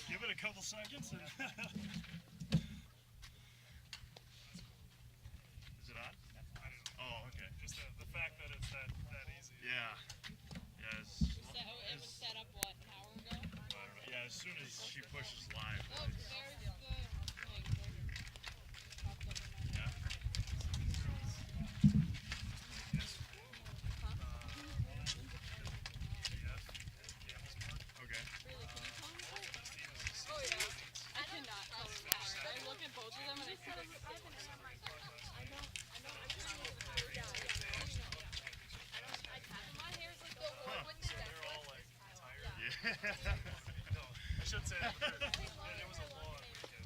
Give it a couple seconds. And is it on? Oh, okay. Just the fact that it's that easy. Yeah. Yes. It was set up, what, an hour ago? Yeah, as soon as she pushes live. Oh, there's the thing. Popped up in my Yeah. Okay. Really, can you tell me that? Oh, yeah. I cannot tell them that. I look at both of them and I see this. My hair's like the one with the They're all like tired. Yeah. I should say that. It was a long weekend.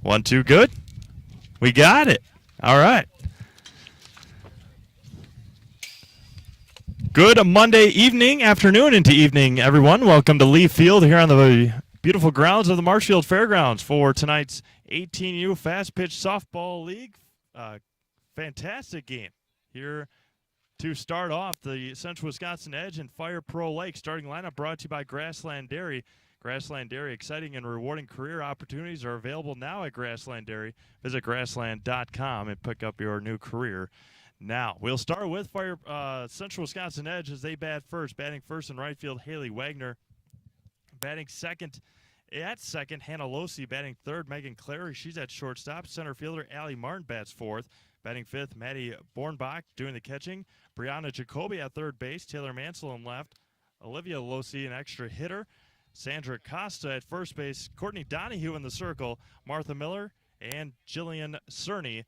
1, 2, good. We got it. All right. Good Monday evening, afternoon into evening, everyone. Welcome to Lee Field here on the beautiful grounds of the Marshfield Fairgrounds for tonight's 18U Fast Pitch Softball League. Fantastic game here to start off the Central Wisconsin Edge and Fire Pro Lake. Starting lineup brought to you by Grassland Dairy. Grassland Dairy, exciting and rewarding career opportunities are available now at Grassland Dairy. Visit grassland.com and pick up your new career now. We'll start with Central Wisconsin Edge as they bat first. Batting first in right field, Haley Wagner. Batting second, Hannah Losi. Batting third, Megan Clary. She's at shortstop. Center fielder, Allie Martin bats fourth. Batting fifth, Maddie Bornbach doing the catching. Brianna Jacoby at third base. Taylor Mansell in left. Olivia Losi, an extra hitter. Sandra Costa at first base. Courtney Donahue in the circle. Martha Miller and Jillian Cerny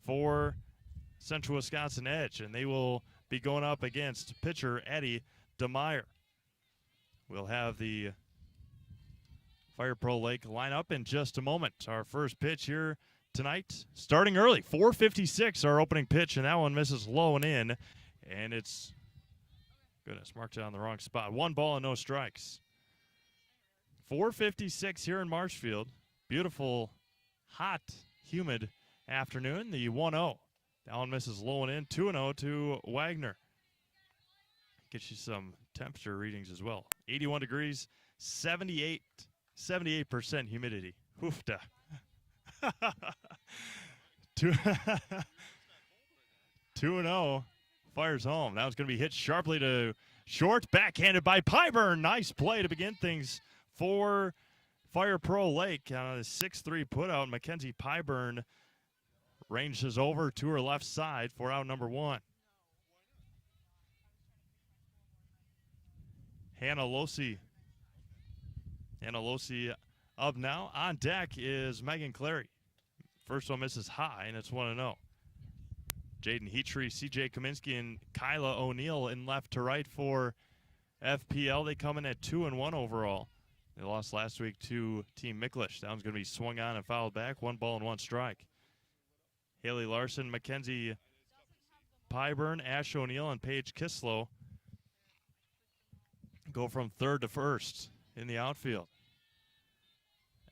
for Central Wisconsin Edge. And they will be going up against pitcher Addie DeMeyer. We'll have the Fire Pro Lake lineup in just a moment. Our first pitch here tonight, starting early, 4:56, our opening pitch, and that one misses low and in. And it's, goodness, marked it on the wrong spot. 1 ball and no strikes. 4:56 here in Marshfield. Beautiful, hot, humid afternoon. The 1-0. That one misses low and in. 2-0 to Wagner. Get you some temperature readings as well. 81 degrees, 78% humidity. Hoofda. 2-0. Fires home. That was going to be hit sharply to short. Backhanded by Pyburn. Nice play to begin things for Fire Pro Lake on a 6-3 putout. Mackenzie Pyburn ranges over to her left side for out number 1. Hannah Losi up now. On deck is Megan Clary. First one misses high, and it's 1-0. Jaden Heatree, CJ Kaminsky, and Kyla O'Neill in left to right for FPL. They come in at 2-1 overall. They lost last week to Team Miklish. That one's going to be swung on and fouled back. 1 ball and 1 strike. Haley Larson, Mackenzie Pyburn, Ash O'Neill, and Paige Kislow go from third to first in the outfield.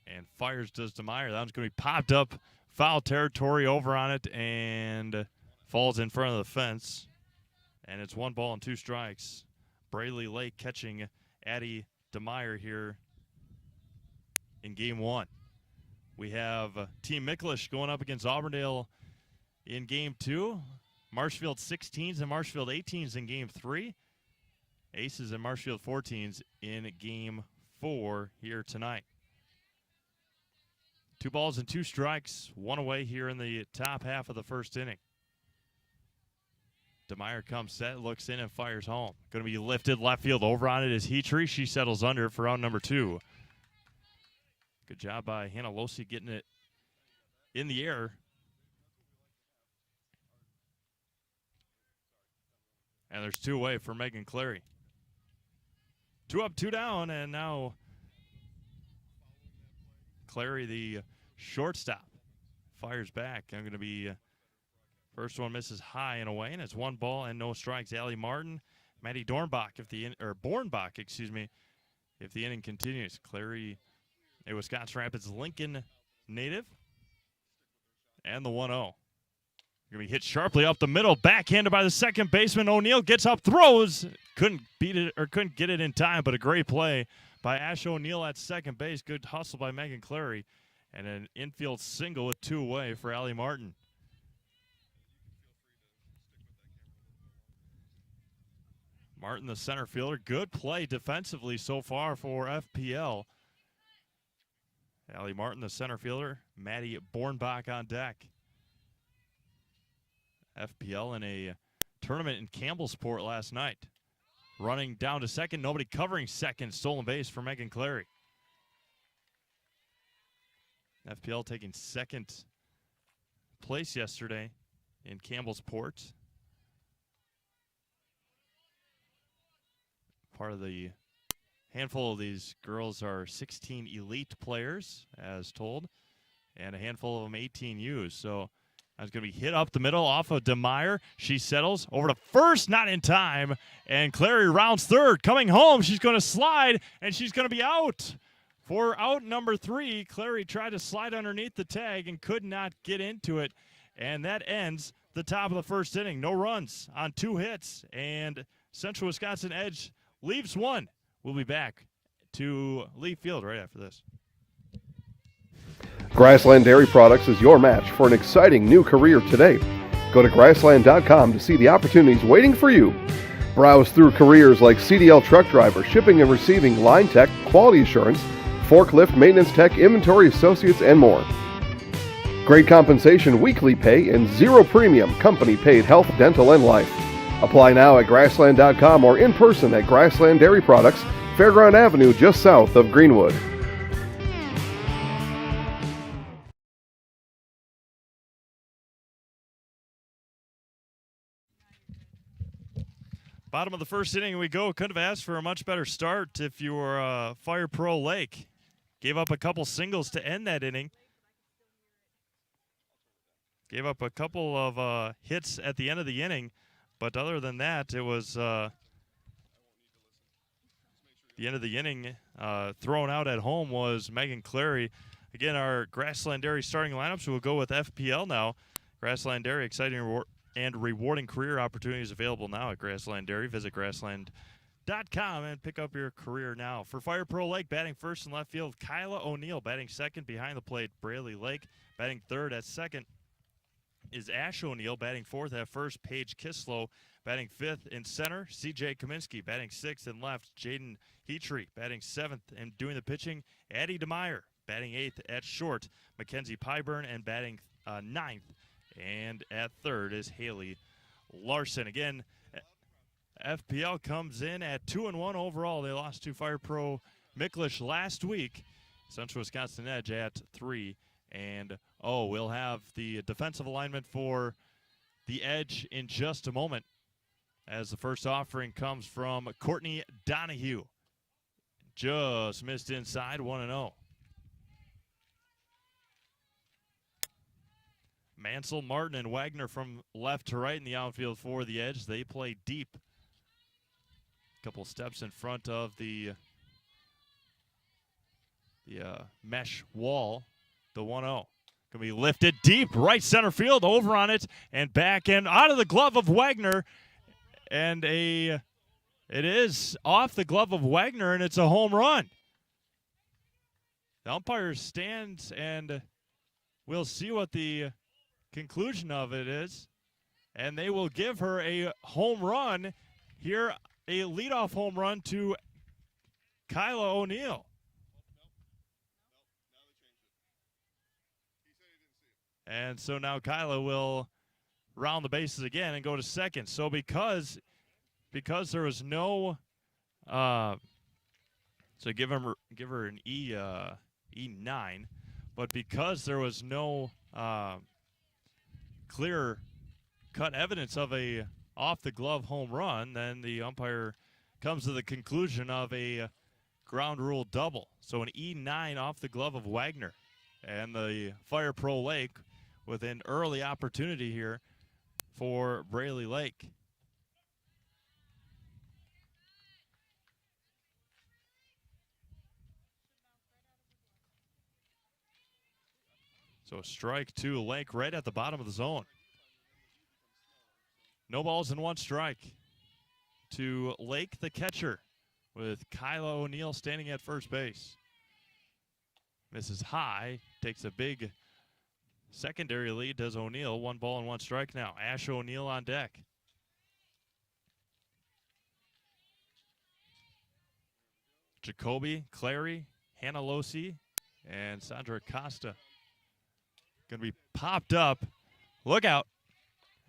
And fires does DeMeyer. That one's going to be popped up, foul territory over on it, and falls in front of the fence. And it's 1 ball and 2 strikes. Braley Lake catching Addie DeMeyer here in game 1. We have Team Miklish going up against Auburndale in game 2. Marshfield 16s and Marshfield 18s in game 3. Aces and Marshfield 14s in game 4 here tonight. 2 balls and 2 strikes, 1 away here in the top half of the first inning. DeMeyer comes set, looks in, and fires home. Going to be lifted left field. Over on it is Heatree. She settles under for out number 2. Good job by Hannah Losi getting it in the air. And there's 2 away for Megan Clary. 2 up, 2 down, and now Clary, the shortstop, fires back. I'm going to be first one misses high and away, and it's 1 ball and no strikes. Allie Martin, Maddie Bornbach, if the inning continues. Clary, a Wisconsin Rapids Lincoln native, and the 1-0. Going to be hit sharply up the middle, backhanded by the second baseman. O'Neill gets up, throws, couldn't beat it or couldn't get it in time, but a great play by Ash O'Neill at second base. Good hustle by Megan Clary, and an infield single with 2 away for Allie Martin. Martin, the center fielder, good play defensively so far for FPL. Allie Martin, the center fielder, Maddie Bornbach on deck. FPL in a tournament in Campbellsport last night. Running down to second, nobody covering second, stolen base for Megan Clary. FPL taking second place yesterday in Campbellsport. Part of the handful of these girls are 16 elite players, as told. and a handful of them 18Us. So that's going to be hit up the middle off of DeMeyer. She settles over to first, not in time. And Clary rounds third. Coming home, she's going to slide, and she's going to be out. For out number 3, Clary tried to slide underneath the tag and could not get into it. And that ends the top of the first inning. No runs on 2 hits. And Central Wisconsin Edge leaves 1. We'll be back to Lee Field right after this. Grassland Dairy Products is your match for an exciting new career today. Go to grassland.com to see the opportunities waiting for you. Browse through careers like CDL truck driver, shipping and receiving, line tech, quality assurance, forklift, maintenance tech, inventory associates, and more. Great compensation, weekly pay, and 0 premium company-paid health, dental, and life. Apply now at grassland.com or in person at Grassland Dairy Products, Fairground Avenue, just south of Greenwood. Bottom of the first inning we go. Could have asked for a much better start if you were Fire Pro Lake. Gave up a couple singles to end that inning. Gave up a couple of hits at the end of the inning. But other than that, it was the end of the inning. Thrown out at home was Megan Clary. Again, our Grassland Dairy starting lineups. We'll go with FPL now. Grassland Dairy, exciting and rewarding career opportunities available now at Grassland Dairy. Visit grassland.com and pick up your career now. For Fire Pro Lake, batting first in left field, Kyla O'Neill. Batting second behind the plate, Braley Lake. Batting third at second is Ash O'Neill. Batting fourth at first, Paige Kislow. Batting fifth in center, C.J. Kaminsky. Batting sixth in left, Jaden Heatree. Batting seventh and doing the pitching, Addie DeMeyer. Batting eighth at short, Mackenzie Pyburn. And batting ninth and at third is Haley Larson. Again, FPL comes in at 2-1 overall. They lost to Fire Pro Micklish last week. Central Wisconsin Edge at 3-0. We'll have the defensive alignment for the Edge in just a moment as the first offering comes from Courtney Donahue. Just missed inside, 1-0. Mansell, Martin, and Wagner from left to right in the outfield for the Edge. They play deep. Couple steps in front of the mesh wall. The 1-0. Going to be lifted deep, right center field, over on it, and back and out of the glove of Wagner. And it is off the glove of Wagner, and it's a home run. The umpire stands, and we'll see what the conclusion of it is. And they will give her a home run here, a leadoff home run to Kyla O'Neill. And so now Kyla will round the bases again and go to second. So because there was no so give her an E9, but because there was no clear cut evidence of a off the glove home run, then the umpire comes to the conclusion of a ground rule double. So an E9 off the glove of Wagner, and the Fire Pro Lake with an early opportunity here for Braley Lake. So a strike to Lake right at the bottom of the zone. No balls and 1 strike to Lake, the catcher, with Kyla O'Neill standing at first base. Misses high, takes a big secondary lead, does O'Neill. 1 ball and 1 strike now. Ash O'Neill on deck. Jacoby, Clary, Hannah Losi, and Sandra Costa. Going to be popped up. Look out.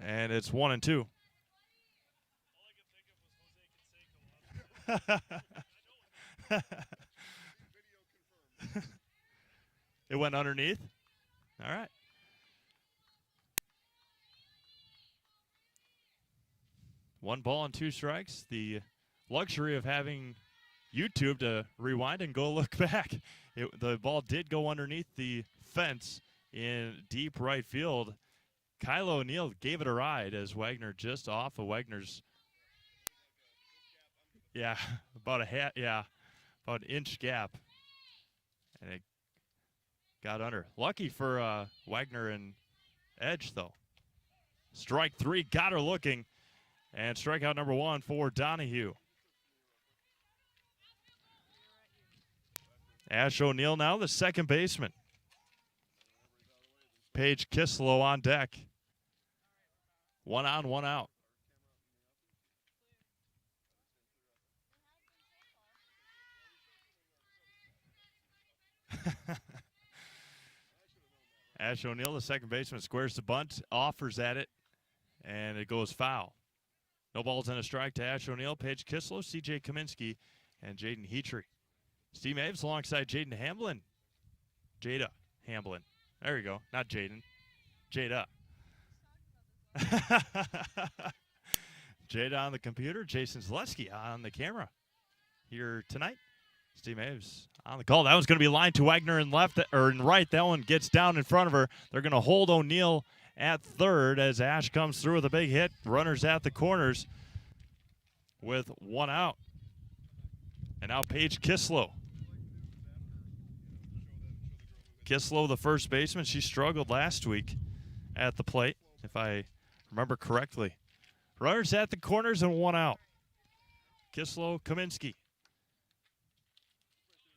And it's 1-2. It went underneath. All right. One ball and 2 strikes. The luxury of having YouTube to rewind and go look back. The ball did go underneath the fence in deep right field. Kylo O'Neill gave it a ride as Wagner just off of Wagner's. Yeah, about an inch gap. And it got under. Lucky for Wagner and Edge, though. Strike 3, got her looking. And strikeout number 1 for Donahue. Ash O'Neill now, the second baseman. Paige Kislow on deck. 1 on, 1 out. Ash O'Neill, the second baseman, squares the bunt, offers at it, and it goes foul. No balls and a strike to Ash O'Neill, Paige Kislow, C.J. Kaminsky, and Jaden Heatrey. Steve Aves alongside Jaden Hamblin. Jada Hamblin. There you go. Not Jaden. Jada. Jada on the computer. Jason Zaleski on the camera here tonight. Steve Aves on the call. That one's going to be lined to Wagner in left or in right. That one gets down in front of her. They're going to hold O'Neill at third as Ash comes through with a big hit. Runners at the corners with 1 out. And now Paige Kislow. Kislow, the first baseman, she struggled last week at the plate, if I remember correctly. Runners at the corners and 1 out. Kislow, Kaminsky.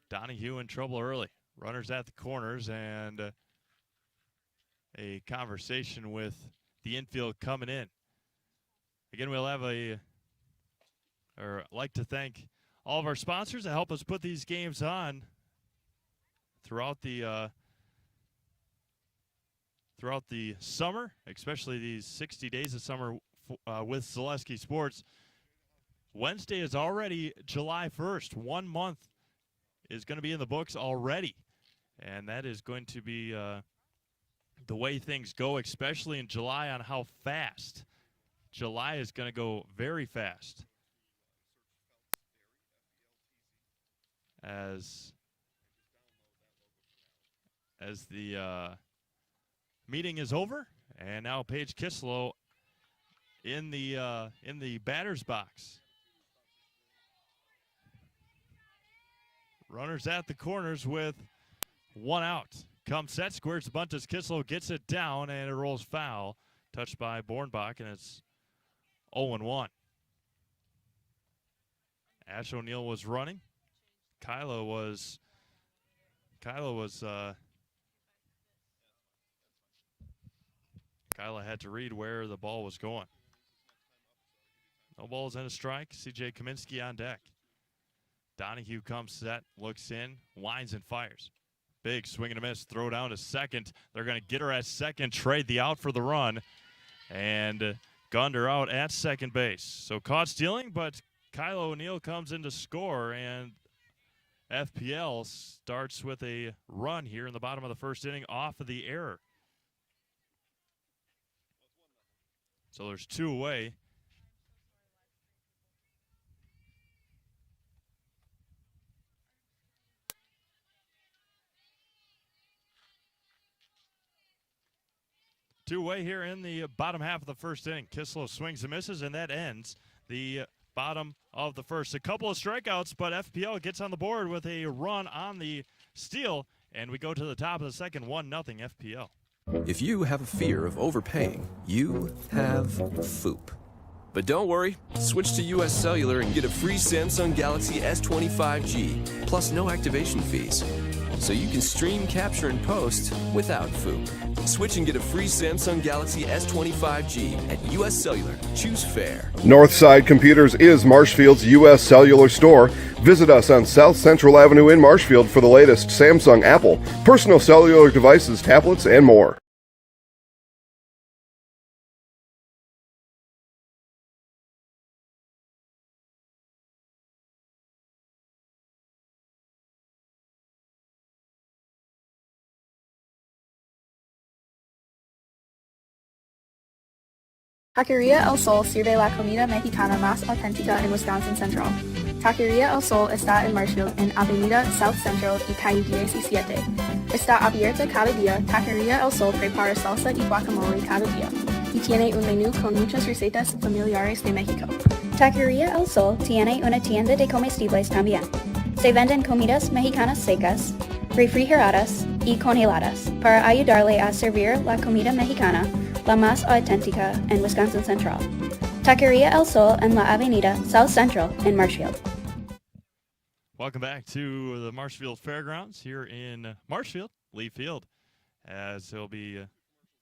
Donahue in trouble early. Runners at the corners and a conversation with the infield coming in. Again, we'll have like to thank all of our sponsors that help us put these games on throughout the summer, especially these 60 days of summer with Zaleski Sports. Wednesday is already July 1st. 1 month is going to be in the books already, and that is going to be the way things go, especially in July, on how fast. July is going to go very fast as the meeting is over, and now Paige Kislow in the batter's box. Runners at the corners with 1 out. Comes set, squares the bunt as Kislow gets it down, and it rolls foul. Touched by Bornbach, and it's 0-1. Ash O'Neill was running. Kyla had to read where the ball was going. No balls and a strike. C.J. Kaminsky on deck. Donahue comes set, looks in, winds and fires. Big swing and a miss, throw down to second. They're going to get her at second, trade the out for the run, and gunned her out at second base. So caught stealing, but Kylo O'Neill comes in to score, and FPL starts with a run here in the bottom of the first inning off of the error. So there's 2 away. Two-way here in the bottom half of the first inning. Kislow swings and misses, and that ends the bottom of the first. A couple of strikeouts, but FPL gets on the board with a run on the steal, and we go to the top of the second, 1-0 FPL. If you have a fear of overpaying, you have FOOP. But don't worry, switch to US Cellular and get a free Samsung Galaxy S25G, plus no activation fees. So you can stream, capture, and post without FOOP. Switch and get a free Samsung Galaxy S25G at US Cellular. Choose fair. Northside Computers is Marshfield's U.S. Cellular store. Visit us on South Central Avenue in Marshfield for the latest Samsung, Apple, personal cellular devices, tablets, and more. Taqueria El Sol sirve la comida mexicana más auténtica en Wisconsin Central. Taquería El Sol está en Marshfield en Avenida South Central y calle 17. Está abierta cada día. Taquería El Sol prepara salsa y guacamole cada día y tiene un menú con muchas recetas familiares de México. Taquería El Sol tiene una tienda de comestibles también. Se venden comidas mexicanas secas, refrigeradas y congeladas para ayudarle a servir la comida mexicana, la más auténtica en Wisconsin Central. Taquería El Sol en la Avenida South Central in Marshfield. Welcome back to the Marshfield Fairgrounds here in Marshfield, Lee Field, as it'll be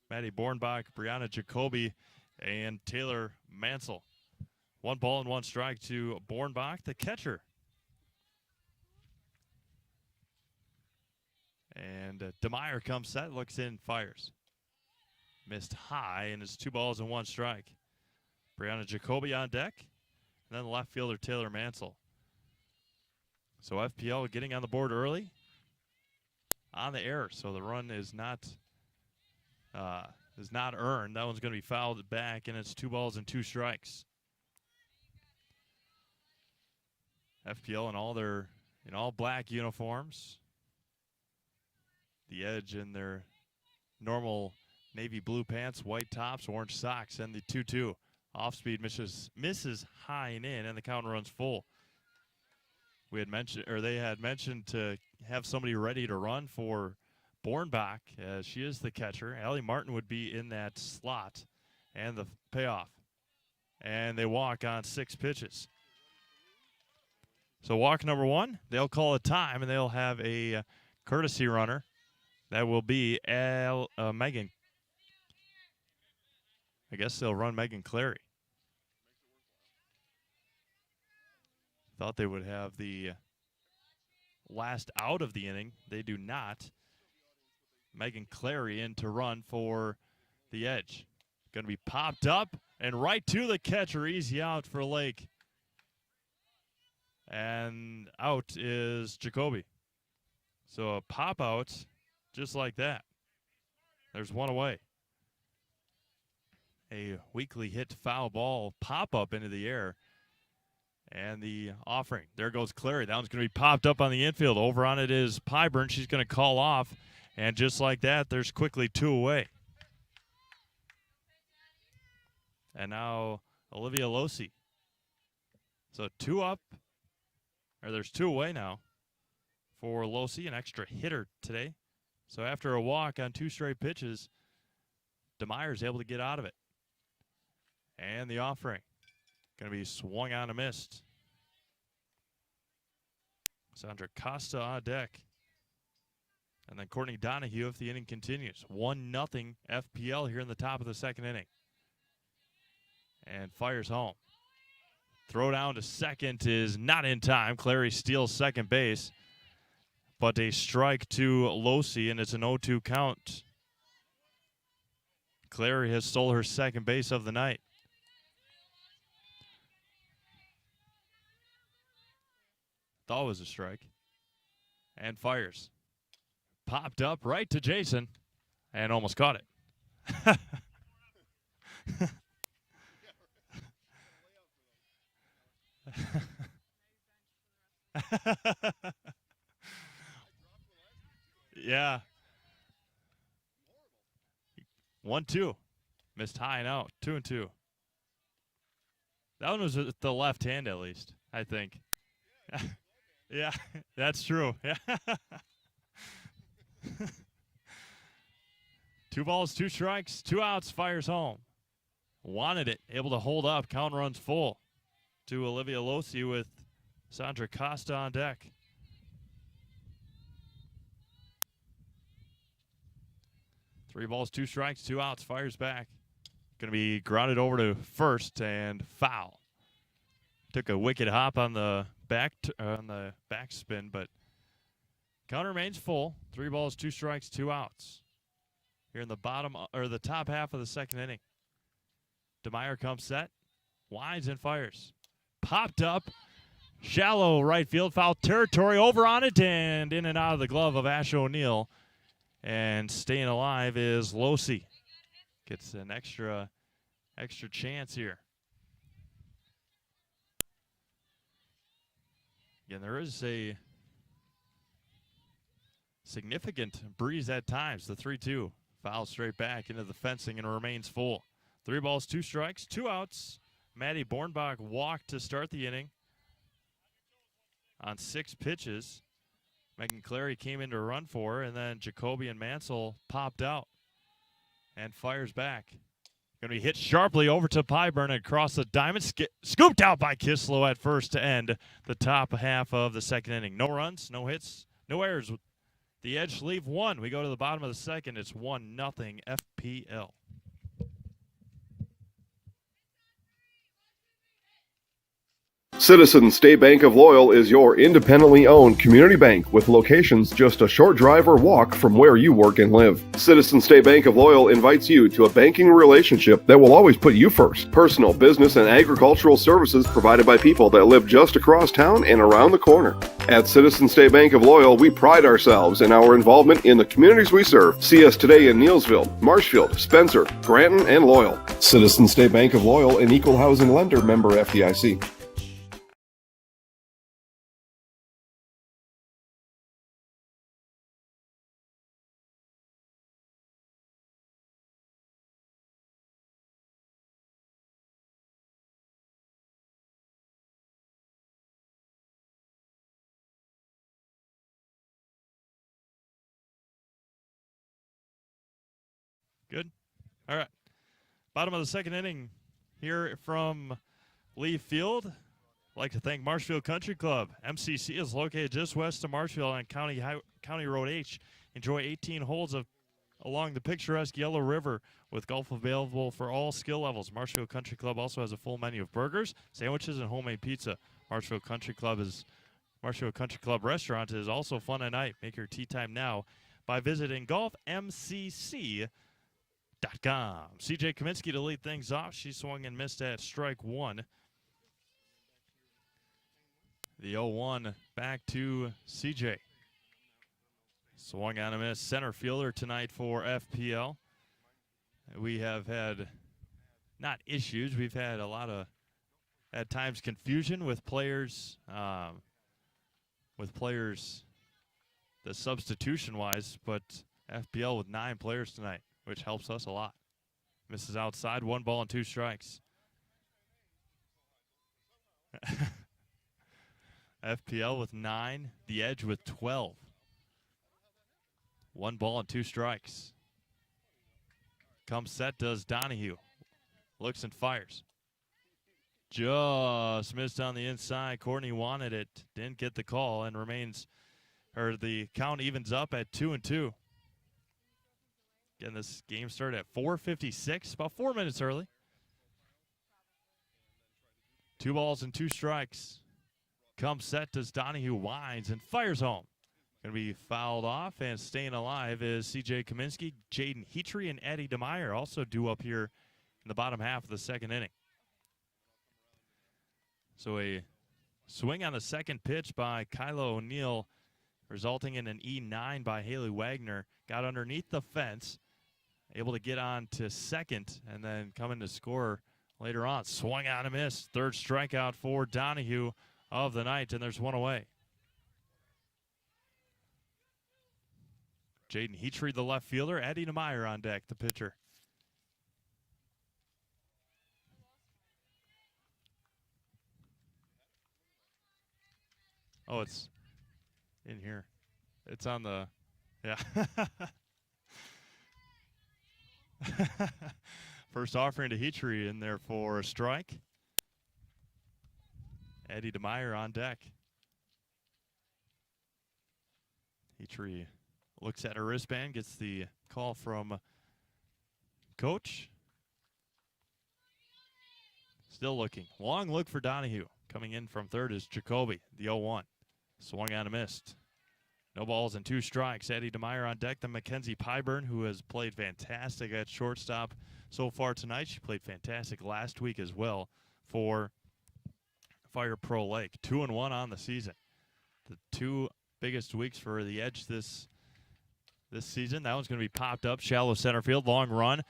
Maddie Bornbach, Brianna Jacoby, and Taylor Mansell. 1 ball and 1 strike to Bornbach, the catcher. And DeMeyer comes set, looks in, fires. Missed high, and it's 2 balls and 1 strike. Brianna Jacoby on deck, and then the left fielder Taylor Mansell. So FPL getting on the board early on the error, so the run is not earned. That one's going to be fouled back, and it's 2 balls and 2 strikes. FPL in all black uniforms. The Edge in their normal navy blue pants, white tops, orange socks, and the 2-2. Off speed misses high and in, and the count runs full. They had mentioned to have somebody ready to run for Bornbach, as she is the catcher. Allie Martin would be in that slot, and the payoff. And they walk on 6 pitches. So walk number 1, they'll call a time, and they'll have a courtesy runner. That will be Megan. I guess they'll run Megan Clary. Thought they would have the last out of the inning. They do not. Megan Clary in to run for the Edge. Going to be popped up and right to the catcher. Easy out for Lake. And out is Jacoby. So a pop out just like that. There's 1 away. A weakly hit foul ball pop up into the air. And the offering. There goes Clary. That one's going to be popped up on the infield. Over on it is Pyburn. She's going to call off. And just like that, there's quickly 2 away. And now Olivia Losi. So 2 up. Or there's 2 away now for Losi, an extra hitter today. So after a walk on 2 straight pitches, DeMeyer's able to get out of it. And the offering. Going to be swung on and missed. Sandra Costa on deck. And then Courtney Donahue if the inning continues. 1-0 FPL here in the top of the 2nd inning. And fires home. Throw down to second is not in time. Clary steals second base. But a strike to Losi, and it's an 0-2 count. Clary has stole her second base of the night. Thought it was a strike. And fires. Popped up right to Jason. And almost caught it. Yeah. 1-2. Missed high and out. 2-2. That one was with the left hand at least, I think. Yeah, that's true. Yeah. 2 balls, 2 strikes, 2 outs, fires home. Wanted it, able to hold up. Count runs full to Olivia Losi with Sandra Costa on deck. Three balls, 2 strikes, 2 outs, fires back. Going to be grounded over to first and foul. Took a wicked hop on the backspin, but count remains full. 3 balls, 2 strikes, 2 outs. Here in the bottom or the top half of the 2nd inning. DeMeyer comes set, winds and fires. Popped up, shallow right field, foul territory, over on it and in and out of the glove of Ash O'Neill. And staying alive is Losi. Gets an extra chance here. Again, there is a significant breeze at times. The 3-2 foul straight back into the fencing and remains full. 3 balls, 2 strikes, 2 outs. Maddie Bornbach walked to start the inning on 6 pitches. Megan Clary came in to run for her, and then Jacoby and Mansell popped out and fires back. Going to be hit sharply over to Pyburn and across the diamond. Scooped out by Kislow at first to end the top half of the second inning. No runs, no hits, no errors. The Edge leave 1. We go to the bottom of the second. It's 1-0 FPL. Citizens State Bank of Loyal is your independently owned community bank with locations just a short drive or walk from where you work and live. Citizens State Bank of Loyal invites you to a banking relationship that will always put you first. Personal, business, and agricultural services provided by people that live just across town and around the corner. At Citizens State Bank of Loyal, we pride ourselves in our involvement in the communities we serve. See us today in Neelsville, Marshfield, Spencer, Granton, and Loyal. Citizens State Bank of Loyal, an equal housing lender, member FDIC. Good. All right. Bottom of the second inning here from Lee Field. I'd like to thank Marshfield Country Club. MCC is located just west of Marshfield on County Road H. Enjoy 18 holes along the picturesque Yellow River with golf available for all skill levels. Marshfield Country Club also has a full menu of burgers, sandwiches, and homemade pizza. Marshfield Country Club Restaurant is also fun at night. Make your tea time now by visiting golfmcc.com. CJ Kaminsky to lead things off. She swung and missed at strike 1. The 0-1 back to CJ. Swung on a miss. Center fielder tonight for FPL. We have had, not issues, we've had a lot of, at times, confusion with players, the substitution-wise, but FPL with 9 players tonight, which helps us a lot. Misses outside, 1 ball and 2 strikes. FPL with 9, the Edge with 12. 1 ball and 2 strikes. Comes set, does Donahue. Looks and fires. Just missed on the inside. Courtney wanted it, didn't get the call, and the count evens up at 2-2. Again, this game started at 4:56, about 4 minutes early. 2 balls and 2 strikes. Comes set, does Donahue, winds and fires home. Going to be fouled off, and staying alive is C.J. Kaminsky, Jaden Heatry, and Eddie DeMeyer, also due up here in the bottom half of the second inning. So a swing on the second pitch by Kyla O'Neill, resulting in an E9 by Haley Wagner. Got underneath the fence, able to get on to second, and then coming to score later on. Swung on a miss. 3rd strikeout for Donahue of the night, and there's 1 away. Jaden Heatry, the left fielder. Eddie DeMeyer on deck, the pitcher. Oh, it's in here. It's on the, yeah. First offering to Heatry in there for a strike. Eddie DeMeyer on deck. Heatry looks at her wristband, gets the call from coach. Still looking. Long look for Donahue. Coming in from third is Jacoby, the 0-1. Swung on and missed. No balls and 2 strikes. Eddie DeMeyer on deck. Then Mackenzie Pyburn, who has played fantastic at shortstop so far tonight. She played fantastic last week as well for Fire Pro Lake. 2-1 on the season. The 2 biggest weeks for the Edge this season. That one's going to be popped up. Shallow center field. Long run.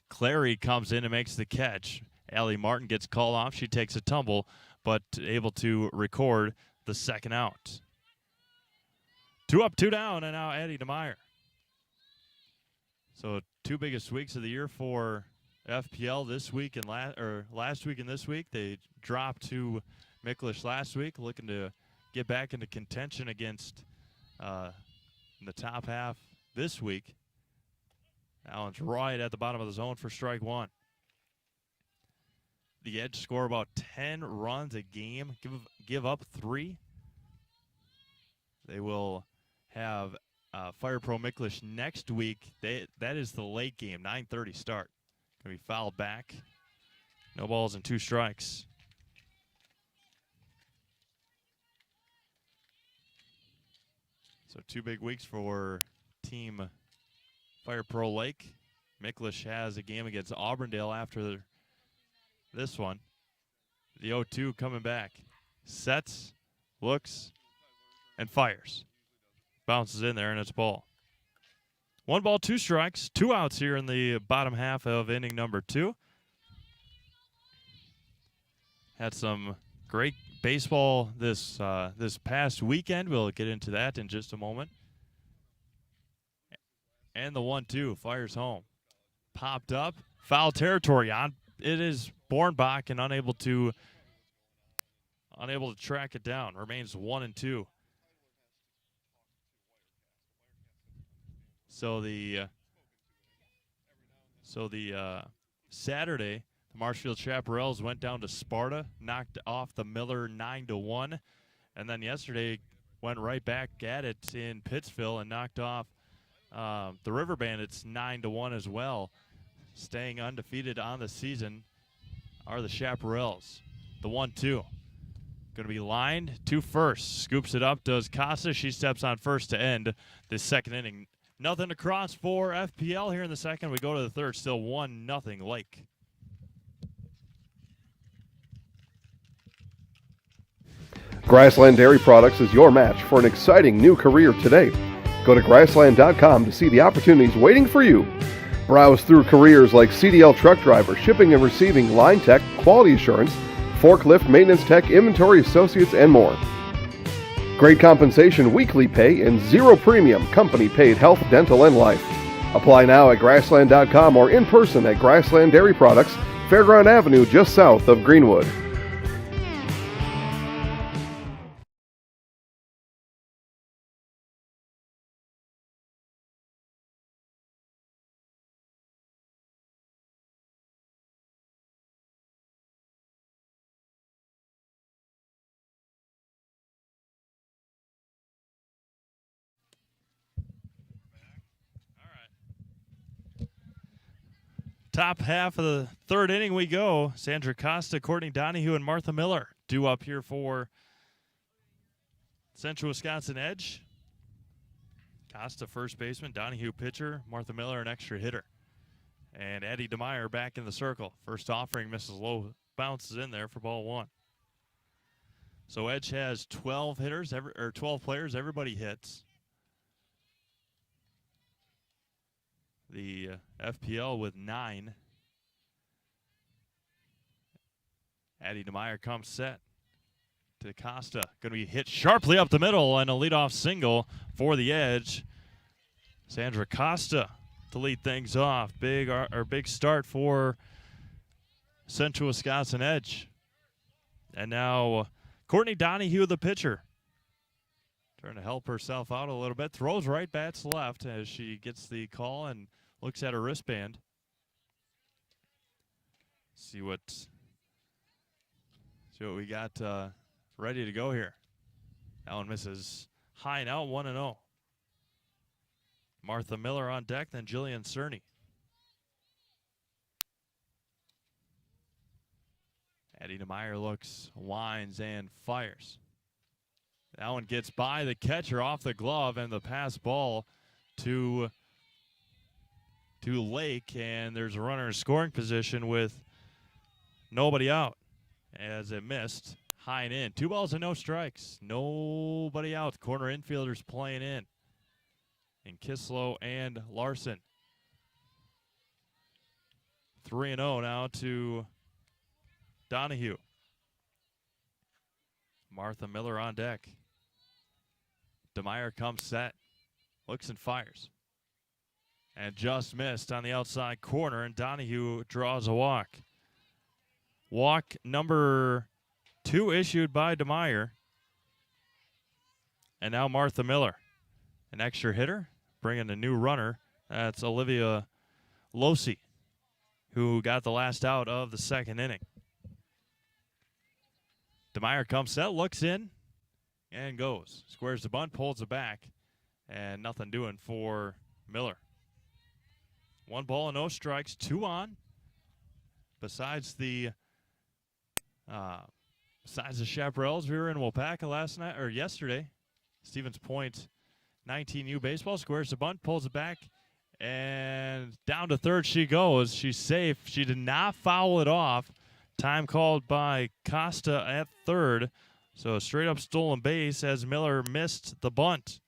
Clary comes in and makes the catch. Allie Martin gets called off. She takes a tumble, but able to record the second out. 2 up, 2 down, and now Addie DeMeyer. So 2 biggest weeks of the year for FPL this week and last week and this week. They dropped to Micklish last week, looking to get back into contention against in the top half this week. Allen's right at the bottom of the zone for strike 1. The Edge score about 10 runs a game, give up 3. They will have Fire Pro Micklish next week. That is the late game, 9:30 start. Going to be fouled back. No balls and 2 strikes. So 2 big weeks for Team Fire Pro Lake. Micklish has a game against Auburndale after this one. The 0-2 coming back. Sets, looks, and fires. Bounces in there, and it's a ball. 1 ball, 2 strikes. 2 outs here in the bottom half of inning number 2. Had some great baseball this past weekend. We'll get into that in just a moment. And the 1-2 fires home. Popped up. Foul territory on. It is Bornbach and unable to track it down. Remains 1-2. So the Saturday, the Marshfield Chaparrals went down to Sparta, knocked off the Miller 9-1, and then yesterday went right back at it in Pittsville and knocked off the River Bandits 9-1 as well. Staying undefeated on the season are the Chaparrals. The 1-2. Going to be lined to first. Scoops it up, does Casa. She steps on first to end this second inning. Nothing to cross for FPL here in the second. We go to the third, still 1-0 Lake. Grassland Dairy Products is your match for an exciting new career today. Go to grassland.com to see the opportunities waiting for you. Browse through careers like CDL truck driver, shipping and receiving, line tech, quality assurance, forklift, maintenance tech, inventory associates, and more. Great compensation, weekly pay, and 0 premium company-paid health, dental, and life. Apply now at grassland.com or in person at Grassland Dairy Products, Fairground Avenue, just south of Greenwood. Top half of the third inning we go. Sandra Costa, Courtney Donahue, and Martha Miller due up here for Central Wisconsin Edge. Costa first baseman, Donahue pitcher, Martha Miller an extra hitter. And Addie DeMeyer back in the circle. First offering misses low, bounces in there for ball 1. So Edge has 12 hitters, 12 players, everybody hits. The FPL with 9. Addie DeMeyer comes set to Costa. Going to be hit sharply up the middle and a leadoff single for the Edge. Sandra Costa to lead things off. Big start for Central Wisconsin Edge. And now Courtney Donahue, the pitcher. Trying to help herself out a little bit. Throws right, bats left as she gets the call and looks at her wristband. See what we got ready to go here. That one misses high and out, 1-0. Martha Miller on deck, then Jillian Cerny. Addie DeMeyer looks, winds, and fires. That one gets by the catcher off the glove, and the pass ball to Lake, and there's a runner in scoring position with nobody out as it missed high and in. 2 balls and no strikes. Nobody out. Corner infielders playing in Kislow and Larson. 3-0 now to Donahue. Martha Miller on deck. DeMeyer comes set, looks and fires. And just missed on the outside corner, and Donahue draws a walk. Walk number 2 issued by DeMeyer. And now Martha Miller, an extra hitter, bringing a new runner. That's Olivia Losi, who got the last out of the second inning. DeMeyer comes set, looks in, and goes. Squares the bunt, pulls it back, and nothing doing for Miller. 1 ball and no strikes, 2 on. Besides the Chaparrals, we were in Waupaca yesterday. Stevens Point 19U baseball, squares the bunt, pulls it back, and down to third she goes. She's safe. She did not foul it off. Time called by Costa at third. So a straight up stolen base as Miller missed the bunt.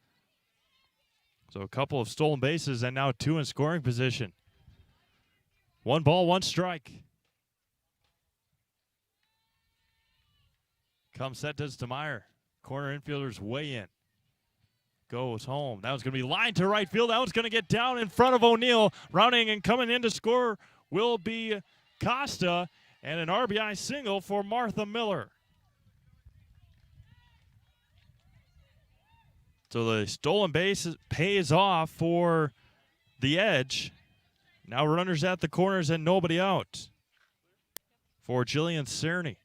So a couple of stolen bases and now 2 in scoring position. 1 ball, 1 strike. Comes set, does DeMeyer. Corner infielders way in. Goes home. That was going to be lined to right field. That one's going to get down in front of O'Neill. Rounding and coming in to score will be Costa, and an RBI single for Martha Miller. So the stolen base pays off for the Edge. Now runners at the corners and nobody out for Jillian Cerny.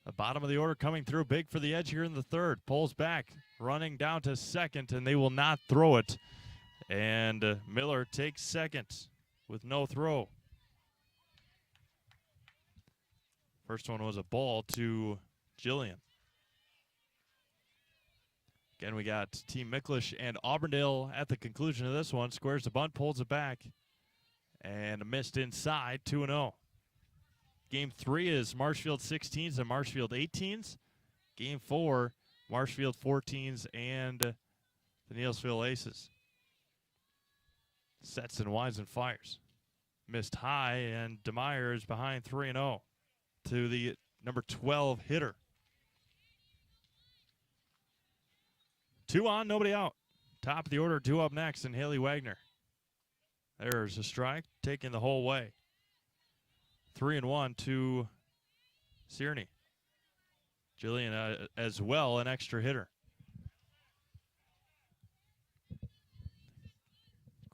The bottom of the order coming through big for the Edge here in the third. Pulls back, running down to second, and they will not throw it. And Miller takes second with no throw. First one was a ball to Jillian. Again, we got Team Micklish and Auburndale at the conclusion of this one. Squares the bunt, pulls it back, and missed inside, 2-0. Game 3 is Marshfield 16s and Marshfield 18s. Game 4, Marshfield 14s and the Neilsville Aces. Sets and winds and fires. Missed high, and DeMeyer is behind 3-0 to the number 12 hitter. 2 on, nobody out. Top of the order, 2 up next, and Haley Wagner. There's a strike, taking the whole way. 3-1 to Cerny. Jillian as well, an extra hitter.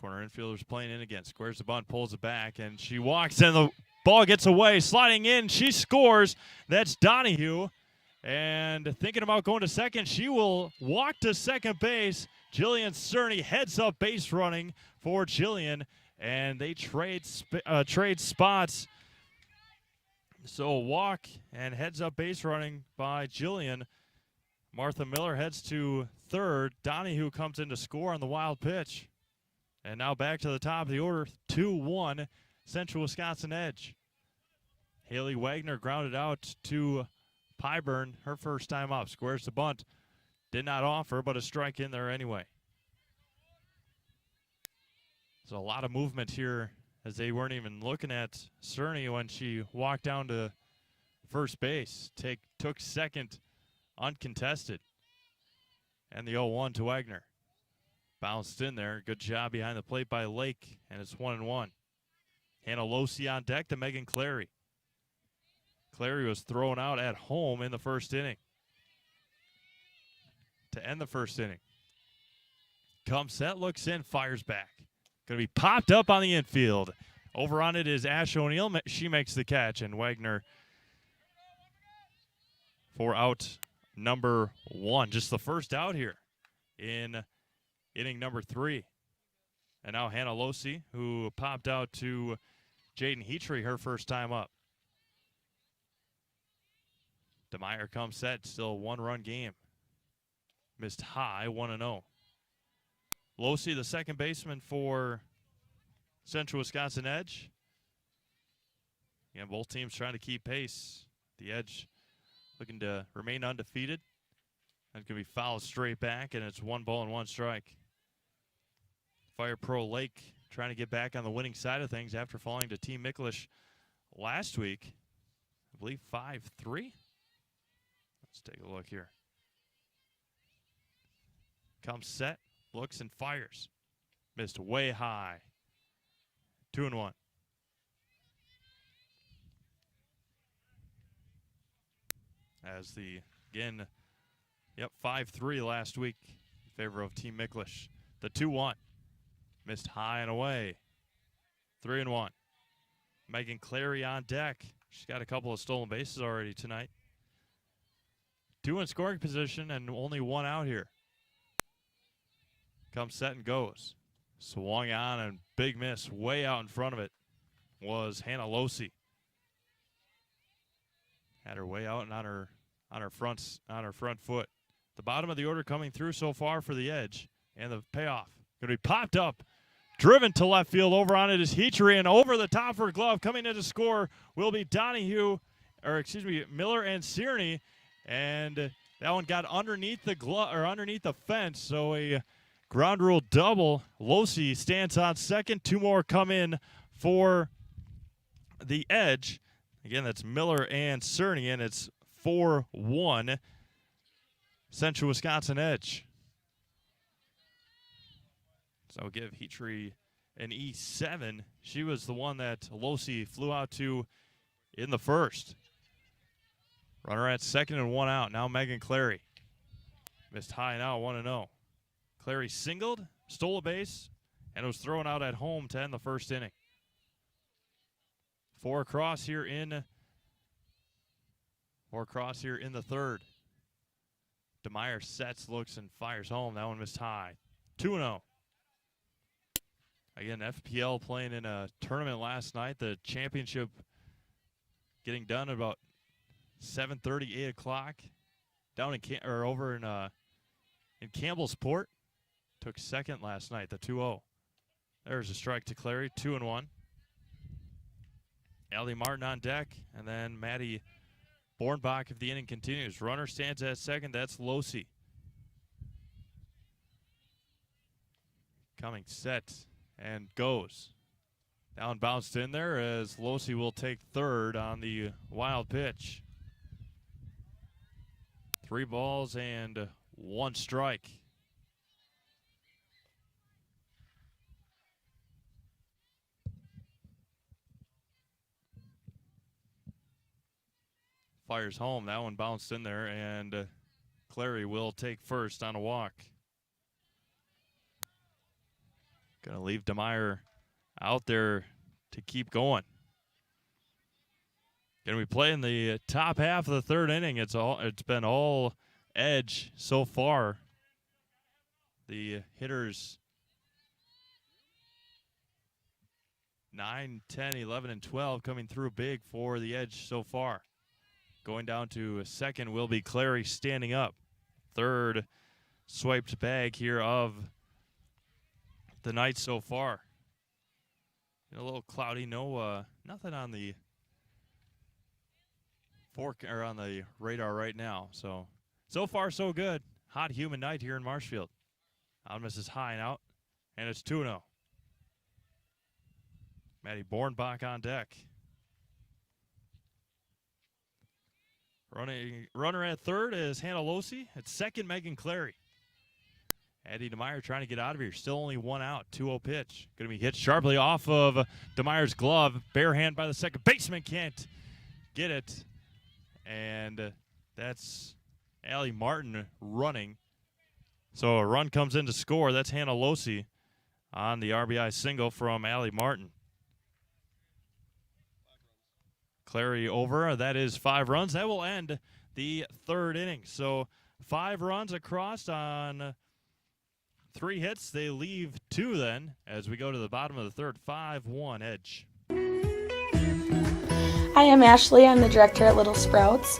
Corner infielder's playing in again. Squares the bunt, pulls it back, and she walks, and the ball gets away. Sliding in, she scores. That's Donahue. And thinking about going to second, she will walk to second base. Jillian Cerny heads up base running for Jillian, and they trade spots. So a walk and heads up base running by Jillian. Martha Miller heads to third. Donahue comes in to score on the wild pitch. And now back to the top of the order, 2-1, Central Wisconsin Edge. Haley Wagner grounded out to Pyburn, her first time up. Squares the bunt. Did not offer, but a strike in there anyway. There's a lot of movement here as they weren't even looking at Cerny when she walked down to first base. Took second uncontested. And the 0-1 to Wagner. Bounced in there. Good job behind the plate by Lake, and it's 1-1. Hannah Losi on deck to Megan Clary. Clary was thrown out at home in the first inning. To end the first inning. Comes set, looks in, fires back. Going to be popped up on the infield. Over on it is Ash O'Neill. She makes the catch, and Wagner for out number 1. Just the first out here in inning number 3. And now Hannah Losi, who popped out to Jaden Heatrey, her first time up. DeMeyer comes set, still a 1-run game. Missed high, 1-0. Losi, the second baseman for Central Wisconsin Edge. Again, both teams trying to keep pace. The Edge looking to remain undefeated. That's going to be fouled straight back, and it's 1 ball and 1 strike. Fire Pro Lake trying to get back on the winning side of things after falling to Team Micklish last week. I believe 5-3. Let's take a look here. Comes set, looks and fires. Missed way high. 2-1. As the, again, 5-3 last week in favor of Team Micklish. The 2-1. Missed high and away. 3-1. Megan Clary on deck. She's got a couple of stolen bases already tonight. 2 in scoring position and only 1 out here. Comes set and goes. Swung on and big miss way out in front of it was Hannah Losi. Had her way out and on her front foot. The bottom of the order coming through so far for the edge. And the payoff. Going to be popped up. Driven to left field. Over on it is Heachery, and over the top for glove. Coming in to score will be Miller and Cierney. And that one got underneath the glove or underneath the fence. So a ground rule double. Losi stands on second. 2 more come in for the edge. Again, that's Miller and Cierney, and it's 4-1 Central Wisconsin edge. So give Heachery an E7. She was the one that Losi flew out to in the first. Runner at second and 1 out. Now Megan Clary. Missed high and out, 1-0. Clary singled, stole a base, and was thrown out at home to end the first inning. 4 across here in the third. DeMeyer sets, looks, and fires home. That one missed high. 2-0. Again, FPL playing in a tournament last night. The championship getting done at about 7:30, 8 o'clock. Down in Campbellsport. Took second last night, the 2-0. There's a strike to Clary, 2-1. Allie Martin on deck, and then Maddie Bornbach if the inning continues. Runner stands at second, that's Losi. Coming set and goes. Down bounced in there as Losi will take third on the wild pitch. 3 balls and 1 strike. Fires home. That one bounced in there, and Clary will take first on a walk. Going to leave DeMeyer out there to keep going. Going to be playing the top half of the third inning. It's been all edge so far. The hitters 9, 10, 11, and 12 coming through big for the edge so far. Going down to second will be Clary standing up. Third swiped bag here of the night so far. A little cloudy, nothing on the on the radar right now. So far so good. Hot, humid night here in Marshfield. On misses high and out, and it's 2-0. Maddie Bornbach on deck. Runner at third is Hannah Losi. At second, Megan Clary. Addie DeMeyer trying to get out of here. Still only 1 out. 2-0 pitch. Going to be hit sharply off of DeMeyer's glove. Bare hand by the second baseman. Can't get it. And that's Allie Martin running. So a run comes in to score. That's Hannah Losi on the RBI single from Allie Martin. Clary over. That is 5 runs. That will end the third inning. So 5 runs across on 3 hits. They leave 2 then as we go to the bottom of the third. 5-1 edge. Hi, I'm Ashley. I'm the director at Little Sprouts.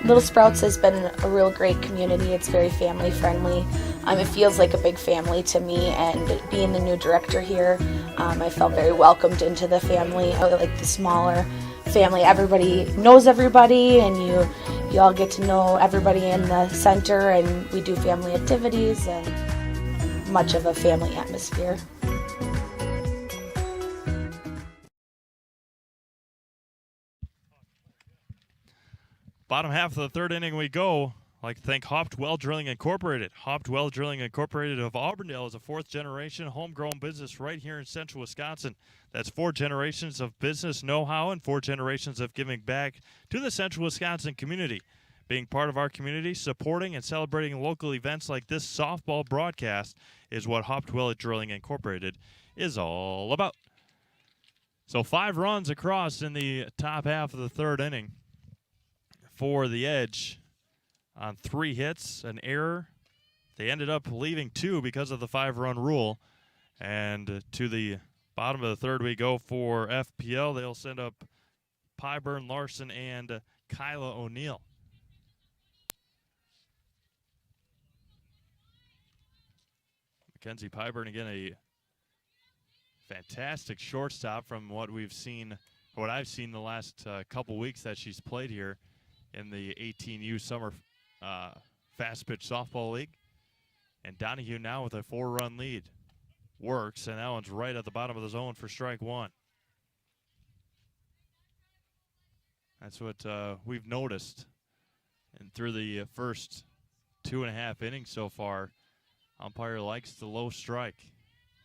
Little Sprouts has been a real great community. It's very family friendly. It feels like a big family to me, and being the new director here, I felt very welcomed into the family. I like the smaller family. Everybody knows everybody, and you all get to know everybody in the center, and we do family activities and much of a family atmosphere. Bottom half of the third inning we go. I'd like to thank Hoptwell Drilling Incorporated. Hoptwell Drilling Incorporated of Auburndale is a fourth-generation homegrown business right here in central Wisconsin. That's 4 generations of business know-how and 4 generations of giving back to the central Wisconsin community. Being part of our community, supporting and celebrating local events like this softball broadcast is what Hoptwell Drilling Incorporated is all about. So 5 runs across in the top half of the third inning for the Edge on 3 hits, an error. They ended up leaving 2 because of the 5-run rule. And to the bottom of the third we go for FPL. They'll send up Pyburn, Larson, and Kyla O'Neill. Mackenzie Pyburn, again, a fantastic shortstop from what we've seen, what I've seen the last couple weeks that she's played here in the 18U Summer Fast Pitch Softball League. And Donahue now with a 4-run lead. Works, and that one's right at the bottom of the zone for strike 1. That's what we've noticed. And through the first 2.5 innings so far, umpire likes the low strike.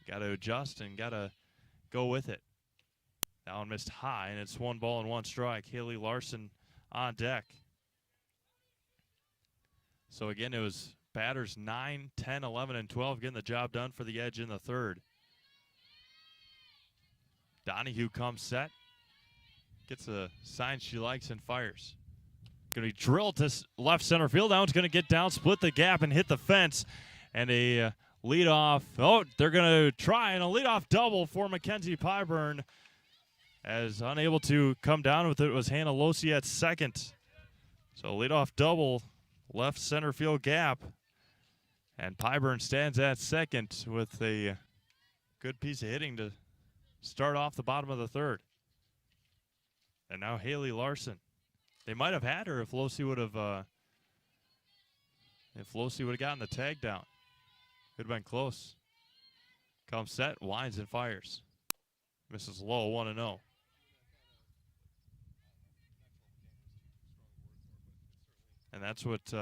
Got to adjust and got to go with it. That one missed high, and it's 1 ball and 1 strike. Haley Larson on deck. So again, it was batters 9, 10, 11, and 12 getting the job done for the Edge in the third. Donahue comes set. Gets a sign she likes and fires. Going to be drilled to left center field. That one's going to get down, split the gap, and hit the fence. And a leadoff. Oh, they're going to try, and a leadoff double for Mackenzie Pyburn. As unable to come down with it was Hannah Losi at second. So leadoff double, left center field gap. And Pyburn stands at second with a good piece of hitting to start off the bottom of the third. And now Haley Larson. They might have had her if Losi would have gotten the tag down. Could have been close. Comes set, winds and fires. Misses low, 1-0. And that's what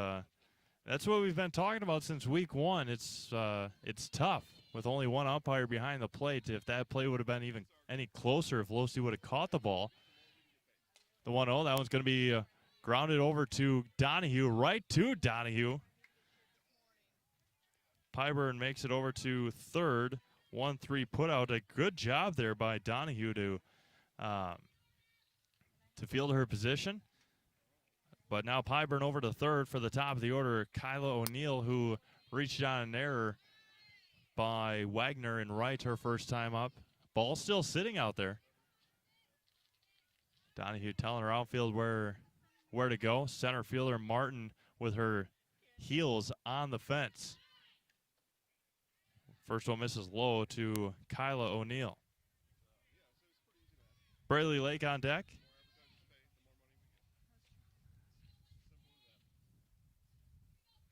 we've been talking about since week 1. It's tough with only one umpire behind the plate. If that play would have been even any closer, if Losi would have caught the ball. The 1-0, that one's going to be grounded over to Donahue, right to Donahue. Pyburn makes it over to third. 1-3 put out. A good job there by Donahue to field her position. But now Pyburn over to third for the top of the order. Kyla O'Neill, who reached on an error by Wagner in right her first time up. Ball still sitting out there. Donahue telling her outfield where to go. Center fielder Martin with her heels on the fence. First one misses low to Kyla O'Neill. Braley Lake on deck.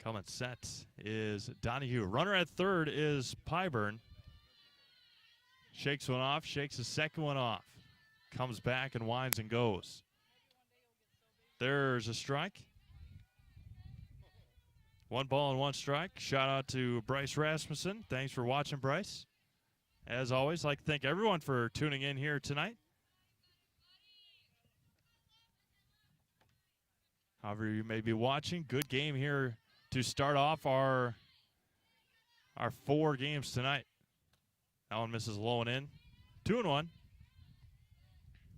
Coming set is Donahue. Runner at third is Pyburn. Shakes one off, shakes the second one off. Comes back and winds and goes. There's a strike. 1 ball and 1 strike. Shout out to Bryce Rasmussen. Thanks for watching, Bryce. As always, I'd like to thank everyone for tuning in here tonight. However you may be watching, good game here to start off our 4 games tonight. That one misses low and in. 2-1.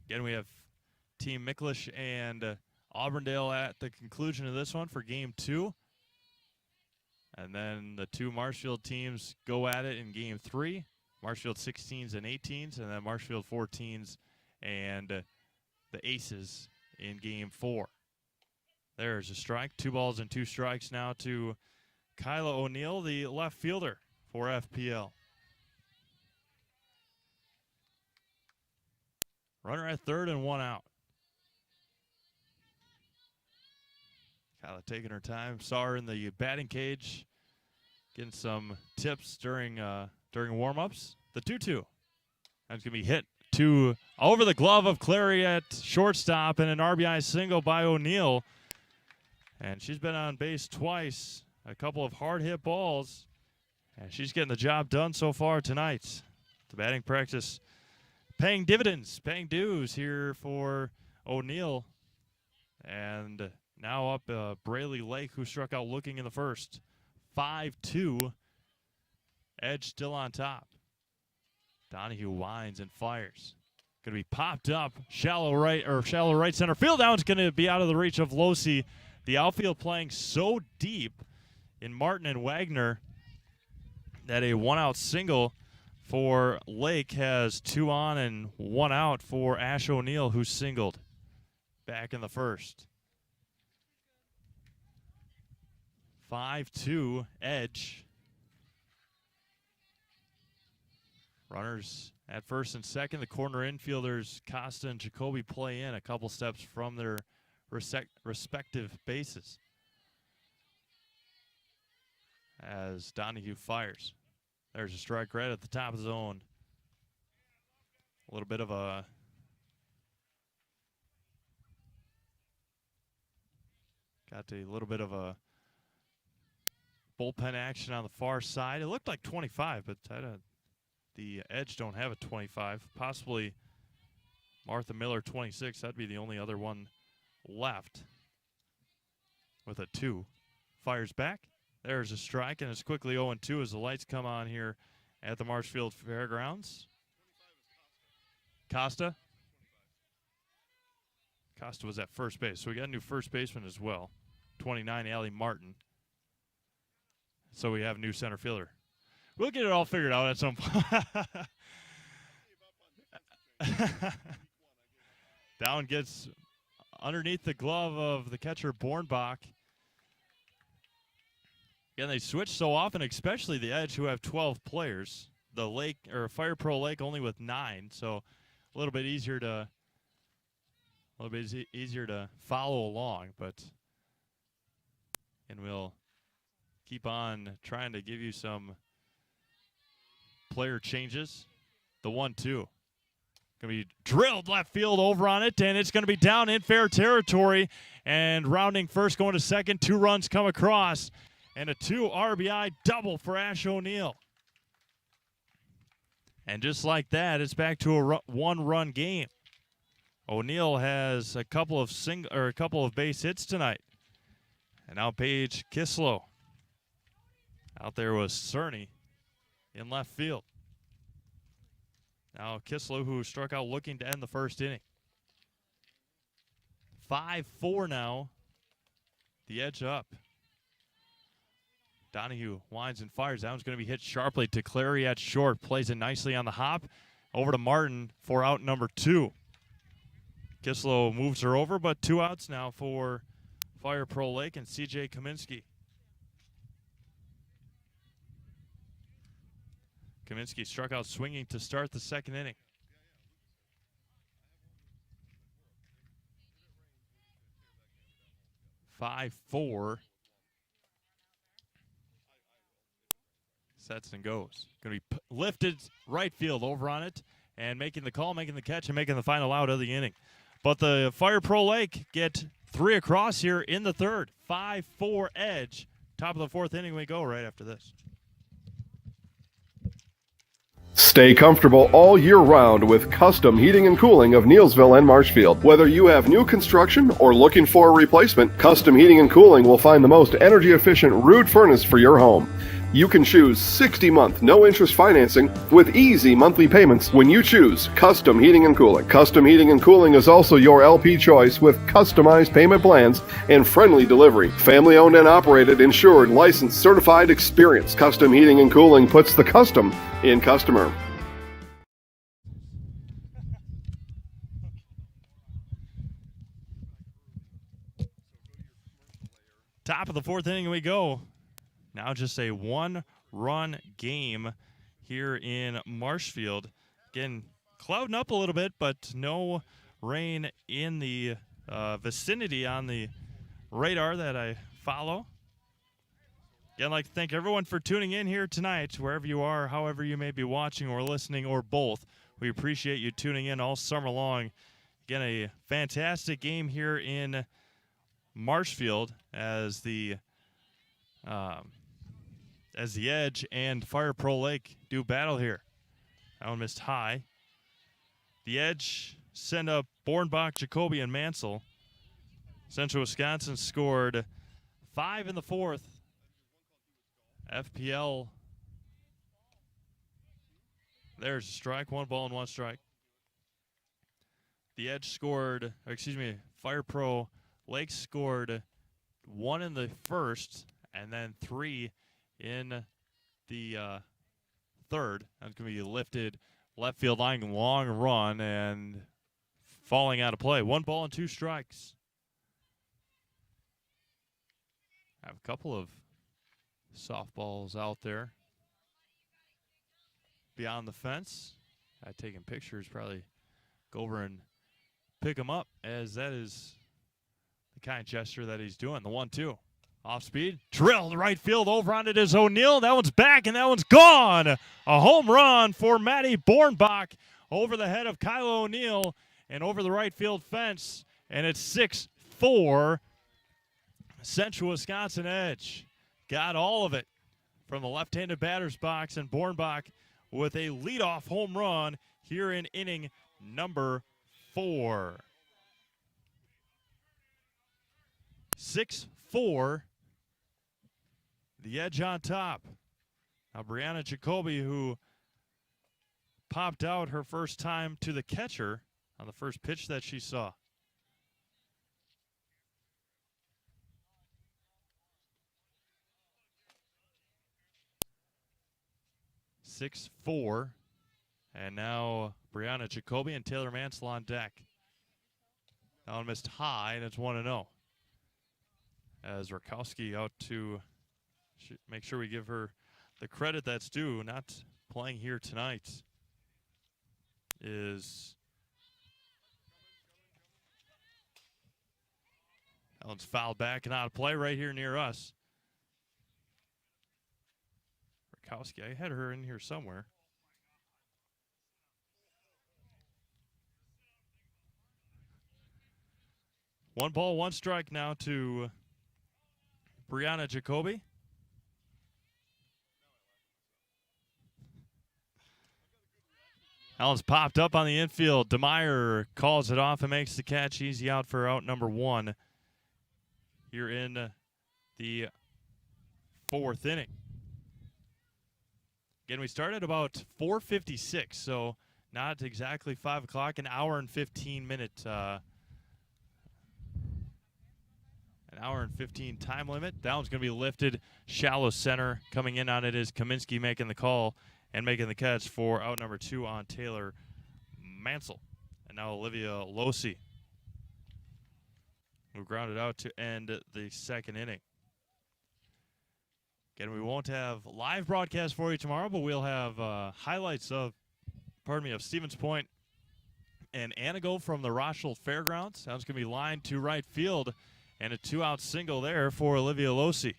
Again, we have Team Micklish and Auburndale at the conclusion of this one for game 2. And then the 2 Marshfield teams go at it in game 3. Marshfield 16s and 18s, and then Marshfield 14s and the Aces in game 4. There's a strike. 2 balls and 2 strikes now to Kyla O'Neill, the left fielder for FPL. Runner at third and 1 out. Kyla taking her time. Saw her in the batting cage, getting some tips during warm-ups. The 2-2. That's going to be hit over the glove of Clary at shortstop, and an RBI single by O'Neill And she's been on base twice, a couple of hard hit balls, and she's getting the job done so far tonight. The batting practice paying dividends, paying dues here for O'Neill. And now up Braley Lake, who struck out looking in the first. 5-2. Edge still on top. Donahue winds and fires. Going to be popped up. Shallow right center field. Now it's going to be out of the reach of Losey. The outfield playing so deep in Martin and Wagner that a one-out single for Lake has 2 on and 1 out for Ash O'Neill, who singled back in the first. 5-2 Edge. Runners at first and second. The corner infielders, Costa and Jacoby, play in a couple steps from their respective bases. As Donahue fires. There's a strike right at the top of the zone. A little bit of a bullpen action on the far side. It looked like 25, but the Edge don't have a 25. Possibly Martha Miller 26. That'd be the only other one left with a 2. Fires back. There's a strike, and it's quickly 0-2 as the lights come on here at the Marshfield Fairgrounds. Costa was at first base, so we got a new first baseman as well. 29, Allie Martin. So we have a new center fielder. We'll get it all figured out at some point. Down gets underneath the glove of the catcher, Bornbach. Again, they switch so often, especially the Edge, who have 12 players. The Lake, or Fire Pro Lake, only with 9, so a little bit easier to follow along. And we'll keep on trying to give you some player changes. The 1-2. Going to be drilled left field over on it, and it's going to be down in fair territory. And rounding first, going to second, 2 runs come across. And a 2 RBI double for Ash O'Neill. And just like that, it's back to a 1-run game. O'Neill has a couple of base hits tonight. And now Paige Kislow. Out there was Cerny in left field. Now Kislow, who struck out looking to end the first inning. 5-4 now. The Edge up. Donahue winds and fires. That one's going to be hit sharply to Clary at short. Plays it nicely on the hop. Over to Martin for out number 2. Kislow moves her over, but 2 outs now for Fire Pro Lake and C.J. Kaminsky. Kaminsky struck out swinging to start the second inning. 5-4. Sets and goes. Going to be lifted right field over on it and making the call, making the catch, and making the final out of the inning. But the Fire Pro Lake get 3 across here in the third. 5-4 Edge. Top of the 4th inning we go right after this. Stay comfortable all year round with custom heating and cooling of Neilsville and Marshfield. Whether you have new construction or looking for a replacement, Custom Heating and Cooling will find the most energy-efficient Ruud furnace for your home. You can choose 60-month no-interest financing with easy monthly payments when you choose Custom Heating and Cooling. Custom Heating and Cooling is also your LP choice with customized payment plans and friendly delivery. Family-owned and operated, insured, licensed, certified, experienced. Custom Heating and Cooling puts the custom in customer. Top of the 4th inning we go. Now just a 1-run game here in Marshfield. Again, clouding up a little bit, but no rain in the vicinity on the radar that I follow. Again, I'd like to thank everyone for tuning in here tonight, wherever you are, however you may be watching or listening or both. We appreciate you tuning in all summer long. Again, a fantastic game here in Marshfield as the Edge and Fire Pro Lake do battle here. That one missed high. The Edge send up Bornbach, Jacoby, and Mansell. Central Wisconsin scored 5 in the fourth. FPL, there's a strike, 1 ball and 1 strike. The Edge scored, Fire Pro Lake scored 1 in the first and then 3 in the third. That's going to be lifted left field line, long run, and falling out of play. 1 ball and 2 strikes. Have a couple of softballs out there beyond the fence. Taking pictures, probably go over and pick them up, as that is the kind of gesture that he's doing. The 1-2. Off speed. Drill to right field. Over on it is O'Neill. That one's back, and that one's gone. A home run for Matty Bornbach over the head of Kylo O'Neill and over the right field fence. And it's 6-4. Central Wisconsin Edge got all of it from the left-handed batter's box, and Bornbach with a leadoff home run here in inning number 4. 6-4. The Edge on top. Now Brianna Jacoby, who popped out her first time to the catcher on the first pitch that she saw. Six, 4, and now Brianna Jacoby and Taylor Mansell on deck. That one missed high, and it's 1-0. As Rakowski out to make sure we give her the credit that's due, not playing here tonight, is that one's fouled back and out of play right here near us. Rakowski, I had her in here somewhere. One ball, 1 strike now to Brianna Jacoby. Allen's popped up on the infield. DeMeyer calls it off and makes the catch. Easy out for out number 1 here in the 4th inning. Again, we started about 4:56, so not exactly 5 o'clock, an hour and 15 time limit. That one's going to be lifted shallow center. Coming in on it is Kaminsky making the call and making the catch for out number 2 on Taylor Mansell. And now Olivia Losi, who grounded out to end the 2nd inning. Again, we won't have live broadcast for you tomorrow, but we'll have highlights of Stevens Point and Anago from the Marshfield Fairgrounds. That's going to be lined to right field, and a 2-out single there for Olivia Losi.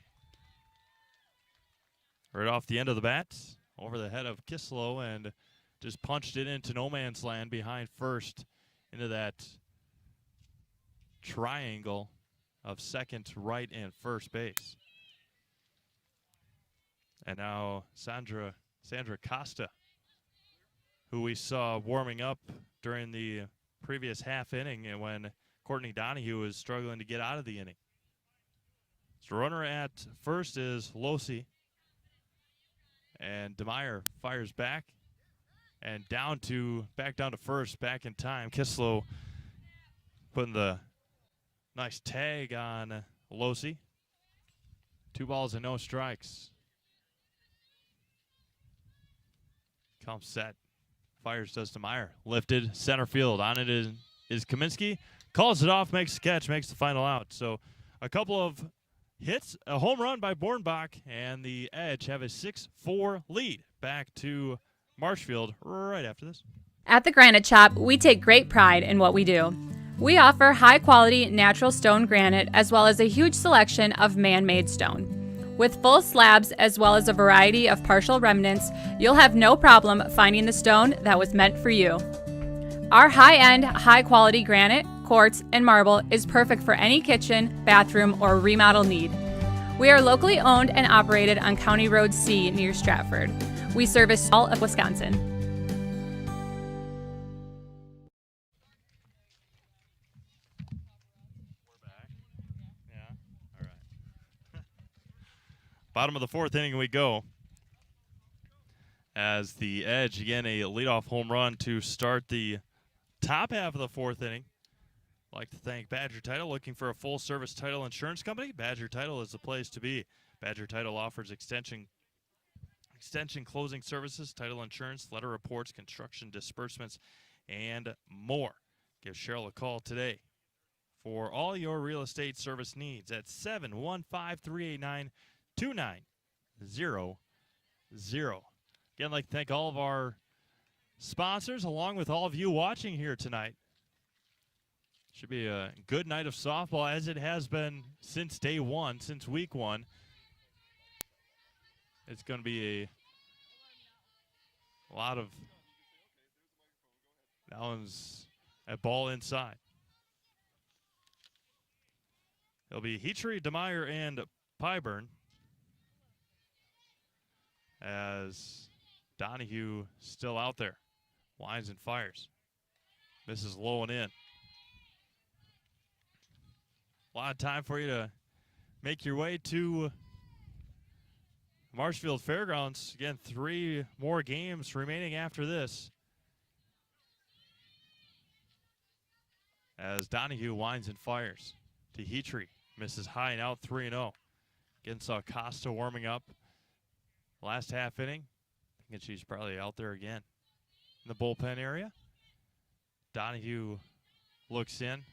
Right off the end of the bat, over the head of Kislow, and just punched it into no man's land behind first into that triangle of second, right, and first base. And now Sandra Costa, who we saw warming up during the previous half inning and when Courtney Donahue was struggling to get out of the inning. So runner at first is Losi. And DeMeyer fires back and back down to first, back in time. Kislow putting the nice tag on Losi. 2 balls and no strikes. Comes set. Fires does DeMeyer. Lifted center field. On it is Kaminsky. Calls it off, makes the catch, makes the final out. So a couple of hits, a home run by Bornbach, and the Edge have a 6-4 lead. Back to Marshfield right after this. At the Granite Shop, we take great pride in what we do. We offer high-quality natural stone granite as well as a huge selection of man-made stone. With full slabs as well as a variety of partial remnants, you'll have no problem finding the stone that was meant for you. Our high-end, high-quality granite quartz, and marble is perfect for any kitchen, bathroom, or remodel need. We are locally owned and operated on County Road C near Stratford. We service all of Wisconsin. We're back. Yeah. All right. Bottom of the fourth inning we go. As the Edge, again, a leadoff home run to start the top half of the fourth inning. I'd like to thank Badger Title. Looking for a full-service title insurance company? Badger Title is the place to be. Badger Title offers extension closing services, title insurance, letter reports, construction disbursements, and more. Give Cheryl a call today for all your real estate service needs at 715-389-2900. Again, I'd like to thank all of our sponsors, along with all of you watching here tonight. Should be a good night of softball, as it has been since day one, since week one. It's going to be a lot of that one's a ball inside. It'll be Heatry, DeMeyer, and Pyburn, as Donahue still out there. Winds and fires. Misses low and in. A lot of time for you to make your way to Marshfield Fairgrounds. Again, 3 more games remaining after this, as Donahue winds and fires to Heatry. Misses high and out, 3-0. Again, saw Costa warming up last half inning. Thinking she's probably out there again in the bullpen area. Donahue looks in,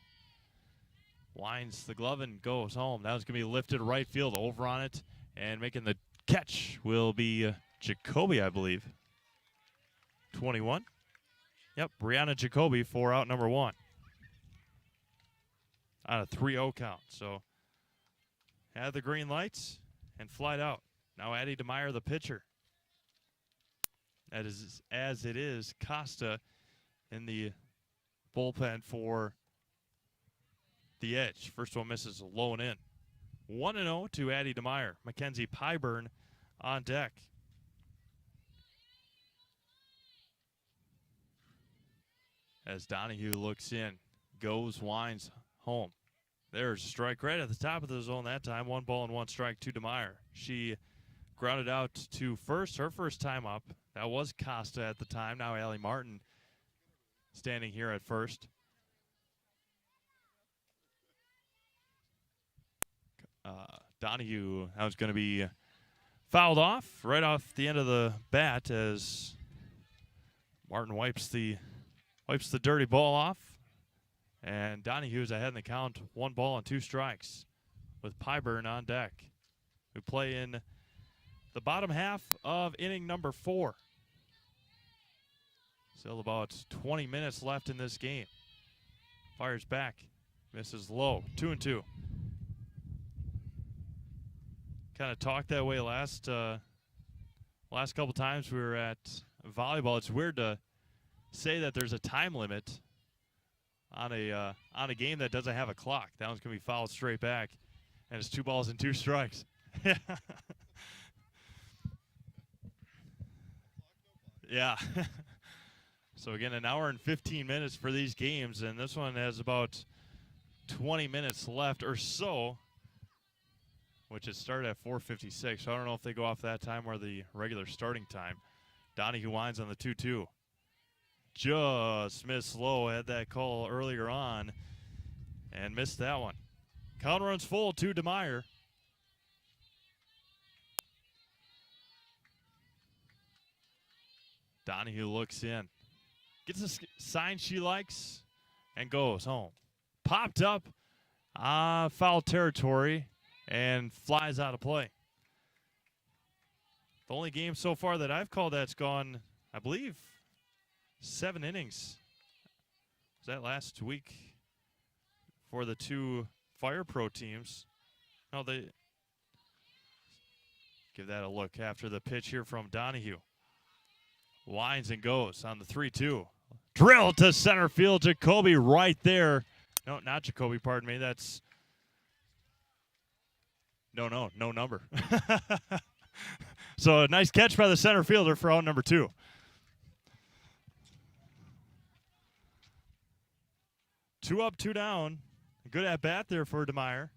winds the glove, and goes home. That was going to be lifted right field, over on it, and making the catch will be Jacoby, I believe. 21. Yep, Brianna Jacoby for out number 1. On a 3-0 count. So had the green lights and flied out. Now Addie DeMeyer, the pitcher. That is, as it is, Costa in the bullpen for the Edge. First one misses low and in. 1-0 to Addie DeMeyer. Mackenzie Pyburn on deck. As Donahue looks in, goes, winds, home. There's a strike right at the top of the zone that time. 1 ball and 1 strike to DeMeyer. She grounded out to first, her first time up. That was Costa at the time. Now Allie Martin standing here at first. Donahue, that was going to be fouled off right off the end of the bat, as Martin wipes the dirty ball off. And Donahue's ahead in the count, 1 ball and 2 strikes, with Pyburn on deck. We play in the bottom half of inning number 4. Still about 20 minutes left in this game. Fires back, misses low, 2-2. Kind of talked that way last couple times we were at volleyball. It's weird to say that there's a time limit on a game that doesn't have a clock. That one's gonna be fouled straight back, and it's 2 balls and 2 strikes. Yeah. So again, an hour and 15 minutes for these games, and this one has about 20 minutes left or so, which it started at 4:56. So I don't know if they go off that time or the regular starting time. Donahue winds on the 2-2. Just missed low. Had that call earlier on and missed that one. Count runs full to DeMeyer. Donahue looks in, gets a sign she likes, and goes home. Popped up, foul territory, and flies out of play. The only game so far that I've called that's gone, I believe, 7 innings. Was that last week for the 2 Fire Pro teams? No, they give that a look after the pitch here from Donahue. Winds and goes on the 3-2. Drill to center field. Jacoby right there No, not Jacoby, pardon me. That's no number. So a nice catch by the center fielder for out number 2. Two up, 2 down. Good at bat there for DeMeyer.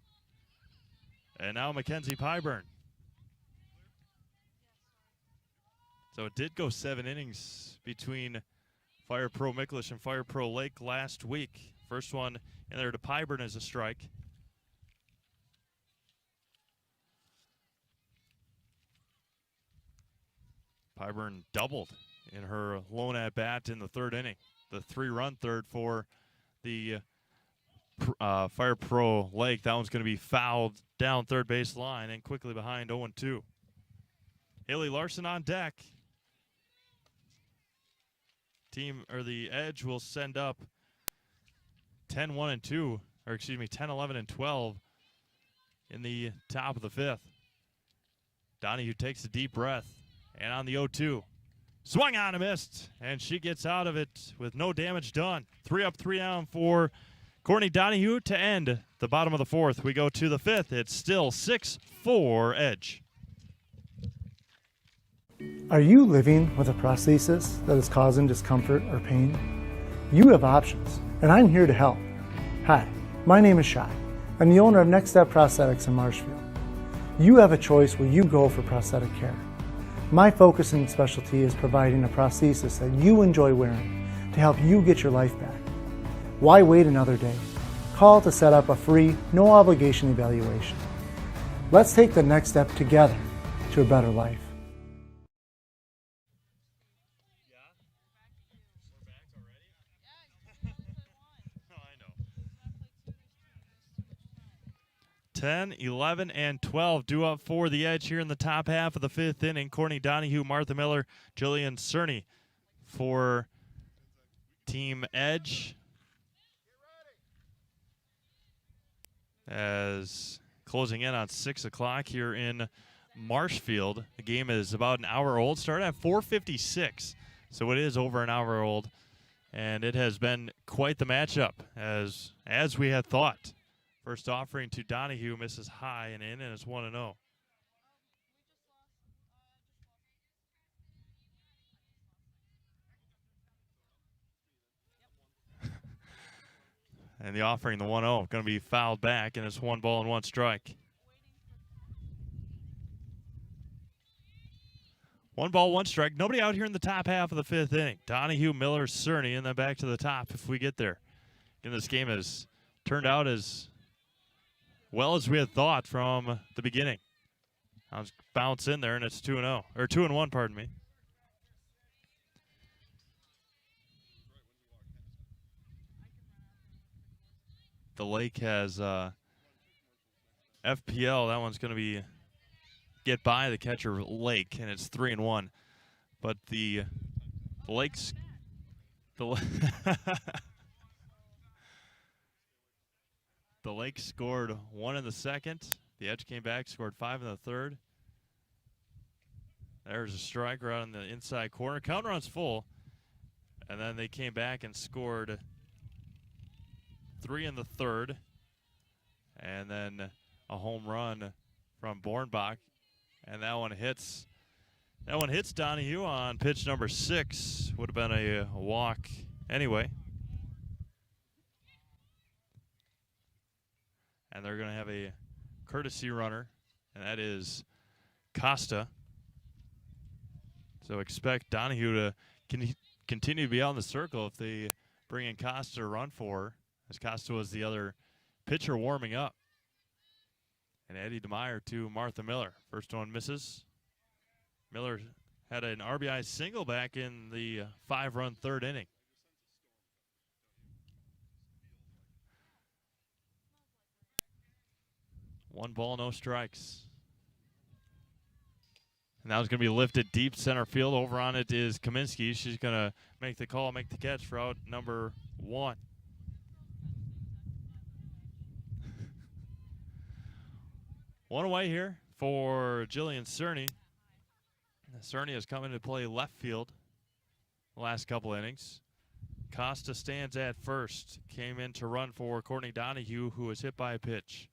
And now Mackenzie Pyburn. So it did go 7 innings between Fire Pro Micklish and Fire Pro Lake last week. First one in there to Pyburn as a strike. Pyburn doubled in her lone at bat in the 3rd inning. The 3-run third for the Fire Pro Lake. That one's going to be fouled down third base line and quickly behind 0-2. Haley Larson on deck. The Edge will send up 10-1-2, or excuse me, 10-11-12 in the top of the 5th. Donahue takes a deep breath, and on the 0-2, swung on and missed, and she gets out of it with no damage done. 3 up, 3 down for Courtney Donahue to end the bottom of the 4th. We go to the 5th. It's still 6-4 Edge. Are you living with a prosthesis that is causing discomfort or pain? You have options, and I'm here to help. Hi, my name is Shai. I'm the owner of Next Step Prosthetics in Marshfield. You have a choice where you go for prosthetic care. My focus and specialty is providing a prosthesis that you enjoy wearing to help you get your life back. Why wait another day? Call to set up a free, no obligation evaluation. Let's take the next step together to a better life. Yeah. 10, 11, and 12 due up for the Edge here in the top half of the 5th inning. Courtney Donahue, Martha Miller, Jillian Cerny for Team Edge. As closing in on 6 o'clock here in Marshfield. The game is about an hour old. Started at 4:56, so it is over an hour old. And it has been quite the matchup, as we had thought. First offering to Donahue, misses high and in, and it's 1-0. And the offering, the 1-0, going to be fouled back, and it's 1 ball and 1 strike. 1 ball, 1 strike. Nobody out here in the top half of the 5th inning. Donahue, Miller, Cerny, and then back to the top if we get there. And this game has turned out as well as we had thought from the beginning. I'll just bounce in there, and it's 2-0, or 2-1, pardon me. The Lake has FPL. That one's going to be get by the catcher Lake, and it's 3-1. But the Lakes, the Lake scored 1 in the 2nd. The Edge came back, scored 5 in the 3rd. There's a strike right on the inside corner. Count runs full, and then they came back and scored 3 in the 3rd, and then a home run from Bornbach, and that one hits Donahue on pitch number 6. Would have been a walk anyway. And they're going to have a courtesy runner, and that is Costa. So expect Donahue to continue to be out in the circle if they bring in Costa to run for her, as Costa was the other pitcher warming up. And Eddie DeMeyer to Martha Miller. First one misses. Miller had an RBI single back in the 5-run 3rd inning. One ball, no strikes. And that was going to be lifted deep center field. Over on it is Kaminsky. She's going to make the call, make the catch for out number 1. One away here for Jillian Cerny. Cerny has come in to play left field the last couple innings. Costa stands at first. Came in to run for Courtney Donahue, who was hit by a pitch.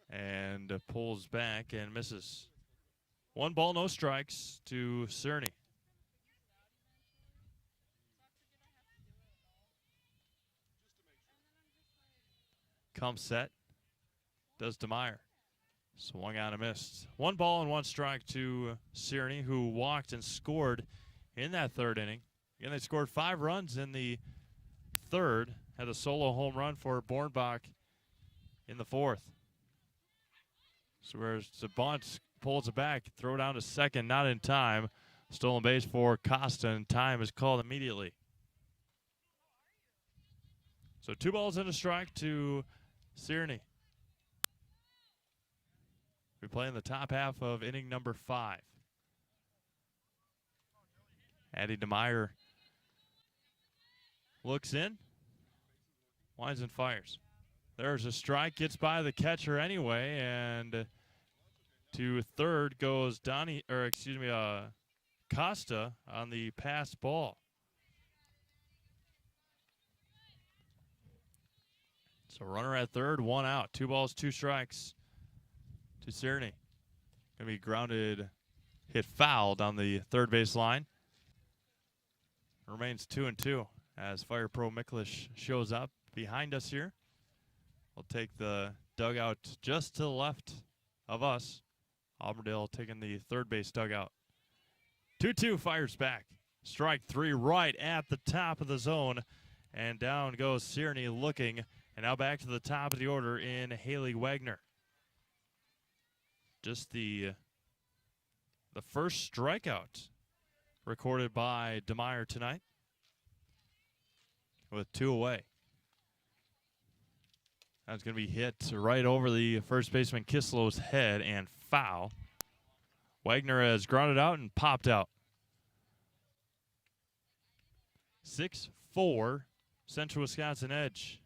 And pulls back and misses. 1 ball, no strikes to Cerny. Comes set. Does DeMeyer. Swung on and missed. 1 ball and 1 strike to Cerny, who walked and scored in that third inning. Again, they scored 5 runs in the third. Had a solo home run for Bornbach in the fourth. So whereas the bunt pulls it back, throw down to second, not in time. Stolen base for Costa, and time is called immediately. So 2 balls and a strike to Cerny. We play in the top half of inning number 5. Addie DeMeyer looks in, winds and fires. There's a strike, gets by the catcher anyway, and to third goes Costa on the pass ball. So runner at third, 1 out, 2 balls, 2 strikes to Cerny. Gonna be grounded, hit foul down the third base line. Remains 2-2 as Fire Pro Miklish shows up behind us here. We'll take the dugout just to the left of us. Auburndale taking the third base dugout. 2-2 fires back. Strike 3 right at the top of the zone. And down goes Cerny looking. And now back to the top of the order in Haley Wagner. Just the first strikeout recorded by DeMeyer tonight with 2 away. That's going to be hit right over the first baseman Kislow's head and foul. Wagner has grounded out and popped out. 6-4 Central Wisconsin Edge.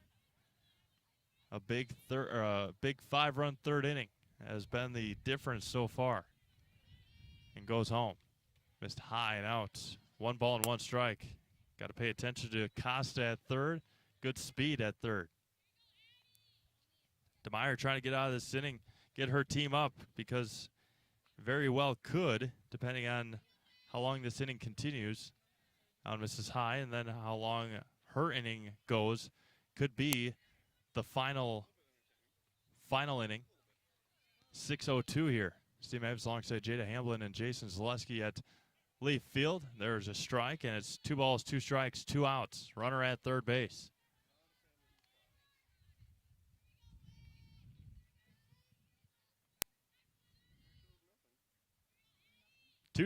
A big 5-run third inning has been the difference so far. And goes home. Missed high and out. 1 ball and 1 strike. Got to pay attention to Costa at third. Good speed at third. DeMeyer trying to get out of this inning, get her team up, because very well could, depending on how long this inning continues on Mrs. High, and then how long her inning goes, could be the final inning. 6:02 here. Steve Mavs alongside Jada Hamblin and Jason Zaleski at Leaf Field. There's a strike, and it's 2 balls, 2 strikes, 2 outs. Runner at third base.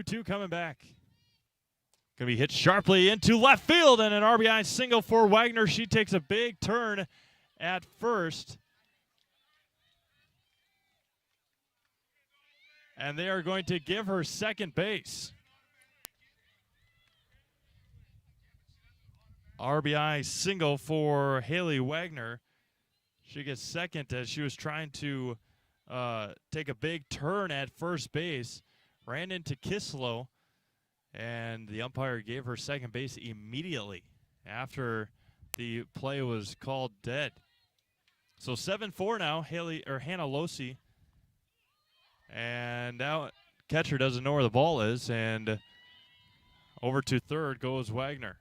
Two coming back. Going to be hit sharply into left field, and an RBI single for Wagner. She takes a big turn at first. And they are going to give her second base. RBI single for Haley Wagner. She gets second as she was trying to take a big turn at first base. Ran into Kislow, and the umpire gave her second base immediately after the play was called dead. So 7-4 now, Hannah Losi. And now catcher doesn't know where the ball is, and over to third goes Wagner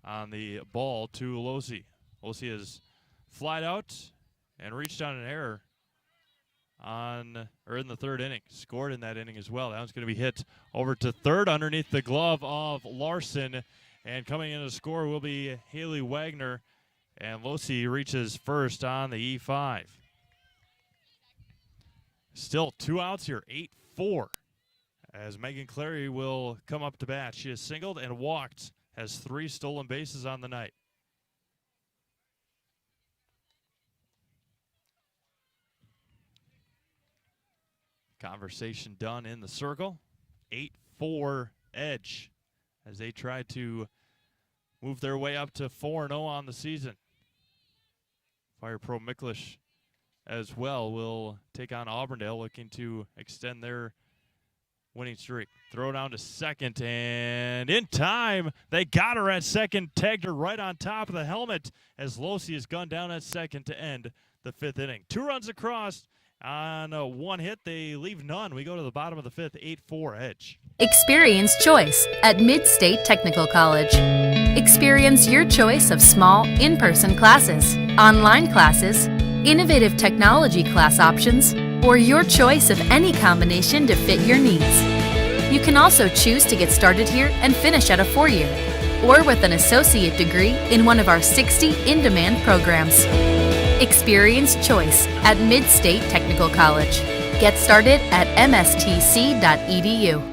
on the ball to Losi. Losi has flied out and reached on an error in the third inning. Scored in that inning as well. That one's going to be hit over to third underneath the glove of Larson. And coming in to score will be Haley Wagner. And Losi reaches first on the E5. Still 2 outs here, 8-4. As Megan Clary will come up to bat. She has singled and walked. Has 3 stolen bases on the night. Conversation done in the circle. 8-4 Edge as they try to move their way up to 4-0 on the season. Fire Pro Miklish as well will take on Auburndale, looking to extend their winning streak. Throw down to second, and in time, they got her at second, tagged her right on top of the helmet as Losi is gunned down at second to end the 5th inning. 2 runs across on 1 hit. They leave none. We go to the bottom of the 5th, 8-4 edge. Experience choice at Mid-State Technical College. Experience your choice of small, in-person classes, online classes, innovative technology class options, or your choice of any combination to fit your needs. You can also choose to get started here and finish at a 4-year, or with an associate degree in one of our 60 in-demand programs. Experience choice at Mid-State Technical College. Get started at mstc.edu.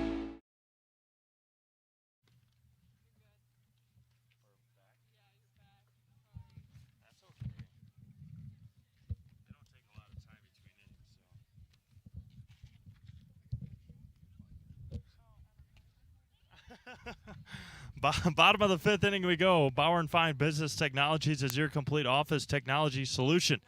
Bottom of the 5th inning we go. Bauer & Fine Business Technologies is your complete office technology solution.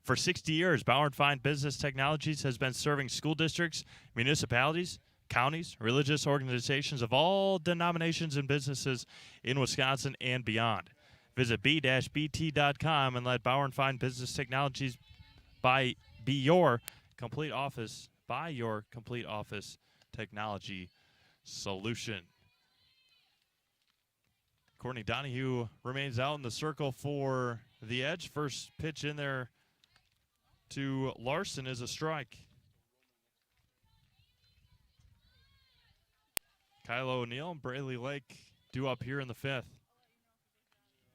For 60 years, Bauer & Fine Business Technologies has been serving school districts, municipalities, counties, religious organizations of all denominations and businesses in Wisconsin and beyond. Visit b-bt.com and let Bauer & Fine Business Technologies be your complete office technology solution. Courtney Donahue remains out in the circle for the edge. First pitch in there to Larson is a strike. Kylo O'Neill and Braley Lake due up here in the 5th.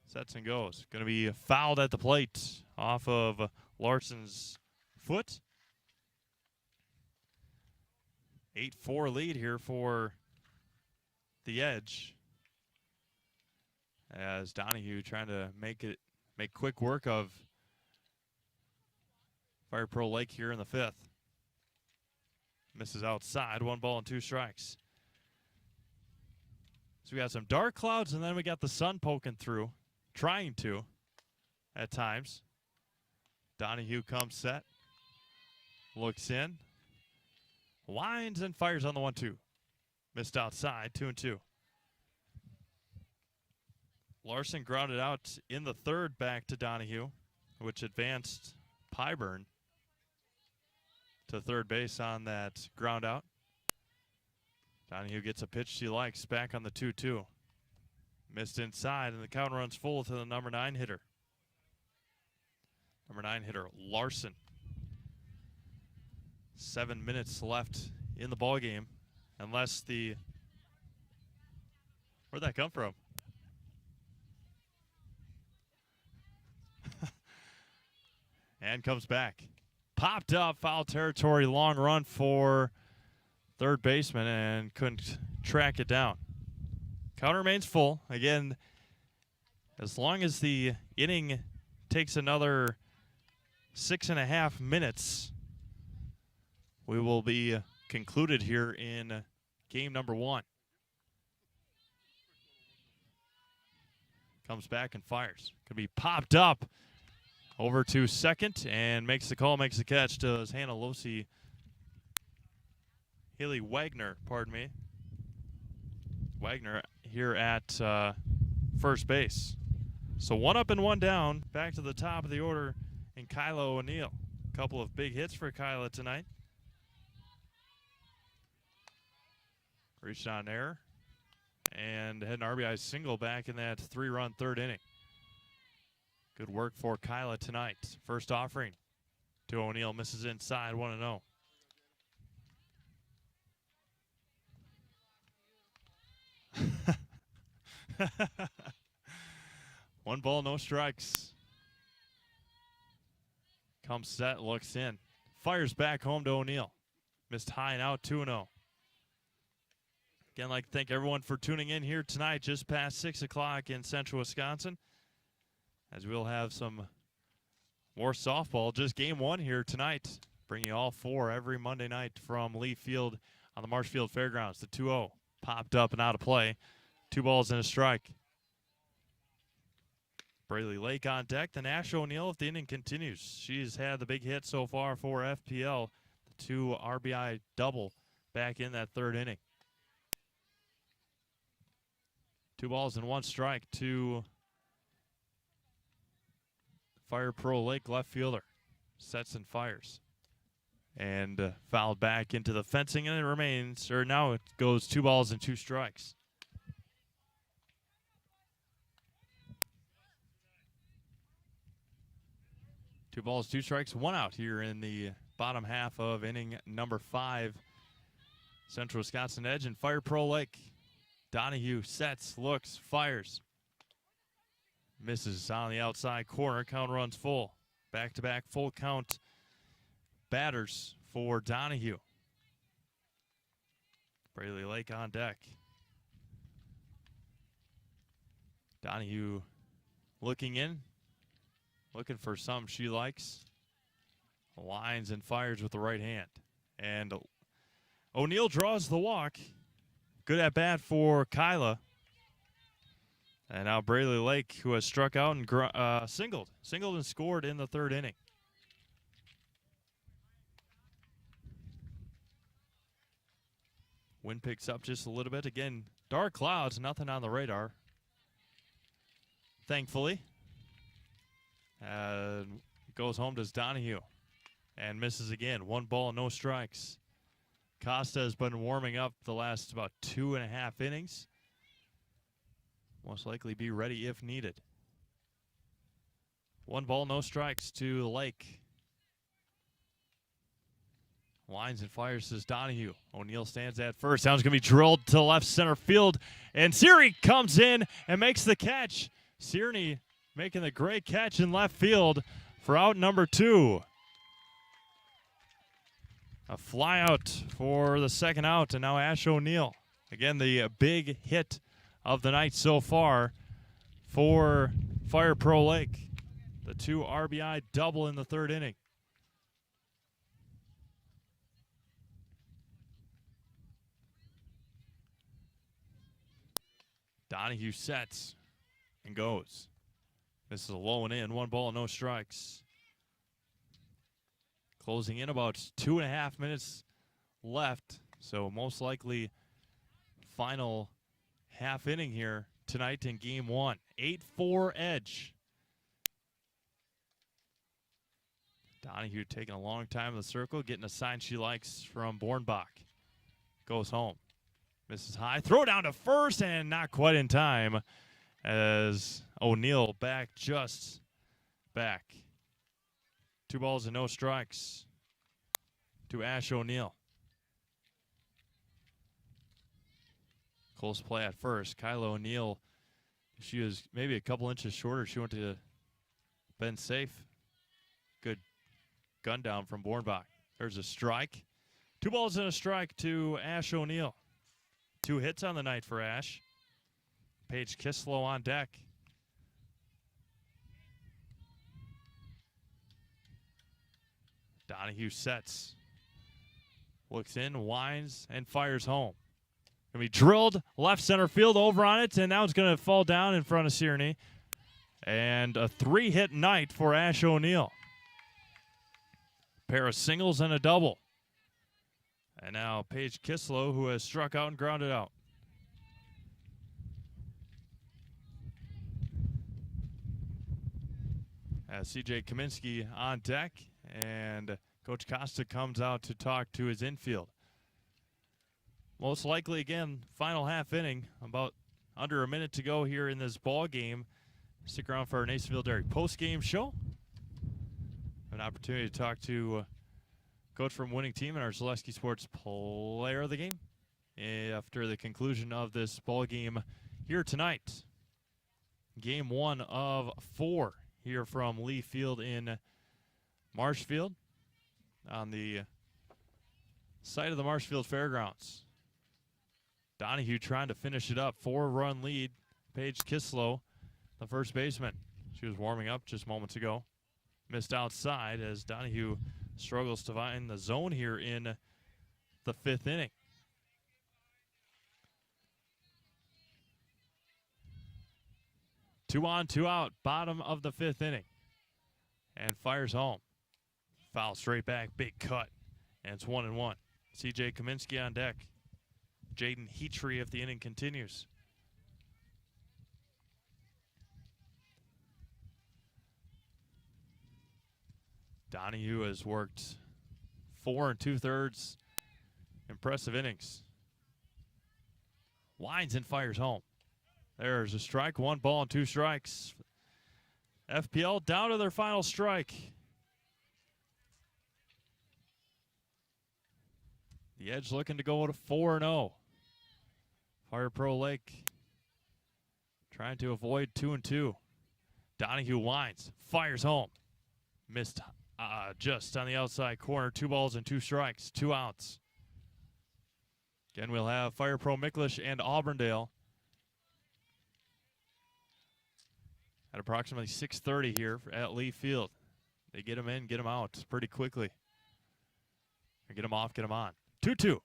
Sets and goes. Going to be fouled at the plate off of Larson's foot. 8-4 lead here for the edge, as Donahue trying to make quick work of Fire Pro Lake here in the 5th. Misses outside, 1 ball and 2 strikes. So we got some dark clouds, and then we got the sun poking through, trying to at times. Donahue comes set, looks in, winds and fires on the 1-2. Missed outside, 2-2. Larson grounded out in the 3rd back to Donahue, which advanced Pyburn to 3rd base on that ground out. Donahue gets a pitch he likes back on the 2-2. Missed inside, and the count runs full to the number 9 hitter. Number 9 hitter, Larson. 7 minutes left in the ballgame, unless the... Where'd that come from? And comes back. Popped up, foul territory, long run for 3rd baseman, and couldn't track it down. Count remains full. Again, as long as the inning takes another 6.5 minutes, we will be concluded here in game number 1. Comes back and fires. Could be popped up over to second and makes the call, makes the catch. Does Hannah Losi, Haley Wagner, pardon me. Wagner here at first base. So 1 up and 1 down. Back to the top of the order in Kylo O'Neill. A couple of big hits for Kyla tonight. Reached on error and had an RBI single back in that 3-run 3rd inning. Good work for Kyla tonight. First offering to O'Neill, misses inside, 1-0. One ball, no strikes. Comes set, looks in. Fires back home to O'Neill. Missed high and out, 2-0. Again, I'd like to thank everyone for tuning in here tonight, just past 6 o'clock in central Wisconsin, as we'll have some more softball. Just game 1 here tonight. Bring you all 4 every Monday night from Lee Field on the Marshfield Fairgrounds. The 2-0 popped up and out of play. 2 balls and a strike. Braley Lake on deck. Then Ash O'Neill if the inning continues. She's had the big hit so far for FPL. The 2 RBI double back in that third inning. 2 balls and 1 strike to Fire Pro Lake left fielder. Sets and fires. And fouled back into the fencing, and it remains, or now it goes 2 balls and 2 strikes. Two balls, 2 strikes, 1 out here in the bottom half of inning number 5. Central Wisconsin Edge and Fire Pro Lake. Donahue sets, looks, fires. Misses on the outside corner. Count runs full. Back-to-back full count batters for Donahue. Braley Lake on deck. Donahue looking in. Looking for something she likes. Lines and fires with the right hand. And O'Neill draws the walk. Good at bat for Kyla. And now Braley Lake, who has struck out and singled and scored in the third inning. Wind picks up just a little bit. Again, dark clouds, nothing on the radar. Thankfully. Goes home to Donahue and misses again. 1 ball, no strikes. Costa has been warming up the last about 2.5 innings. Most likely be ready if needed. 1 ball, no strikes to Lake. Lines and fires says Donahue. O'Neill stands at first. Sounds going to be drilled to left center field. And Searney comes in and makes the catch. Searney making the great catch in left field for out number 2. A fly out for the second out, and now Ash O'Neill. Again, the big hit of the night so far for Fire Pro Lake. The 2 RBI double in the third inning. Donahue sets and goes. This is a low and in. 1 ball, no strikes. Closing in about 2.5 minutes left. So most likely final half inning here tonight in game 1. 8-4 edge. Donahue taking a long time in the circle, getting a sign she likes from Bornbach. Goes home. Misses high. Throw down to first and not quite in time as O'Neill back just back. 2 balls and no strikes to Ash O'Neill. Close play at first. Kyla O'Neill, she was maybe a couple inches shorter. She went to Ben Safe. Good gun down from Bornbach. There's a strike. 2 balls and a strike to Ash O'Neill. 2 hits on the night for Ash. Paige Kislow on deck. Donahue sets. Looks in, winds, and fires home. Going to be drilled left center field over on it, and now it's going to fall down in front of Searney. And a 3-hit night for Ash O'Neill. Pair of singles and a double. And now Paige Kislow, who has struck out and grounded out. As C.J. Kaminsky on deck, and Coach Costa comes out to talk to his infield. Most likely, again, final half inning, about under a minute to go here in this ball game. Stick around for our Nacenville Dairy post-game show. An opportunity to talk to coach from winning team and our Zaleski Sports player of the game after the conclusion of this ball game here tonight. Game 1 of 4 here from Lee Field in Marshfield on the site of the Marshfield Fairgrounds. Donahue trying to finish it up. 4-run lead. Paige Kislow, the first baseman. She was warming up just moments ago. Missed outside as Donahue struggles to find the zone here in the 5th inning. Two on, 2 out, bottom of the 5th inning. And fires home. Foul straight back, big cut. And it's 1-1. C.J. Kaminsky on deck. Jaden Heatree if the inning continues. Donahue has worked 4 2/3 impressive innings. Winds and fires home. There's a strike, 1 ball and 2 strikes. FPL down to their final strike. The Edge looking to go to 4-0. Fire Pro Lake trying to avoid 2-2. Donahue winds, fires home. Missed just on the outside corner. 2 balls and 2 strikes, 2 outs. Again, we'll have Fire Pro Micklish and Auburndale at approximately 6:30 here at Lee Field. They get them in, get them out pretty quickly. Or get them off, get them on. 2-2.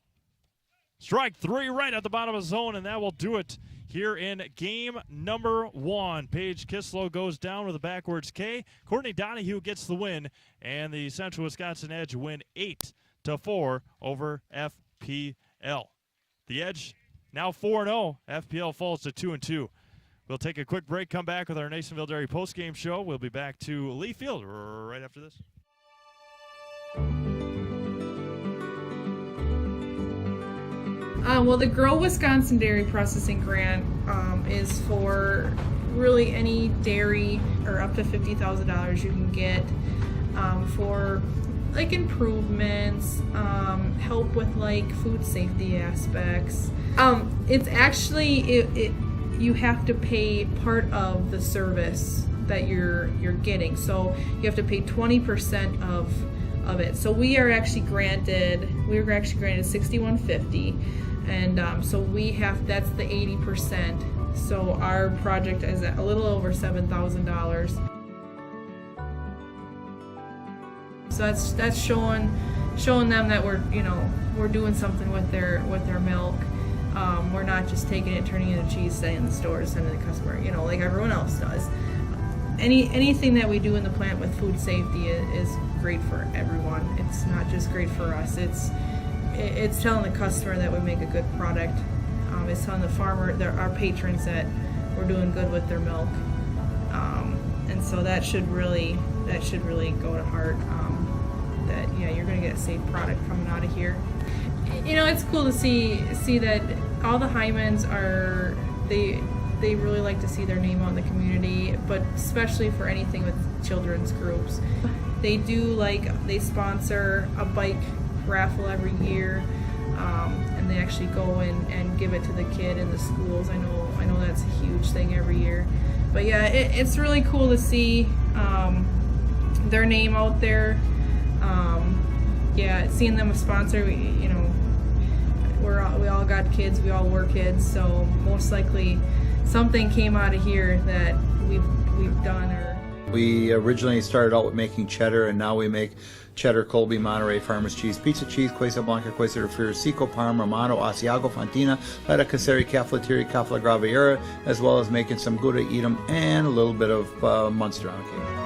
Strike 3 right at the bottom of the zone, and that will do it here in game number 1. Paige Kislow goes down with a backwards K. Courtney Donahue gets the win, and the Central Wisconsin Edge win 8-4 over FPL. The Edge now 4-0. FPL falls to 2-2. We'll take a quick break, come back with our Nasonville Dairy postgame show. We'll be back to Lee Field right after this. Well, the Grow Wisconsin Dairy Processing Grant is for really any dairy or up to $50,000 you can get for like improvements, help with like food safety aspects. It's actually you have to pay part of the service that you're getting, so you have to pay 20% of it. So we were actually granted $6,150. And so that's the 80%. So our project is at a little over $7,000. So that's showing them that we're doing something with their milk. We're not just taking it, turning it into cheese, sending it in the stores, sending it to the customer, like everyone else does. Anything that we do in the plant with food safety is great for everyone. It's not just great for us. It's telling the customer that we make a good product. It's telling the farmer, our patrons, that we're doing good with their milk. And so that should really go to heart. That you're going to get a safe product coming out of here. It's cool to see that all the Hymans are they really like to see their name out in the community, but especially for anything with children's groups. They sponsor a bike raffle every year, and they actually go and give it to the kid in the schools. I know that's a huge thing every year, but yeah, it's really cool to see their name out there. Seeing them a sponsor, we all got kids, we all were kids, so most likely something came out of here that we've done. We originally started out with making cheddar, and now we make cheddar, Colby, Monterey, Farmers cheese, pizza cheese, Quesa Blanca, Quesa de Friar, Seco, Parma, Romano, Asiago, Fontina, Letta, Caseri, Cafflettieri, Cafla Graviera, as well as making some Gouda, Edam, and a little bit of Munster on occasion.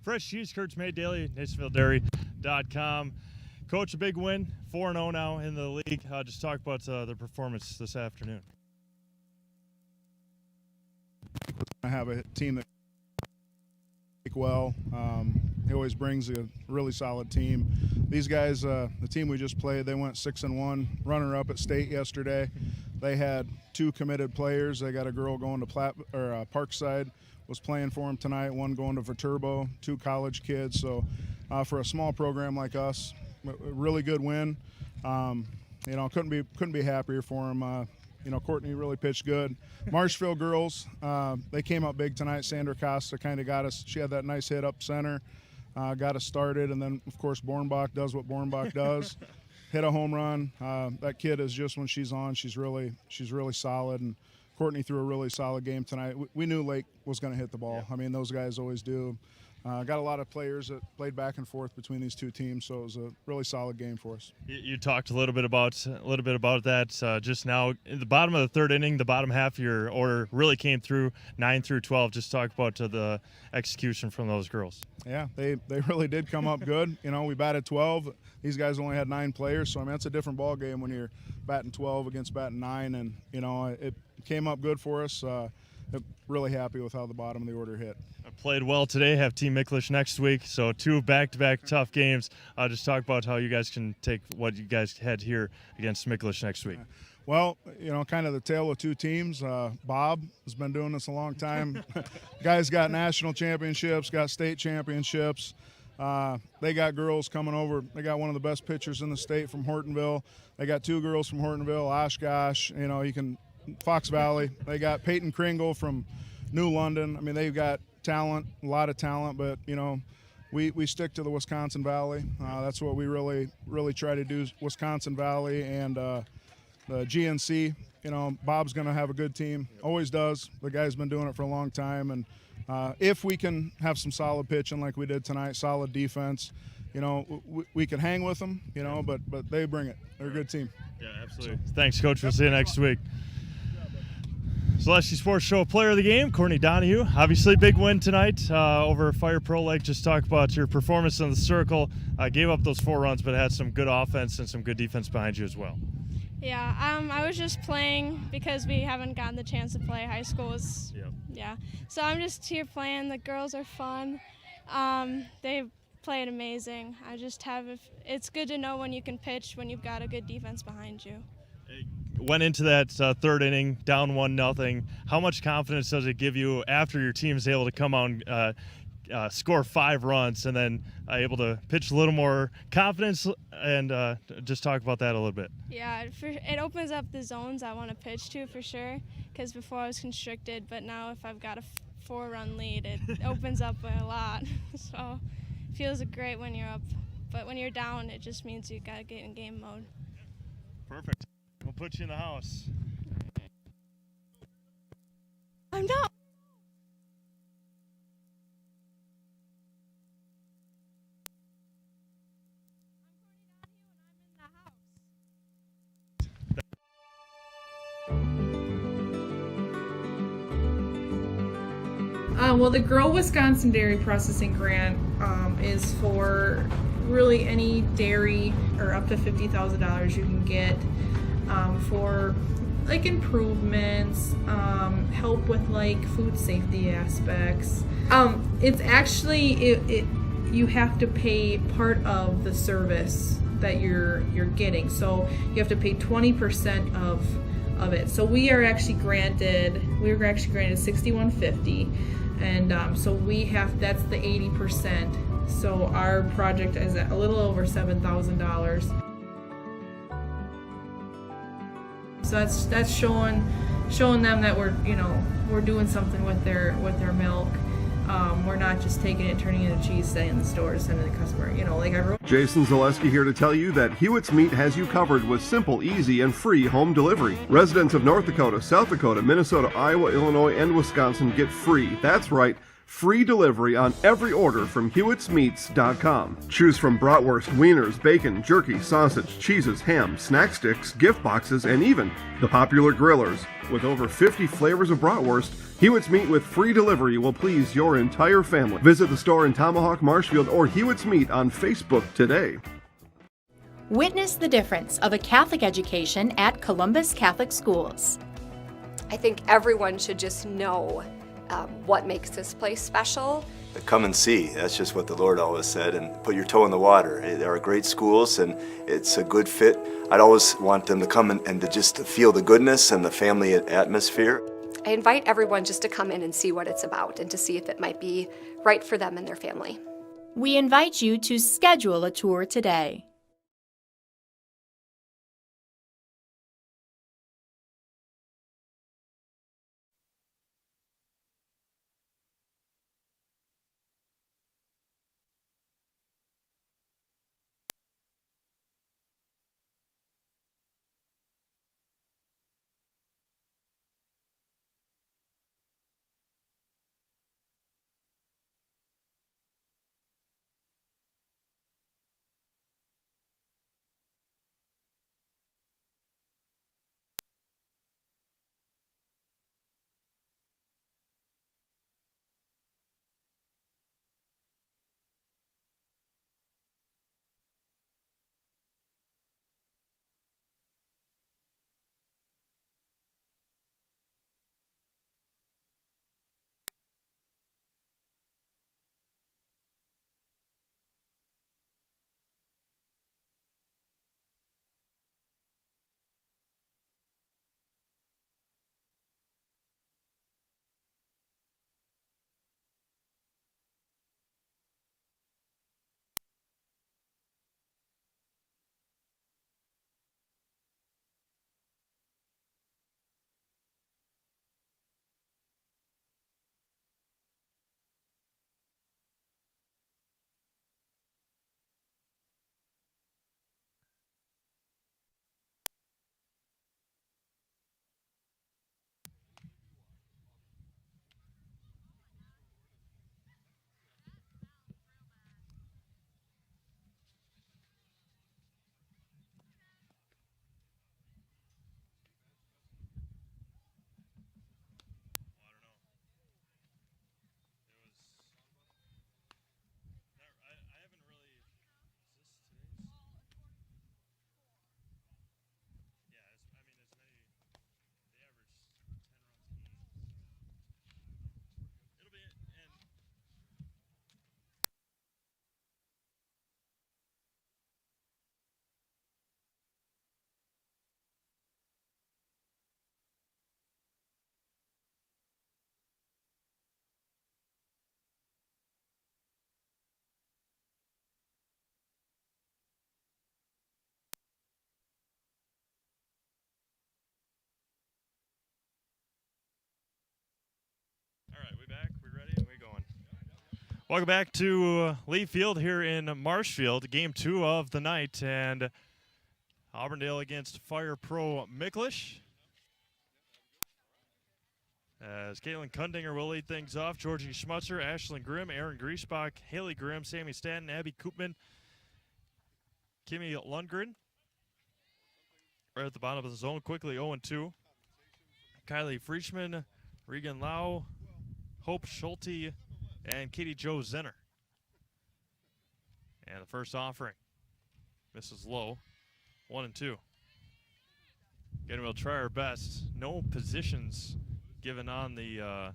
Fresh cheese curds made daily, NasonvilleDairy.com. Coach, a big win, 4-0 now in the league. Just talk about their performance this afternoon. I have a team that well. He always brings a really solid team. These guys, the team we just played, they went 6-1, runner-up at state yesterday. They had 2 committed players. They got a girl going to Parkside, was playing for them tonight, one going to Viterbo, 2 college kids. So for a small program like us, a really good win. Couldn't be happier for them. Courtney really pitched good. Marshfield girls, they came up big tonight. Sandra Costa kind of got us. She had that nice hit up center, got us started. And then, of course, Bornbach does what Bornbach does. Hit a home run. That kid is just, when she's on, she's really solid. And Courtney threw a really solid game tonight. We knew Lake was going to hit the ball. I mean, those guys always do. Got a lot of players that played back and forth between these two teams, so it was a really solid game for us. You talked a little bit about that just now. In the bottom of the third inning, the bottom half of your order really came through 9 through 12. Just talk about the execution from those girls. Yeah, they really did come up good. You know, we batted 12. These guys only had 9 players, so I mean that's a different ball game when you're batting 12 against batting 9, and you know it came up good for us. Really happy with how the bottom of the order hit. Played well today. Have Team Miklish next week, so 2 back-to-back tough games. Just talk about how you guys can take what you guys had here against Miklish next week. Well, you know, kind of the tale of 2 teams. Bob has been doing this a long time. Guys got national championships, got state championships. They got girls coming over. They got one of the best pitchers in the state from Hortonville. They got 2 girls from Hortonville, Oshkosh. You know, Fox Valley. They got Peyton Kringle from New London. I mean, they've got talent, a lot of talent, but, you know, we stick to the Wisconsin Valley. That's what we really try to do, Wisconsin Valley and the GNC. You know, Bob's going to have a good team, always does. The guy's been doing it for a long time, and if we can have some solid pitching like we did tonight, solid defense, you know, we could hang with them, you know, but they bring it. They're a good team. Yeah, absolutely. Thanks, Coach. We'll see you next week. Celeste Sports Show player of the game, Courtney Donahue. Obviously, big win tonight over Fire Pro Lake. Just talk about your performance in the circle. Gave up those 4 runs, but had some good offense and some good defense behind you as well. Yeah, I was just playing because we haven't gotten the chance to play high schools. Yeah. So I'm just here playing. The girls are fun. They played amazing. It's good to know when you can pitch when you've got a good defense behind you. Went into that third inning down 1-0. How much confidence does it give you after your team's able to come on, score 5 runs, and then able to pitch a little more confidence? And just talk about that a little bit. Yeah, it opens up the zones I want to pitch to for sure. Because before I was constricted, but now if I've got a 4-run lead, it opens up a lot. So it feels great when you're up, but when you're down, it just means you gotta get in game mode. Perfect. We'll put you in the house. I'm not. Well, the Grow Wisconsin Dairy Processing Grant is for really any dairy, or up to $50,000 you can get for like improvements, help with like food safety aspects. It's actually you have to pay part of the service that you're getting, so you have to pay 20% of it. So we were actually granted $61.50, and so that's the 80%. So our project is at a little over $7,000. So that's showing them that we're doing something with their milk. We're not just taking it and turning it into cheese, sending it in the stores, sending the customer. Jason Zaleski here to tell you that Hewitt's Meat has you covered with simple, easy, and free home delivery. Residents of North Dakota, South Dakota, Minnesota, Iowa, Illinois, and Wisconsin get free. That's right. Free delivery on every order from Hewitt'sMeats.com. Choose from bratwurst, wieners, bacon, jerky, sausage, cheeses, ham, snack sticks, gift boxes, and even the popular grillers. With over 50 flavors of bratwurst, Hewitt's Meat with free delivery will please your entire family. Visit the store in Tomahawk, Marshfield, or Hewitt's Meat on Facebook today. Witness the difference of a Catholic education at Columbus Catholic Schools. I think everyone should just know what makes this place special. Come and see. That's just what the Lord always said, and put your toe in the water. There are great schools, and it's a good fit. I'd always want them to come and to just feel the goodness and the family atmosphere. I invite everyone just to come in and see what it's about and to see if it might be right for them and their family. We invite you to schedule a tour today. Welcome back to Lee Field here in Marshfield, game 2 of the night, and Auburndale against Fire Pro Micklish. As Caitlin Kundinger will lead things off, Georgie Schmutzer, Ashlyn Grimm, Aaron Griesbach, Haley Grimm, Sammy Stanton, Abby Koopman, Kimmy Lundgren. Right at the bottom of the zone, quickly 0-2. Kylie Frischman, Regan Lau, Hope Schulte, and Katie Jo Zenner. And the first offering misses low, 1-2. Again, we'll try our best. No positions given on the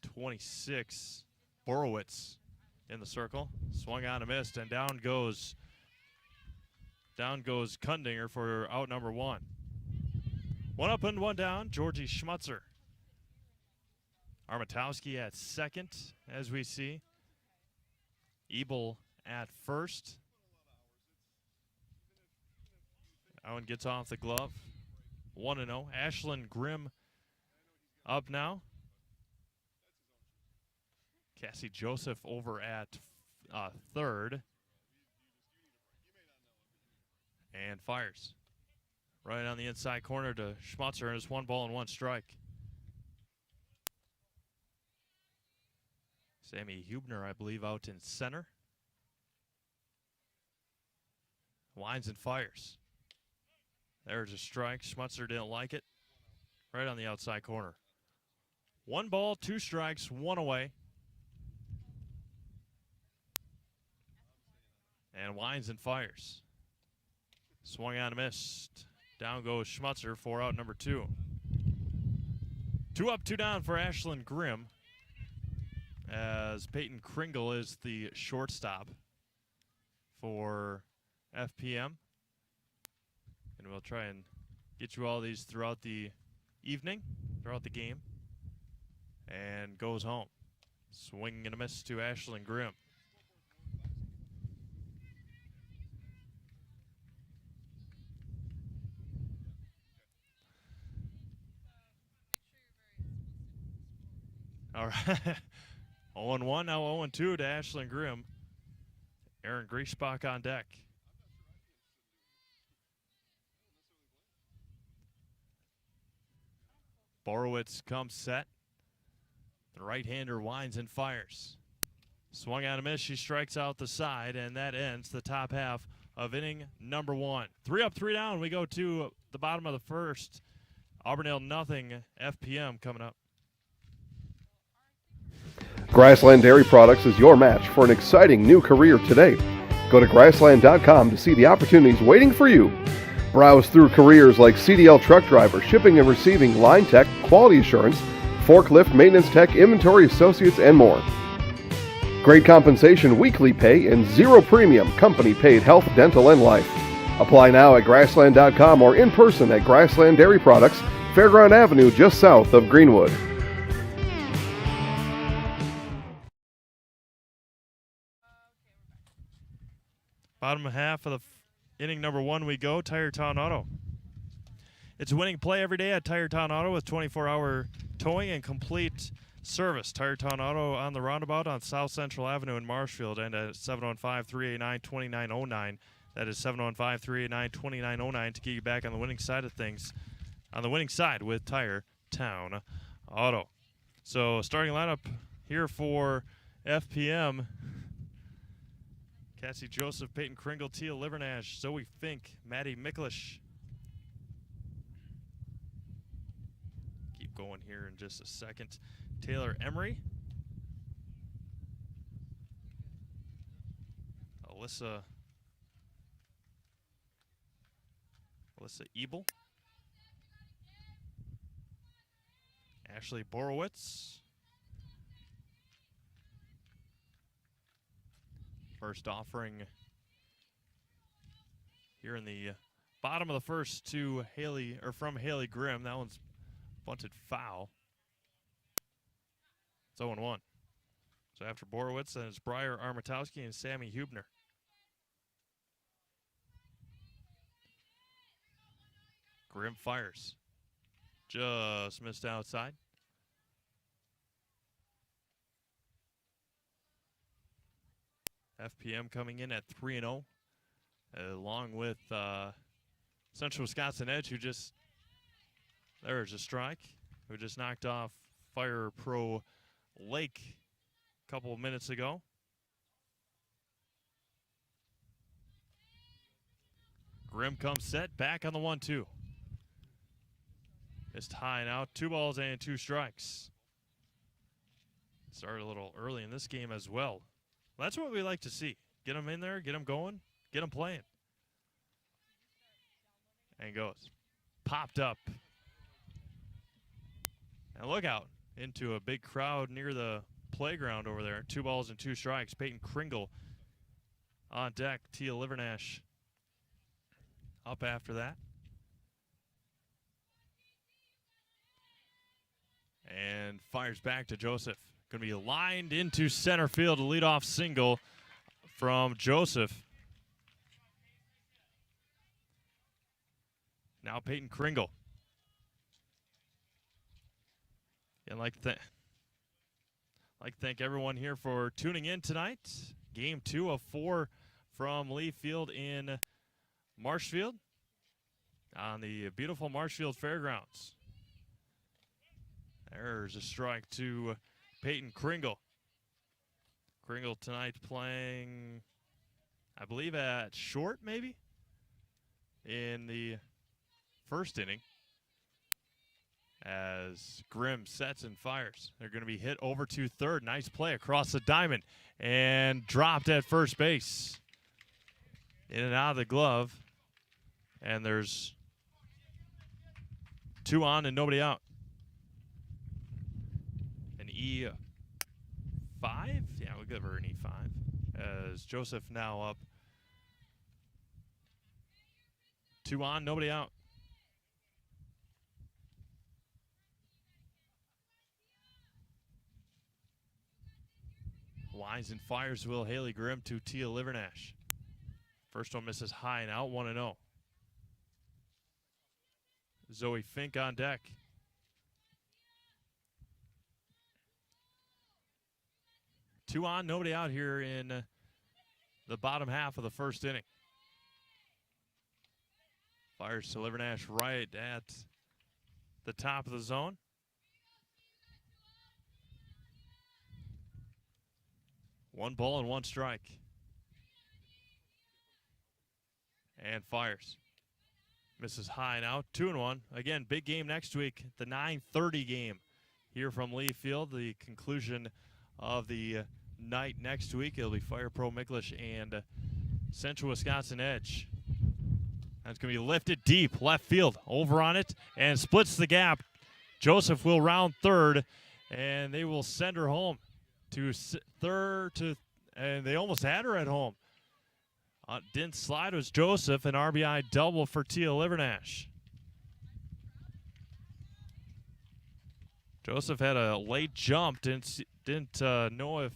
26. Borowitz in the circle. Swung on and missed, and down goes Kundinger for out number 1. 1 up and 1 down, Georgie Schmutzer. Armatowski at second, as we see. Ebel at first. That one gets off the glove. 1-0. Ashlyn Grimm up now. Cassie Joseph over at third. And fires. Right on the inside corner to Schmutzer, and it's 1 ball and 1 strike. Sammy Hubner, I believe, out in center. Winds and fires. There's a strike. Schmutzer didn't like it. Right on the outside corner. 1 ball, 2 strikes, 1 away. And winds and fires. Swung on and missed. Down goes Schmutzer for out number 2. 2 up, 2 down for Ashlyn Grimm, as Peyton Kringle is the shortstop for FPM. And we'll try and get you all these throughout the evening, throughout the game. And goes home. Swing and a miss to Ashlyn Grimm. All right. 0-1, now 0-2 to Ashlyn Grimm. Aaron Griesbach on deck. Borowitz comes set. The right-hander winds and fires. Swung on a miss, she strikes out the side, and that ends the top half of inning number 1. 3 up, 3 down. We go to the bottom of the first. Auburndale nothing, FPM coming up. Grassland Dairy Products is your match for an exciting new career today. Go to grassland.com to see the opportunities waiting for you. Browse through careers like CDL truck driver, shipping and receiving, line tech, quality assurance, forklift, maintenance tech, inventory associates, and more. Great compensation, weekly pay, and 0 premium, company paid health, dental, and life. Apply now at grassland.com or in person at Grassland Dairy Products, Fairground Avenue, just south of Greenwood. Bottom half of the inning number 1 we go, Tire Town Auto. It's a winning play every day at Tire Town Auto with 24-hour towing and complete service. Tire Town Auto on the roundabout on South Central Avenue in Marshfield, and at 715-389-2909. That is 715-389-2909 to get you back on the winning side of things. On the winning side with Tire Town Auto. So starting lineup here for FPM. Cassie Joseph, Peyton Kringle, Tia Livernash, Zoe Fink, Maddie Micklish. Keep going here in just a second. Taylor Emery. Alyssa Ebel. Ashley Borowitz. First offering here in the bottom of the first to from Haley Grimm. That one's bunted foul. It's 0-1. So after Borowitz, then it's Breyer Armatowski and Sammy Hubner. Grimm fires. Just missed outside. FPM coming in at 3-0, along with Central Wisconsin Edge, who just, there's a strike, who just knocked off Fire Pro Lake a couple of minutes ago. Grimm comes set, back on the 1-2. Missed high and out, 2 balls and 2 strikes. Started a little early in this game as well. That's what we like to see. Get them in there, get them going, get them playing. And goes. Popped up. And look out into a big crowd near the playground over there. 2 balls and 2 strikes. Peyton Kringle on deck. Tia Livernash up after that. And fires back to Joseph. Going to be lined into center field, a leadoff single from Joseph. Now Peyton Kringle. And like to thank everyone here for tuning in tonight. Game 2 of 4 from Lee Field in Marshfield on the beautiful Marshfield Fairgrounds. There's a strike to Peyton Kringle. Kringle tonight playing, I believe, at short maybe in the first inning as Grimm sets and fires. They're going to be hit over to third. Nice play across the diamond and dropped at first base. In and out of the glove. And there's 2 on and nobody out. An E5? Yeah, we'll give her an E5. As Joseph now up. 2 on, nobody out. Lines and fires Will Haley Grimm to Tia Livernash. First one misses high and out, 1-0. Zoe Fink on deck. Two on, nobody out here in the bottom half of the first inning. Fires to Livernash right at the top of the zone. One ball and 1 strike. And fires. Misses high and out, 2-1. Again, big game next week, the 9:30 game here from Lee Field. The conclusion of the night next week. It'll be Fire Pro Micklish and Central Wisconsin Edge. That's going to be lifted deep, left field, over on it, and splits the gap. Joseph will round third, and they will send her home to third, and they almost had her at home. Didn't slide, was Joseph, an RBI double for Tia Livernash. Joseph had a late jump, didn't know if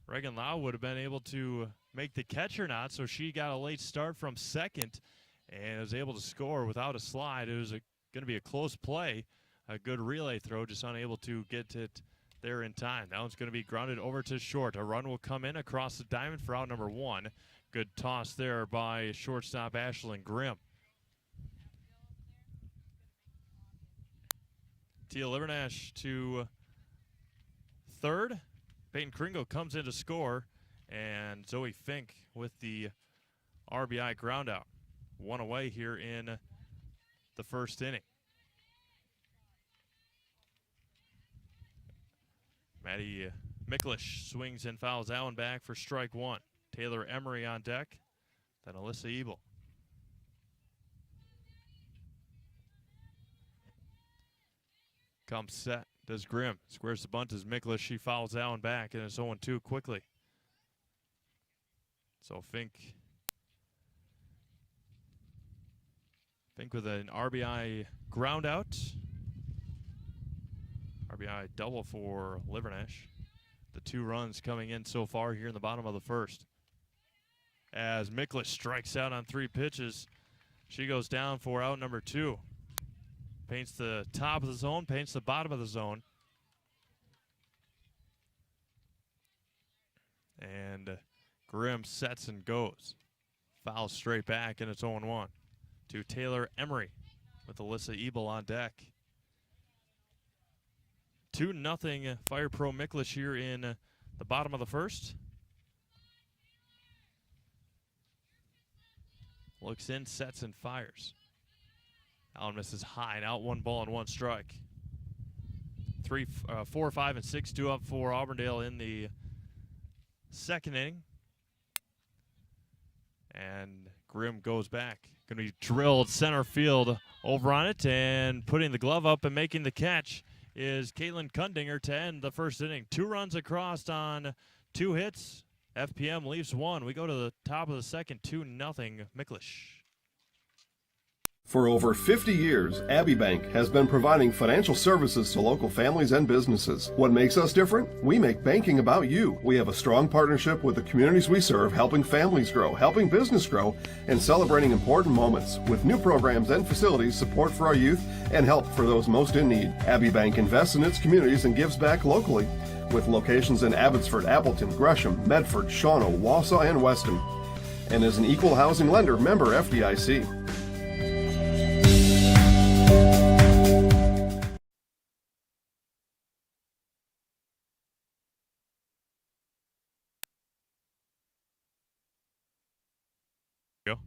Reagan Lau would have been able to make the catch or not, so she got a late start from second and was able to score without a slide. It was going to be a close play, a good relay throw, just unable to get it there in time. Now it's going to be grounded over to short. A run will come in across the diamond for out number 1. Good toss there by shortstop Ashlyn Grimm. Tia Livernash to third. Peyton Kringle comes in to score, and Zoe Fink with the RBI ground out. 1 away here in the first inning. Maddie Micklish swings and fouls that one back for strike 1. Taylor Emery on deck, then Alyssa Ebel. Comes set, does Grimm. Squares the bunt as Micklish. She fouls that one back, and it's 0-2 quickly. So Fink with an RBI ground out. RBI double for Livernash. The 2 runs coming in so far here in the bottom of the first. As Micklish strikes out on 3 pitches, she goes down for out number 2. Paints the top of the zone, paints the bottom of the zone. And Grimm sets and goes. Foul straight back, and it's 0-1 to Taylor Emery with Alyssa Ebel on deck. 2-0 Fire Pro Micklish here in the bottom of the first. Looks in, sets, and fires. Allen misses high, and out 1 ball and 1 strike. 4, 5, and 6 due up for Auburndale in the second inning. And Grimm goes back. Going to be drilled center field over on it, and putting the glove up and making the catch is Caitlin Kundinger to end the first inning. 2 runs across on 2 hits. FPM leaves 1. We go to the top of the second, 2-0 Micklish. For over 50 years, Abbey Bank has been providing financial services to local families and businesses. What makes us different? We make banking about you. We have a strong partnership with the communities we serve, helping families grow, helping business grow, and celebrating important moments with new programs and facilities, support for our youth, and help for those most in need. Abbey Bank invests in its communities and gives back locally, with locations in Abbotsford, Appleton, Gresham, Medford, Shawano, Wausau, and Weston, and is an equal housing lender, member FDIC.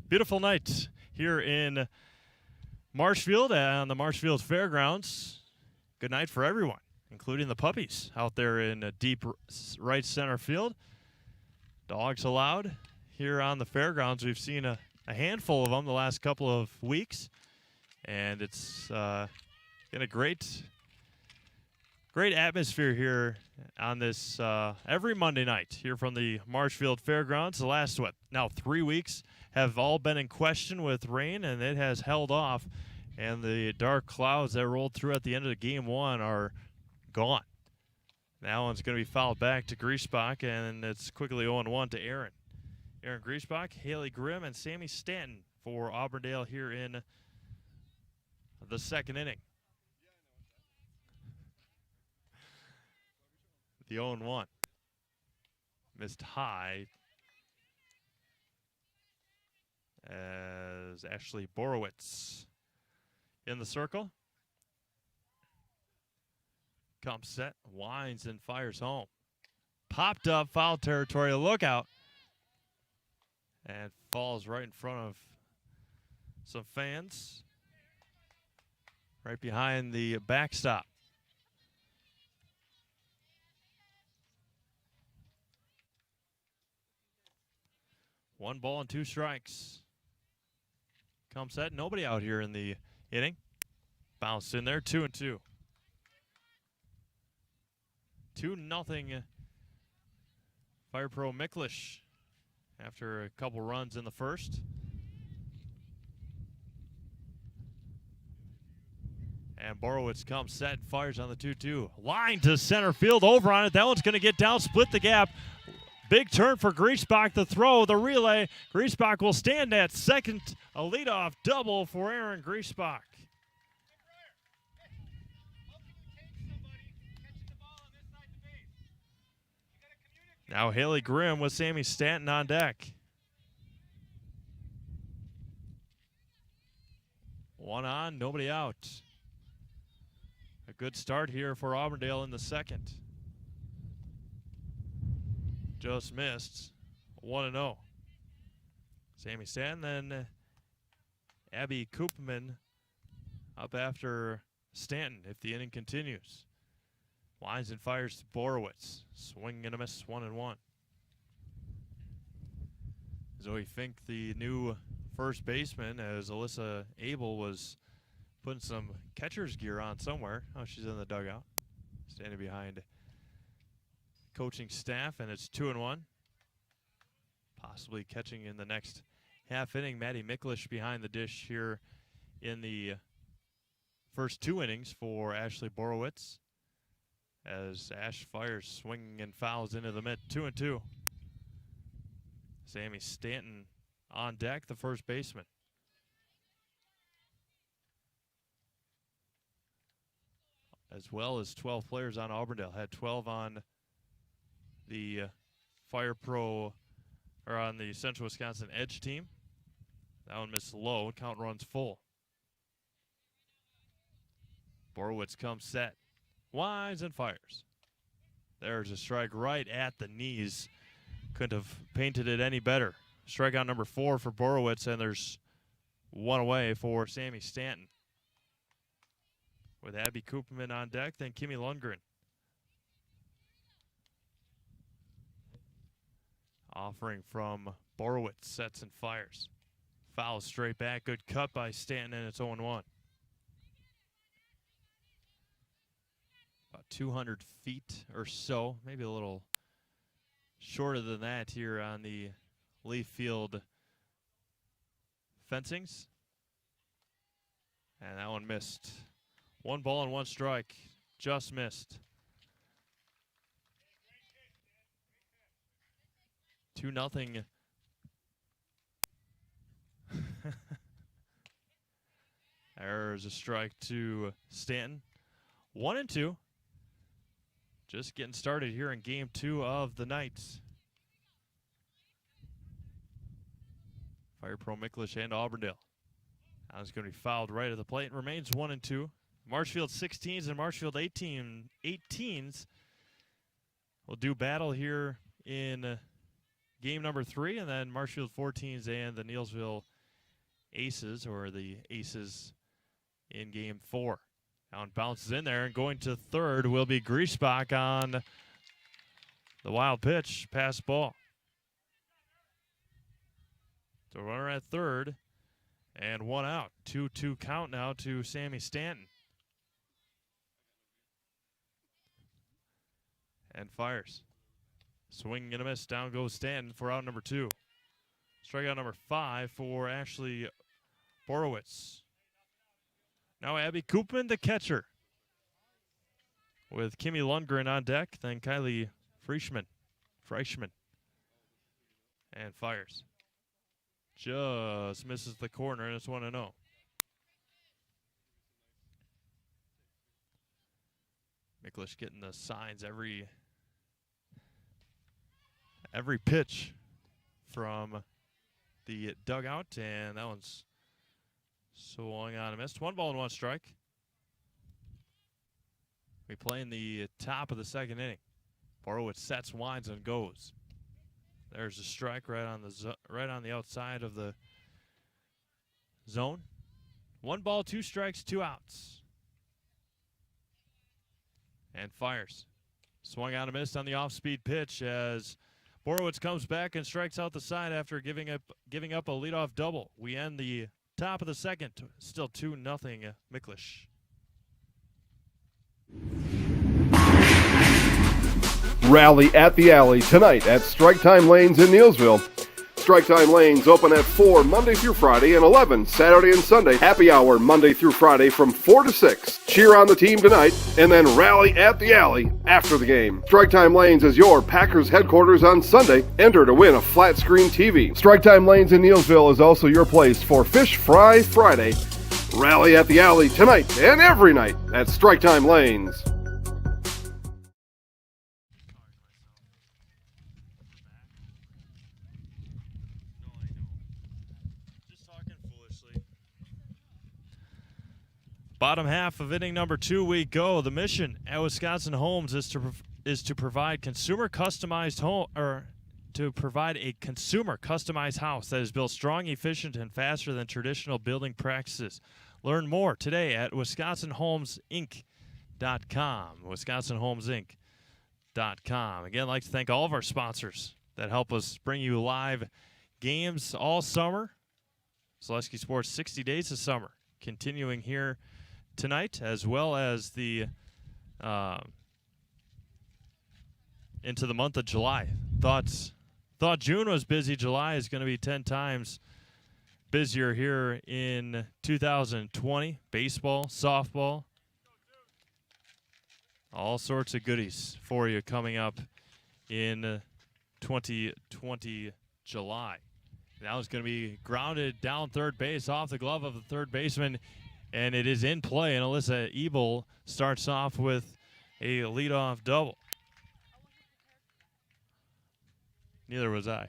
Beautiful night here in Marshfield on the Marshfield Fairgrounds. Good night for everyone, including the puppies out there in deep right center field. Dogs allowed here on the fairgrounds. We've seen a handful of them the last couple of weeks, and it's been a great atmosphere here on this every Monday night here from the Marshfield Fairgrounds. The last, now 3 weeks have all been in question with rain, and it has held off, and the dark clouds that rolled through at the end of Game 1 are gone. That one's going to be fouled back to Griesbach, and it's quickly 0-1 to Aaron. Aaron Griesbach, Haley Grimm, and Sammy Stanton for Auburndale here in the second inning. The 0-1. Missed high as Ashley Borowitz in the circle. Comes set, winds, and fires home. Popped up, foul territory, look out. And falls right in front of some fans. Right behind the backstop. One ball and 2 strikes. Comes set, nobody out here in the inning. Bounced in there, 2-2. 2-0 Fire Pro Micklish after a couple runs in the first. And Borowitz comes set and fires on the 2-2. Line to center field, over on it. That one's going to get down, split the gap. Big turn for Griesbach, the throw, the relay. Griesbach will stand at second. A leadoff double for Aaron Griesbach. Now Haley Grimm with Sammy Stanton on deck. One on, nobody out. A good start here for Auburndale in the second. Just missed. 1-0. Sammy Stanton, then Abby Koopman up after Stanton if the inning continues. Lines and fires to Borowitz. Swing and a miss, 1-1. Zoe Fink, the new first baseman, as Alyssa Abel was putting some catcher's gear on somewhere. Oh, she's in the dugout. Standing behind coaching staff, and it's 2-1. Possibly catching in the next half inning. Maddie Micklish behind the dish here in the first 2 innings for Ashley Borowitz. As Ash fires, swinging and fouls into the mid, 2-2. Sammy Stanton on deck, the first baseman. As well as 12 players on Auburndale. Had 12 on the Fire Pro, or on the Central Wisconsin Edge team. That one missed low. Count runs full. Borowitz comes set. Winds and fires. There's a strike right at the knees. Couldn't have painted it any better. Strikeout number 4 for Borowitz, and there's one away for Sammy Stanton. With Abby Koopman on deck, then Kimmy Lundgren. Offering from Borowitz, sets and fires. Foul straight back, good cut by Stanton, and it's 0-1. About 200 feet or so, maybe a little shorter than that here on the Leaf Field fencings. And that one missed. 1 ball and 1 strike, just missed. 2-0. There's a strike to Stanton. 1-2. Just getting started here in game 2 of the night. Fire Pro Miklish and Auburndale. That was going to be fouled right at the plate. It remains 1-2. Marshfield 16s and Marshfield 18s will do battle here in game number 3, and then Marshfield 14s and the Neilsville Aces, or the Aces, in game 4. Now it bounces in there, and going to third will be Griesbach on the wild pitch, pass ball. So runner at third, and 1 out. 2-2 count now to Sammy Stanton. And fires. Swing and a miss. Down goes Stanton for out number 2. Strikeout number 5 for Ashley Borowitz. Now Abby Koopman, the catcher, with Kimmy Lundgren on deck. Then Kylie Freischman. And fires. Just misses the corner, and it's 1-0. Miklish getting the signs every pitch from the dugout, and that one's swung on and missed. 1 ball and 1 strike. We play in the top of the second inning. Borowitz sets, winds, and goes. There's a strike right on the outside of the zone. 1 ball, 2 strikes, 2 outs. And fires. Swung on and missed on the off-speed pitch as Borowitz comes back and strikes out the side after giving up a leadoff double. We end the top of the second. Still 2-0 Miklish. Rally at the Alley tonight at Strike Time Lanes in Neilsville. Strike Time Lanes open at 4 Monday through Friday and 11 Saturday and Sunday. Happy hour Monday through Friday from 4 to 6. Cheer on the team tonight and then rally at the Alley after the game. Strike Time Lanes is your Packers headquarters on Sunday. Enter to win a flat screen TV. Strike Time Lanes in Neilsville is also your place for Fish Fry Friday. Rally at the Alley tonight and every night at Strike Time Lanes. Bottom half of inning number 2 we go. The mission at Wisconsin Homes is to provide consumer customized home, or to provide a consumer customized house that is built strong, efficient, and faster than traditional building practices. Learn more today at WisconsinHomesInc.com. WisconsinHomesInc.com. Again, I'd like to thank all of our sponsors that help us bring you live games all summer. Zaleski Sports 60 Days of Summer continuing here tonight, as well as the into the month of July. Thought June was busy. July is going to be 10 times busier here in 2020. Baseball, softball, all sorts of goodies for you coming up in 2020 July. Now it's going to be grounded down third base off the glove of the third baseman, and it is in play. And Alyssa Ebel starts off with a leadoff double. Neither was I.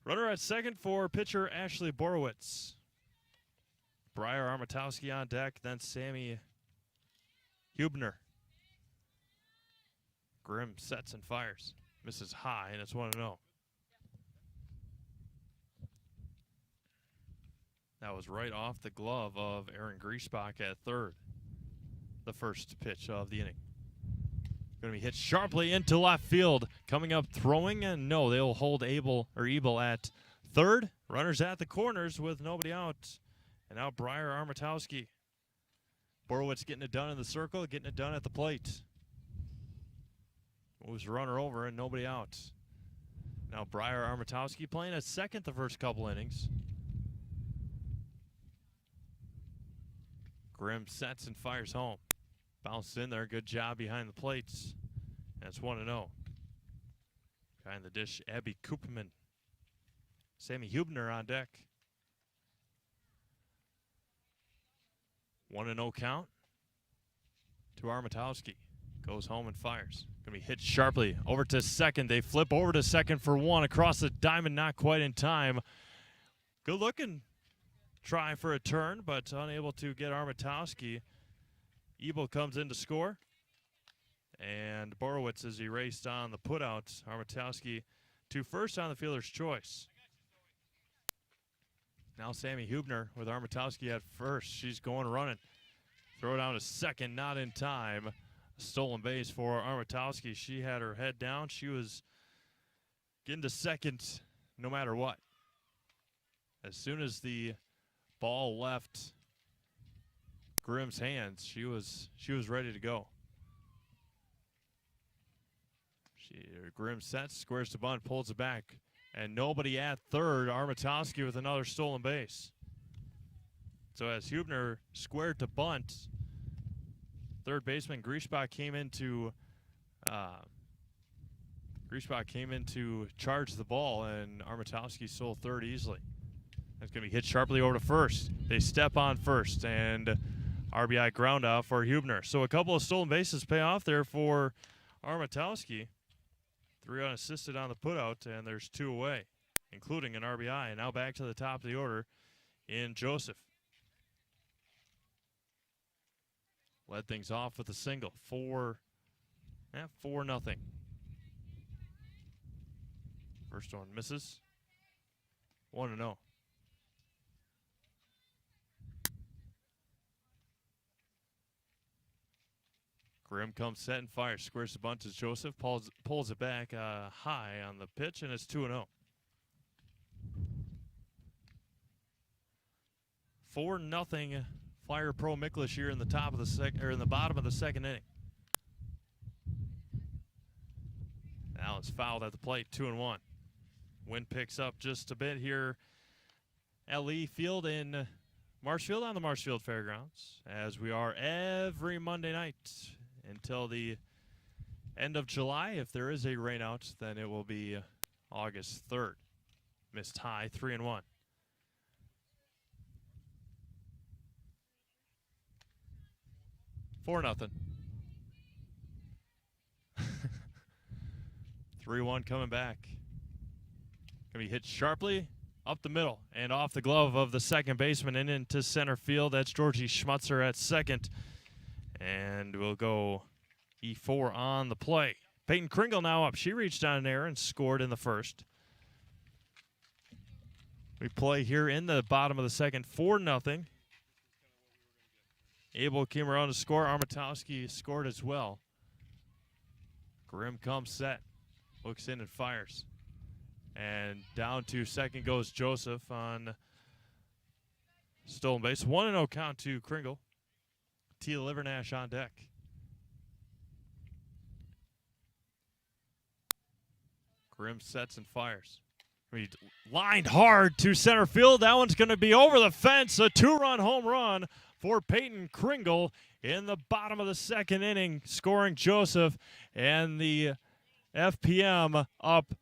Runner at second for pitcher Ashley Borowitz. Briar Armatowski on deck, then Sammy Hubner. Grimm sets and fires. Misses high, and it's 1-0. That was right off the glove of Aaron Griesbach at third. The first pitch of the inning. Going to be hit sharply into left field. Coming up throwing, and no, they'll hold Ebel at third. Runners at the corners with nobody out. And now Briar Armatowski. Borowitz getting it done in the circle, getting it done at the plate. Moves the runner over and nobody out. Now Briar Armatowski playing at second the first couple innings. Grimm sets and fires home. Bounced in there, good job behind the plates. And it's 1-0. Behind the dish, Abby Koopman. Sammy Hubner on deck. 1-0 count to Armatowski. Goes home and fires. Going to be hit sharply over to second. They flip over to second for one. Across the diamond, not quite in time. Good looking try for a turn, but unable to get Armatowski. Ebel comes in to score. And Borowitz is erased on the putout. Armatowski to first on the fielder's choice. Now Sammy Hubner with Armatowski at first. She's going running. Throw down to second, not in time. A stolen base for Armatowski. She had her head down. She was getting to second no matter what. As soon as the ball left Grimm's hands, she was ready to go. Grimm sets, squares to bunt, pulls it back. And nobody at third. Armatowski with another stolen base. So as Hubner squared to bunt, third baseman Griesbach came in to charge the ball, and Armatowski stole third easily. That's going to be hit sharply over to first. They step on first, and RBI ground out for Hubner. So a couple of stolen bases pay off there for Armatowski. 3 unassisted on the putout, and there's 2 away, including an RBI. And now back to the top of the order in Joseph. Led things off with a single. 4-0. First one misses. 1-0. Grimm comes set and fires. Squares the bunt to Joseph. Pulls it back high on the pitch, and it's 2-0. 4-0 Flyer Pro Miklish here in the top of the in the bottom of the second inning. Now it's fouled at the plate, 2-1. Wind picks up just a bit here at Lee Field in Marshfield on the Marshfield Fairgrounds, as we are every Monday night until the end of July. If there is a rainout, then it will be August 3rd. Missed high, 3-1. Four nothing. 3-1 coming back. Gonna be hit sharply up the middle and off the glove of the second baseman and into center field. That's Georgie Schmutzer at second. And we'll go E4 on the play. Peyton Kringle now up. She reached down in there and scored in the first. We play here in the bottom of the second, 4-0. Abel came around to score. Armatowski scored as well. Grimm comes set. Looks in and fires. And down to second goes Joseph on stolen base. 1-0 count to Kringle. Tia Livernash on deck. Grimm sets and fires. Lined hard to center field. That one's going to be over the fence. A 2-run home run for Peyton Kringle in the bottom of the second inning, scoring Joseph, and the FPM up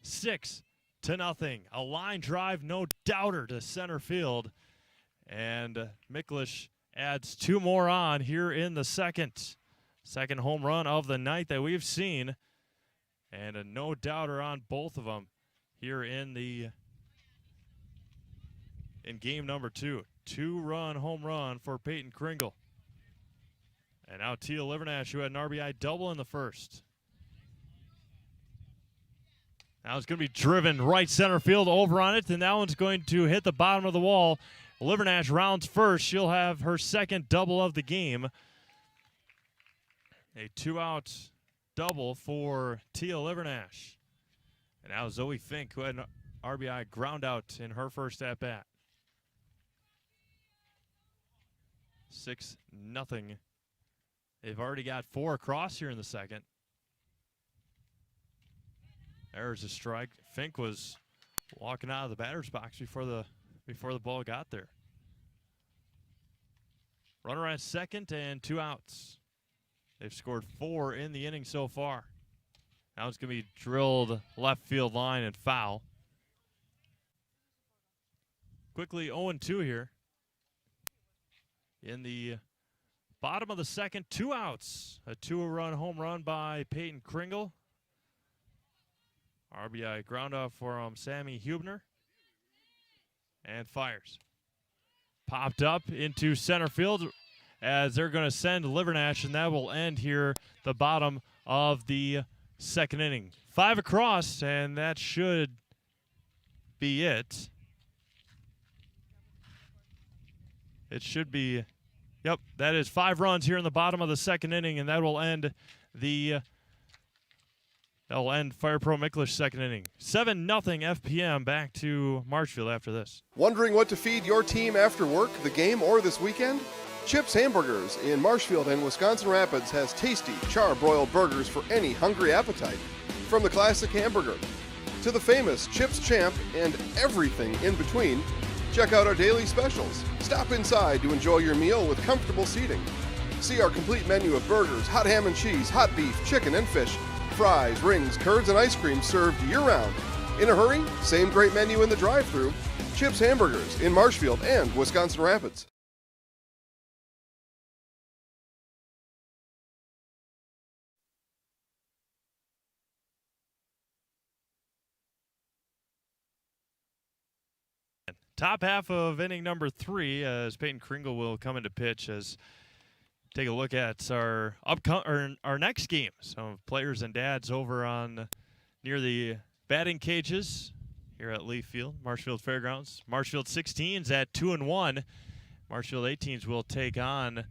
6-0. A line drive, no doubter, to center field. And Miklish adds 2 more on here in the second home run of the night that we've seen. And a no-doubter on both of them here in game number 2. 2-run home run for Peyton Kringle. And now Tia Livernash, who had an RBI double in the first. Now it's going to be driven right center field over on it, and that one's going to hit the bottom of the wall. Livernash rounds first. She'll have her second double of the game. A 2-out double for Tia Livernash. And now Zoe Fink, who had an RBI ground out in her first at-bat. 6-0. They've already got 4 across here in the second. There's a strike. Fink was walking out of the batter's box before the ball got there. Runner at second and 2 outs. They've scored 4 in the inning so far. Now it's going to be drilled left field line and foul. Quickly 0-2 here. In the bottom of the second, 2 outs. A 2-run home run by Peyton Kringle. RBI ground out for Sammy Hubner. And fires. Popped up into center field as they're going to send Livernash, and that will end here the bottom of the second inning. 5 across, and that should be it. It should be, yep, that is 5 runs here in the bottom of the second inning, and that will end Fire Pro Miklish second inning. 7-0 FPM. Back to Marshfield after this. Wondering what to feed your team after work, the game, or this weekend? Chips Hamburgers in Marshfield and Wisconsin Rapids has tasty char-broiled burgers for any hungry appetite. From the classic hamburger to the famous Chips Champ and everything in between, check out our daily specials. Stop inside to enjoy your meal with comfortable seating. See our complete menu of burgers, hot ham and cheese, hot beef, chicken, and fish, fries, rings, curds, and ice cream served year-round. In a hurry? Same great menu in the drive-thru. Chips Hamburgers in Marshfield and Wisconsin Rapids. Top half of inning number 3 as Peyton Kringle will come into pitch as take a look at our next game. Some players and dads over on near the batting cages here at Leaf Field, Marshfield Fairgrounds. Marshfield 16s at 2-1. Marshfield 18s will take on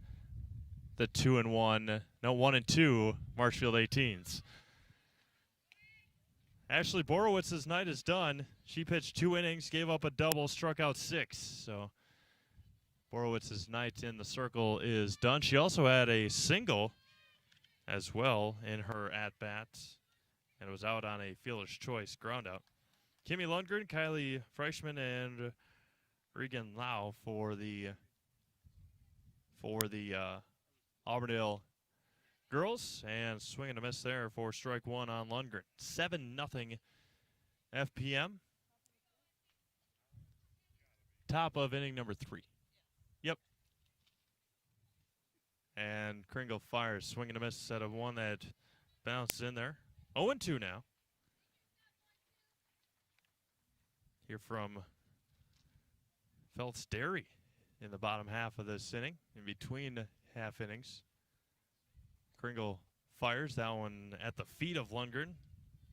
the 1-2 Marshfield 18s. Ashley Borowitz's night is done. She pitched 2 innings, gave up a double, struck out 6. So Borowitz's night in the circle is done. She also had a single as well in her at-bat, and it was out on a fielder's choice ground out. Kimmy Lundgren, Kylie Freischman, and Regan Lau for the Auburndale girls, and swing and a miss there for strike 1 on Lundgren. 7-0 FPM. Top of inning number 3. Yep. And Kringle fires, swing and a miss at a one that bounces in there. 0-2 now. Here from Phelps Dairy in the bottom half of this inning, in between half innings. Kringle fires that one at the feet of Lundgren.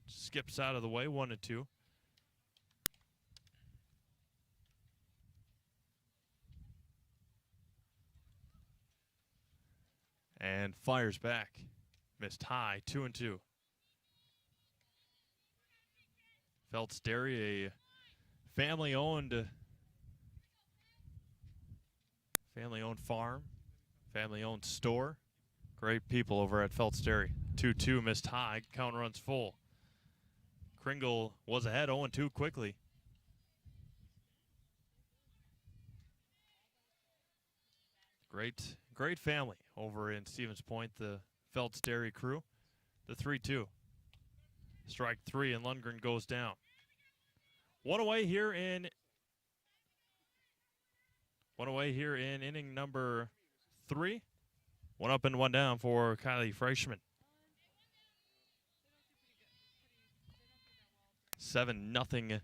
Skips out of the way, 1-2. And fires back. Missed high, 2-2. Phelps Dairy, a family-owned farm, family-owned store. Great people over at Phelps Dairy. 2-2, missed high, count runs full. Kringle was ahead 0-2 quickly. Great family over in Stevens Point, the Phelps Dairy crew. The 3-2. Strike 3, and Lundgren goes down. One away here in inning number 3. 1 up and 1 down for Kylie Freischman. 7-0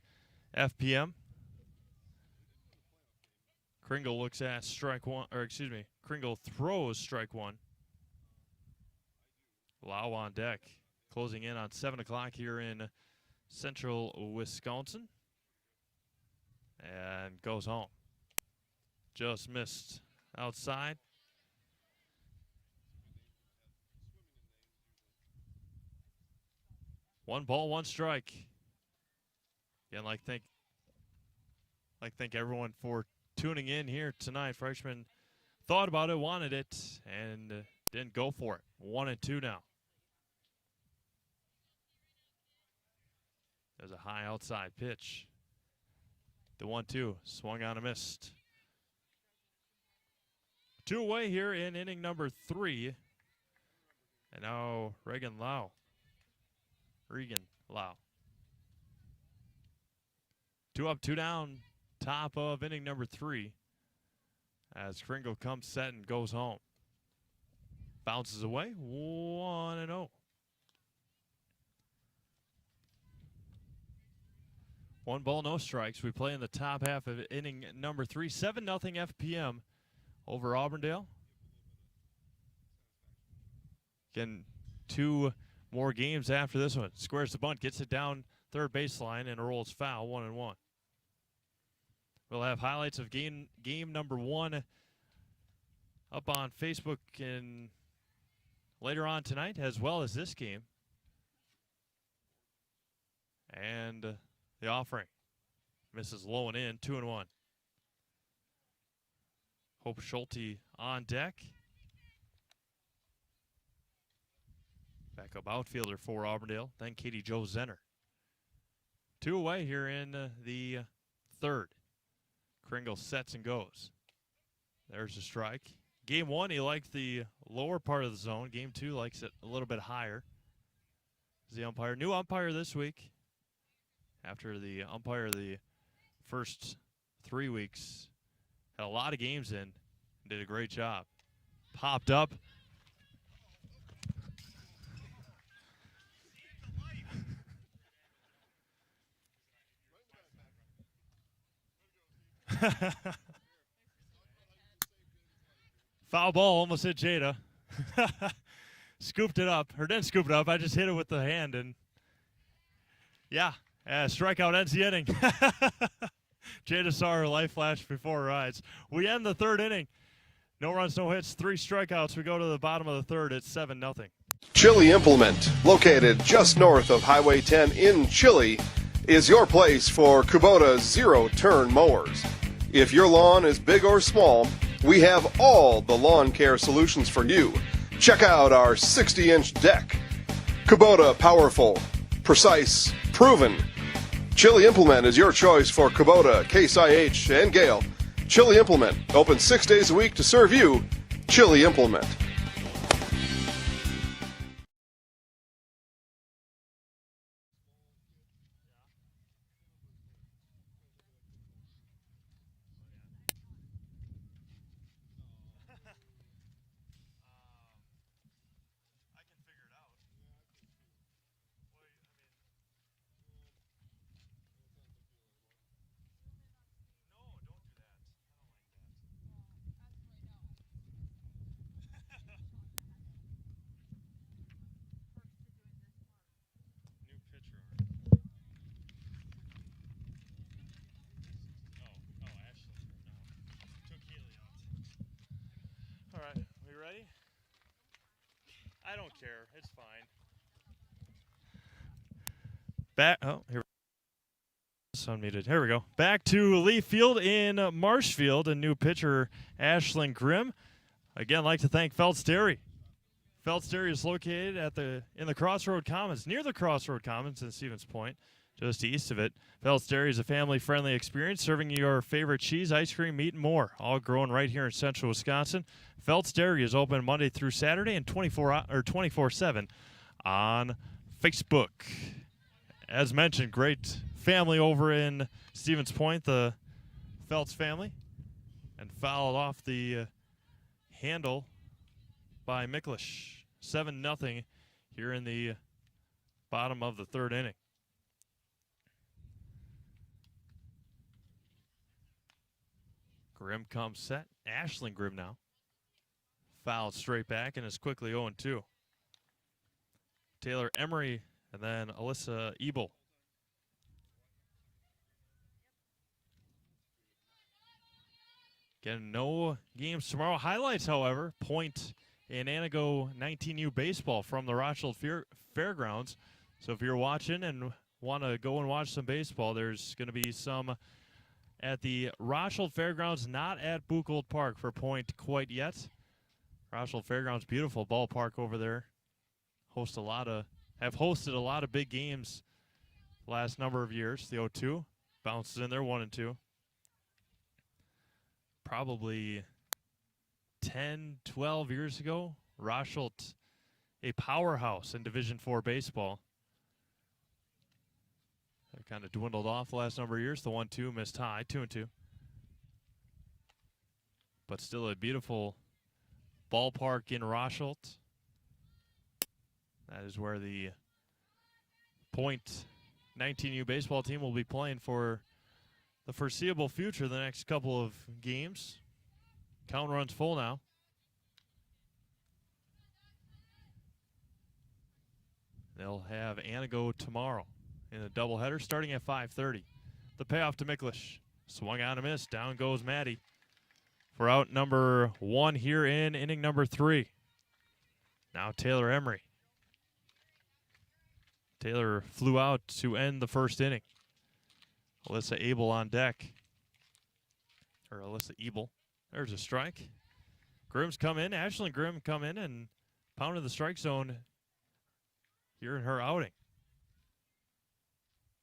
FPM. Kringle looks at strike one, or excuse me, Kringle throws strike one. Lau on deck, closing in on 7 o'clock here in central Wisconsin. And goes home. Just missed outside. One ball, one strike. Again, thank everyone for tuning in here tonight. Freshman thought about it, wanted it, and didn't go for it. 1-2 now. There's a high outside pitch. The 1-2 swung on and missed. 2 away here in inning number 3. And now Regan Lau. 2 up, 2 down, top of inning number 3. As Kringle comes set and goes home. Bounces away, 1-0. 1 ball, no strikes. We play in the top half of inning number 3. 7-0 FPM over Auburndale. Again, 2 more games after this one. Squares the bunt, gets it down third baseline, and rolls foul, 1-1. We'll have highlights of game number 1 up on Facebook and later on tonight, as well as this game. And the offering misses low and in, 2-1. Hope Schulte on deck. Backup outfielder for Auburndale. Then Katie Jo Zenner. 2 away here in the 3rd. Kringle sets and goes. There's a strike. Game 1, he liked the lower part of the zone. Game 2 likes it a little bit higher. Is the umpire. New umpire this week. After the umpire the first 3 weeks. Had a lot of games in. Did a great job. Popped up. Foul ball, almost hit Jada. Scooped it up, or didn't scoop it up. I just hit it with the hand, and yeah, strikeout ends the inning. Jada saw her life flash before her eyes. We end the 3rd inning. No runs, no hits, 3 strikeouts. We go to the bottom of the 3rd. It's 7-0. Chili Implement, located just north of Highway 10 in Chili, is your place for Kubota zero-turn mowers. If your lawn is big or small, we have all the lawn care solutions for you. Check out our 60-inch deck. Kubota powerful, precise, proven. Chili Implement is your choice for Kubota, Case IH, and Gale. Chili Implement, open 6 days a week to serve you. Chili Implement. All right, we ready? I don't care. It's fine. Unmuted. Here we go. Back to Lee Field in Marshfield, and new pitcher Ashlyn Grimm. Again, like to thank Phelps Dairy. Phelps Dairy is located in the Crossroad Commons, near the Crossroad Commons in Stevens Point, just east of it. Phelps Dairy is a family-friendly experience, serving your favorite cheese, ice cream, meat, and more, all grown right here in central Wisconsin. Phelps Dairy is open Monday through Saturday and 24/7 on Facebook. As mentioned, great family over in Stevens Point, the Phelps family, and fouled off the handle by Miklish. 7-0 here in the bottom of the 3rd inning. Grimm comes set. Ashlyn Grimm now. Fouled straight back and is quickly 0-2. Taylor Emery and then Alyssa Ebel. Again, no games tomorrow. Highlights, however, Point and Anago 19U baseball from the Marshfield Fairgrounds. So if you're watching and want to go and watch some baseball, there's going to be some at the Marshfield Fairgrounds, not at Buchholz Park for Point quite yet. Marshfield Fairgrounds, beautiful ballpark over there. Have hosted a lot of big games the last number of years. The 0-2 bounces in there 1-2. Probably 10, 12 years ago, Marshfield, a powerhouse in Division IV baseball. That kind of dwindled off the last number of years. The 1-2 missed high, 2-2. But still a beautiful ballpark in Marshfield. That is where the Point 19U baseball team will be playing for the foreseeable future, the next couple of games. Count runs full now. They'll have Anago tomorrow in a doubleheader starting at 5:30. The payoff to Miklish. Swung on a miss. Down goes Maddie for out number 1 here in inning number 3. Now Taylor Emery. Taylor flew out to end the first inning. Alyssa Abel on deck. Or Alyssa Ebel. There's a strike. Grimm's come in. Ashlyn Grimm come in and pounded the strike zone here in her outing.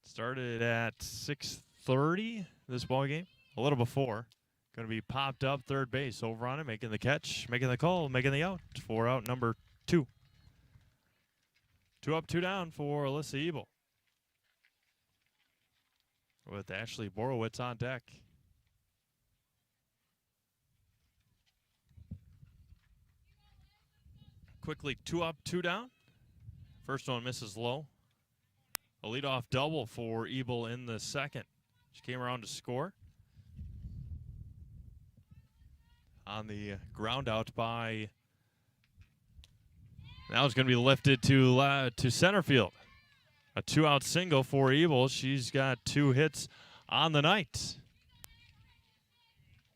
Started at 6:30 this ball game. A little before. Going to be popped up third base. Over on it, making the catch, making the call, making the out for out number 2. 2 up, 2 down for Alyssa Ebel. With Ashley Borowitz on deck. Quickly 2 up, 2 down. First one misses low. A leadoff double for Ebel in the second. She came around to score. On the ground out by... Now it's going to be lifted to center field. A 2-out single for Ebel. She's got 2 hits on the night.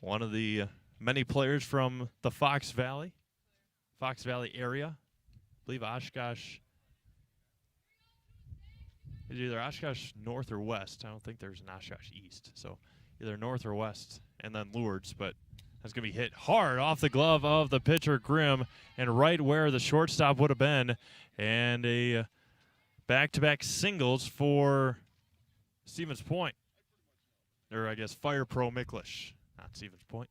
One of the many players from the Fox Valley area. I believe Oshkosh. It's either Oshkosh North or West. I don't think there's an Oshkosh East. So either North or West, and then Lourdes. But that's going to be hit hard off the glove of the pitcher, Grimm, and right where the shortstop would have been. And a back-to-back singles for Stevens Point. Or I guess Fire Pro Miklish, not Stevens Point.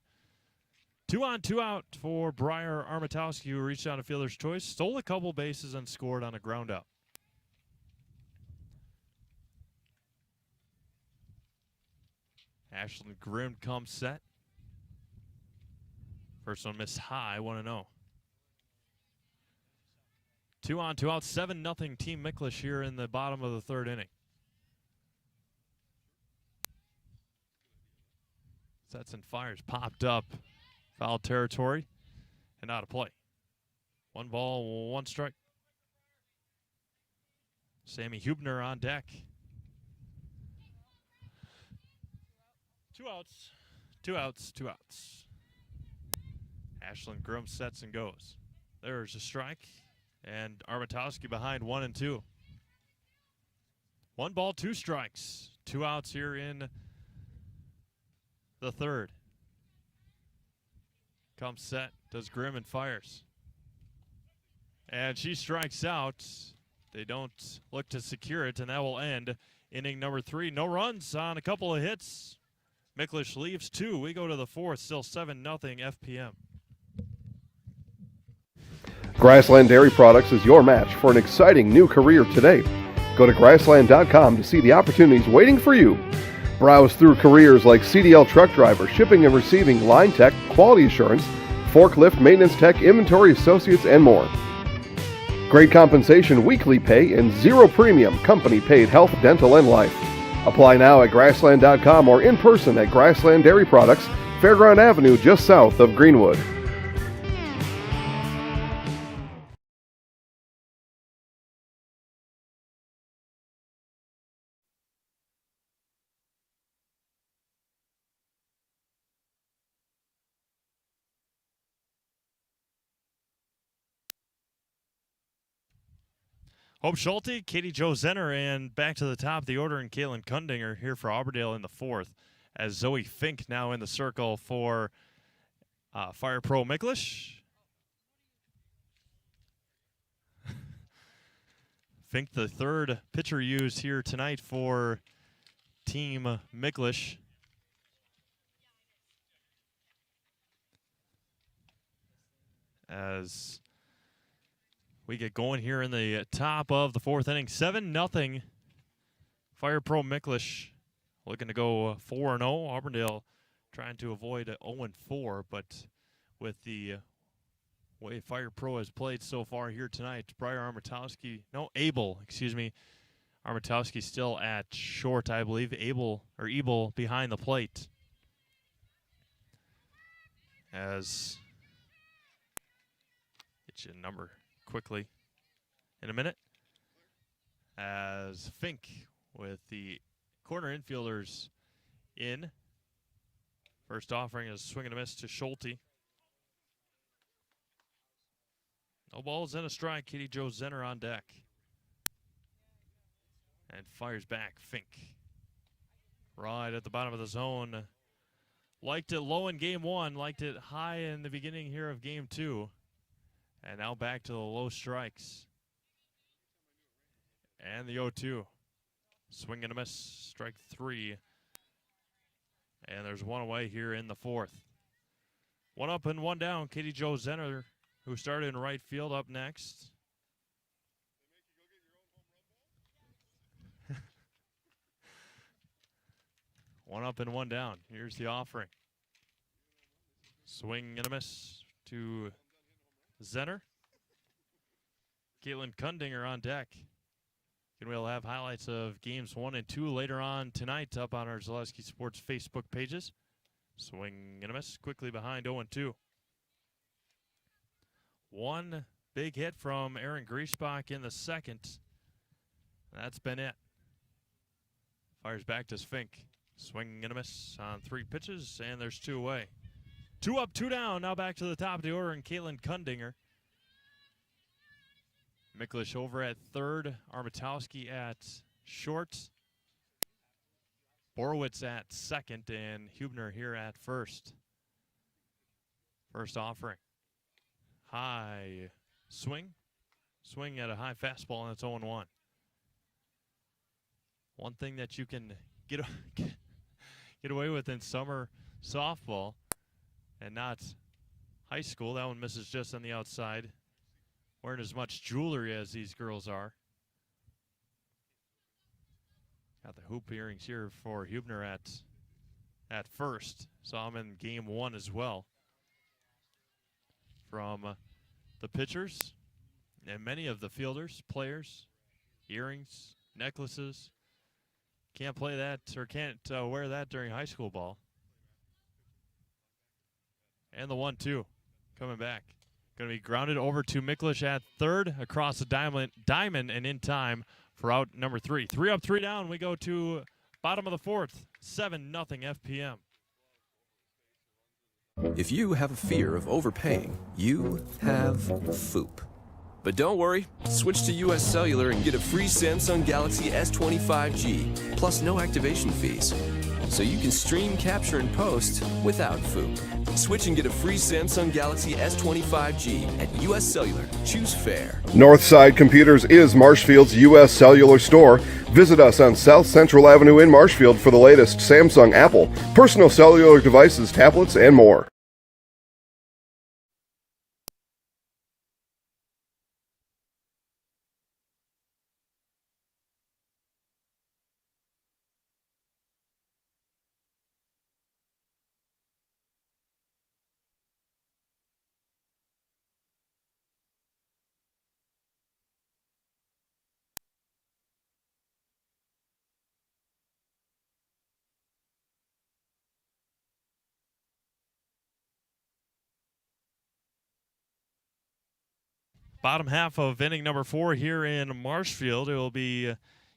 2 on, 2 out for Briar Armatowski, who reached out a fielder's choice, stole a couple bases, and scored on a ground out. Ashlyn Grimm comes set. First one missed high, 1-0. 2 on, 2 out, 7-0 Team Miklish here in the bottom of the third inning. Sets and fires popped up. Foul territory and out of play. 1 ball, 1 strike. Sammy Hubner on deck. 2 outs, 2 outs, 2 outs. Ashlyn Grimm sets and goes. There's a strike, and Armatowski behind 1-2. 1 ball, 2 strikes. 2 outs here in the third. Comes set, does Grimm and fires. And she strikes out. They don't look to secure it, and that will end inning number 3. No runs on a couple of hits. Miklish leaves 2. We go to the 4th, still 7-0 FPM. Grassland Dairy Products is your match for an exciting new career today. Go to grassland.com to see the opportunities waiting for you. Browse through careers like CDL truck driver, shipping and receiving, line tech, quality assurance, forklift, maintenance tech, inventory associates, and more. Great compensation, weekly pay, and 0 premium, company paid health, dental, and life. Apply now at grassland.com or in person at Grassland Dairy Products, Fairground Avenue just south of Greenwood. Hope Schulte, Katie Jo Zenner, and back to the top of the order, and Caitlin Kundinger here for Auburndale in the fourth, as Zoe Fink now in the circle for Fire Pro Miklish. Fink, the third pitcher used here tonight for Team Miklish. As we get going here in the top of the fourth inning, 7-0. Fire Pro Miklish looking to go 4-0. Auburndale trying to avoid 0-4, but with the way Fire Pro has played so far here tonight, Abel Armatowski still at short, I believe. Ebel behind the plate. As get you a number quickly in a minute, as Fink with the corner infielders in. First offering is a swing and a miss to Schulte. No balls and a strike. Katie Jo Zenner on deck. And fires back Fink. Right at the bottom of the zone. Liked it low in game one. Liked it high in the beginning here of game two. And now back to the low strikes. And the 0-2. Swing and a miss. Strike three. And there's one away here in the fourth. One up and one down. Katie Jo Zenner, who started in right field, up next. One up and one down. Here's the offering. Swing and a miss to Zenner. Caitlin Kundinger on deck. And we'll have highlights of games 1 and 2 later on tonight up on our Zaleski Sports Facebook pages. Swing and a miss quickly behind 0-2. One big hit from Aaron Griesbach in the second. That's been it. Fires back to Fink. Swing and a miss on 3 pitches, and there's 2 away. 2 up, 2 down. Now back to the top of the order, and Caitlin Kundinger. Miklish over at third. Armatowski at short. Borowitz at second, and Hubner here at first. First offering. High swing. Swing at a high fastball, and it's 0-1. One thing that you can get away with in summer softball and not high school, that one misses just on the outside. Wearing as much jewelry as these girls are. Got the hoop earrings here for Hubner at first. Saw him in game 1 as well. From the pitchers and many of the fielders, players, earrings, necklaces. Can't play that or can't wear that during high school ball. And the 1-2 coming back. Going to be grounded over to Miklish at third, across the diamond and in time for out number 3. 3 up, 3 down. We go to bottom of the fourth. 7-0 FPM. If you have a fear of overpaying, you have FOOP. But don't worry, switch to US Cellular and get a free Samsung Galaxy S25G, plus no activation fees. So you can stream, capture, and post without FOOP. Switch and get a free Samsung Galaxy S25G at US Cellular. Choose fair. Northside Computers is Marshfield's U.S. Cellular store. Visit us on South Central Avenue in Marshfield for the latest Samsung, Apple, personal cellular devices, tablets, and more. bottom half of inning number 4 here in Marshfield. It will be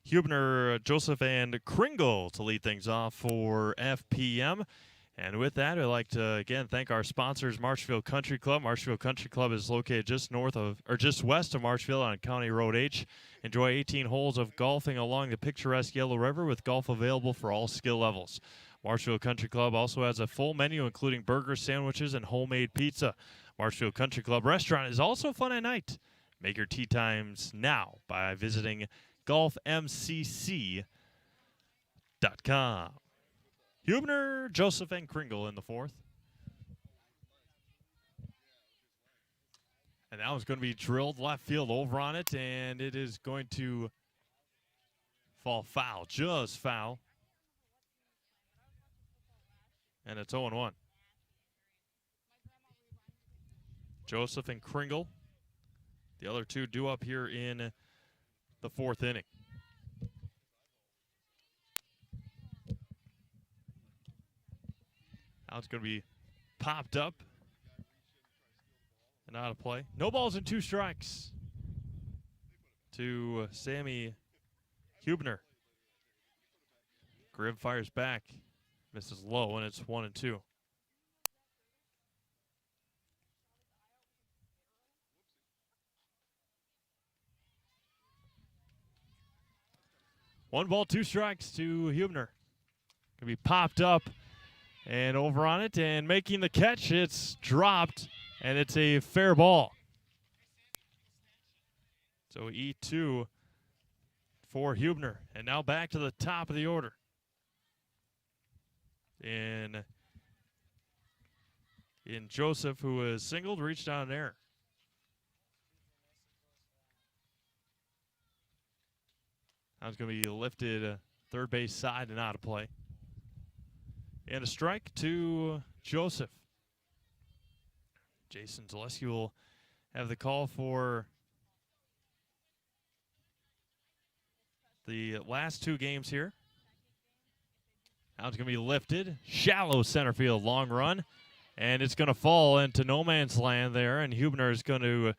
Hubner, Joseph, and Kringle to lead things off for FPM. And with that, I'd like to again thank our sponsors, Marshfield Country Club. Marshfield Country Club is located just west of Marshfield on County Road H. Enjoy 18 holes of golfing along the picturesque Yellow River with golf available for all skill levels. Marshfield Country Club also has a full menu including burgers, sandwiches, and homemade pizza. Marshfield Country Club restaurant is also fun at night. Make your tee times now by visiting golfmcc.com. Hubner, Joseph, and Kringle in the 4th. And that one's going to be drilled left field over on it, and it is going to fall foul, just foul. And it's 0-1. Joseph and Kringle, the other two due up here in the 4th inning. Now it's going to be popped up and out of play. No balls and 2 strikes to Sammy Hubner. Grimm fires back, misses low, and it's 1-2. One ball, 2 strikes to Hubner. Gonna be popped up and over on it, and making the catch. It's dropped, and it's a fair ball. So E2 for Hubner, and now back to the top of the order. In Joseph, who was singled, reached down an error. Now it's going to be lifted third base side and out of play. And a strike to Joseph. Jason Zaleski will have the call for the last 2 games here. Now it's going to be lifted. Shallow center field long run. And it's going to fall into no man's land there. And Hubner is going to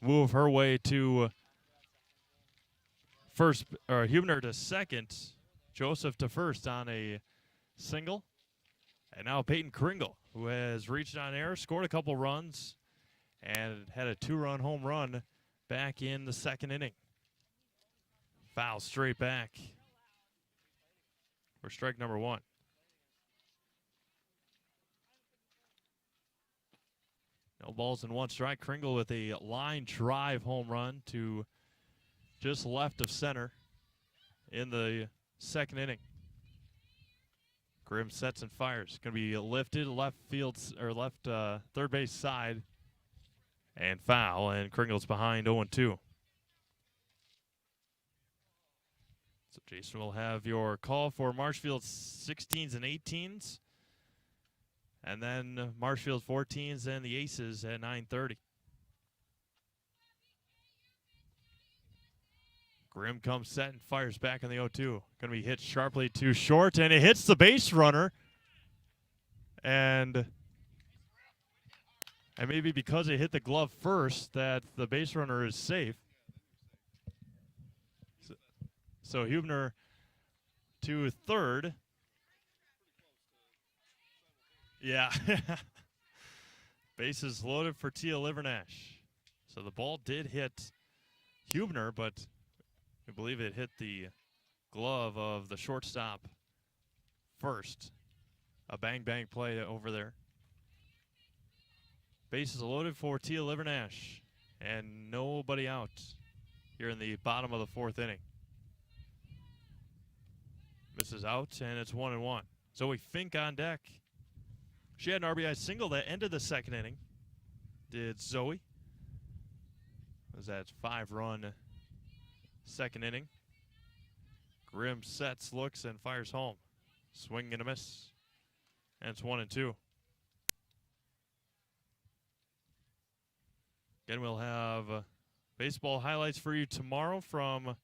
move her way to first, or Hubner to second, Joseph to first on a single. And now Peyton Kringle, who has reached on air, scored a couple runs, and had a 2-run home run back in the 2nd inning. Foul straight back for strike number 1. No balls and 1 strike. Kringle with a line drive home run to just left of center in the 2nd inning. Grimm sets and fires. Going to be lifted left field or left third base side and foul. And Kringle's behind 0-2. So Jason will have your call for Marshfield 16s and 18s, and then Marshfield 14s and the Aces at 9:30. Grimm comes set and fires back on the 0-2. Going to be hit sharply too short, and it hits the base runner. And maybe because it hit the glove first that the base runner is safe. So Hubner to third. Yeah. Bases loaded for Tia Livernash. So the ball did hit Hubner, but I believe it hit the glove of the shortstop first. A bang-bang play over there. Bases loaded for Tia Livernash. And nobody out here in the bottom of the 4th inning. Misses out, and it's 1-1. Zoe Fink on deck. She had an RBI single that ended the 2nd inning. Did Zoe. Was that 5-run 2nd inning. Grimm sets, looks, and fires home. Swing and a miss. And it's 1-2. Again, we'll have baseball highlights for you tomorrow from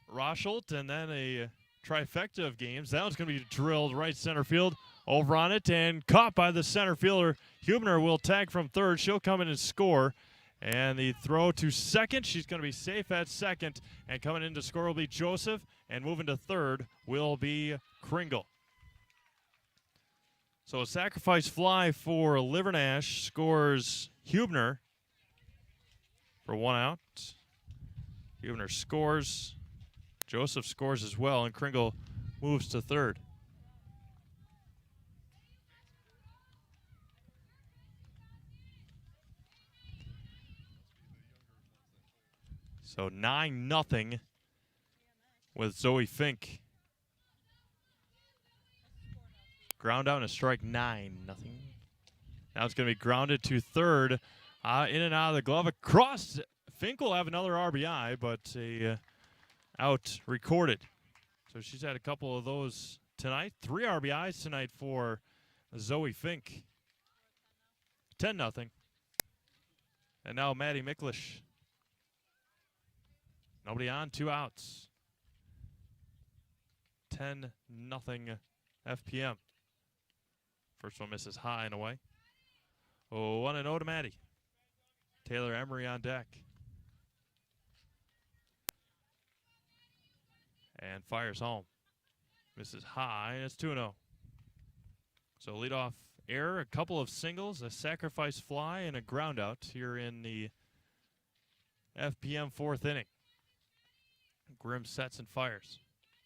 Rosholt, and then a trifecta of games. That one's going to be drilled right center field. Over on it and caught by the center fielder. Hubner will tag from third. She'll come in and score. And the throw to second. She's going to be safe at second. And coming in to score will be Joseph. And moving to third will be Kringle. So a sacrifice fly for Livernash scores Hubner for 1 out. Hubner scores. Joseph scores as well, and Kringle moves to third. So 9-0 with Zoe Fink. Ground out and a strike, 9-0. Now it's going to be grounded to third. In and out of the glove. Across. Fink will have another RBI, but a out recorded. So she's had a couple of those tonight. 3 RBIs tonight for Zoe Fink. 10-0. And now Maddie Miklish. Nobody on, 2 outs. 10-0 FPM. First one misses high and away. 1-0 to Maddie. Taylor Emery on deck. And fires home. Misses high, and it's 2-0. So leadoff error, a couple of singles, a sacrifice fly, and a ground out here in the FPM 4th inning. Grimm sets and fires.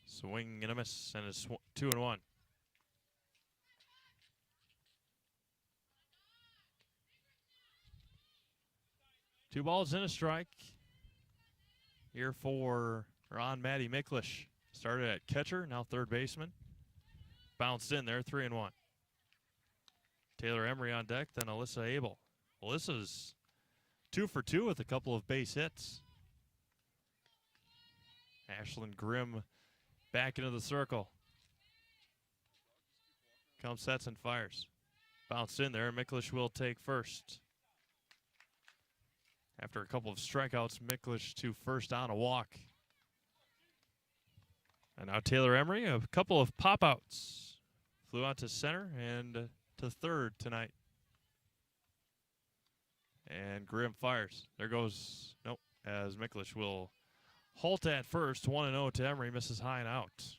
Swing and a miss, and it's 2-1. Two balls and a strike here for on Maddie Miklish. Started at catcher, now third baseman. Bounced in there, 3-1. Taylor Emery on deck, then Alyssa Abel. Alyssa's 2 for 2 with a couple of base hits. Ashlyn Grimm back into the circle. Comes, sets, and fires. Bounced in there, Miklish will take first. After a couple of strikeouts, Miklish to first on a walk. And now Taylor Emery, a couple of pop-outs. Flew out to center and to third tonight. And Grimm fires. There goes, nope, as Miklish will halt at first. 1-0 to Emery, misses high and out.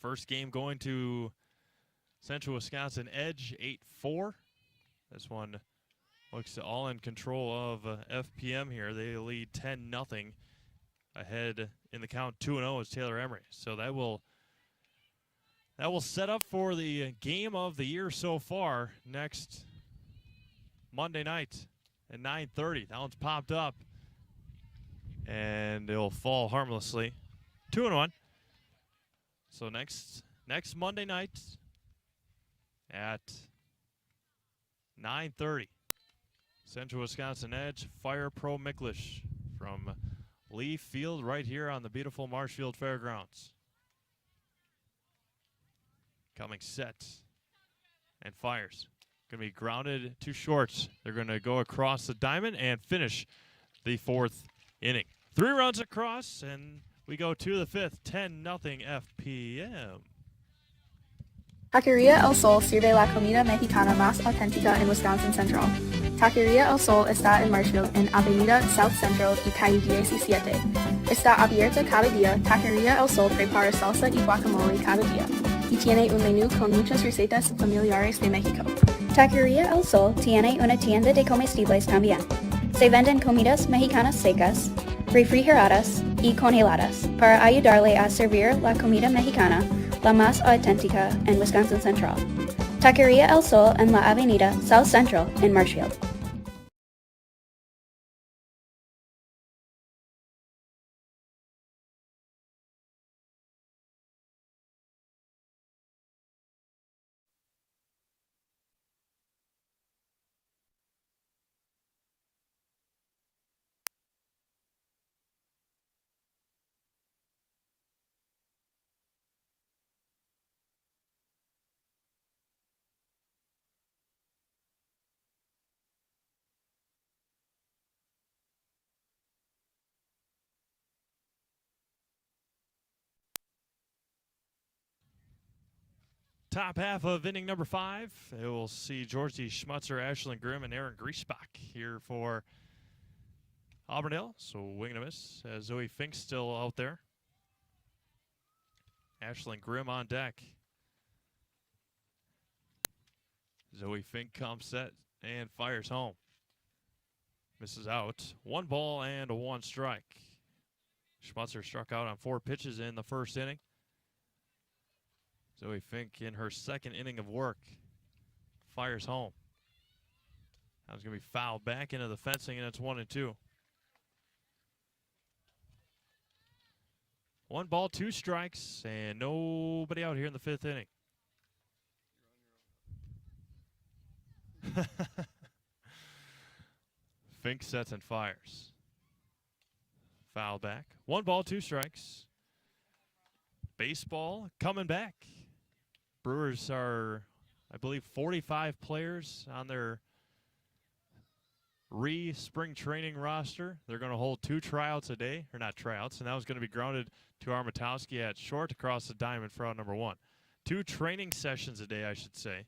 First game going to Central Wisconsin Edge, 8-4. This one looks all in control of FPM here. They lead 10-0. Ahead in the count, 2-0 is Taylor Emery. So that will set up for the game of the year so far next Monday night at 9:30. That one's popped up, and it'll fall harmlessly. 2-1. So next Monday night at 9:30. Central Wisconsin Edge, Fire Pro Miklish from Lee Field right here on the beautiful Marshfield Fairgrounds. Coming set and fires. Going to be grounded to short. They're going to go across the diamond and finish the 4th inning. 3 runs across, and we go to the 5th, 10-0 FPM. Taqueria El Sol sirve la comida mexicana más auténtica en Wisconsin Central. Taqueria El Sol está en Marshfield, en Avenida South Central y calle 17. Está abierta cada día. Taqueria El Sol prepara salsa y guacamole cada día. Y tiene un menú con muchas recetas familiares de México. Taqueria El Sol tiene una tienda de comestibles también. Se venden comidas mexicanas secas, refrigeradas y congeladas para ayudarle a servir la comida mexicana la más auténtica en Wisconsin Central. Taqueria El Sol en la Avenida South Central en Marshfield. top half of inning number 5. It will see Georgie Schmutzer, Ashlyn Grimm, and Aaron Griesbach here for Auburndale. So wing and a miss as Zoe Fink's still out there. Ashlyn Grimm on deck. Zoe Fink comes set and fires home. Misses out. 1 ball and 1 strike. Schmutzer struck out on 4 pitches in the first inning. Zoe Fink in her second inning of work fires home. That was going to be fouled back into the fencing, and it's 1-2. 1 ball, 2 strikes, and nobody out here in the 5th inning. Fink sets and fires. Foul back. 1 ball, 2 strikes. Baseball coming back. Brewers are, I believe, 45 players on their spring training roster. They're going to hold 2 tryouts a day, or not tryouts, and that was going to be grounded to Armatowski at short across the diamond for out number 1. 2 training sessions a day, I should say.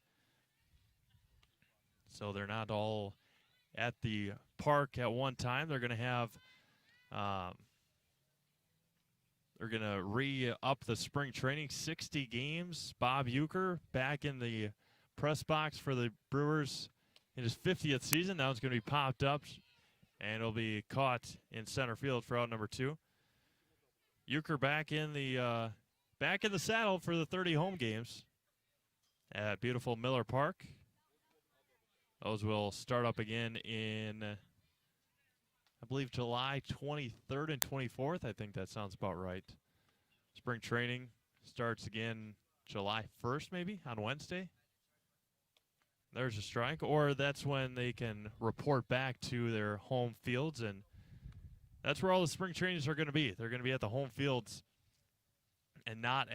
So they're not all at the park at one time. They're going to have, they're going to re-up the spring training, 60 games. Bob Euchre back in the press box for the Brewers in his 50th season. Now it's going to be popped up, and it'll be caught in center field for out number 2. Euchre back in the saddle for the 30 home games at beautiful Miller Park. Those will start up again in, I believe, July 23rd and 24th. I think that sounds about right. Spring training starts again July 1st, maybe, on Wednesday. There's a strike. Or that's when they can report back to their home fields, and that's where all the spring trainings are going to be. They're going to be at the home fields and not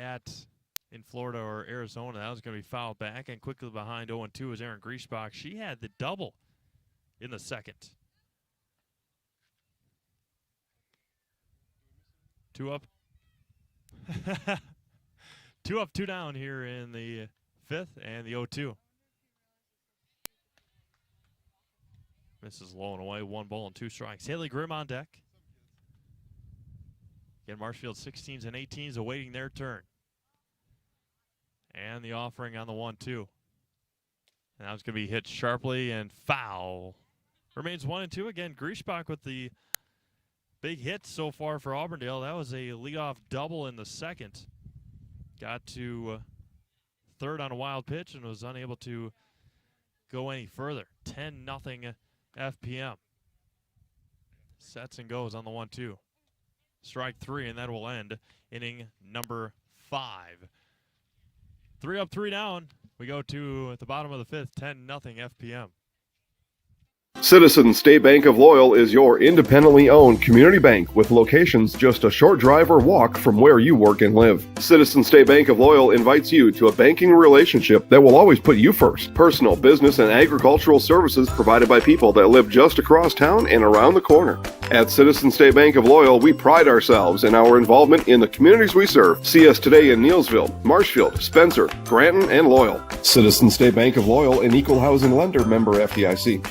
in Florida or Arizona. That was going to be fouled back, and quickly behind 0-2 is Aaron Griesbach. She had the double in the second. 2 up. 2 up, 2 down here in the 5th, and the 0-2. Misses low and away, 1 ball and 2 strikes. Haley Grimm on deck. Again, Marshfield 16s and 18s awaiting their turn. And the offering on the 1-2. And that was going to be hit sharply and foul. Remains 1-2. Again, Griesbach with the big hit so far for Auburndale. That was a leadoff double in the second. Got to third on a wild pitch and was unable to go any further. 10-0 FPM. Sets and goes on the 1-2. Strike 3, and that will end inning number 5. 3 up, 3 down. We go to the bottom of the 5th, 10-0 FPM. Citizens State Bank of Loyal is your independently owned community bank with locations just a short drive or walk from where you work and live. Citizens State Bank of Loyal invites you to a banking relationship that will always put you first. Personal, business, and agricultural services provided by people that live just across town and around the corner. At Citizens State Bank of Loyal, we pride ourselves in our involvement in the communities we serve. See us today in Neelsville, Marshfield, Spencer, Granton, and Loyal. Citizens State Bank of Loyal, an equal housing lender, member FDIC.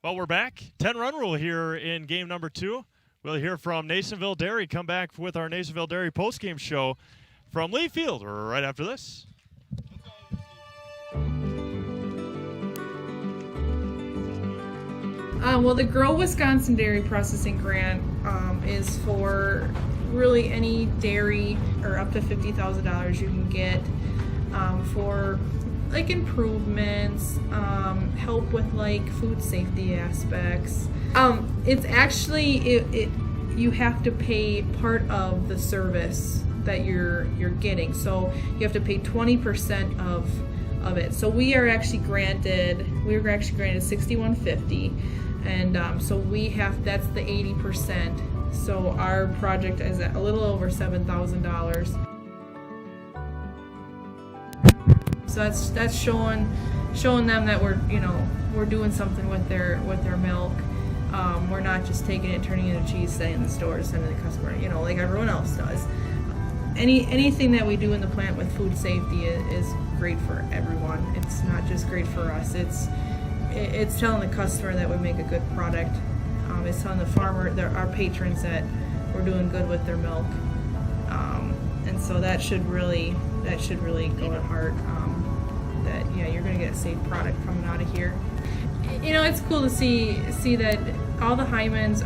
Well, we're back. 10-run rule here in game number 2. We'll hear from Nasonville Dairy. Come back with our Nasonville Dairy postgame show from Lee Field right after this. Well, the Grow Wisconsin Dairy Processing Grant is for really any dairy, or up to $50,000 you can get for like improvements, help with like food safety aspects. It's actually you have to pay part of the service that you're getting. So you have to pay 20% of of it. So we were actually granted 6150, and so that's the 80%. So our project is at a little over $7,000. So that's showing them that we're doing something with their milk. We're not just taking it, turning it into cheese, sending it in the stores, sending it to the customer, like everyone else does. Anything that we do in the plant with food safety is great for everyone. It's not just great for us. It's telling the customer that we make a good product. It's telling the farmer, our patrons, that we're doing good with their milk. And so that should really go to heart. That you're going to get a safe product coming out of here. It's cool to see that all the Hymans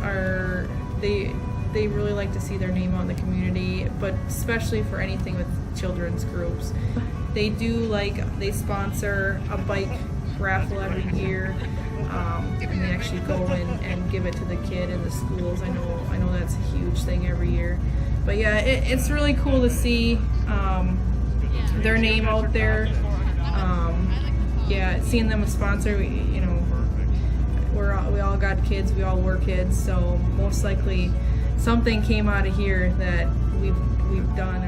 they really like to see their name out in the community, but especially for anything with children's groups. They sponsor a bike raffle every year, and they actually go in and give it to the kid in the schools. I know that's a huge thing every year. But yeah, it's really cool to see their name out there. Seeing them a sponsor, we all got kids, we all were kids, so most likely something came out of here that we've done.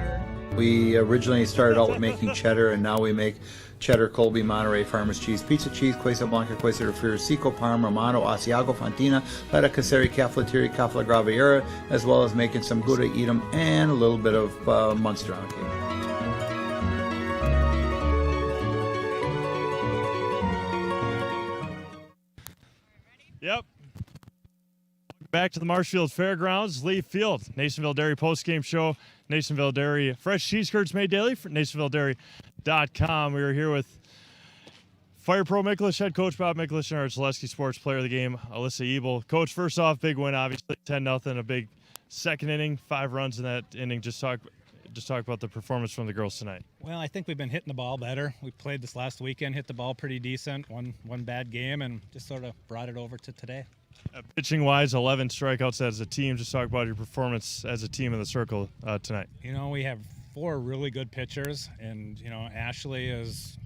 We originally started out with making cheddar, and now we make cheddar, Colby, Monterey, Farmers cheese, pizza cheese, Quesa Blanca, Quesa de Friar, Seco, Parma, Romano, Asiago, Fontina, Letta, Caseri, Cafetieri, Cafla Graviera, as well as making some Gouda, Edam, and a little bit of Munster on occasion. Yep. Back to the Marshfield Fairgrounds, Lee Field, Nasonville Dairy postgame show. Nasonville Dairy fresh cheese curds made daily for NasonvilleDairy.com. We are here with Fire Pro Mikulich head coach Bob Mikulich and our Zaleski Sports player of the game, Alyssa Ebel. Coach, first off, big win, obviously 10-0, a big second inning, 5 runs in that inning. Just talk about the performance from the girls tonight. Well, I think we've been hitting the ball better. We played this last weekend, hit the ball pretty decent, one bad game, and just sort of brought it over to today. Pitching-wise, 11 strikeouts as a team. Just talk about your performance as a team in the circle tonight. We have 4 really good pitchers, and, Ashley is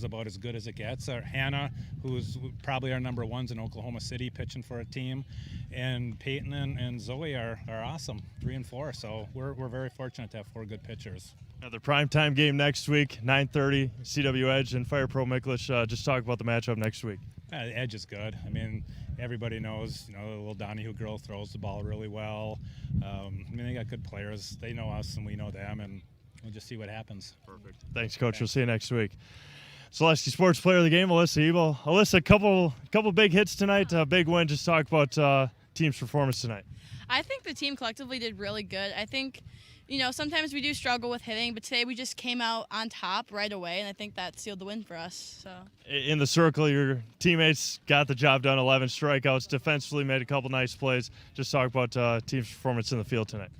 about as good as it gets. Hannah, who's probably our number ones in Oklahoma City, pitching for a team, and Peyton and Zoe are awesome, 3 and 4. So we're very fortunate to have 4 good pitchers. Another primetime game next week, 9:30, CW Edge and Fire Pro Mikulich. Just talk about the matchup next week. Edge is good. I mean, everybody knows, the little Donahue girl throws the ball really well. They got good players. They know us and we know them, and we'll just see what happens. Perfect. Thanks, Coach. We'll see you next week. Zaleski Sports player of the game, Alyssa Ebel. Alyssa, a couple big hits tonight, a big win. Just talk about team's performance tonight. I think the team collectively did really good. I think, sometimes we do struggle with hitting, but today we just came out on top right away, and I think that sealed the win for us. So in the circle, your teammates got the job done, 11 strikeouts, defensively made a couple nice plays. Just talk about team's performance in the field tonight.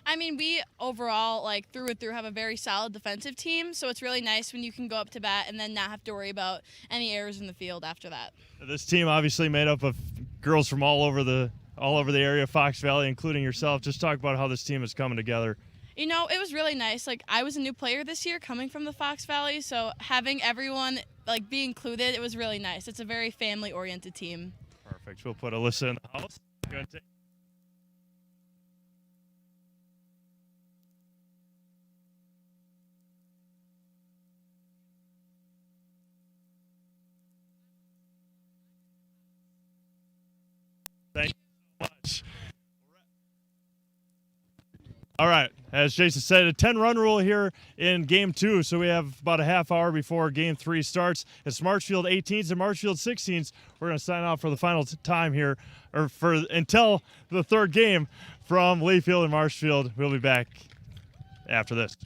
I mean, we overall, through and through, have a very solid defensive team, so it's really nice when you can go up to bat and then not have to worry about any errors in the field after that. This team obviously made up of girls from all over the area, Fox Valley, including yourself. Just talk about how this team is coming together. It was really nice. I was a new player this year coming from the Fox Valley, so having everyone, be included, it was really nice. It's a very family-oriented team. Perfect. We'll put Alyssa in the house. Good. Thank you so much. All right, as Jason said, a 10-run rule here in Game 2, so we have about a half hour before Game 3 starts. It's Marshfield 18s and Marshfield 16s. We're going to sign off for the final time here, until the third game from Lee Field and Marshfield. We'll be back after this.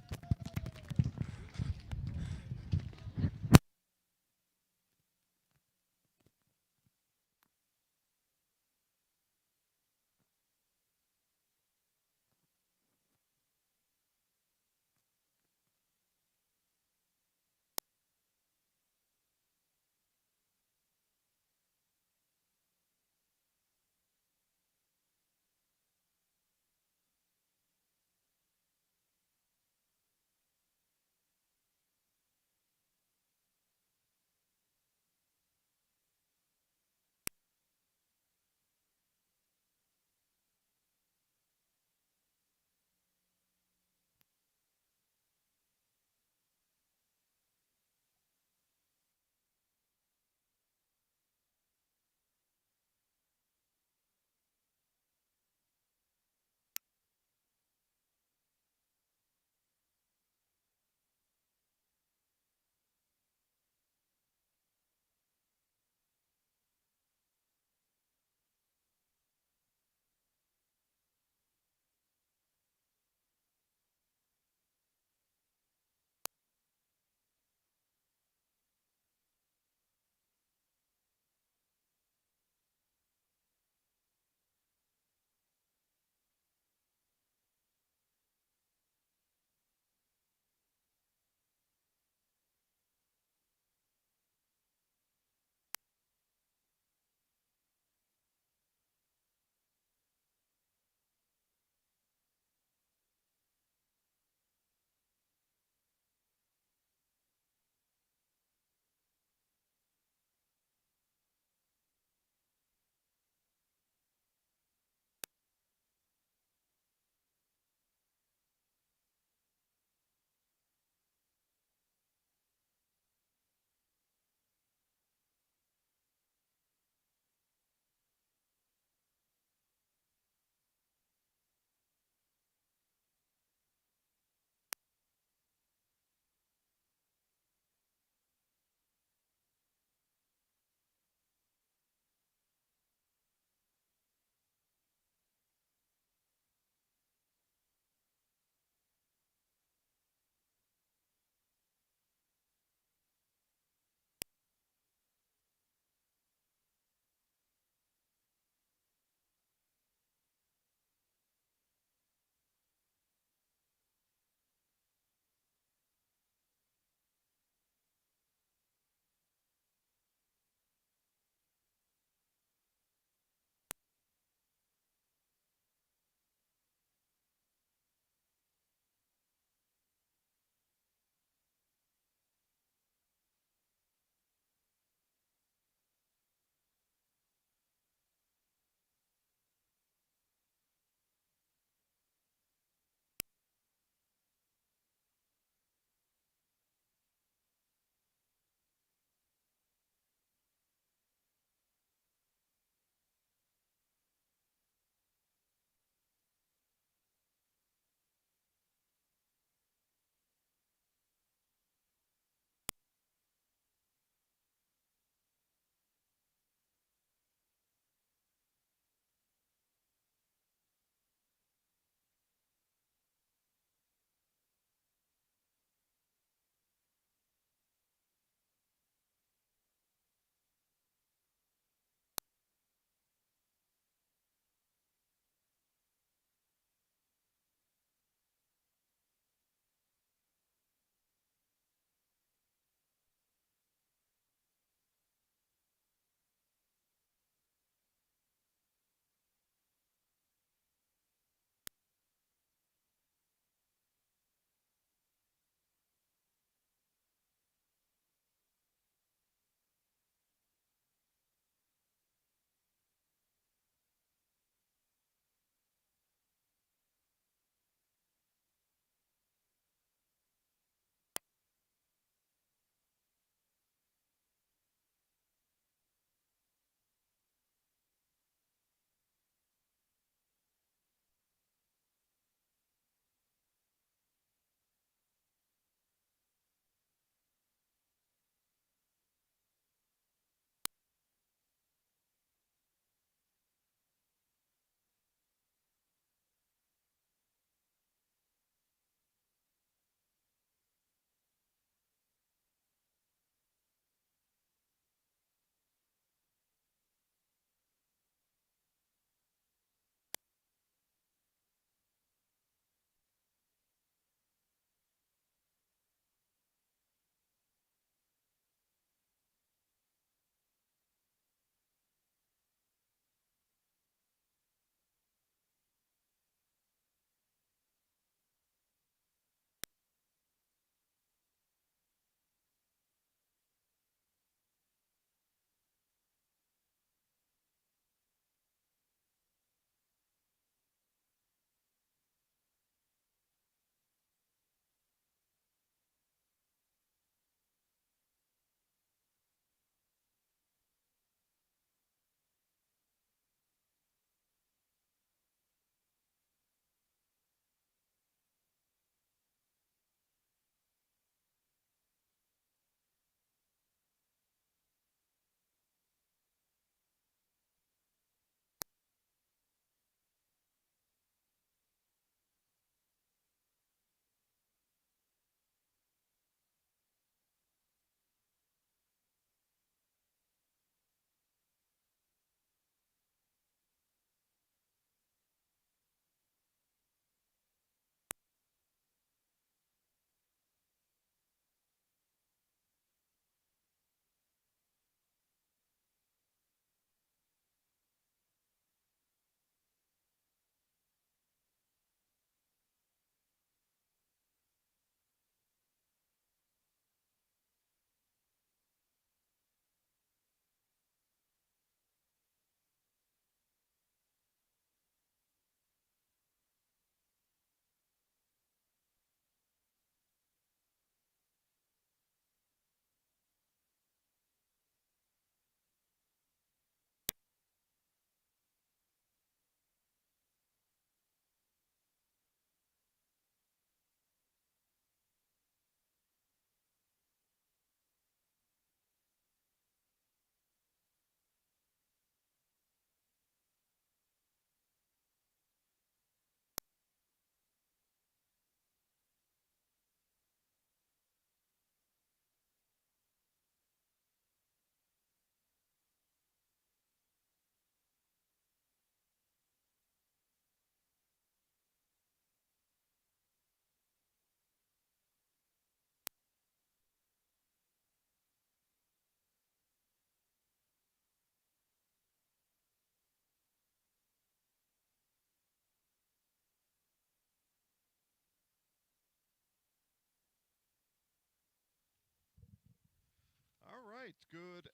right, good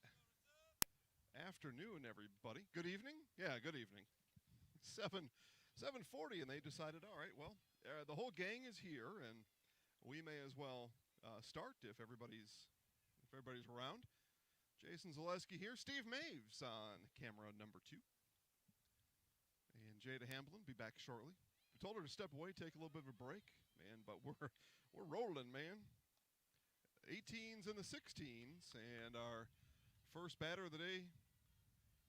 afternoon, everybody. Good evening? Yeah, good evening. 7:40, and they decided, all right, well, the whole gang is here, and we may as well start if everybody's around. Jason Zaleski here. Steve Maves on camera number 2. And Jada Hamblin be back shortly. We told her to step away, take a little bit of a break, man, but we're rolling, man. 18s and the 16s, and our first batter of the day,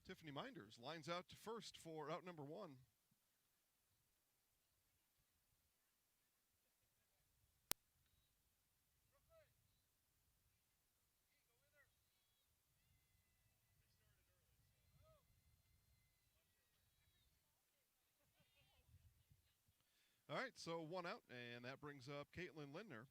Tiffany Minders, lines out to first for out number 1. All right, so 1 out, and that brings up Caitlin Lindner.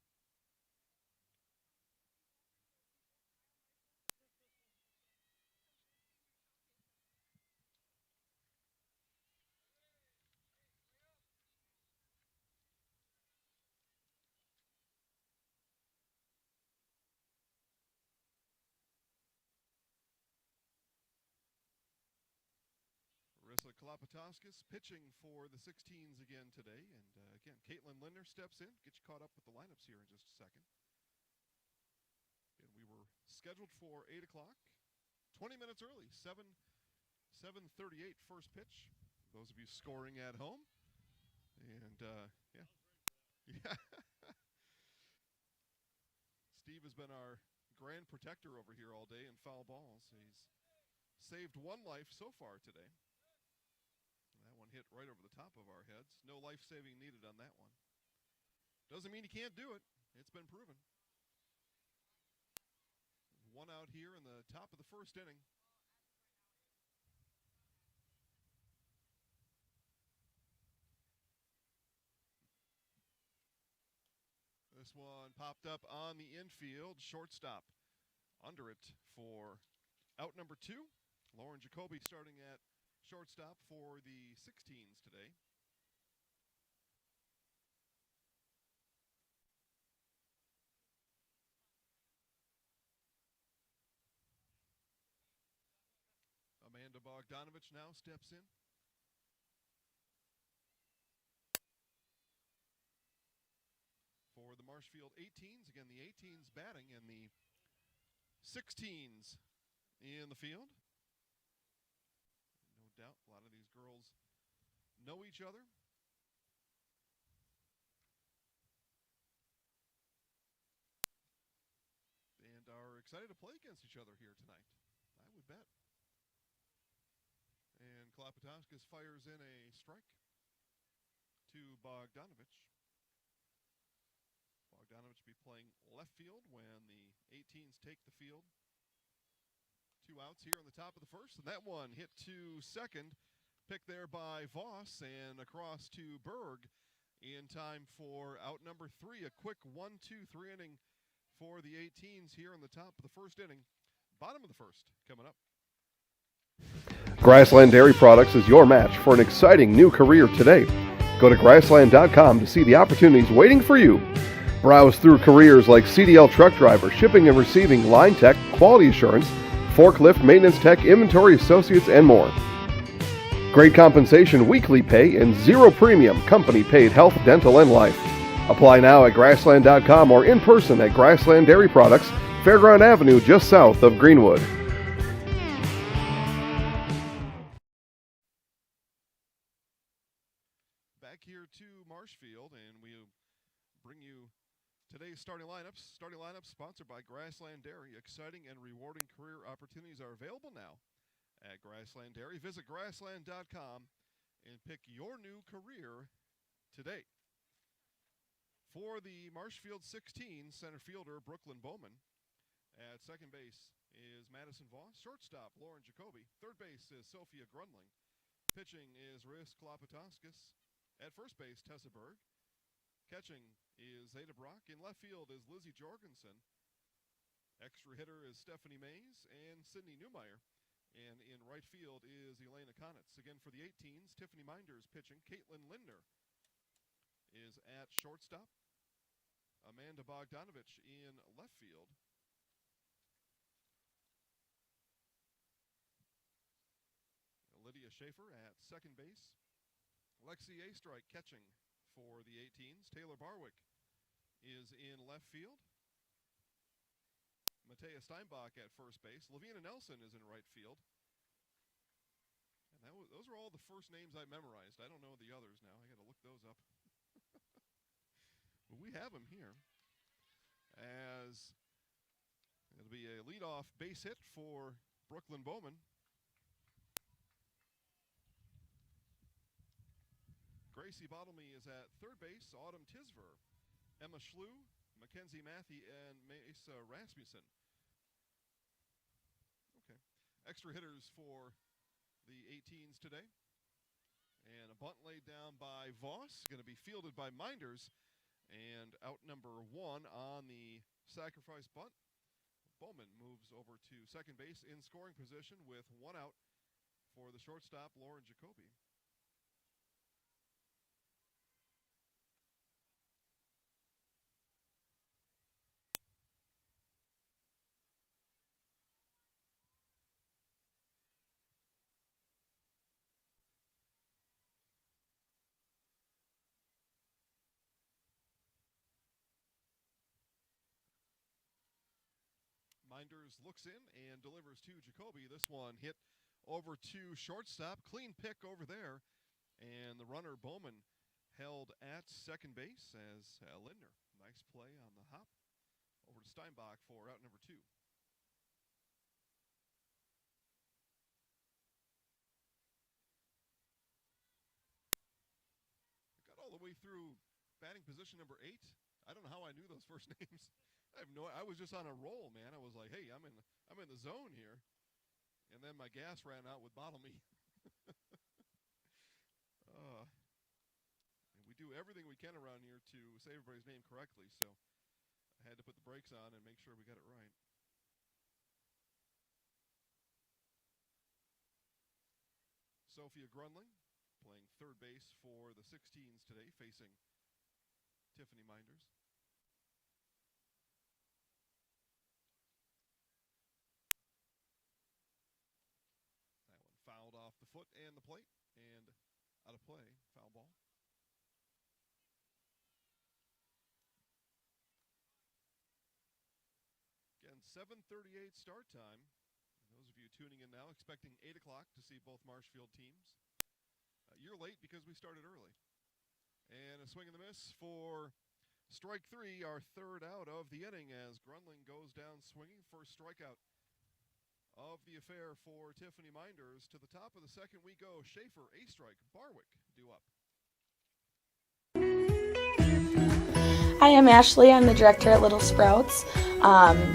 Marissa Kalapatoskis pitching for the 16s again today. And again, Caitlin Lindner steps in. Get you caught up with the lineups here in just a second. And we were scheduled for 8 o'clock. 20 minutes early, 7:38 first pitch. Those of you scoring at home. And, yeah. Yeah. Steve has been our grand protector over here all day in foul balls. He's saved 1 life so far today. That one hit right over the top of our heads. No life-saving needed on that one. Doesn't mean he can't do it. It's been proven. 1 out here in the top of the first inning. This one popped up on the infield. Shortstop under it for out number 2. Lauren Jacoby starting at shortstop for the 16s today. Amanda Bogdanovich now steps in. For the Marshfield 18s. Again, the 18s batting and the 16s in the field. No doubt a lot of these girls know each other. And are excited to play against each other here tonight. I would bet. And Kalapatoskis fires in a strike to Bogdanovich. Bogdanovich be playing left field when the 18s take the field. 2 outs here on the top of the first, and that one hit to second. Picked there by Voss and across to Berg in time for out number 3. A quick 1-2-3 inning for the 18s here on the top of the first inning. Bottom of the first coming up. Grassland Dairy Products is your match for an exciting new career today. Go to grassland.com to see the opportunities waiting for you. Browse through careers like CDL truck driver, shipping and receiving, line tech, quality assurance, forklift, maintenance tech, inventory associates, and more. Great compensation, weekly pay, and 0 premium, company-paid health, dental, and life. Apply now at grassland.com or in person at Grassland Dairy Products, Fairground Avenue, just south of Greenwood. Back here to Marshfield, and we bring you today's starting lineups. Starting lineups sponsored by Grassland Dairy. Exciting and rewarding career opportunities are available now at Grassland Dairy. Visit grassland.com and pick your new career today. For the Marshfield 16, center fielder Brooklyn Bowman. At second base is Madison Voss. Shortstop Lauren Jacoby. Third base is Sophia Grunling. Pitching is Riz Kalapatoskis. At first base, Tessa Berg. Catching is Zeta Brock. In left field is Lizzie Jorgensen. Extra hitter is Stephanie Mays and Sydney Newmeyer. And in right field is Elena Konitz. Again, for the 18s, Tiffany Minders pitching. Caitlin Lindner is at shortstop. Amanda Bogdanovich in left field. Lydia Schaefer at second base. Lexi A-Strike catching for the 18s. Taylor Barwick is in left field. Matea Steinbach at first base. Lavina Nelson is in right field. And those are all the first names I memorized. I don't know the others now. I got to look those up. But we have them here. As it'll be a leadoff base hit for Brooklyn Bowman. Gracie Bottlemy is at third base. Autumn Tisver, Emma Schlew, Mackenzie Matthey, and Mesa Rasmussen. Okay. Extra hitters for the 18s today. And a bunt laid down by Voss, going to be fielded by Minders. And out number 1 on the sacrifice bunt. Bowman moves over to second base in scoring position with 1 out for the shortstop, Lauren Jacoby. Minders looks in and delivers to Jacoby. This one hit over to shortstop. Clean pick over there. And the runner, Bowman, held at second base as Lindner. Nice play on the hop. Over to Steinbach for out number 2. Got all the way through batting position number 8. I don't know how I knew those first names. I was just on a roll, man. I was like, hey, I'm in the zone here. And then my gas ran out with Bottlemy. And we do everything we can around here to say everybody's name correctly, so I had to put the brakes on and make sure we got it right. Sophia Grunling playing third base for the 16s today, facing Tiffany Minders. Fouled off the foot and the plate, and out of play, foul ball. Again, 7:38 start time. Those of you tuning in now, expecting 8 o'clock to see both Marshfield teams. You're late because we started early. And a swing and a miss for strike 3, our third out of the inning as Grunling goes down swinging. First strikeout of the affair for Tiffany Minders. To the top of the second we go. Schaefer, A-Strike, Barwick due up. Hi, I'm Ashley. I'm the director at Little Sprouts.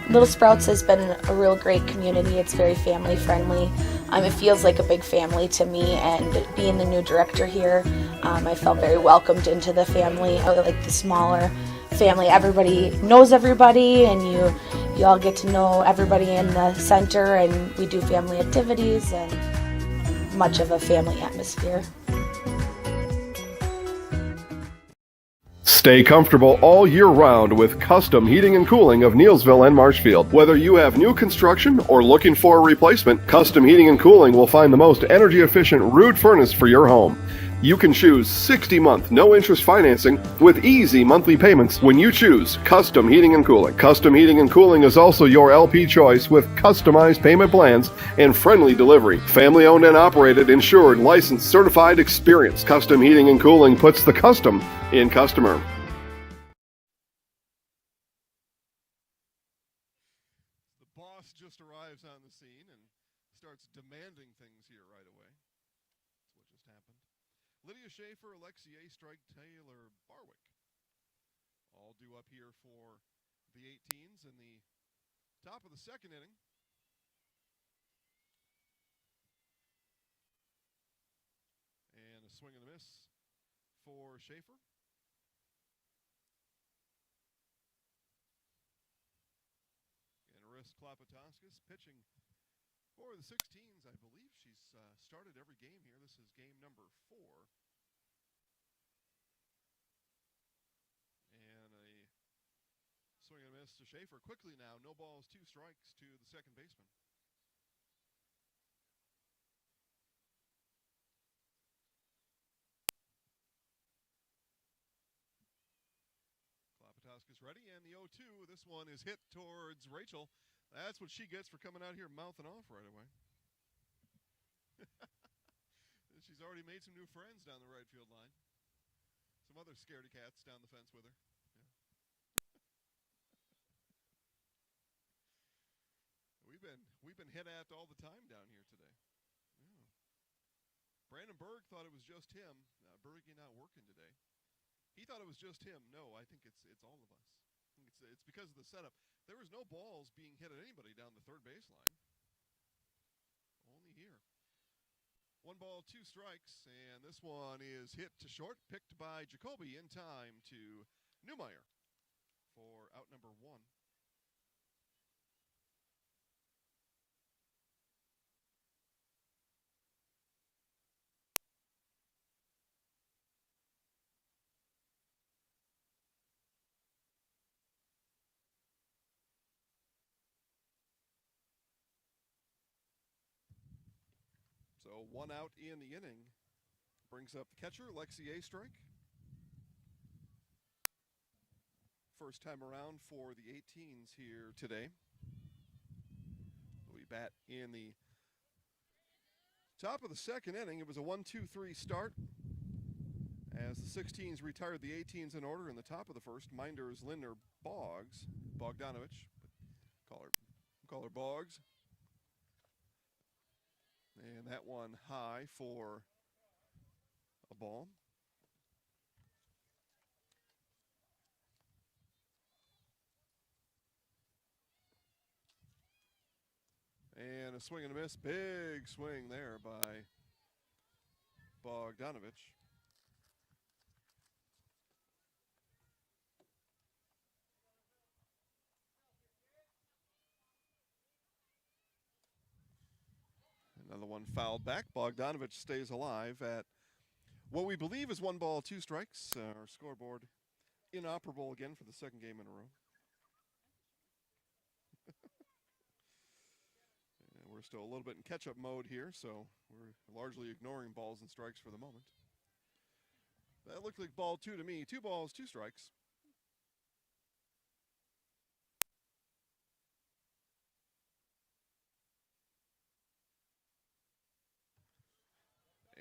Little Sprouts has been a real great community. It's very family friendly. It feels like a big family to me, and being the new director here, I felt very welcomed into the family. I like the smaller family. Everybody knows everybody, and you all get to know everybody in the center, and we do family activities and much of a family atmosphere. Stay comfortable all year round with custom heating and cooling of Neilsville and Marshfield. Whether you have new construction or looking for a replacement, Custom Heating and Cooling will find the most energy efficient Ruud furnace for your home. You can choose 60-month no-interest financing with easy monthly payments when you choose Custom Heating and Cooling. Custom Heating and Cooling is also your LP choice with customized payment plans and friendly delivery. Family-owned and operated, insured, licensed, certified, experienced. Custom Heating and Cooling puts the custom in customer. The boss just arrives on the scene and starts demanding things here right away. That's what just happened. Lydia Schaefer, Alexi A-Strike, Taylor Barwick. All due up here for the 18s in the top of the second inning. And a swing and a miss for Schaefer. And Aris Klapatoskis pitching for the 16s. I believe she's started every game here. This is game number 4. And a swing and a miss to Schaefer. Quickly now, no balls, 2 strikes to the second baseman. ready, and the 0-2. This one is hit towards Rachel. That's what she gets for coming out here mouthing off right away. She's already made some new friends down the right field line. Some other scaredy cats down the fence with her. Yeah. We've been hit at all the time down here today. Yeah. Brandon Berg thought it was just him. Bergie not working today. He thought it was just him. No, I think it's all of us. It's because of the setup. There was no balls being hit at anybody down the third baseline. Only here. 1 ball, 2 strikes, and this one is hit to short, picked by Jacoby in time to Newmeyer for out number 1. So 1 out in the inning. Brings up the catcher, Lexi Astrike. First time around for the 18s here today. We bat in the top of the second inning. It was a 1-2-3 start. As the 16s retired the 18s in order in the top of the first. Minders, Lindner, Bogdanovich. Call her Boggs. And that one high for a ball. And a swing and a miss. Big swing there by Bogdanovich. Another one fouled back. Bogdanovich stays alive at what we believe is 1 ball, 2 strikes. Our scoreboard inoperable again for the second game in a row. And we're still a little bit in catch-up mode here, so we're largely ignoring balls and strikes for the moment. That looked like ball 2 to me. 2 balls, 2 strikes.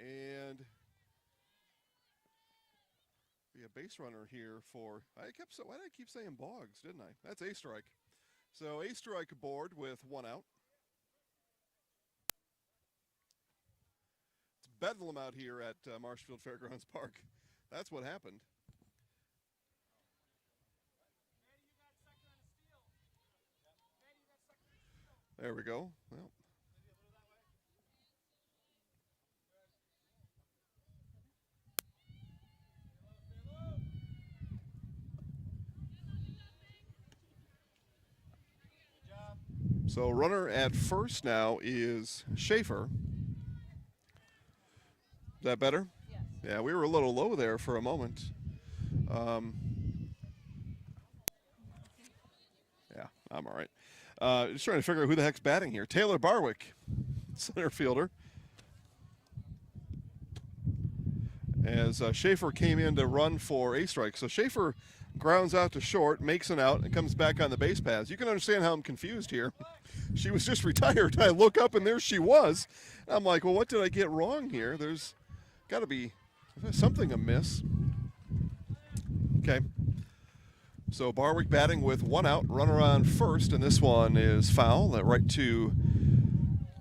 And be a base runner here for, why did I keep saying Boggs, didn't I? That's a strike. So a strike aboard with 1 out. It's bedlam out here at Marshfield Fairgrounds Park. That's what happened. There we go. Well. So runner at first now is Schaefer. Is that better? Yes. Yeah, we were a little low there for a moment. Yeah, I'm all right. Just trying to figure out who the heck's batting here. Taylor Barwick, center fielder. As Schaefer came in to run for a strike. So Schaefer grounds out to short, makes an out, and comes back on the base paths. You can understand how I'm confused here. She was just retired. I look up, and there she was. I'm like, well, what did I get wrong here? There's got to be something amiss. Okay. So Barwick batting with 1 out, runner on first, and this one is foul. Right to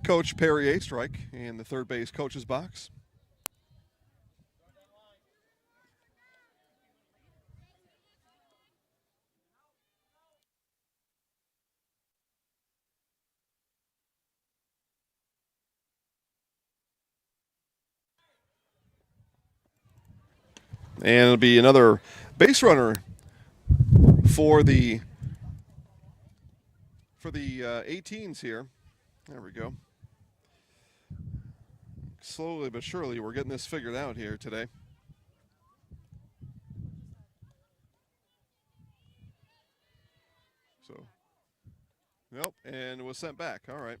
Coach Perry Astrike in the third base coach's box. And it'll be another base runner for the 18s here. There we go. Slowly but surely, we're getting this figured out here today. So, nope, and it was sent back. All right.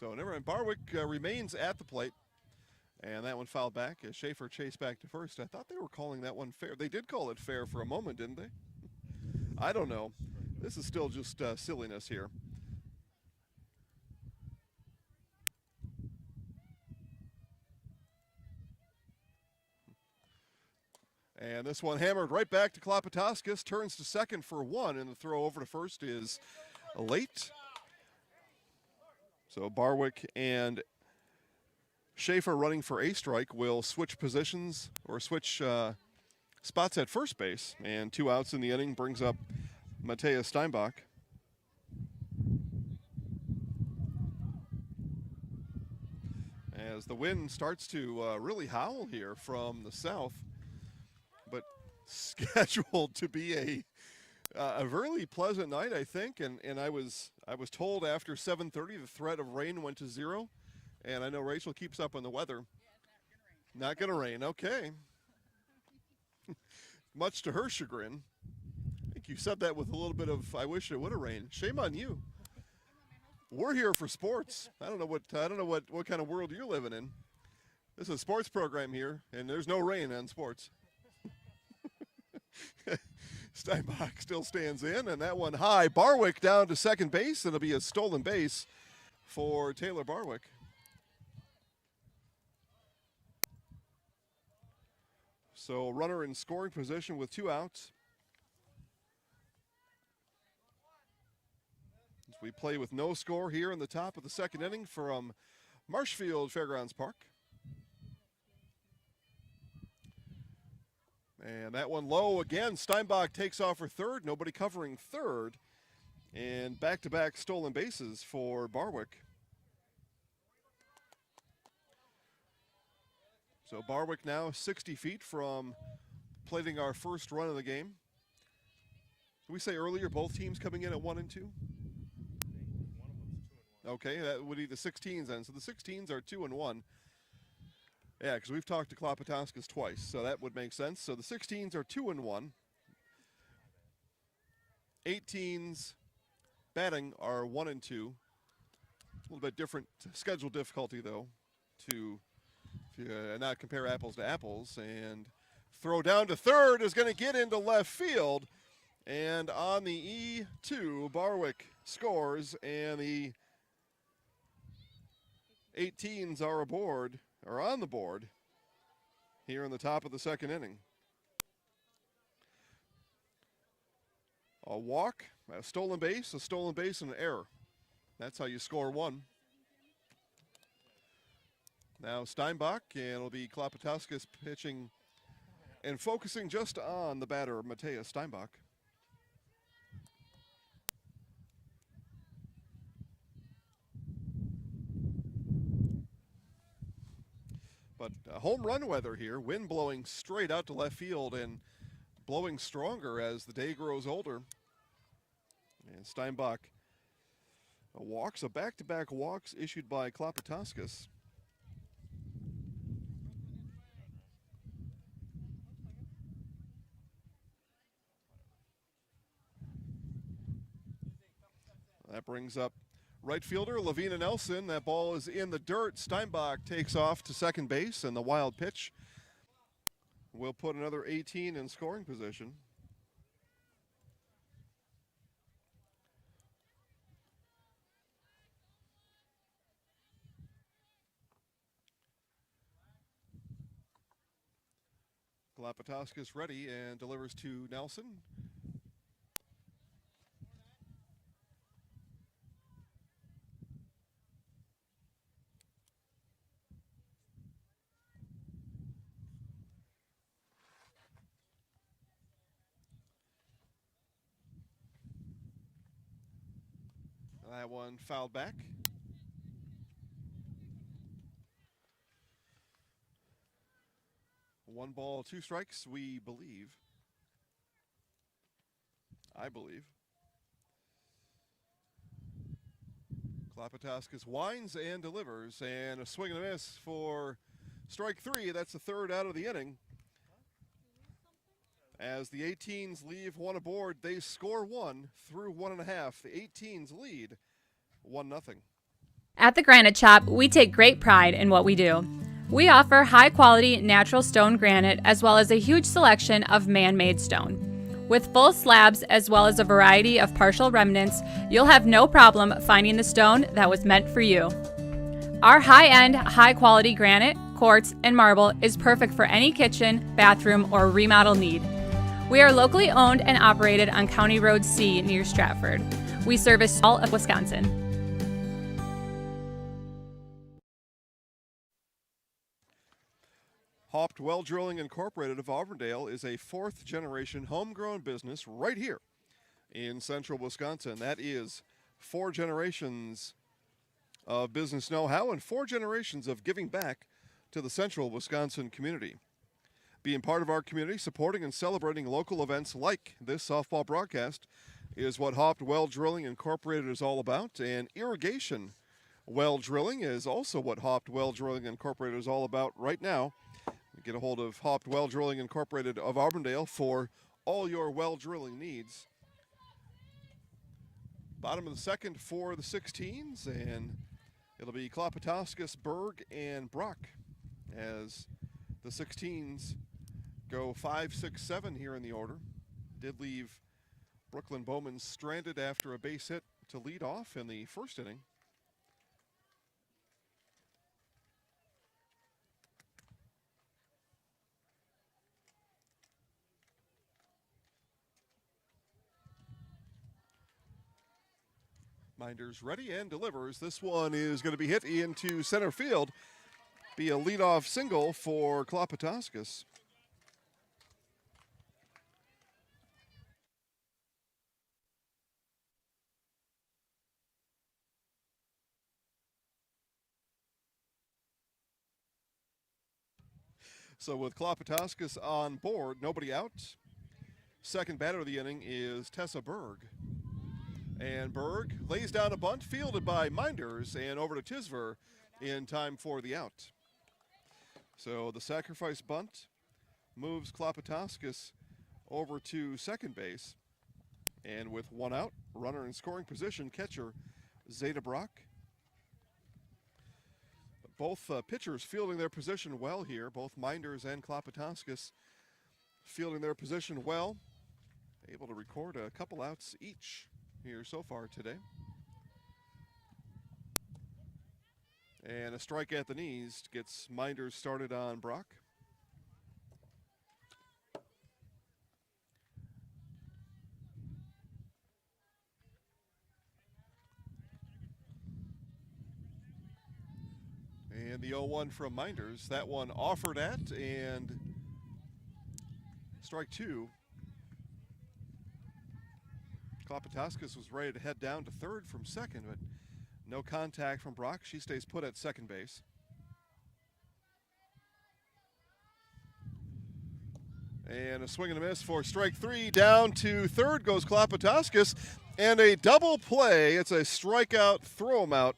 So never mind. Barwick remains at the plate. And that one fouled back as Schaefer chased back to first. I thought they were calling that one fair. They did call it fair for a moment, didn't they? I don't know. This is still just silliness here. And this one hammered right back to Klopatoskis, turns to second for one, and the throw over to first is late. So Barwick and Schaefer running for a strike will switch positions or switch spots at first base, and 2 outs in the inning brings up Mateus Steinbach. As the wind starts to really howl here from the south, but scheduled to be a really pleasant night, I think. And I was told after 7:30 the threat of rain went to 0, and I know Rachel keeps up on the weather. Not going to rain, okay. Much to her chagrin. I think you said that with a little bit of I wish it would have rained. Shame on you. We're here for sports. I don't know what kind of world you're living in. This is a sports program here, and there's no rain on sports. Steinbach still stands in, and that one high. Barwick down to second base. It'll be a stolen base for Taylor Barwick. So runner in scoring position with 2 outs. As we play with no score here in the top of the second inning from Marshfield Fairgrounds Park. And that one low again. Steinbach takes off for third. Nobody covering third. And back-to-back stolen bases for Barwick. So Barwick now 60 feet from plating our first run of the game. Did we say earlier both teams coming in at 1 and 2? Okay, that would be the 16s then. So the 16s are 2 and 1. Yeah, because we've talked to Klopatoskis twice, so that would make sense. So the 16s are 2 and 1. 18s batting are 1 and 2. A little bit different schedule difficulty though, to not compare apples to apples. And throw down to third is going to get into left field. And on the E2, Barwick scores, and the 18s are on the board here in the top of the second inning. A walk, a stolen base, and an error. That's how you score one. Now Steinbach, and it'll be Klopatoskis pitching and focusing just on the batter, Mateus Steinbach. But home run weather here, wind blowing straight out to left field and blowing stronger as the day grows older. And Steinbach walks, a back-to-back walks issued by Klopatoskis. That brings up right fielder Lavina Nelson. That ball is in the dirt. Steinbach takes off to second base, and the wild pitch will put another 18 in scoring position. Klopatoskis ready and delivers to Nelson. That one fouled back. One ball, 2 strikes, we believe. I believe. Klopatoskis winds and delivers, and a swing and a miss for strike 3. That's the third out of the inning. As the 18s leave one aboard, they score 1 through 1.5. The 18s lead 1-0. At the Granite Shop, we take great pride in what we do. We offer high-quality natural stone granite as well as a huge selection of man-made stone. With full slabs as well as a variety of partial remnants, you'll have no problem finding the stone that was meant for you. Our high-end, high-quality granite, quartz, and marble is perfect for any kitchen, bathroom, or remodel need. We are locally owned and operated on County Road C near Stratford. We service all of Wisconsin. Haupt Well Drilling Incorporated of Auburndale is a fourth-generation homegrown business right here in central Wisconsin. That is 4 generations of business know-how and 4 generations of giving back to the central Wisconsin community. Being part of our community, supporting and celebrating local events like this softball broadcast is what Haupt Well Drilling Incorporated is all about, and irrigation well drilling is also what Haupt Well Drilling Incorporated is all about right now. Get a hold of Haupt Well Drilling Incorporated of Auburndale for all your well drilling needs. Bottom of the second for the 16s, and it'll be Klopatowskis, Berg, and Brock as the 16s go 5, 6, 7 here in the order. Did leave Brooklyn Bowman stranded after a base hit to lead off in the first inning. Minders ready and delivers. This one is going to be hit into center field. Be a leadoff single for Klopatowskis. So with Klopatowskis on board, nobody out. Second batter of the inning is Tessa Berg. And Berg lays down a bunt, fielded by Minders, and over to Tisver in time for the out. So the sacrifice bunt moves Klopatowskis over to second base. And with 1 out, runner in scoring position, catcher Zeta Brock. Both pitchers fielding their position well here, both Minders and Klopatowskis fielding their position well. Able to record a couple outs each here so far today. And a strike at the knees gets Minders started on Brock. And the 0-1 from Minders. That one offered at, and strike 2. Klopatowskis was ready to head down to third from second, but no contact from Brock. She stays put at second base. And a swing and a miss for strike 3. Down to third goes Klopatowskis, and a double play. It's a strikeout, throw him out,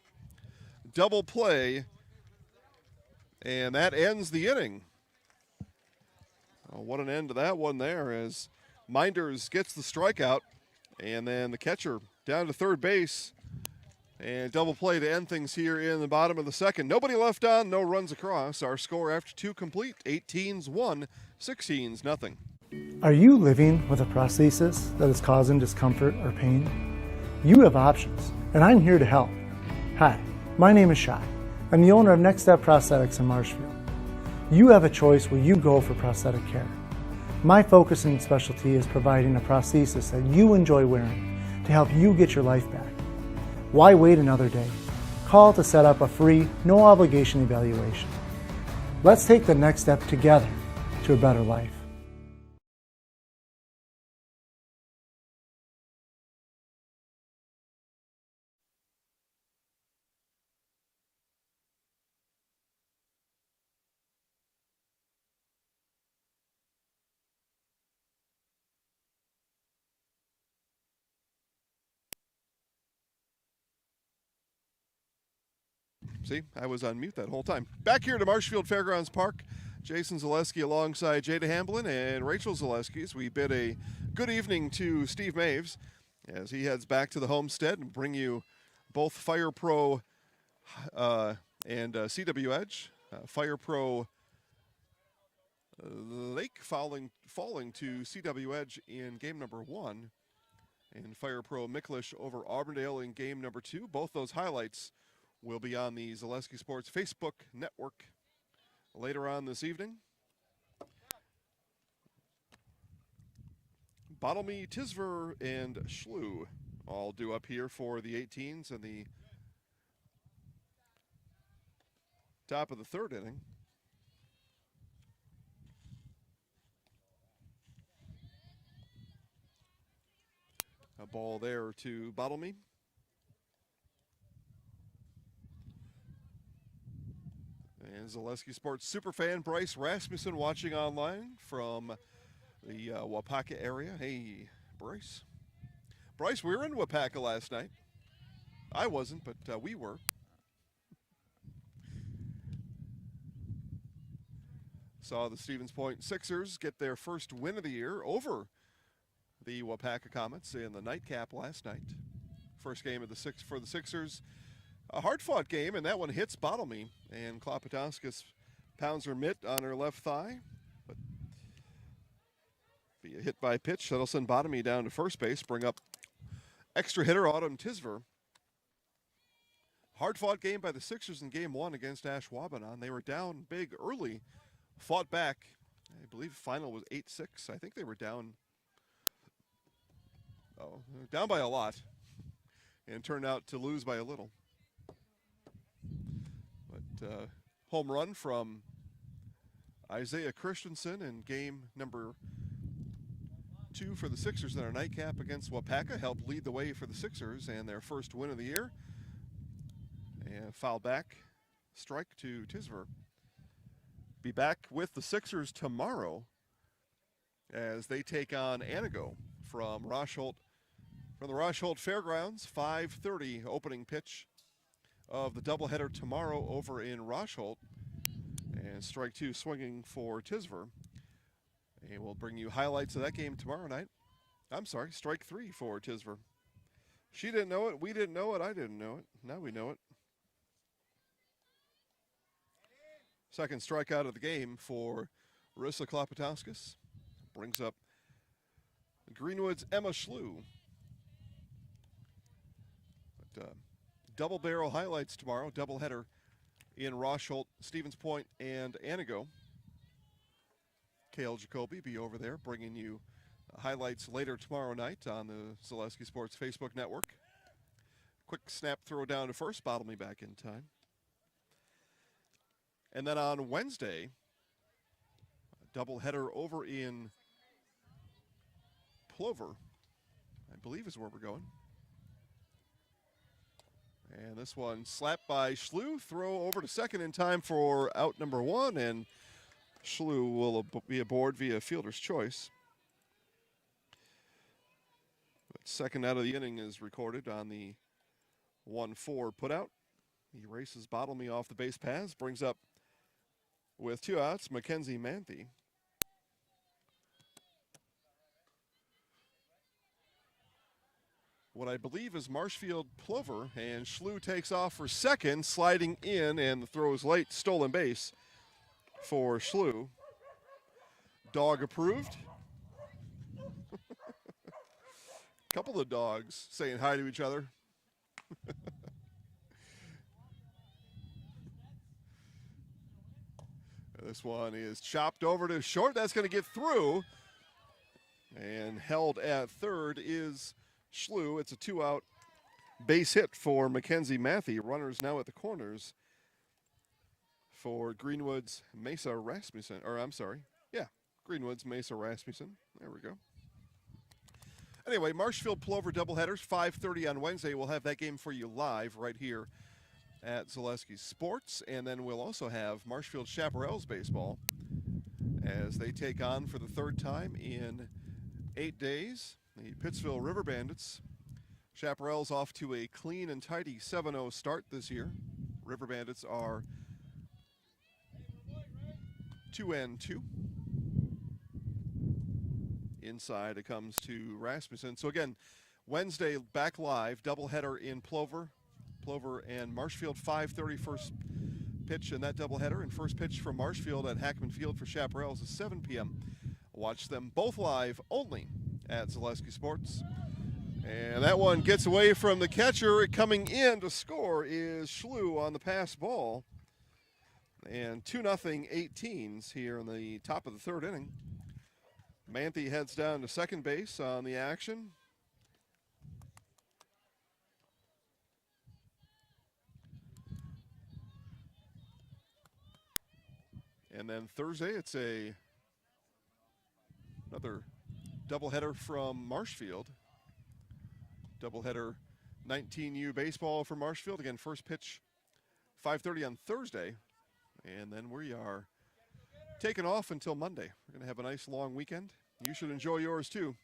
double play, and that ends the inning. Oh, what an end to that one there, as Minders gets the strikeout. And then the catcher down to third base, and double play to end things here in the bottom of the second. Nobody left on, no runs across. Our score after 2 complete, 18s 1, 16s nothing. Are you living with a prosthesis that is causing discomfort or pain? You have options, and I'm here to help. Hi, my name is Shai. I'm the owner of Next Step Prosthetics in Marshfield. You have a choice where you go for prosthetic care. My focus and specialty is providing a prosthesis that you enjoy wearing to help you get your life back. Why wait another day? Call to set up a free, no obligation evaluation. Let's take the next step together to a better life. See, I was on mute that whole time. Back here to Marshfield Fairgrounds Park, Jason Zaleski alongside Jada Hamblin and Rachel Zaleski as we bid a good evening to Steve Maves as he heads back to the homestead and bring you both Fire Pro and CW Edge Fire Pro Lake falling to CW Edge in game number 1. And Fire Pro Miklish over Auburndale in game number 2. Both those highlights will be on the Zaleski Sports Facebook network later on this evening. Bottlemy, Tisver, and Schlu all due up here for the 18s in the top of the 3rd inning. A ball there to Bottlemy. And Zaleski Sports superfan Bryce Rasmussen watching online from the Wapaka area. Hey, Bryce. Bryce, we were in Wapaka last night. I wasn't, but we were. Saw the Stevens Point Sixers get their first win of the year over the Wapaka Comets in the nightcap last night. First game of for the Sixers. A hard-fought game, and that one hits Bottlemy. And Klopotowskis pounds her mitt on her left thigh. But be a hit by pitch. That'll send Bottlemy down to first base. Bring up extra hitter Autumn Tisver. Hard-fought game by the Sixers in game 1 against Ashwaubenon. They were down big early. Fought back. I believe the final was 8-6. I think they were down by a lot, and turned out to lose by a little. But home run from Isaiah Christensen in game number 2 for the Sixers in our nightcap against Wapaka helped lead the way for the Sixers and their first win of the year. And foul back, strike to Tisver. Be back with the Sixers tomorrow as they take on Anago from Rosholt. From the Rosholt Fairgrounds, 5:30 opening pitch of the doubleheader tomorrow over in Rosholt. And strike 2 swinging for Tisver. And we'll bring you highlights of that game tomorrow night. I'm sorry, strike 3 for Tisver. She didn't know it, we didn't know it, I didn't know it. Now we know it. Second strikeout of the game for Marissa Klopotowskis. Brings up Greenwood's Emma Schlu. But, double barrel highlights tomorrow, doubleheader in Rosholt, Stevens Point, and Anago. Cale Jacoby be over there bringing you highlights later tomorrow night on the Zaleski Sports Facebook network. Quick snap throw down to first, Bottlemy back in time. And then on Wednesday, a doubleheader over in Plover, I believe is where we're going. And this one slapped by Schlu, throw over to second in time for out number 1, and Schlu will be aboard via fielder's choice. But second out of the inning is recorded on the 1-4 putout. He races Bottlemy off the base paths, brings up with 2 outs, Mackenzie Manthe. What I believe is Marshfield Plover, and Schlu takes off for second, sliding in, and the throw is late, stolen base for Schlu. Dog approved. Couple of dogs saying hi to each other. This one is chopped over to short. That's going to get through. And held at third is Schlu. It's a 2-out base hit for Mackenzie Manthe. Runners now at the corners for Greenwood's Mesa Rasmussen. Greenwood's Mesa Rasmussen. There we go. Anyway, Marshfield Plover doubleheaders, 5:30 on Wednesday. We'll have that game for you live right here at Zaleski Sports. And then we'll also have Marshfield Chaparrals baseball as they take on for the 3rd time in 8 days the Pittsville River Bandits. Chaparrals off to a clean and tidy 7-0 start this year. River Bandits are 2-2. Inside it comes to Rasmussen. So again, Wednesday back live, doubleheader in Plover and Marshfield, 5:30 first pitch in that doubleheader, and first pitch from Marshfield at Hackman Field for Chaparrals is 7 p.m. Watch them both live only at Zaleski Sports. And that one gets away from the catcher. Coming in to score is Schlew on the pass ball. And 2-0 18s here in the top of the third inning. Manthe heads down to second base on the action. And then Thursday, it's another doubleheader from Marshfield. Doubleheader 19U baseball for Marshfield. Again, first pitch 5:30 on Thursday. And then we are taking off until Monday. We're going to have a nice long weekend. You should enjoy yours too.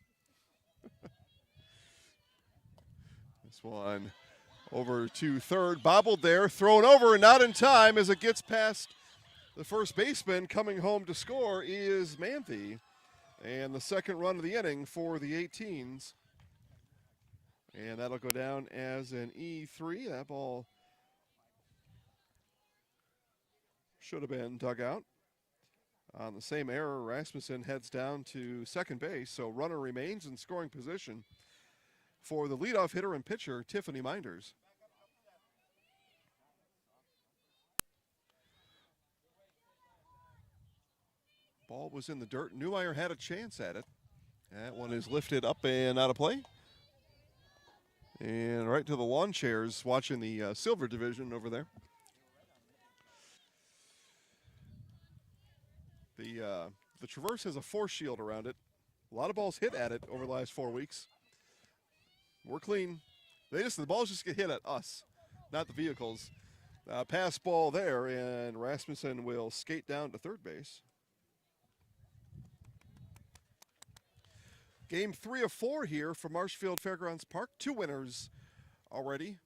This one over to third, bobbled there, thrown over, and not in time as it gets past the first baseman. Coming home to score is Manthe, and the second run of the inning for the 18s. And that'll go down as an E3. That ball should have been dug out. On the same error, Rasmussen heads down to second base, so runner remains in scoring position for the leadoff hitter and pitcher, Tiffany Minders. Ball was in the dirt. Newmeyer had a chance at it. That one is lifted up and out of play. And right to the lawn chairs watching the silver division over there. The Traverse has a force shield around it. A lot of balls hit at it over the last 4 weeks. We're clean. The balls just get hit at us, not the vehicles. Pass ball there, and Rasmussen will skate down to third base. Game 3 of 4 here from Marshfield Fairgrounds Park. 2 winners already.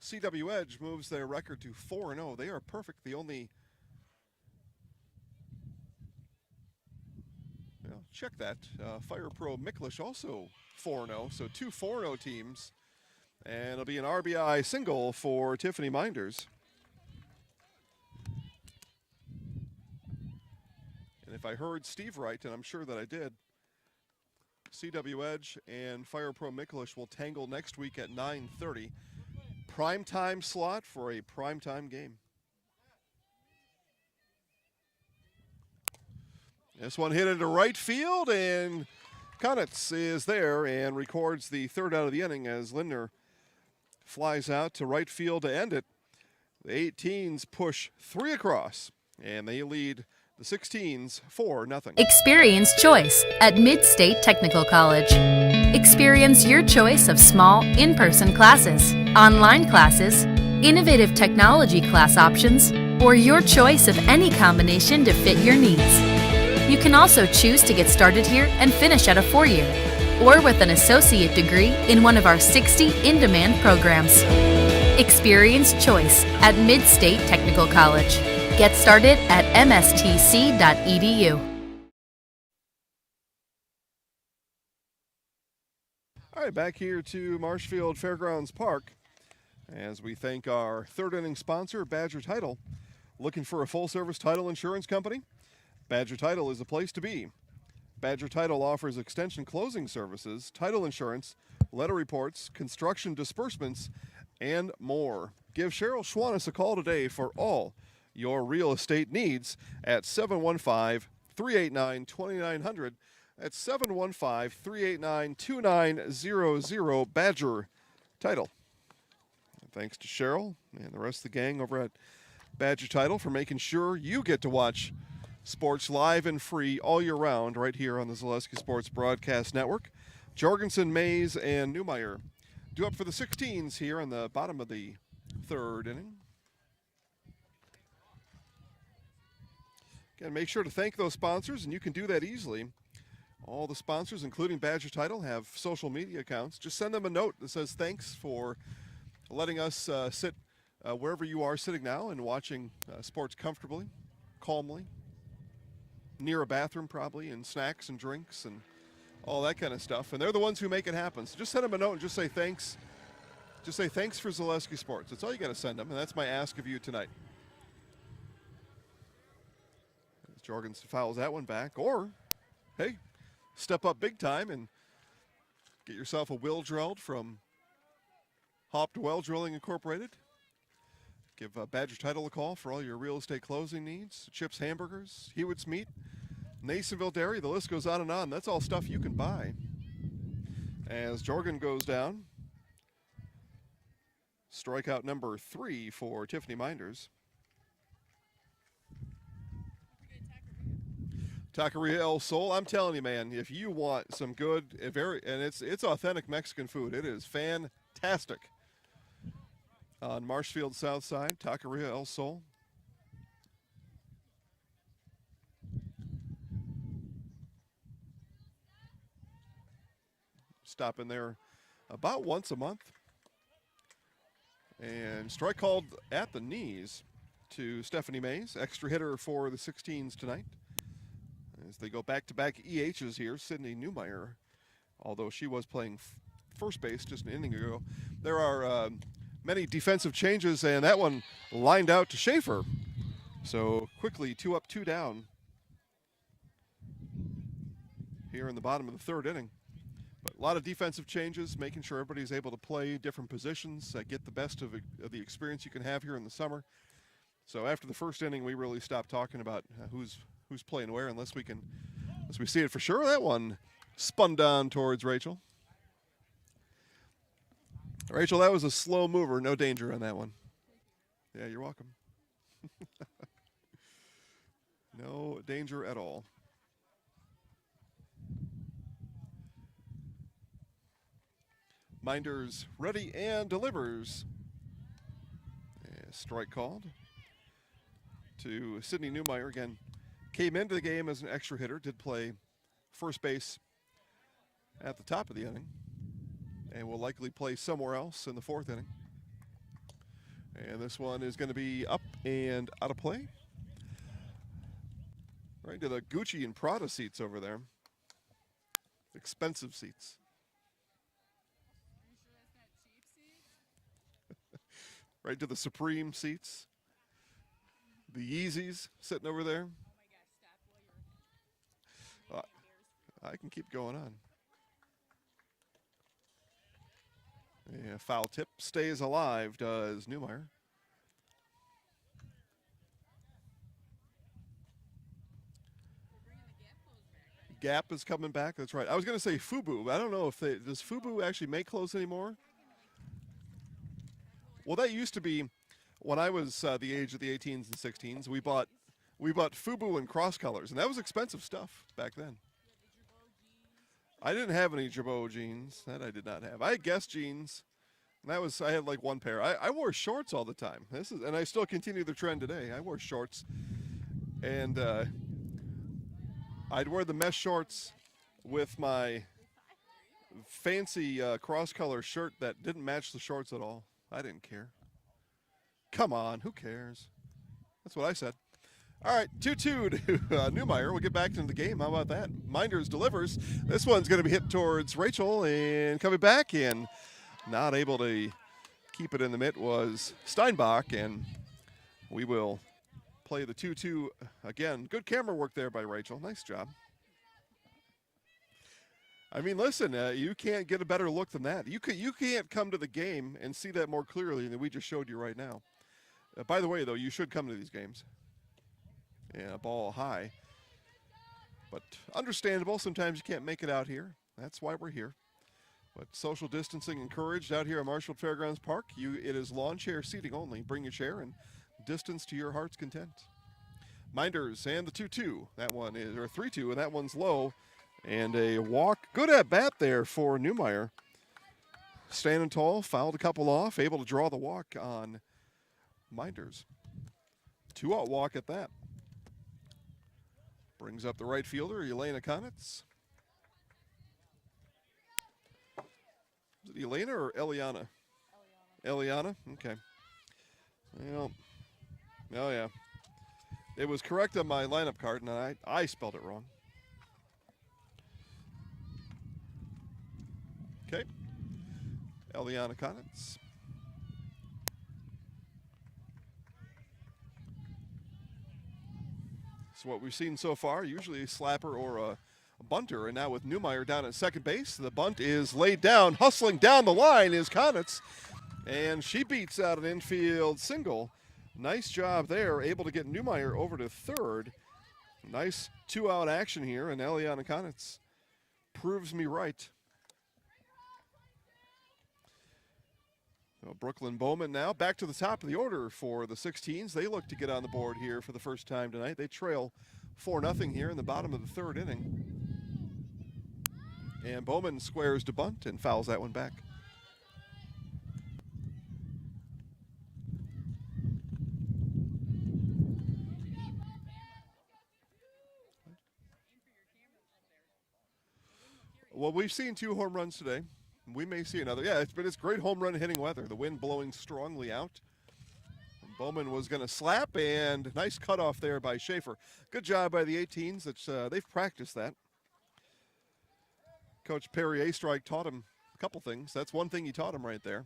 CW Edge moves their record to 4-0. They are perfect. The only... Well, check that. Fire Pro Miklish also 4-0. So 2 4-0 teams. And it'll be an RBI single for Tiffany Minders. And if I heard Steve right, and I'm sure that I did, CW Edge and Fire Pro Miklish will tangle next week at 9:30. Primetime slot for a primetime game. This one hit into right field, and Konitz is there and records the third out of the inning as Lindner flies out to right field to end it. The 18s push 3 across, and they lead the 16s 4-0. Experience choice at Mid-State Technical College. Experience your choice of small, in-person classes, online classes, innovative technology class options, or your choice of any combination to fit your needs. You can also choose to get started here and finish at a 4-year, or with an associate degree in one of our 60 in-demand programs. Experience choice at Mid-State Technical College. Get started at mstc.edu. All right, back here to Marshfield Fairgrounds Park as we thank our third inning sponsor, Badger Title. Looking for a full-service title insurance company? Badger Title is the place to be. Badger Title offers extension closing services, title insurance, letter reports, construction disbursements, and more. Give Cheryl Schwannis a call today for all your real estate needs at 715-389-2900. That's 715-389-2900, Badger Title. And thanks to Cheryl and the rest of the gang over at Badger Title for making sure you get to watch sports live and free all year round right here on the Zaleski Sports Broadcast Network. Jorgensen, Mays, and Newmeyer due up for the 16s here in the bottom of the third inning. Again, make sure to thank those sponsors, and you can do that easily. All the sponsors, including Badger Title, have social media accounts. Just send them a note that says thanks for letting us sit wherever you are sitting now and watching sports comfortably, calmly, near a bathroom probably, and snacks and drinks and all that kind of stuff. And they're the ones who make it happen. So just send them a note and just say thanks. Just say thanks for Zaleski Sports. That's all you got to send them, and that's my ask of you tonight. Jorgensen fouls that one back. Or, hey, step up big time and get yourself a will drilled from Hopped Well Drilling Incorporated. Give Badger Title a call for all your real estate closing needs. Chips Hamburgers, Hewitt's Meat, Nasonville Dairy, the list goes on and on. That's all stuff you can buy. As Jorgen goes down, strikeout number 3 for Tiffany Minders. Taqueria El Sol, I'm telling you, man, if you want some good, it's authentic Mexican food. It is fantastic. On Marshfield South Side, Taqueria El Sol. Stop in there about once a month. And strike called at the knees to Stephanie Mays, extra hitter for the 16s tonight. As they go back-to-back EHs here, Sydney Newmeyer, although she was playing first base just an inning ago. There are many defensive changes, and that one lined out to Schaefer. So quickly, 2 up, 2 down here in the bottom of the 3rd inning. But a lot of defensive changes, making sure everybody's able to play different positions, get the best of the experience you can have here in the summer. So after the 1st inning, we really stopped talking about who's playing where unless we see it for sure. That one spun down towards Rachel. Rachel, that was a slow mover. No danger on that one. Yeah, you're welcome. No danger at all. Minders ready and delivers. Strike called to Sydney Newmeyer. Again, came into the game as an extra hitter, did play first base at the top of the inning, and will likely play somewhere else in the 4th inning. And this one is going to be up and out of play. Right to the Gucci and Prada seats over there. Expensive seats. Right to the Supreme seats. The Yeezys sitting over there. I can keep going on. Yeah, foul tip stays alive, does Newmeyer. Gap is coming back. That's right. I was going to say Fubu. I don't know if does Fubu actually make clothes anymore? Well, that used to be when I was the age of the 18s and 16s. We bought Fubu and cross colors, and that was expensive stuff back then. I didn't have any Jabot jeans. That I did not have. I had Guess jeans. And I had like one pair. I wore shorts all the time. And I still continue the trend today. I wore shorts. And I'd wear the mesh shorts with my fancy cross-color shirt that didn't match the shorts at all. I didn't care. Come on, who cares? That's what I said. All right, 2-2 to Newmeyer. We'll get back into the game. How about that? Minders delivers. This one's going to be hit towards Rachel, and coming back, and not able to keep it in the mitt was Steinbach, and we will play the 2-2 again. Good camera work there by Rachel. Nice job. I mean, listen, you can't get a better look than that. You can't come to the game and see that more clearly than we just showed you right now. By the way, though, you should come to these games. Yeah, ball high. But understandable. Sometimes you can't make it out here. That's why we're here. But social distancing encouraged out here at Marshfield Fairgrounds Park. It is lawn chair seating only. Bring your chair and distance to your heart's content. Minders and the 2-2. That one is, or 3-2, and that one's low. And a walk. Good at bat there for Newmeyer. Standing tall, fouled a couple off, able to draw the walk on Minders. 2-out walk at that. Brings up the right fielder, Elena Konitz. Is it Elena or Eliana? Eliana? Okay. Well, oh yeah. It was correct on my lineup card, and I spelled it wrong. Okay. Eliana Konitz. what we've seen so far. Usually a slapper or a bunter, and now with Newmeyer down at second base, the bunt is laid down. Hustling down the line is Konitz, and she beats out an infield single. Nice job there, able to get Newmeyer over to third. Nice two-out action here, and Eliana Konitz proves me right. So Brooklyn Bowman now back to the top of the order for the 16s. They look to get on the board here for the first time tonight. They trail 4-0 here in the bottom of the third inning. And Bowman squares to bunt and fouls that one back. Well, we've seen 2 home runs today. We may see another. Yeah, it's great home run hitting weather. The wind blowing strongly out. Bowman was going to slap, and nice cutoff there by Schaefer. Good job by the 18s. They've practiced that. Coach Perry Astrike taught him a couple things. That's one thing he taught him right there.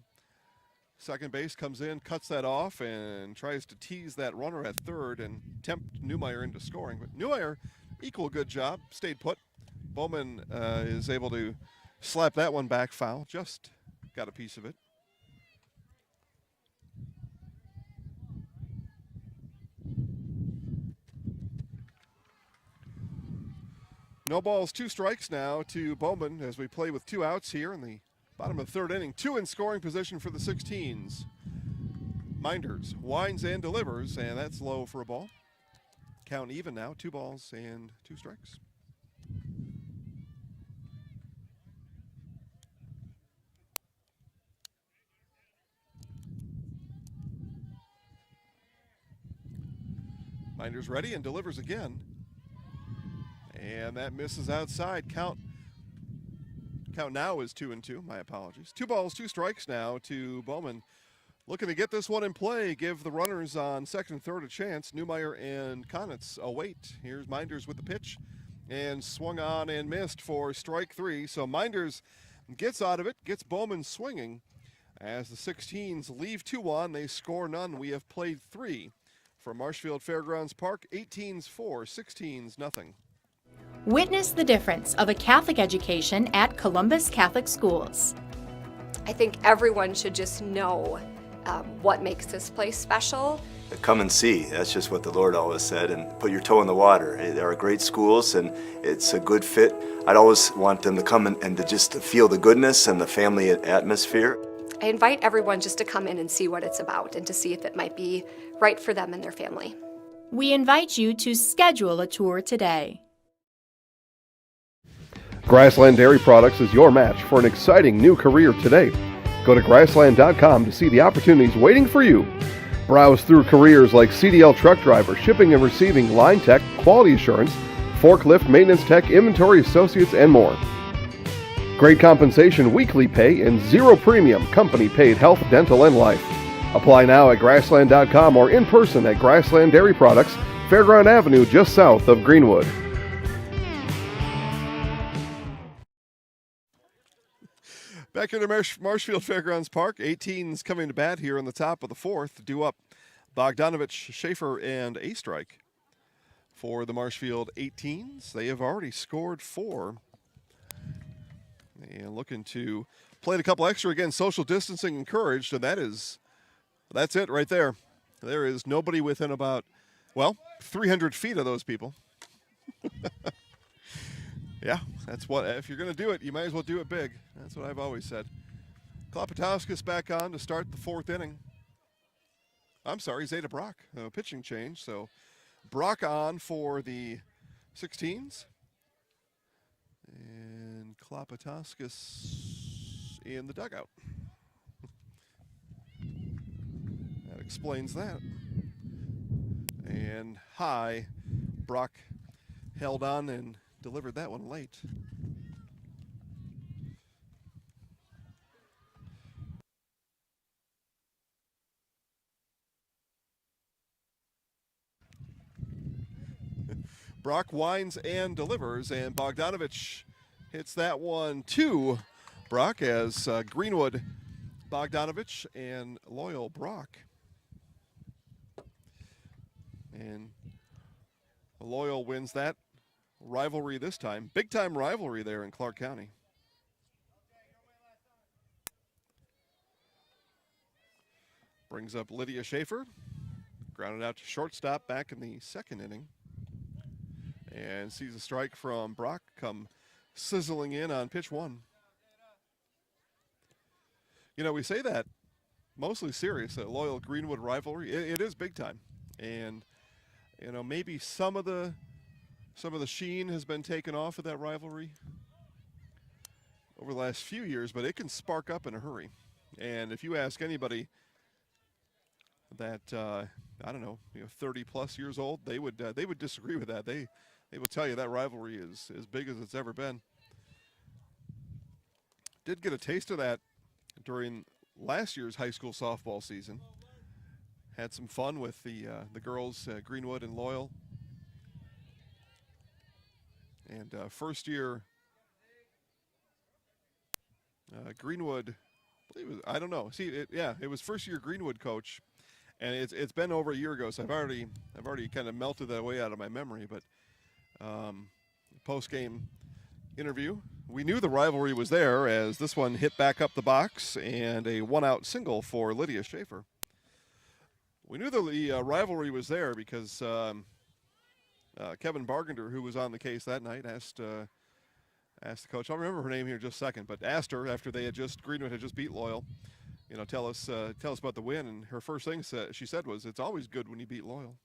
Second base comes in, cuts that off, and tries to tease that runner at third and tempt Newmeyer into scoring. But Newmeyer, equal good job, stayed put. Bowman is able to slap that one back foul. Just got a piece of it. No balls, 2 strikes now to Bowman as we play with 2 outs here in the bottom of the third inning. 2 in scoring position for the 16s. Minders winds and delivers, and that's low for a ball. Count even now, 2 balls and 2 strikes. Minders ready and delivers again. And that misses outside. Count now is 2-2. My apologies. 2 balls, 2 strikes now to Bowman. Looking to get this one in play, give the runners on second and third a chance. Newmeyer and Konitz await. Here's Minders with the pitch, and swung on and missed for strike 3. So Minders gets out of it, gets Bowman swinging. As the 16s leave 2 on, they score none. We have played 3 from Marshfield Fairgrounds Park. 18s 4, 16s nothing. Witness the difference of a Catholic education at Columbus Catholic Schools. I think everyone should just know what makes this place special. Come and see. That's just what the Lord always said, and put your toe in the water. They are great schools, and it's a good fit. I'd always want them to come and to just feel the goodness and the family atmosphere. I invite everyone just to come in and see what it's about and to see if it might be right for them and their family. We invite you to schedule a tour today. Grassland Dairy Products is your match for an exciting new career today. Go to grassland.com to see the opportunities waiting for you. Browse through careers like CDL truck driver, shipping and receiving, line tech, quality assurance, forklift, maintenance tech, inventory associates, and more. Great compensation, weekly pay, and 0 premium company-paid health, dental, and life. Apply now at grassland.com or in person at Grassland Dairy Products, Fairground Avenue, just south of Greenwood. Back into Marshfield Fairgrounds Park. 18s coming to bat here in the top of the 4th. Due up Bogdanovich, Schaefer, and Astrike for the Marshfield 18s. They have already scored 4. And looking to play a couple extra. Again, social distancing encouraged, and that's it right there. There is nobody within about, 300 feet of those people. Yeah, that's what, if you're going to do it, you might as well do it big. That's what I've always said. Klopatowskis back on to start the 4th inning. I'm sorry, Zeta Brock, pitching change. So Brock on for the 16s. And Klopatowskis in the dugout. That explains that. And high, Brock held on and delivered that one late. Brock winds and delivers, and Bogdanovich hits that one to Brock as Greenwood, Bogdanovich, and Loyal Brock. And Loyal wins that rivalry this time. Big-time rivalry there in Clark County. Brings up Lydia Schaefer. Grounded out to shortstop back in the second inning. And sees a strike from Brock come sizzling in on pitch one. You know, we say that mostly serious, that Loyal Greenwood rivalry. It is big time. And, you know, maybe some of the sheen has been taken off of that rivalry over the last few years, but it can spark up in a hurry. And if you ask anybody that, I don't know, 30 plus years old, they would disagree with that. They would tell you that rivalry is as big as it's ever been. Did get a taste of that during last year's high school softball season. Had some fun with the girls, Greenwood and Loyal. And first year, Greenwood, I don't know. See, it was first year Greenwood coach, and it's been over a year ago, so I've already kind of melted that away out of my memory. But post game interview, we knew the rivalry was there as this one hit back up the box and a 1-out single for Lydia Schaefer. We knew the rivalry was there because Kevin Bargender, who was on the case that night, asked the coach, I'll remember her name here in just a second, but asked her after Greenwood had just beat Loyal, tell us about the win. And her first thing she said was, "It's always good when you beat Loyal."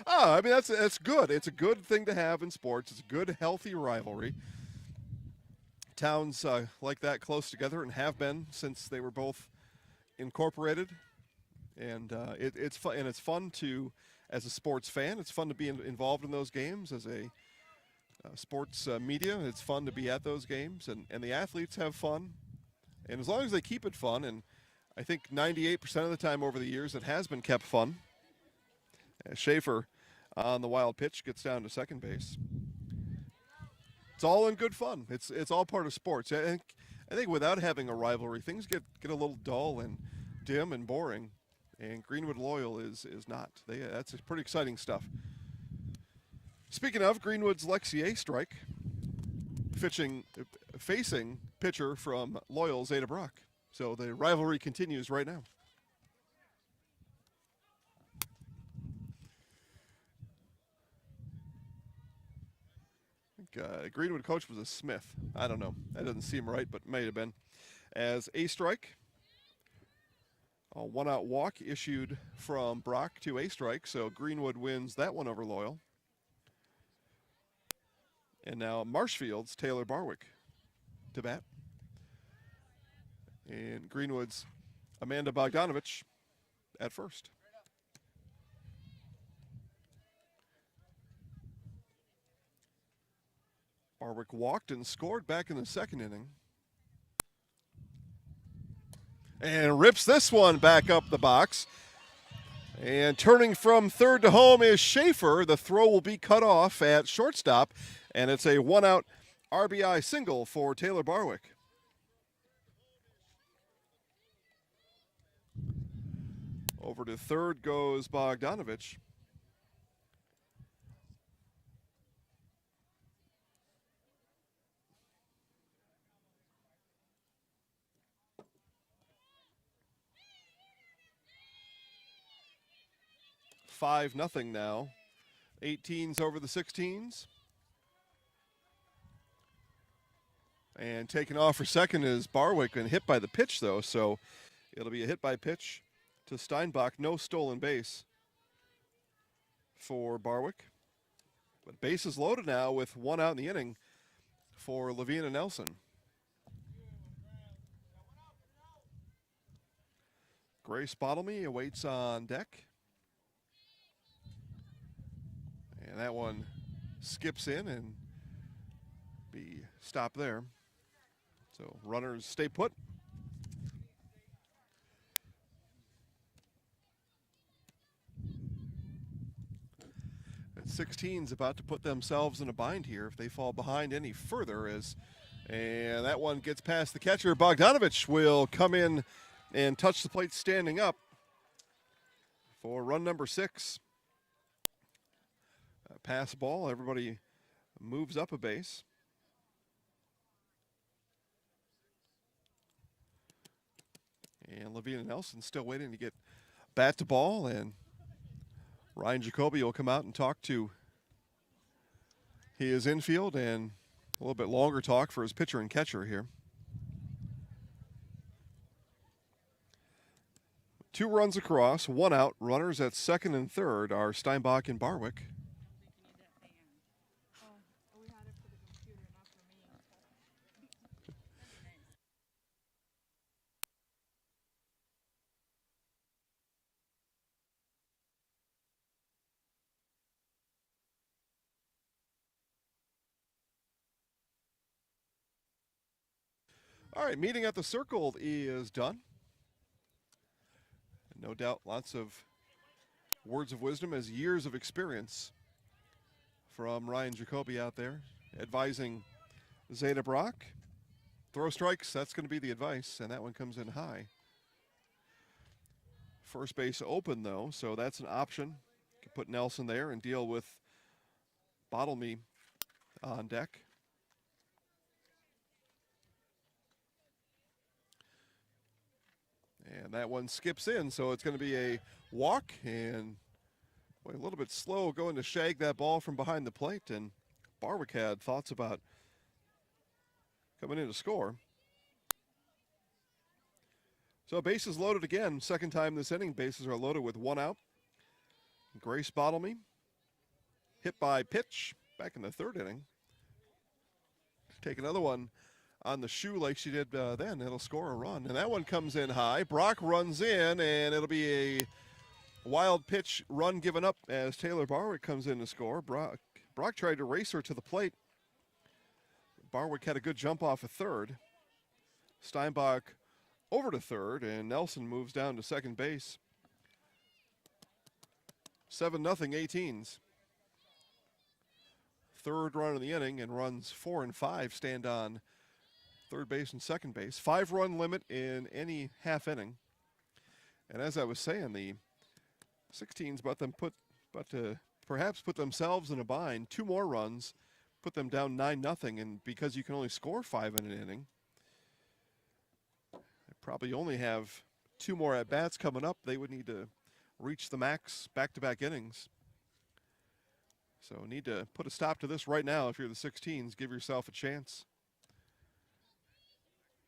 I mean, that's good. It's a good thing to have in sports. It's a good, healthy rivalry. Towns like that close together and have been since they were both incorporated. And it's fun. And it's fun to, as a sports fan, it's fun to be involved in those games. As a sports media, it's fun to be at those games, and the athletes have fun. And as long as they keep it fun, and I think 98% of the time over the years it has been kept fun. Schaefer on the wild pitch gets down to second base. It's all in good fun. It's all part of sports. I think without having a rivalry, things get a little dull and dim and boring. And Greenwood Loyal is not. That's pretty exciting stuff. Speaking of, Greenwood's Lexi A strike, facing pitcher from Loyal's Ada Brock. So the rivalry continues right now. Greenwood coach was a Smith. I don't know. That doesn't seem right, but may have been. As a strike, a 1-out walk issued from Brock to a strike, so Greenwood wins that one over Loyal. And now Marshfield's Taylor Barwick to bat. And Greenwood's Amanda Bogdanovich at first. Barwick walked and scored back in the second inning. And rips this one back up the box. And turning from third to home is Schaefer. The throw will be cut off at shortstop. And it's a 1-out RBI single for Taylor Barwick. Over to third goes Bogdanovich. Five nothing now. 18s over the 16s. And taken off for second is Barwick, and hit by the pitch though, so it'll be a hit by pitch to Steinbach. No stolen base for Barwick. But base is loaded now with 1 out in the inning for Lavina Nelson. Grace Bottlemy awaits on deck. And that one skips in and be stopped there. So runners stay put. And 16's about to put themselves in a bind here if they fall behind any further. And that one gets past the catcher. Bogdanovich will come in and touch the plate standing up for run number 6. pass ball. Everybody moves up a base. And Levine and Nelson still waiting to get bat to ball, and Ryan Jacoby will come out and talk to his infield, and a little bit longer talk for his pitcher and catcher here. 2 runs across, 1 out. Runners at second and third are Steinbach and Barwick. All right, meeting at the circle is done. No doubt lots of words of wisdom as years of experience from Ryan Jacoby out there advising Zeta Brock. Throw strikes, that's going to be the advice, and that one comes in high. First base open, though, so that's an option. You can put Nelson there and deal with Bottlemy on deck. And that one skips in, so it's going to be a walk, and boy, a little bit slow going to shag that ball from behind the plate, and Barwick had thoughts about coming in to score. So bases loaded again. Second time this inning, bases are loaded with 1 out. Grace Bottlemy hit by pitch back in the 3rd inning. Take another one on the shoe like she did then. It'll score a run. And that one comes in high. Brock runs in, and it'll be a wild pitch run given up as Taylor Barwick comes in to score. Brock tried to race her to the plate. Barwick had a good jump off of third. Steinbach over to third, and Nelson moves down to second base. 7-0 18s. Third run of the inning, and runs 4 and 5 stand on third base and second base. 5-run limit in any half inning. And as I was saying, the 16s perhaps put themselves in a bind. 2 more runs, put them down 9-0, and because you can only score 5 in an inning, they probably only have 2 more at-bats coming up. They would need to reach the max back-to-back innings. So need to put a stop to this right now if you're the 16s. Give yourself a chance,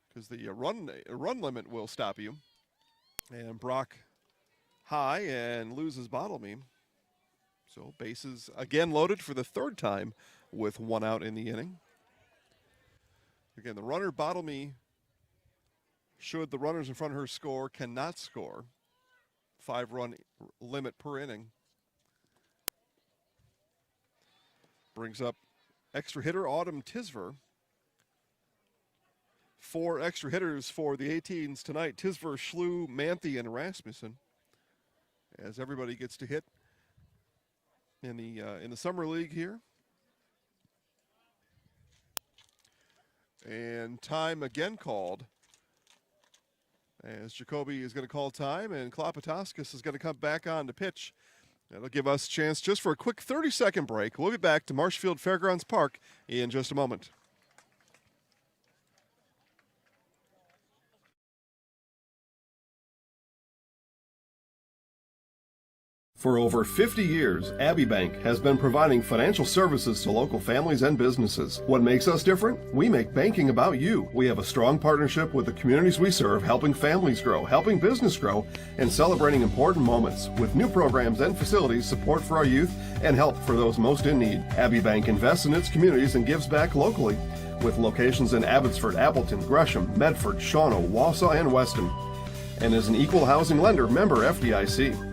because the run limit will stop you. And Brock high and loses Bottlemy. So bases again loaded for the 3rd time with 1 out in the inning. Again, the runner Bottlemy, should the runners in front of her score, cannot score. 5-run limit per inning. Brings up extra hitter Autumn Tisver. 4 extra hitters for the 18s tonight. Tisver, Schlew, Manthe, and Rasmussen. As everybody gets to hit in the summer league here. And time again called, as Jacoby is going to call time, and Klopatoskis is going to come back on to pitch. That'll give us a chance just for a quick 30-second break. We'll be back to Marshfield Fairgrounds Park in just a moment. For over 50 years, Abbey Bank has been providing financial services to local families and businesses. What makes us different? We make banking about you. We have a strong partnership with the communities we serve, helping families grow, helping business grow, and celebrating important moments with new programs and facilities, support for our youth, and help for those most in need. Abbey Bank invests in its communities and gives back locally, with locations in Abbotsford, Appleton, Gresham, Medford, Shawano, Wausau, and Weston, and is an equal housing lender, member FDIC.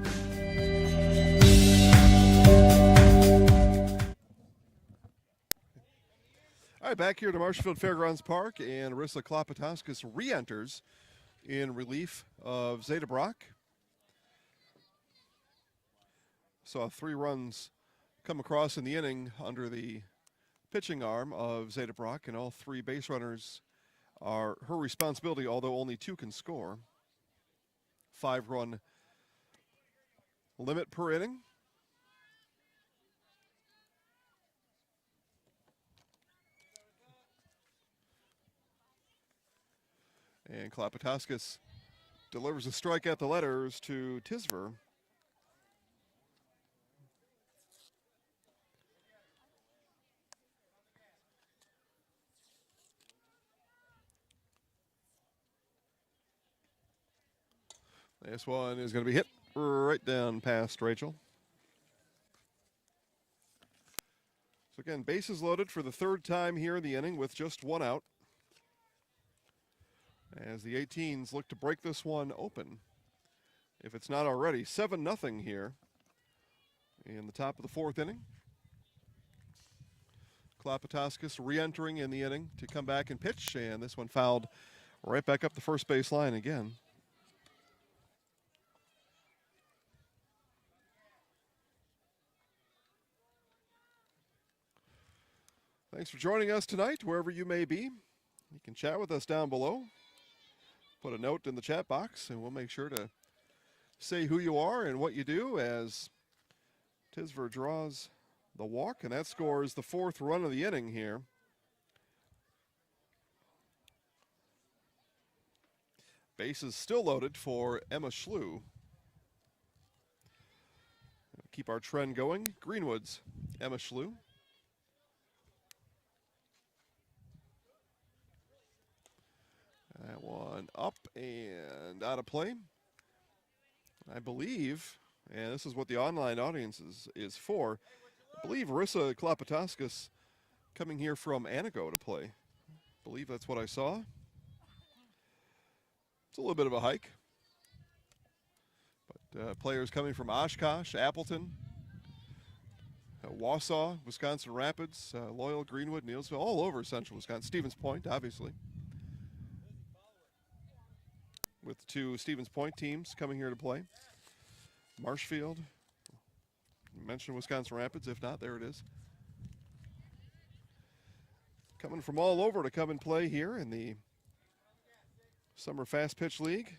All right, back here to Marshfield Fairgrounds Park, and Arissa Klopatoskis re-enters in relief of Zeta Brock. Saw 3 runs come across in the inning under the pitching arm of Zeta Brock, and all 3 base runners are her responsibility, although only 2 can score. 5-run limit per inning. And Klapatoskis delivers a strike at the letters to Tisver. This one is going to be hit right down past Rachel. So again, bases loaded for the third time here in the inning with just one out, as the 18s look to break this one open, if it's not already. 7-0 here in the top of the fourth inning. Klapatoskis re-entering in the inning to come back and pitch, and this one fouled right back up the first base line again. Thanks for joining us tonight, wherever you may be. You can chat with us down below. Put a note in the chat box, and we'll make sure to say who you are and what you do as Tisver draws the walk, and that scores the fourth run of the inning here. Bases still loaded for Emma Schlew. Keep our trend going. Greenwood's Emma Schlew. That one up and out of play. I believe, and this is what the online audience is for, I believe Rissa Klapatoskis coming here from Anago to play. I believe that's what I saw. It's a little bit of a hike. But players coming from Oshkosh, Appleton, Wausau, Wisconsin Rapids, Loyal, Greenwood, Neilsville, all over central Wisconsin. Stevens Point, obviously. With the two Stevens Point teams coming here to play. Marshfield. Mentioned Wisconsin Rapids. If not, there it is. Coming from all over to come and play here in the Summer Fast Pitch League.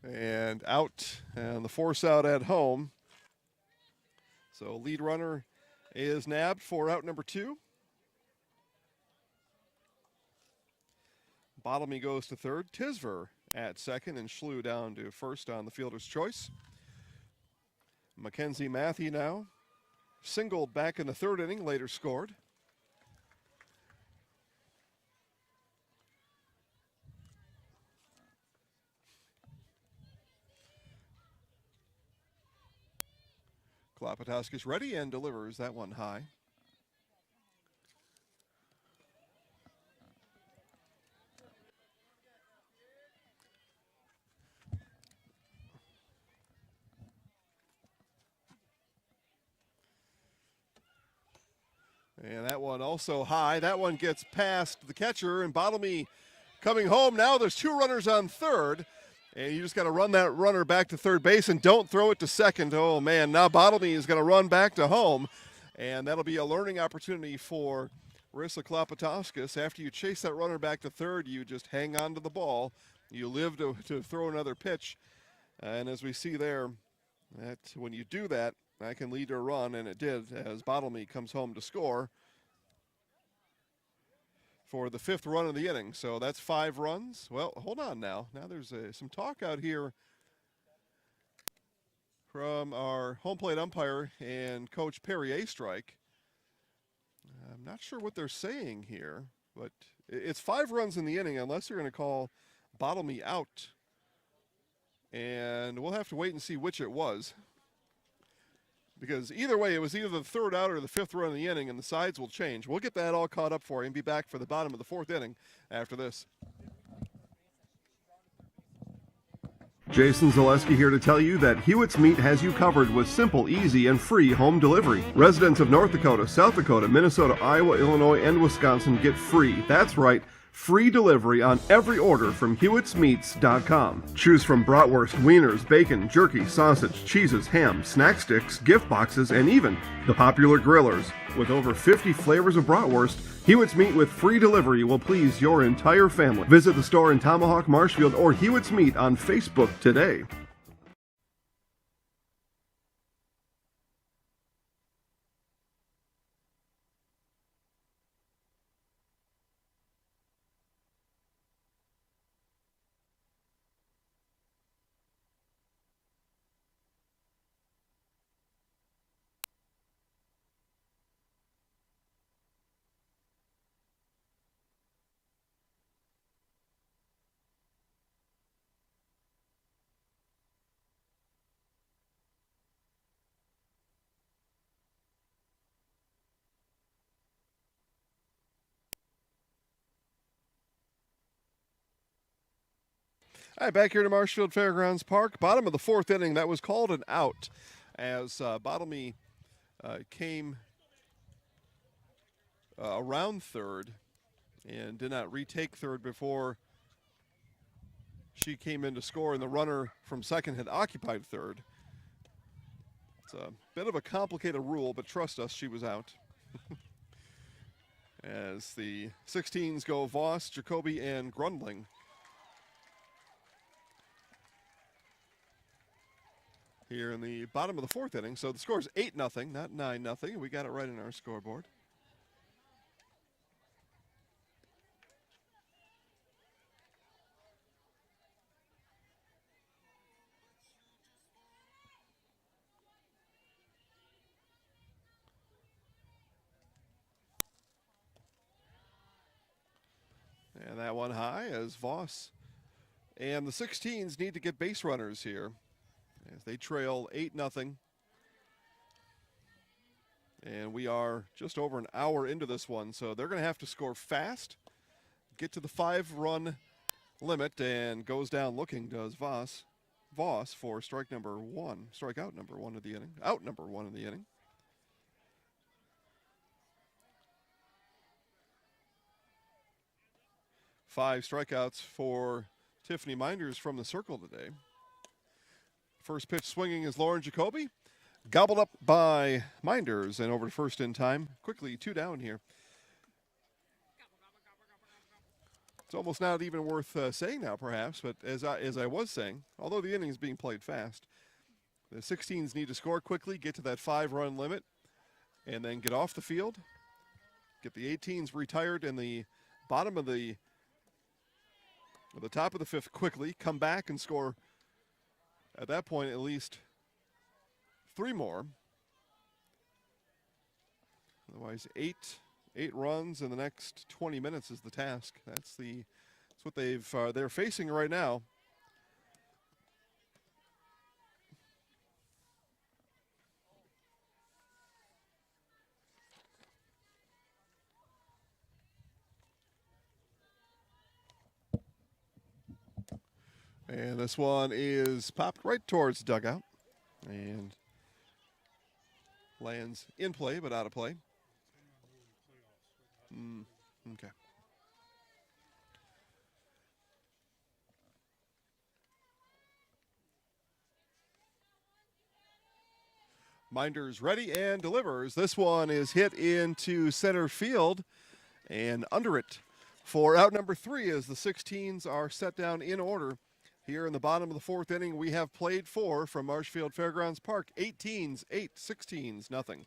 And out, and the force out at home. So lead runner is nabbed for out number 2. Bottomley goes to third. Tisver at second, and Schlew down to first on the fielder's choice. Mackenzie Matthew now singled back in the third inning, later scored. Klapatoskis ready and delivers that one high. And that one also high. That one gets past the catcher, and Bottomley coming home. Now there's 2 runners on third. And you just got to run that runner back to third base and don't throw it to second. Oh, man, now Bottomley is going to run back to home. And that'll be a learning opportunity for Rissa Klapatoskis. After you chase that runner back to third, you just hang on to the ball. You live to throw another pitch. And as we see there, that when you do that, that can lead to a run, and it did as Bottomley comes home to score for the 5th run of the inning. So that's 5 runs. Well, hold on now. Now there's some talk out here from our home plate umpire and Coach Perry A-Strike. I'm not sure what they're saying here, but it's 5 runs in the inning unless you're going to call Bottomley out. And we'll have to wait and see which it was. Because either way, it was either the 3rd out or the 5th run of the inning, and the sides will change. We'll get that all caught up for you and be back for the bottom of the 4th inning after this. Jason Zaleski here to tell you that Hewitt's Meat has you covered with simple, easy, and free home delivery. Residents of North Dakota, South Dakota, Minnesota, Iowa, Illinois, and Wisconsin get free. That's right. Free delivery on every order from Hewitt'sMeats.com. Choose from bratwurst, wieners, bacon, jerky, sausage, cheeses, ham, snack sticks, gift boxes, and even the popular grillers. With over 50 flavors of bratwurst, Hewitt's Meat with free delivery will please your entire family. Visit the store in Tomahawk, Marshfield, or Hewitt's Meat on Facebook today. All right, back here to Marshfield Fairgrounds Park. Bottom of the fourth inning, that was called an out as Bottomley came around third and did not retake third before she came in to score, and the runner from second had occupied third. It's a bit of a complicated rule, but trust us, she was out. As the 16s go Voss, Jacoby, and Grundling. Here in the bottom of the fourth inning. So the score is 8-0, not 9-0. We got it right in our scoreboard. And that one high as Voss and the 16s need to get base runners here as they trail 8-0. And we are just over an hour into this one, so they're going to have to score fast, get to the 5-run limit, and goes down looking, does Voss for strikeout number one of the inning, out number one in the inning. Five strikeouts for Tiffany Minders from the circle today. First pitch swinging is Lauren Jacoby. Gobbled up by Minders and over to first in time. Quickly 2 down here. It's almost not even worth saying now perhaps, but as I was saying, although the inning is being played fast, the 16s need to score quickly, get to that 5-run limit, and then get off the field. Get the 18s retired in the bottom of the top of the fifth quickly, come back and score at that point at least 3 more. Otherwise, eight runs in the next 20 minutes is the task. That's what they're facing right now. And this one is popped right towards the dugout and lands in play, but out of play. Okay. Minders ready and delivers. This one is hit into center field and under it for out number 3 as the 16s are set down in order. Here in the bottom of the fourth inning, we have played 4 from Marshfield Fairgrounds Park. 18s, 8, 16s, nothing.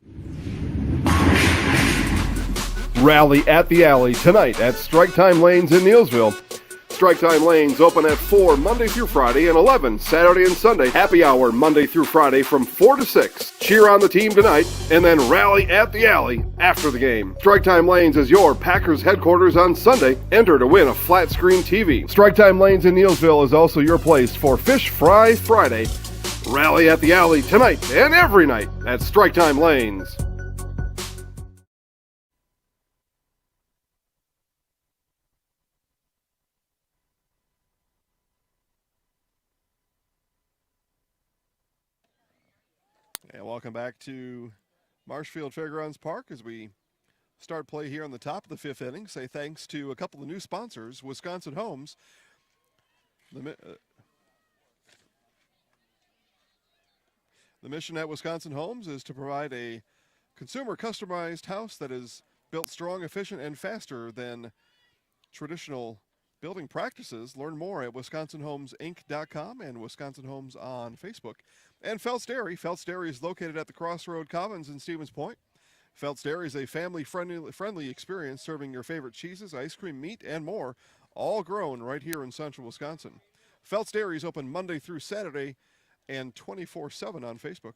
Rally at the Alley tonight at Strike Time Lanes in Neillsville. Strike Time Lanes open at 4 Monday through Friday and 11 Saturday and Sunday. Happy hour Monday through Friday from 4 to 6. Cheer on the team tonight and then rally at the Alley after the game. Strike Time Lanes is your Packers headquarters on Sunday. Enter to win a flat screen TV. Strike Time Lanes in Neillsville is also your place for Fish Fry Friday. Rally at the Alley tonight and every night at Strike Time Lanes. And welcome back to Marshfield Fairgrounds Park as we start play here on the top of the fifth inning. Say thanks to a couple of new sponsors, Wisconsin Homes. The mission at Wisconsin Homes is to provide a consumer customized house that is built strong, efficient, and faster than traditional building practices. Learn more at WisconsinHomesInc.com and Wisconsin Homes on Facebook. And Feltz Dairy. Feltz Dairy is located at the Crossroad Commons in Stevens Point. Feltz Dairy is a family-friendly experience serving your favorite cheeses, ice cream, meat, and more, all grown right here in central Wisconsin. Feltz Dairy is open Monday through Saturday and 24/7 on Facebook.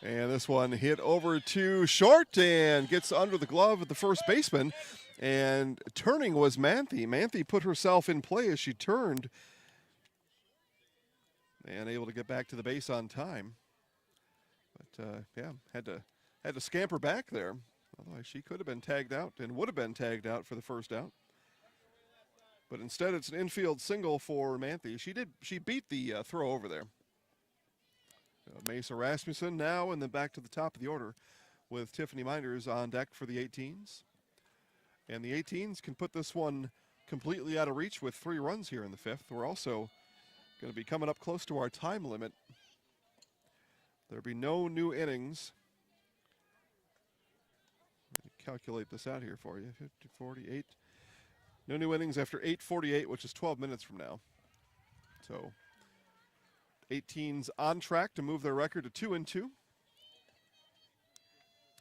And this one hit over to short and gets under the glove of the first baseman. And turning was Manthe. Manthe put herself in play as she turned and able to get back to the base on time. But yeah, had to scamper back there. Otherwise, she could have been tagged out and would have been tagged out for the first out. But instead, it's an infield single for Manthe. She beat the throw over there. Mesa Rasmussen now, and then back to the top of the order with Tiffany Minders on deck for the 18s. And the 18s can put this one completely out of reach with 3 runs here in the 5th. We're also going to be coming up close to our time limit. There'll be no new innings. Let me calculate this out here for you. 50, 48. No new innings after 8:48, which is 12 minutes from now. So 18's on track to move their record to 2-2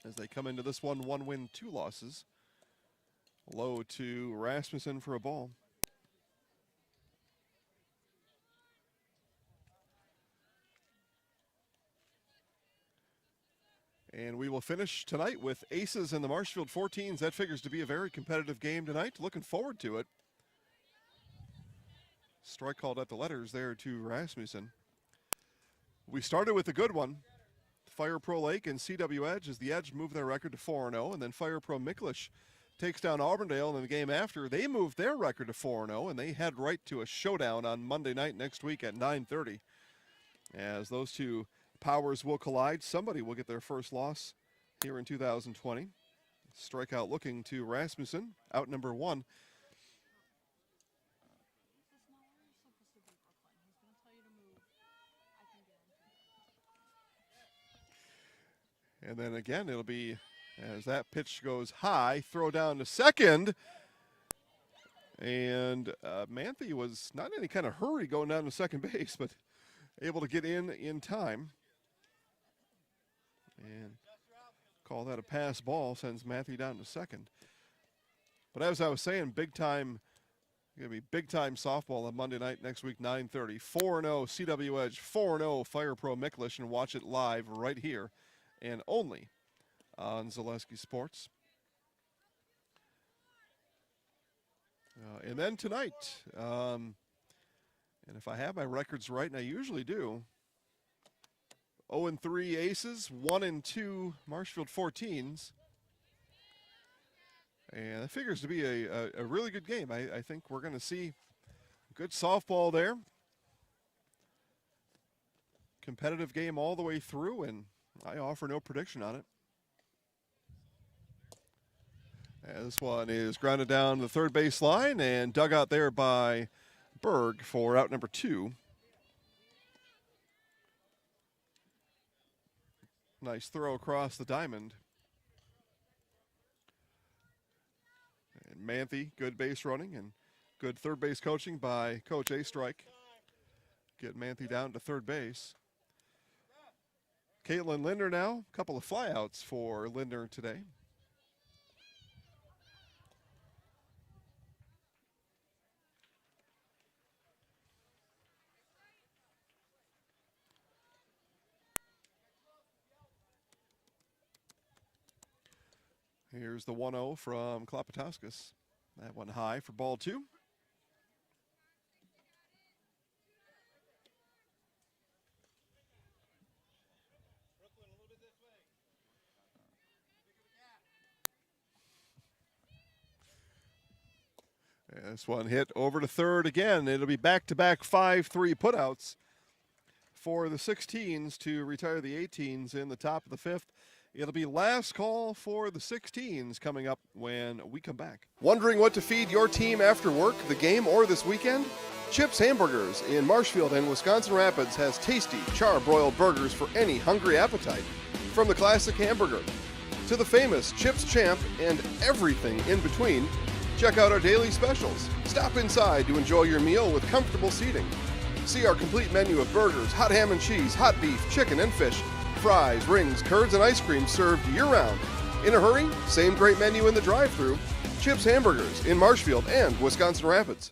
as they come into this one 1 win, 2 losses. Low to Rasmussen for a ball. And we will finish tonight with aces in the Marshfield 14s. That figures to be a very competitive game tonight. Looking forward to it. Strike called at the letters there to Rasmussen. We started with a good one. Fire Pro Lake and CW Edge as the Edge moved their record to 4-0, and then Fire Pro Micklish takes down Auburndale in the game after. They moved their record to 4-0, and they head right to a showdown on Monday night next week at 9:30. As those two powers will collide, somebody will get their first loss here in 2020. Strikeout looking to Rasmussen, out number 1. And then again, it'll be, as that pitch goes high, throw down to second. And Manthe was not in any kind of hurry going down to second base, but able to get in time. And call that a pass ball, sends Manthe down to second. But as I was saying, big time, going to be big time softball on Monday night next week, 9:30. 4-0 CW Edge, 4-0 Fire Pro Micklish, and watch it live right here and only on Zaleski Sports. And then tonight, and if I have my records right, and I usually do, 0-3 Aces, 1-2 Marshfield 14s. And it figures to be a really good game. I think we're going to see good softball there. Competitive game all the way through, and I offer no prediction on it. And this one is grounded down the third base line and dug out there by Berg for out number 2. Nice throw across the diamond. And Manthe, good base running and good third base coaching by Coach A. Strike. Get Manthe down to third base. Caitlin Linder now, a couple of flyouts for Linder today. Here's the 1-0 from Klopatowskis. That one high for ball 2. And this one hit over to third again. It'll be back-to-back 5-3 putouts for the 16s to retire the 18s in the top of the 5th. It'll be last call for the 16s coming up when we come back. Wondering what to feed your team after work, the game, or this weekend? Chips Hamburgers in Marshfield and Wisconsin Rapids has tasty char-broiled burgers for any hungry appetite. From the classic hamburger to the famous Chips Champ and everything in between, check out our daily specials. Stop inside to enjoy your meal with comfortable seating. See our complete menu of burgers, hot ham and cheese, hot beef, chicken, and fish, fries, rings, curds, and ice cream served year-round. In a hurry? Same great menu in the drive-thru. Chips Hamburgers in Marshfield and Wisconsin Rapids.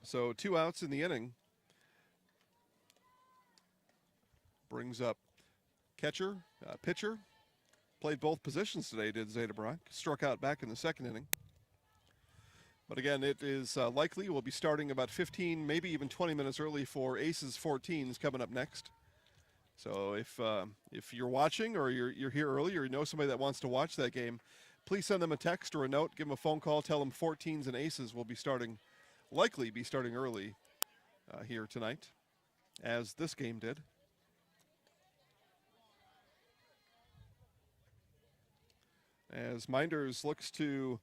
So 2 outs in the inning. Brings up catcher, pitcher. Played both positions today, did Zeta Brock. Struck out back in the second inning. But again, it is likely we'll be starting about 15, maybe even 20 minutes early for Aces 14s coming up next. So if you're watching or you're here early or you know somebody that wants to watch that game, please send them a text or a note, give them a phone call, tell them 14s and Aces will be likely be starting early here tonight, as this game did. As Minders looks to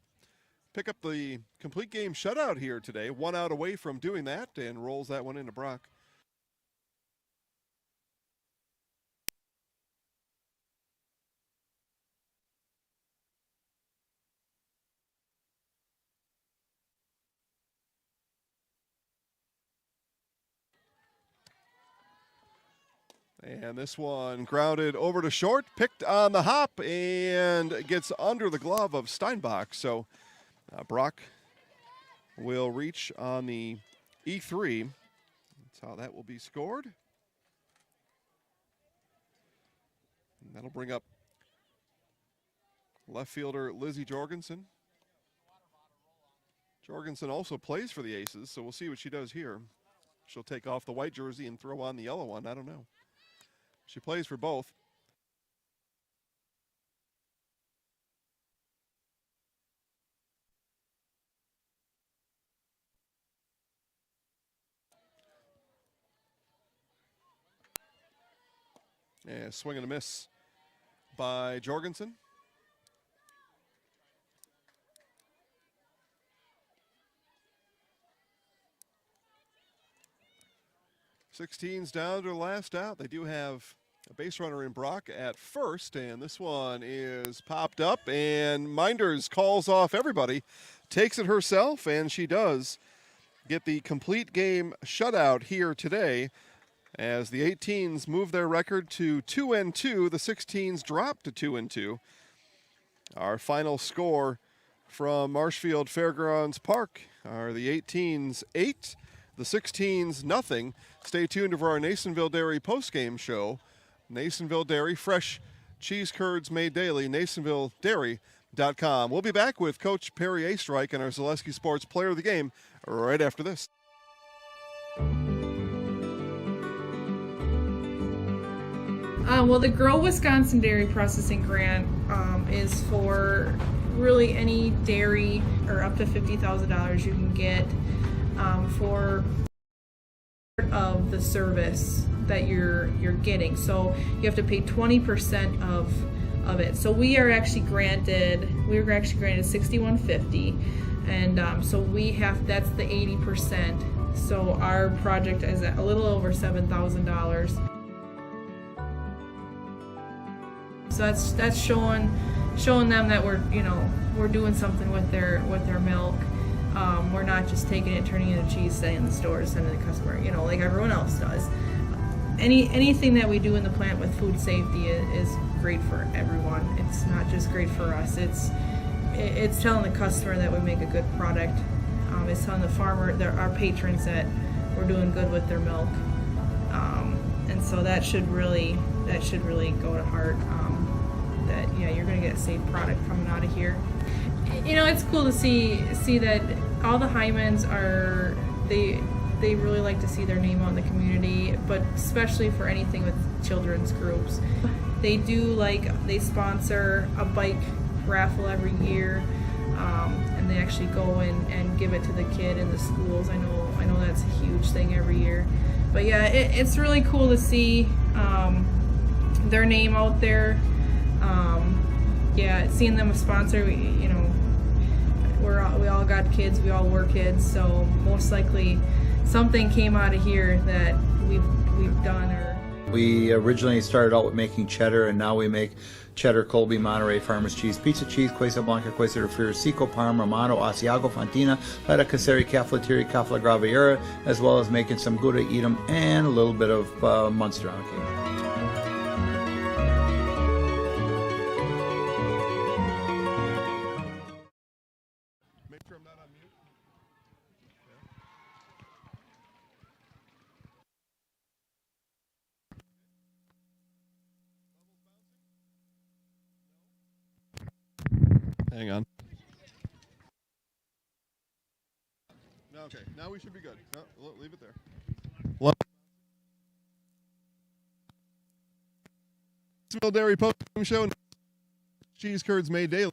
pick up the complete game shutout here today, 1 out away from doing that, and rolls that one into Brock. And this one grounded over to short, picked on the hop, and gets under the glove of Steinbach. So Brock will reach on the E3. That's how that will be scored. And that'll bring up left fielder Lizzie Jorgensen. Jorgensen also plays for the Aces, so we'll see what she does here. She'll take off the white jersey and throw on the yellow one. I don't know. She plays for both. And swing and a miss by Jorgensen. Sixteen's down to the last out. They do have a base runner in Brock at first, and this one is popped up, and Minders calls off everybody, takes it herself, and she does get the complete game shutout here today. As the 18s move their record to 2-2, the 16s drop to 2-2. Our final score from Marshfield Fairgrounds Park are the 18s 8, the 16s nothing. Stay tuned for our Nasonville Dairy postgame show. Nasonville Dairy, fresh cheese curds made daily, NasonvilleDairy.com. We'll be back with Coach Perry Astrike and our Zaleski Sports Player of the Game right after this. Well, the Grow Wisconsin Dairy Processing Grant is for really any dairy, or up to $50,000 you can get for part of the service that you're getting. So you have to pay 20% of it. So we were actually granted $61.50, and so that's the 80%. So our project is at a little over $7,000. So that's showing them that we're doing something with their milk. We're not just taking it and turning it into cheese, sending it in the stores, sending it to the customer, like everyone else does. Anything that we do in the plant with food safety is great for everyone. It's not just great for us. It's telling the customer that we make a good product. It's telling the farmer, our patrons, that we're doing good with their milk. And so that should really go to heart. That you're going to get a safe product coming out of here. It's cool to see that all the Hymans are they really like to see their name out in the community, but especially for anything with children's groups. They sponsor a bike raffle every year, and they actually go and give it to the kid in the schools. I know that's a huge thing every year. But yeah, it's really cool to see their name out there. Seeing them a sponsor, we all got kids, we all were kids, so most likely something came out of here that we've done. We originally started out with making cheddar, and now we make cheddar, Colby, Monterey, Farmers cheese, pizza cheese, Quesa Blanca, Quesa de Friar, Seco, Parma, Romano, Asiago, Fontina, Letta, Caseri, Caflateri, Cafla Graviera, as well as making some Gouda, Edam, and a little bit of Munster on occasion. Hang on. Okay, now we should be good. No, leave it there. Nasonville Dairy Post-Game Show. Cheese curds made daily.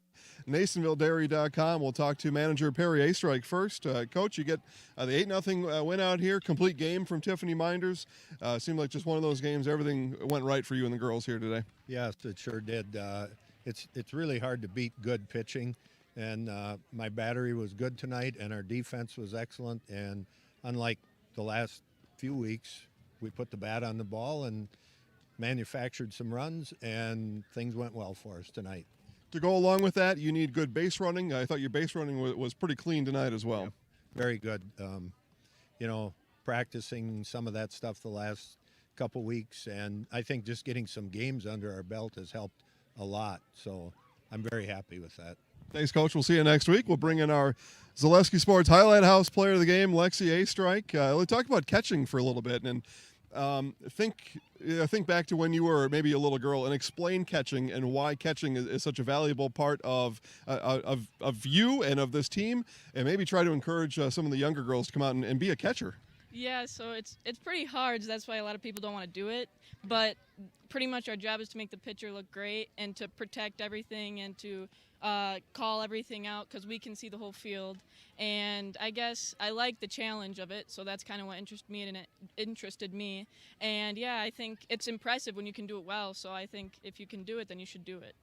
NasonvilleDairy.com. We'll talk to manager Perry Astrike first. Coach, you get the 8-0 win out here. Complete game from Tiffany Minders. Seemed like just one of those games. Everything went right for you and the girls here today. Yes, it sure did. It's really hard to beat good pitching, and my battery was good tonight, and our defense was excellent. And unlike the last few weeks, we put the bat on the ball and manufactured some runs, and things went well for us tonight. To go along with that, you need good base running. I thought your base running was pretty clean tonight as well. Yeah, very good. Practicing some of that stuff the last couple weeks, and I think just getting some games under our belt has helped a lot. So I'm very happy with that. Thanks, Coach. We'll see you next week. We'll bring in our Zaleski Sports Highlight House player of the game, Lexi Astrike. Let's talk about catching for a little bit, and think back to when you were maybe a little girl and explain catching and why catching is such a valuable part of you and of this team, and maybe try to encourage some of the younger girls to come out and be a catcher. Yeah, so it's pretty hard. That's why a lot of people don't want to do it. But pretty much our job is to make the pitcher look great and to protect everything and to call everything out because we can see the whole field. And I guess I like the challenge of it, so that's kind of what interested me. And yeah, I think it's impressive when you can do it well. So I think if you can do it, then you should do it.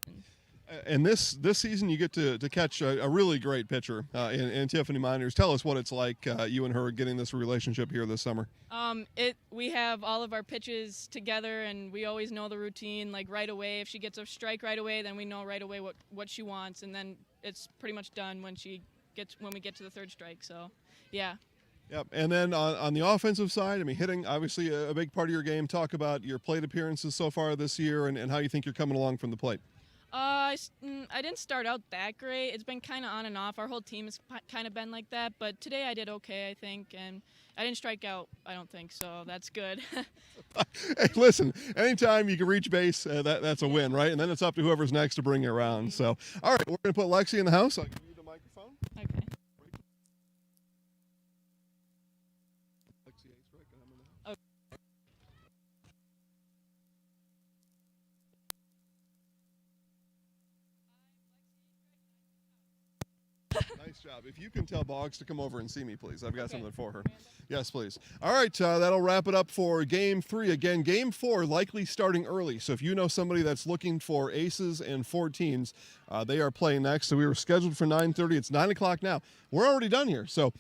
And this season, you get to catch a really great pitcher in Tiffany Minders. Tell us what it's like, you and her getting this relationship here this summer. We have all of our pitches together, and we always know the routine. Like right away, if she gets a strike right away, then we know right away what she wants, and then it's pretty much done when we get to the third strike. So, yeah. Yep. And then on the offensive side, I mean, hitting obviously a big part of your game. Talk about your plate appearances so far this year and how you think you're coming along from the plate. I didn't start out that great. It's been kind of on and off. Our whole team has kind of been like that. But today I did okay, I think. And I didn't strike out, I don't think. So that's good. Hey, listen, anytime you can reach base, that's a win, right? And then it's up to whoever's next to bring you around. So, all right, we're going to put Lexi in the house. I'll give you the microphone. Okay. Lexi Astrike, and I'm in the house. Okay. Nice job. If you can tell Boggs to come over and see me, please. I've got something for her. Yes, please. All right, that'll wrap it up for Game 3. Again, Game 4 likely starting early. So if you know somebody that's looking for aces and 14s, they are playing next. So we were scheduled for 9:30. It's 9 o'clock now. We're already done here. So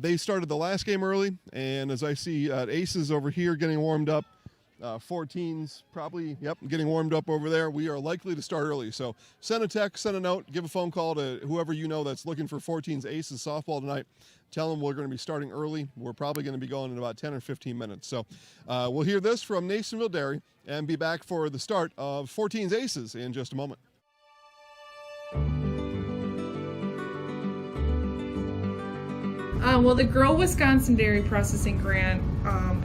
they started the last game early. And as I see aces over here getting warmed up, 14s probably, getting warmed up over there. We are likely to start early. So send a text, send a note, give a phone call to whoever you know that's looking for 14s aces softball tonight. Tell them we're going to be starting early. We're probably going to be going in about 10 or 15 minutes. So we'll hear this from Nasonville Dairy and be back for the start of 14s aces in just a moment. Well, the Grow Wisconsin Dairy Processing Grant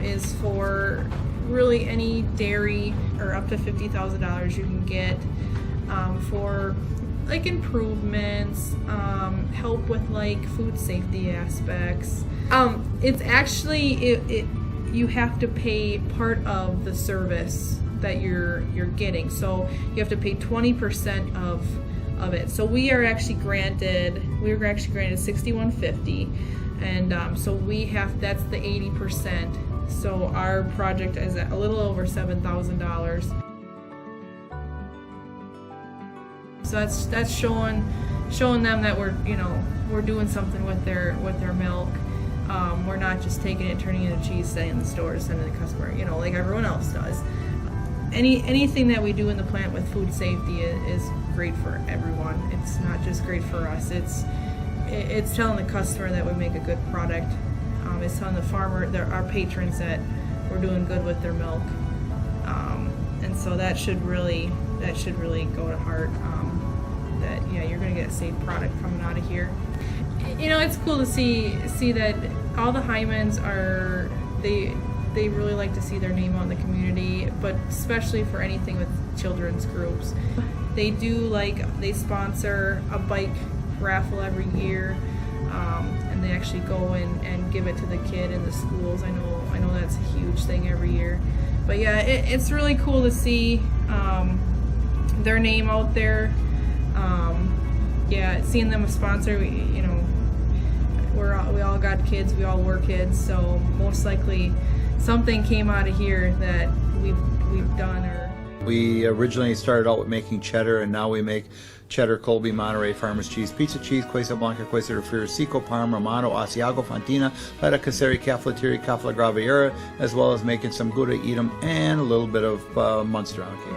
is for really any dairy, or up to $50,000 you can get for like improvements, help with like food safety aspects. It's actually you have to pay part of the service that you're getting, so you have to pay 20% of it. So we were actually granted $6,150. And so that's the 80%. So our project is at a little over $7,000. So that's showing them that we're doing something with their milk. We're not just taking it, turning it into cheese, sending it in the stores, sending it to the customer, like everyone else does. Anything that we do in the plant with food safety is great for everyone. It's not just great for us. It's telling the customer that we make a good product. It's telling the farmer, our patrons, that we're doing good with their milk. And so that should really go to heart. That you're going to get a safe product coming out of here. It's cool to see that all the Hymans they really like to see their name out in the community, but especially for anything with children's groups. they do they sponsor a bike raffle every year, and they actually go and give it to the kid in the schools. I know that's a huge thing every year. But yeah, it's really cool to see their name out there. Yeah, seeing them a sponsor, we all got kids, we all were kids, so most likely something came out of here that we've done. Or we originally started out with making cheddar, and now we make cheddar, Colby, Monterey, Farmers cheese, pizza cheese, Quesa Blanca, Quesa de Friar, Seco, Parma, Romano, Asiago, Fontina, Feta Caseri, Cafetieri, Cafla Graviera, as well as making some Gouda Edam and a little bit of Munster on cake.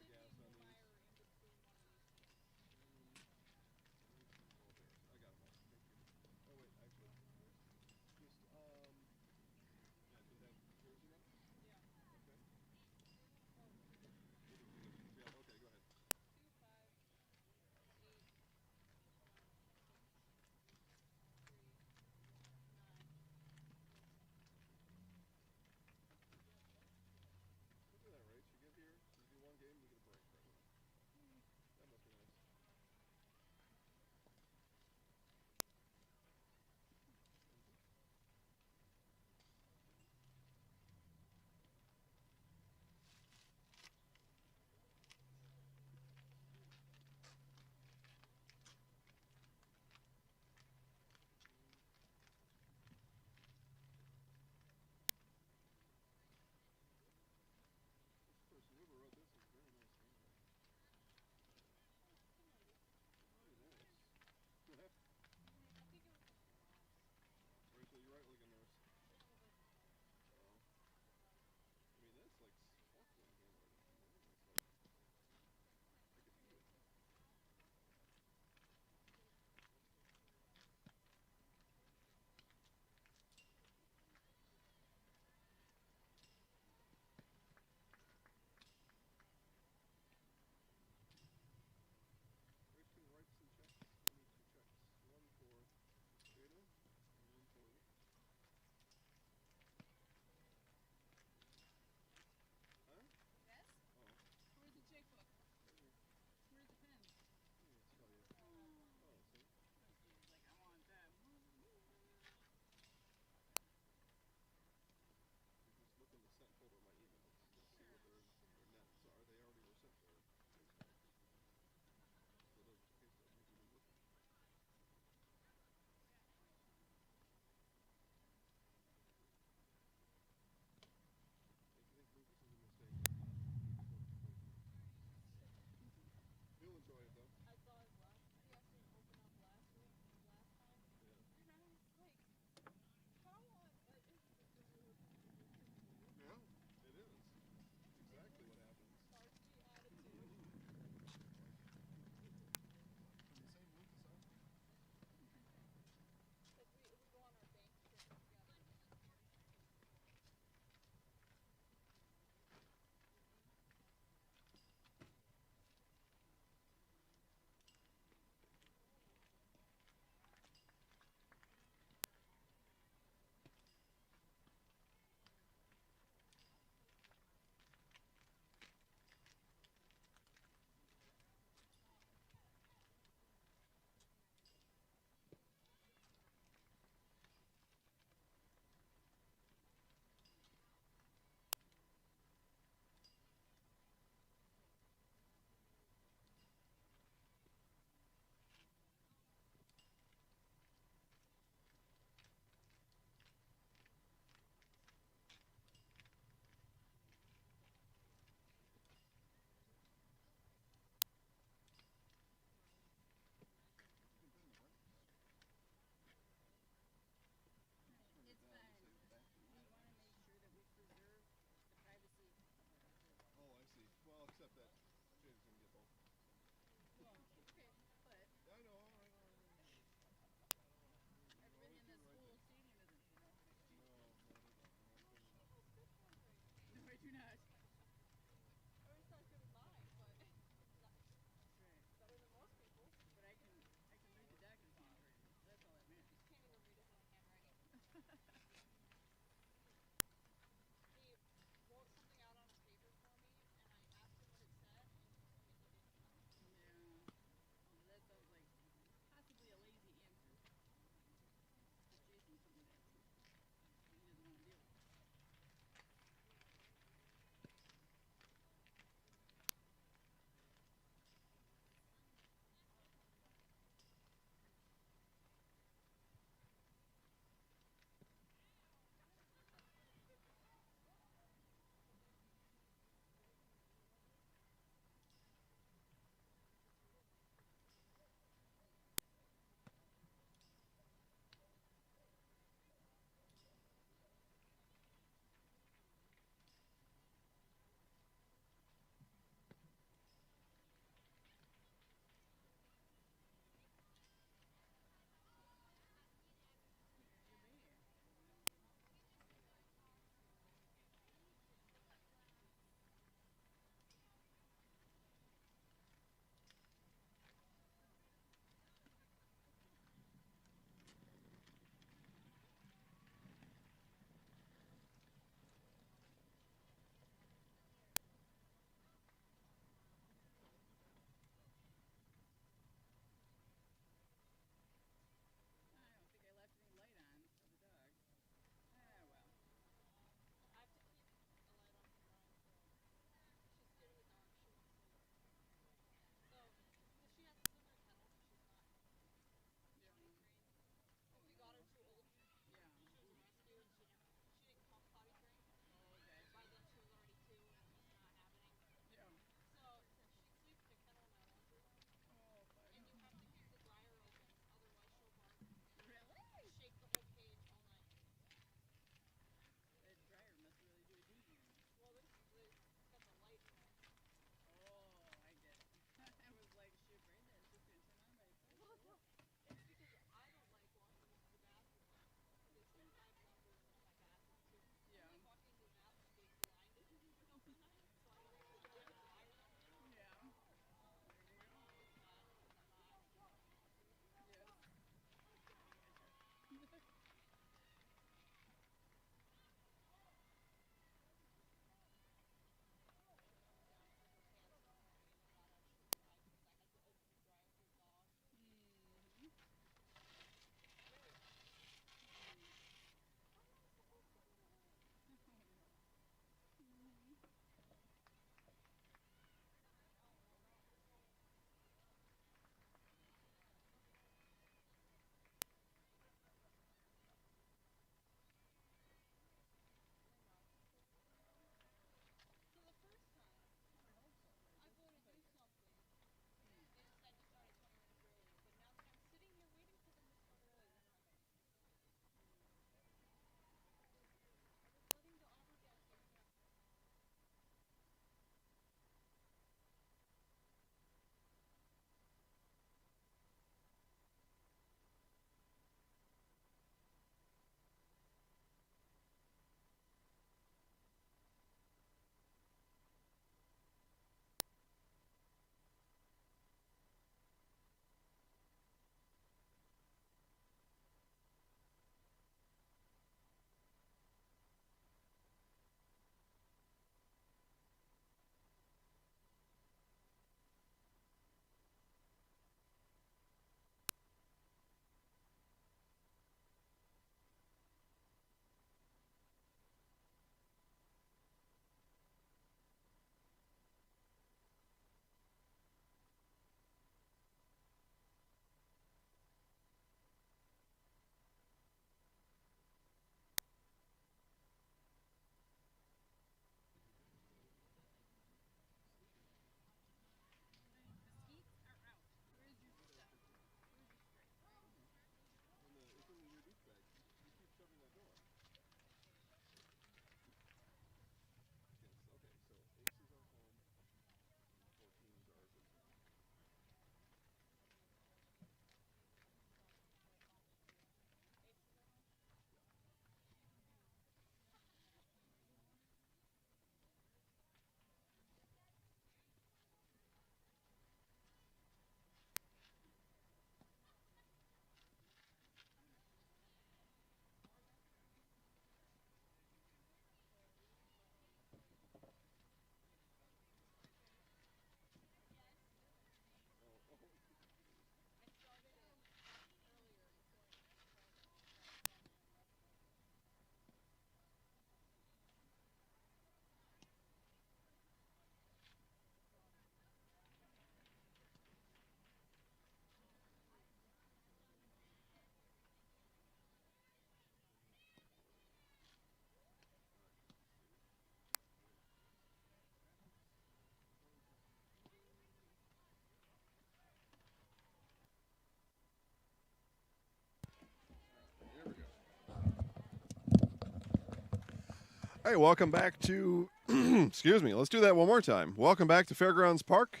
Hey, welcome back to, excuse me, let's do that one more time. Welcome back to Fairgrounds Park.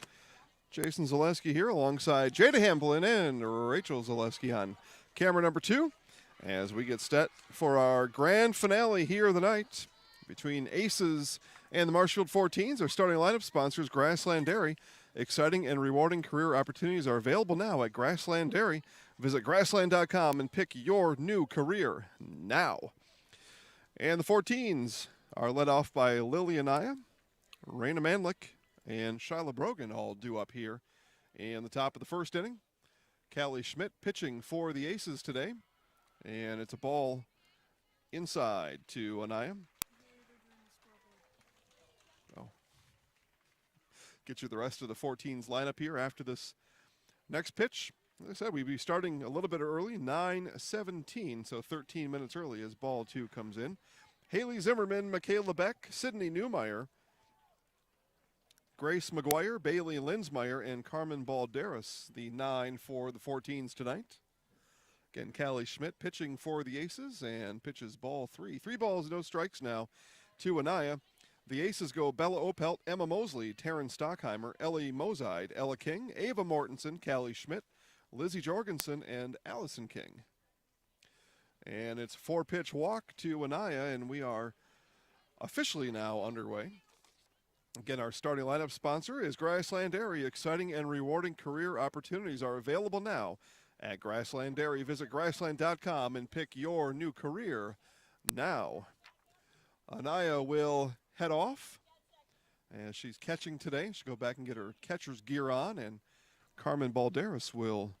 Jason Zaleski here alongside Jada Hamblin and Rachel Zaleski on camera number 2 as we get set for our grand finale here of the night between Aces and the Marshfield 14s. Our starting lineup sponsors, Grassland Dairy. Exciting and rewarding career opportunities are available now at Grassland Dairy. Visit grassland.com and pick your new career now. And the 14s are led off by Lily Anaya, Raina Manlick, and Shyla Brogan all due up here in the top of the first inning. Callie Schmidt pitching for the Aces today. And it's a ball inside to Anaya. Oh. Get you the rest of the 14s lineup here after this next pitch. As I said, we'd be starting a little bit early, 9:17, so 13 minutes early as ball 2 comes in. Haley Zimmerman, Michaela Beck, Sydney Newmeyer, Grace McGuire, Bailey Linsmeyer, and Carmen Balderas, the 9 for the 14s tonight. Again, Callie Schmidt pitching for the Aces and pitches ball 3. 3 balls, no strikes now to Anaya. The Aces go Bella Opelt, Emma Mosley, Taryn Stockheimer, Ellie Mozide, Ella King, Ava Mortensen, Callie Schmidt, Lizzie Jorgensen, and Allison King. And it's 4-pitch walk to Anaya, and we are officially now underway. Again, our starting lineup sponsor is Grassland Dairy. Exciting and rewarding career opportunities are available now at Grassland Dairy. Visit grassland.com and pick your new career now. Anaya will head off as she's catching today. She'll go back and get her catcher's gear on, and Carmen Balderas will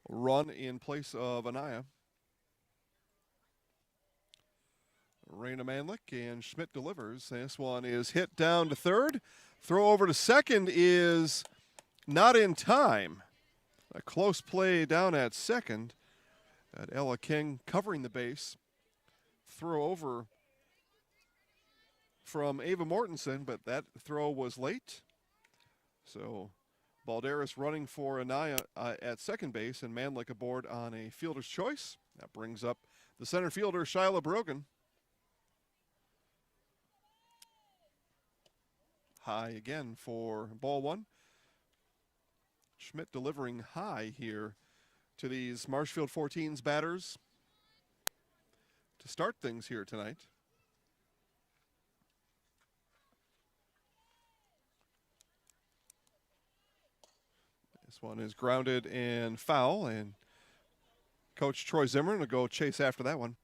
run in place of Anaya. Raina Manlick and Schmidt delivers. This one is hit down to third. Throw over to second is not in time. A close play down at second. At Ella King covering the base. Throw over from Ava Mortensen, but that throw was late. So Balderas running for Anaya at second base, and Manlick aboard on a fielder's choice. That brings up the center fielder, Shyla Brogan. High again for ball 1. Schmidt delivering high here to these Marshfield 14s batters to start things here tonight. This one is grounded and foul, and Coach Troy Zimmerman will go chase after that one.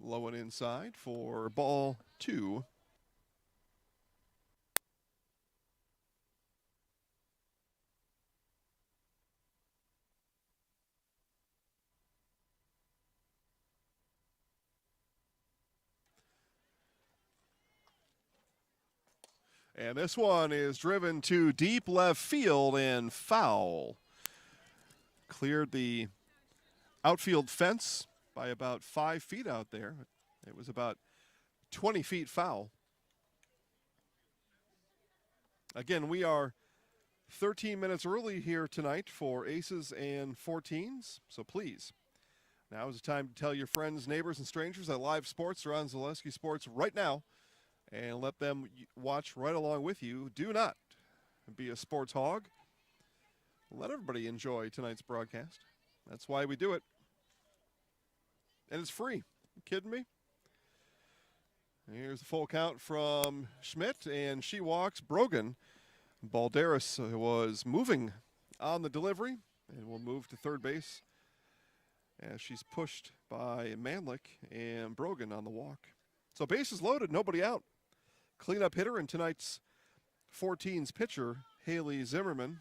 Low and inside for ball 2. And this one is driven to deep left field and foul. Cleared the outfield fence by about 5 feet out there. It was about 20 feet foul. Again, we are 13 minutes early here tonight for Aces and 14s, so please, now is the time to tell your friends, neighbors, and strangers that live sports are on Zaleski Sports right now, and let them watch right along with you. Do not be a sports hog. Let everybody enjoy tonight's broadcast. That's why we do it. And it's free. You kidding me? Here's the full count from Schmidt, and she walks Brogan. Balderas was moving on the delivery and will move to third base as she's pushed by Manlick and Brogan on the walk. So bases loaded, nobody out. Cleanup hitter in tonight's 14's pitcher, Haley Zimmerman.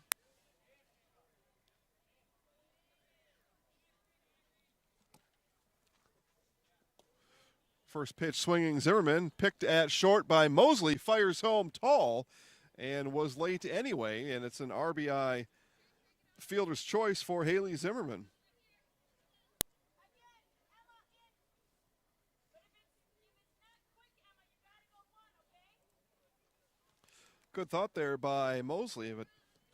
First pitch swinging Zimmerman, picked at short by Mosley, fires home tall and was late anyway, and it's an RBI fielder's choice for Haley Zimmerman. Good thought there by Mosley, but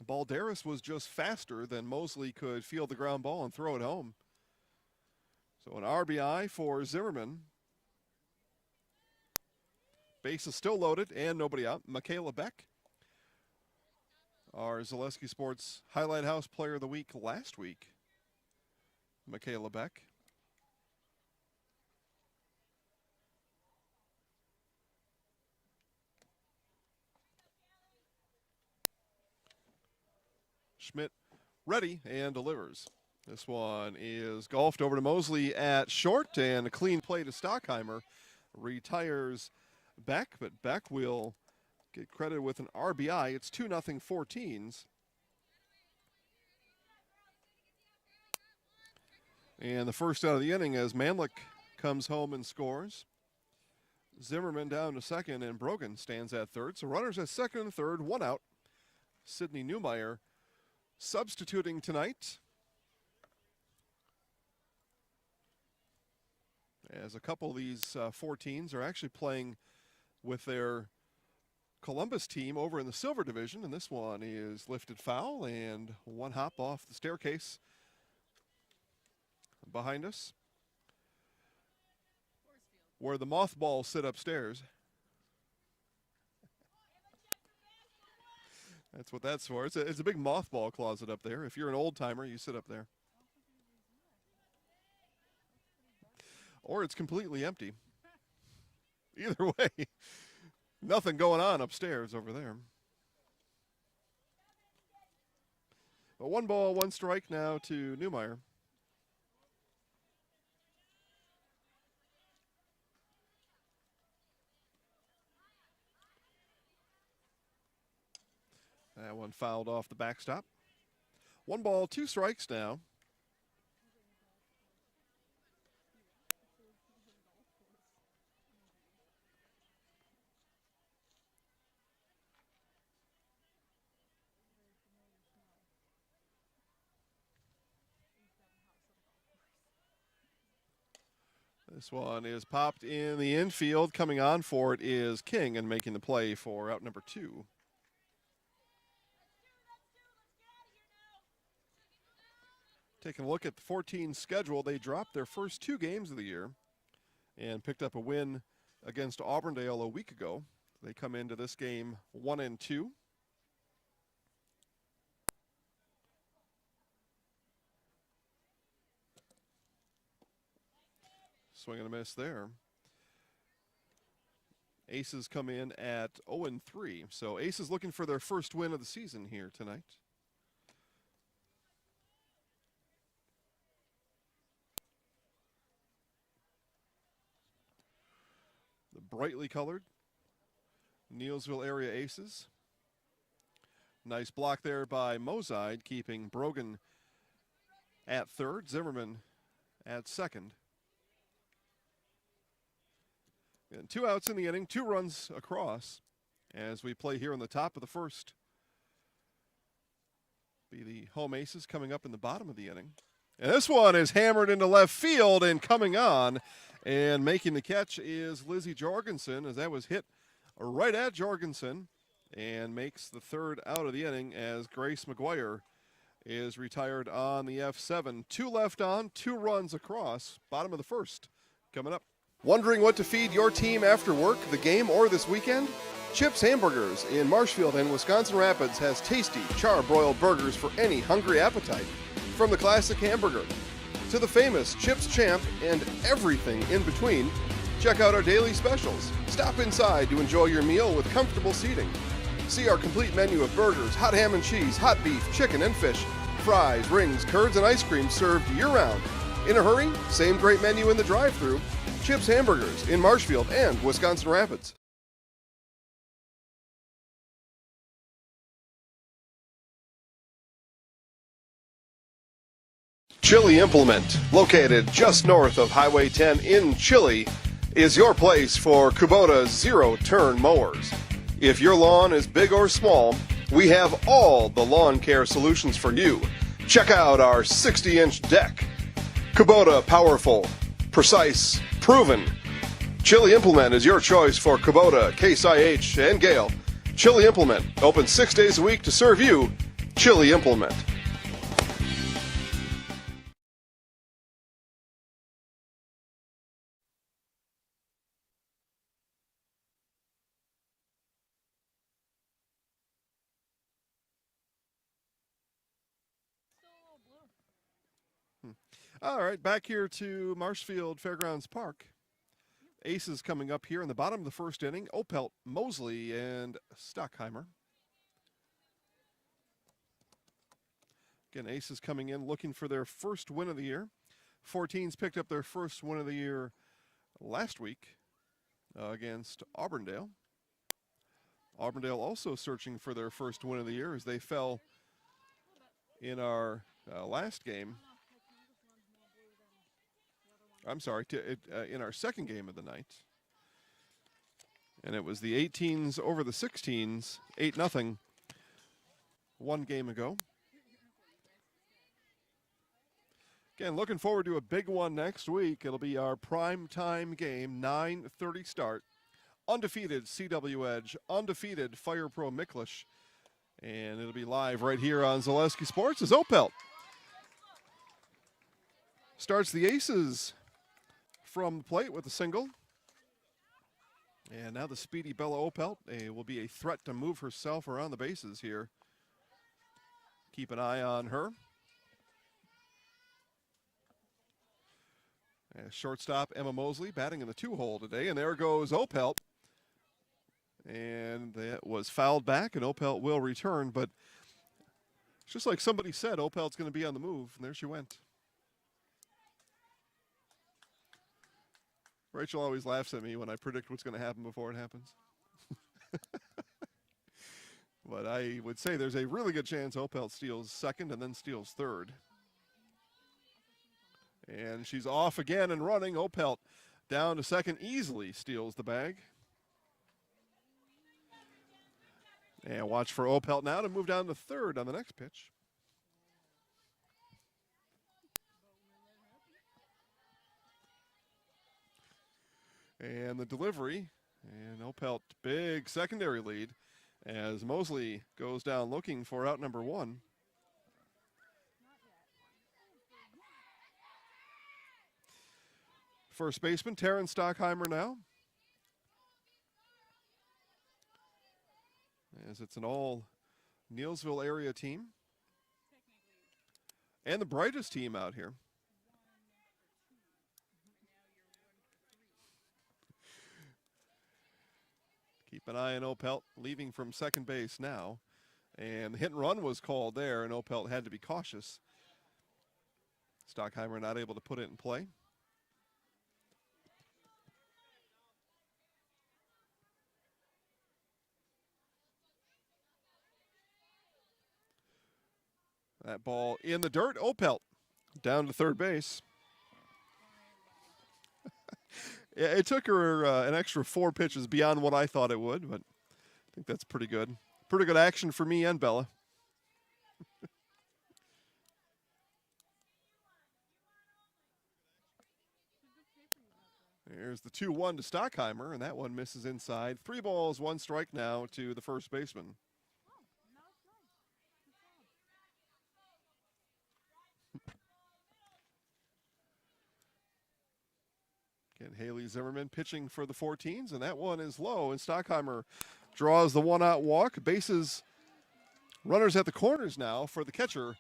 Balderas was just faster than Mosley could field the ground ball and throw it home. So an RBI for Zimmerman. Base is still loaded and nobody out. Michaela Beck, our Zaleski Sports Highlight House Player of the Week last week. Michaela Beck. Schmidt ready and delivers. This one is golfed over to Mosley at short, and a clean play to Stockheimer. Retires Beck, but Beck will get credit with an RBI. It's 2-0 14s. And the first out of the inning as Manlick comes home and scores. Zimmerman down to second, and Brogan stands at third. So runners at second and third, one out. Sydney Newmeyer substituting tonight, as a couple of these 14s are actually playing with their Columbus team over in the Silver Division, and this one is lifted foul and one hop off the staircase behind us where the mothballs sit upstairs. That's what that's for. It's a big mothball closet up there. If you're an old timer, you sit up there. Or it's completely empty. Either way, nothing going on upstairs over there. But 1 ball, 1 strike now to Newmeyer. That one fouled off the backstop. 1 ball, 2 strikes now. This one is popped in the infield. Coming on for it is King, and making the play for out number 2. Taking a look at the 14 schedule, they dropped their first 2 games of the year and picked up a win against Auburndale a week ago. They come into this game 1-2. Swing and a miss there. Aces come in at 0-3. So Aces looking for their first win of the season here tonight. The brightly colored Neilsville area Aces. Nice block there by Mozide, keeping Brogan at third, Zimmerman at second. And 2 outs in the inning, 2 runs across as we play here in the top of the first. Be the home Aces coming up in the bottom of the inning. And this one is hammered into left field, and coming on and making the catch is Lizzie Jorgensen, as that was hit right at Jorgensen, and makes the 3rd out of the inning as Grace McGuire is retired on the F7. 2 left on, 2 runs across, bottom of the first coming up. Wondering what to feed your team after work, the game, or this weekend? Chips Hamburgers in Marshfield and Wisconsin Rapids has tasty char-broiled burgers for any hungry appetite. From the classic hamburger to the famous Chips Champ and everything in between, check out our daily specials. Stop inside to enjoy your meal with comfortable seating. See our complete menu of burgers, hot ham and cheese, hot beef, chicken and fish, fries, rings, curds, and ice cream served year-round. In a hurry? Same great menu in the drive-thru. Chips Hamburgers in Marshfield and Wisconsin Rapids. Chili Implement, located just north of Highway 10 in Chile, is your place for Kubota zero-turn mowers. If your lawn is big or small, we have all the lawn care solutions for you. Check out our 60-inch deck. Kubota powerful, precise, proven. Chili Implement is your choice for Kubota, Case IH, and Gale. Chili Implement, open 6 days a week to serve you. Chili Implement. All right, back here to Marshfield Fairgrounds Park. Aces coming up here in the bottom of the first inning. Opelt, Mosley, and Stockheimer. Again, Aces coming in looking for their first win of the year. 14s picked up their first win of the year last week against Auburndale. Auburndale also searching for their first win of the year as they fell in our last game. I'm sorry, in our second game of the night. And it was the 18s over the 16s, 8-0, one game ago. Again, looking forward to a big one next week. It'll be our prime time game, 9:30 start. Undefeated CW Edge, undefeated Fire Pro Miklish. And it'll be live right here on Zaleski Sports as Opelt starts the Aces from the plate with a single. And now the speedy Bella Opelt will be a threat to move herself around the bases here. Keep an eye on her. Shortstop Emma Mosley batting in the 2-hole today. And there goes Opelt. And that was fouled back, and Opelt will return. But just like somebody said, Opelt's going to be on the move. And there she went. Rachel always laughs at me when I predict what's going to happen before it happens. But I would say there's a really good chance Opelt steals second and then steals third. And she's off again and running. Opelt down to second, easily steals the bag. And watch for Opelt now to move down to third on the next pitch. And the delivery, and Opelt, big secondary lead as Mosley goes down looking for out number one. First baseman, Taryn Stockheimer now. As it's an all Neillsville area team. And the brightest team out here. Keep an eye on Opelt leaving from second base now. And the hit and run was called there, and Opelt had to be cautious. Stockheimer not able to put it in play. That ball in the dirt. Opelt down to third base. It took her an extra 4 pitches beyond what I thought it would, but I think that's pretty good. Pretty good action for me and Bella. There's the 2-1 to Stockheimer, and that one misses inside. 3 balls, 1 strike now to the first baseman. Again, Haley Zimmerman pitching for the 14s, and that one is low, and Stockheimer draws the 1-out walk. Bases, runners at the corners now for the catcher,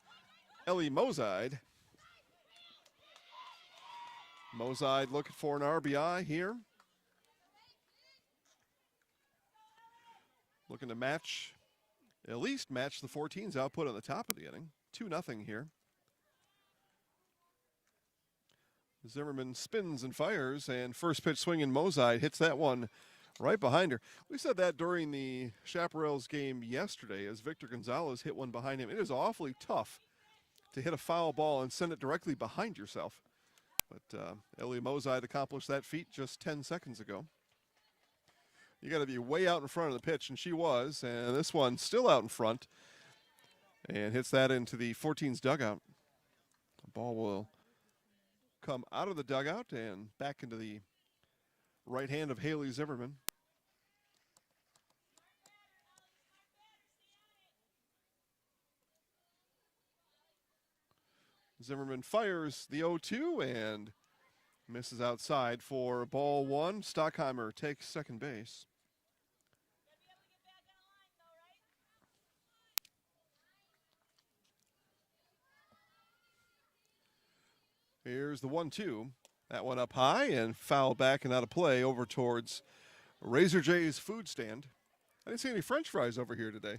Ellie Mozide. Mozide looking for an RBI here. Looking to match, at least match the 14's output on the top of the inning. 2-0 here. Zimmerman spins and fires, and first pitch swinging Mozide hits that one right behind her. We said that during the Chaparrals game yesterday as Victor Gonzalez hit one behind him. It is awfully tough to hit a foul ball and send it directly behind yourself. But Ellie Mozide accomplished that feat just 10 seconds ago. You got to be way out in front of the pitch, and she was. And this one still out in front and hits that into the 14's dugout. The ball will come out of the dugout and back into the right hand of Haley Zimmerman. Zimmerman fires the 0-2 and misses outside for ball one. Stockheimer takes second base. Here's the 1-2. That one up high and foul back and out of play over towards Razor J's food stand. I didn't see any French fries over here today.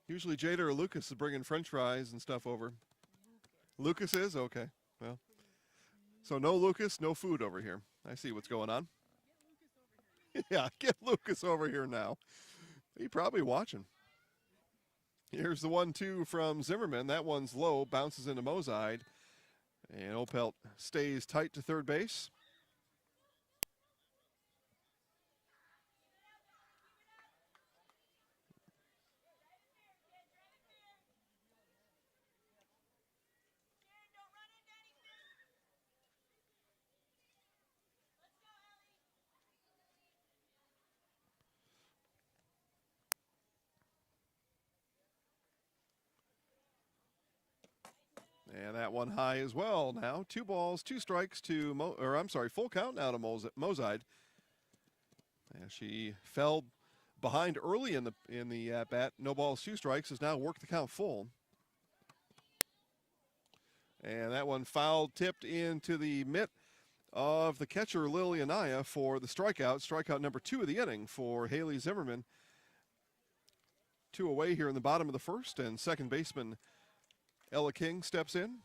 Usually Jada or Lucas is bringing French fries and stuff over. Lucas is? Okay. Well, so no Lucas, no food over here. I see what's going on. Yeah, get Lucas over here now. He's probably watching. Here's the 1-2 from Zimmerman. That one's low, bounces into Mozide. And Opelt stays tight to third base. And that one high as well now. 2 balls, 2 strikes to, full count now to Mozide. And she fell behind early in the at-bat. No balls, 2 strikes, has now worked the count full. And that one fouled, tipped into the mitt of the catcher, Lily Anaya, for the strikeout. Strikeout number 2 of the inning for Haley Zimmerman. 2 away here in the bottom of the first, and second baseman Ella King steps in.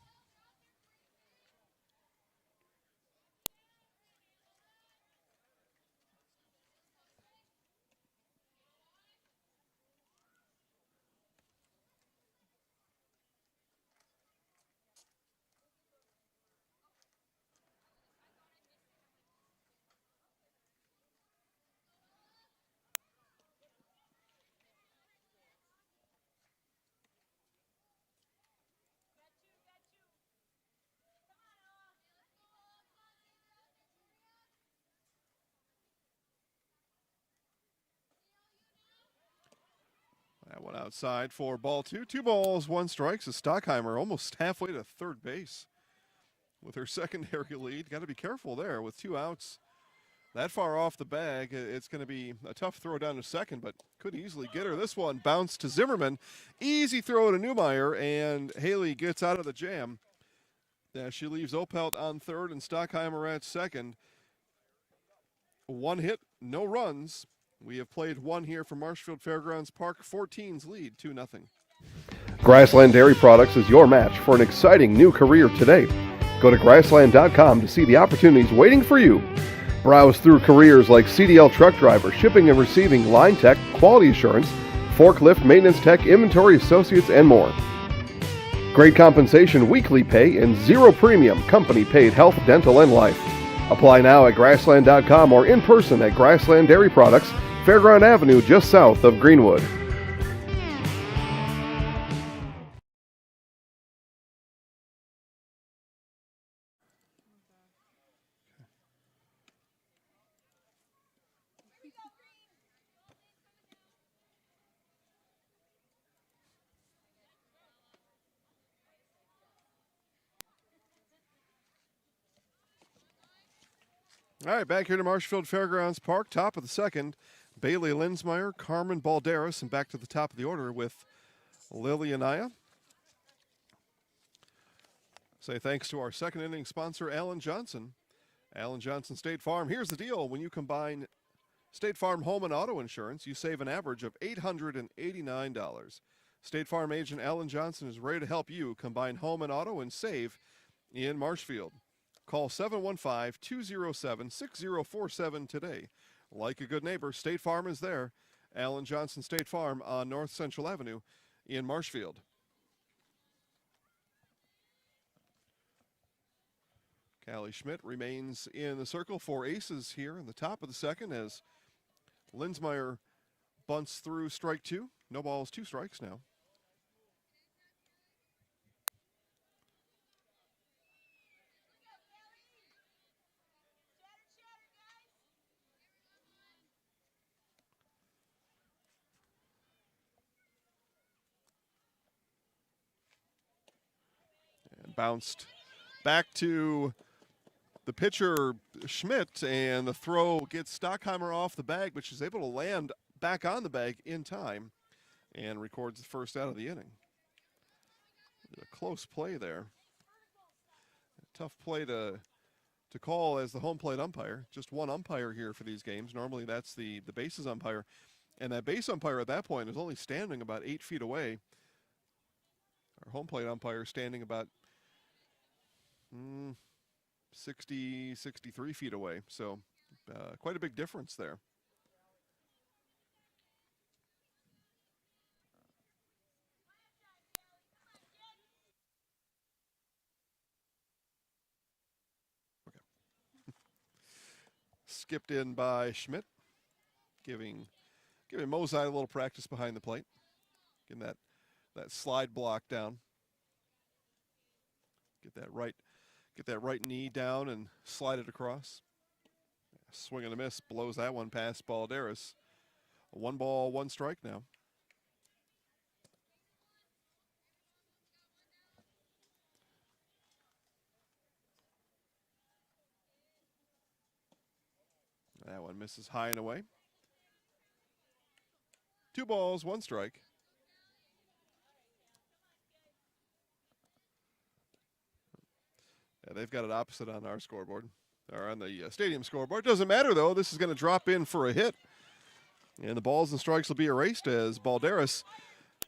That one outside for ball 2. 2 balls, 1 strike. So Stockheimer almost halfway to third base with her secondary lead. Got to be careful there with 2 outs. That far off the bag, it's going to be a tough throw down to second, but could easily get her. This one bounced to Zimmerman. Easy throw to Newmeyer, and Haley gets out of the jam. She leaves Opelt on third and Stockheimer at second. 1 hit, no runs. We have played 1 here from Marshfield Fairgrounds Park. 14's lead, 2-0. Grassland Dairy Products is your match for an exciting new career today. Go to grassland.com to see the opportunities waiting for you. Browse through careers like CDL truck driver, shipping and receiving, line tech, quality assurance, forklift, maintenance tech, inventory associates, and more. Great compensation, weekly pay, and 0 premium company paid health, dental, and life. Apply now at grassland.com or in person at Grassland Dairy Products, Fairground Avenue, just south of Greenwood. All right, back here to Marshfield Fairgrounds Park, top of the second. Bailey Linsmeyer, Carmen Balderas, and back to the top of the order with Lily Anaya. Say thanks to our second inning sponsor, Alan Johnson. Alan Johnson State Farm. Here's the deal. When you combine State Farm home and auto insurance, you save an average of $889. State Farm agent Alan Johnson is ready to help you combine home and auto and save in Marshfield. Call 715-207-6047 today. Like a good neighbor, State Farm is there. Alan Johnson State Farm on North Central Avenue in Marshfield. Callie Schmidt remains in the circle for aces here in the top of the second as Linsmeyer bunts through strike 2. No balls, 2 strikes now. bounced back to the pitcher, Schmidt, and the throw gets Stockheimer off the bag, but she's able to land back on the bag in time and records the first out of the inning. A close play there. A tough play to call as the home plate umpire. Just one umpire here for these games. Normally that's the bases umpire. And that base umpire at that point is only standing about 8 feet away. Our home plate umpire standing about 60, 63 feet away. So quite a big difference there. Okay. Skipped in by Schmidt, giving Mozart a little practice behind the plate. Getting that slide block down. Get that right knee down and slide it across. Swing and a miss, blows that one past Balderas. 1 ball, 1 strike now. That one misses high and away. 2 balls, 1 strike. Yeah, they've got it opposite on our scoreboard, or on the stadium scoreboard. Doesn't matter, though. This is going to drop in for a hit. And the balls and strikes will be erased as Balderas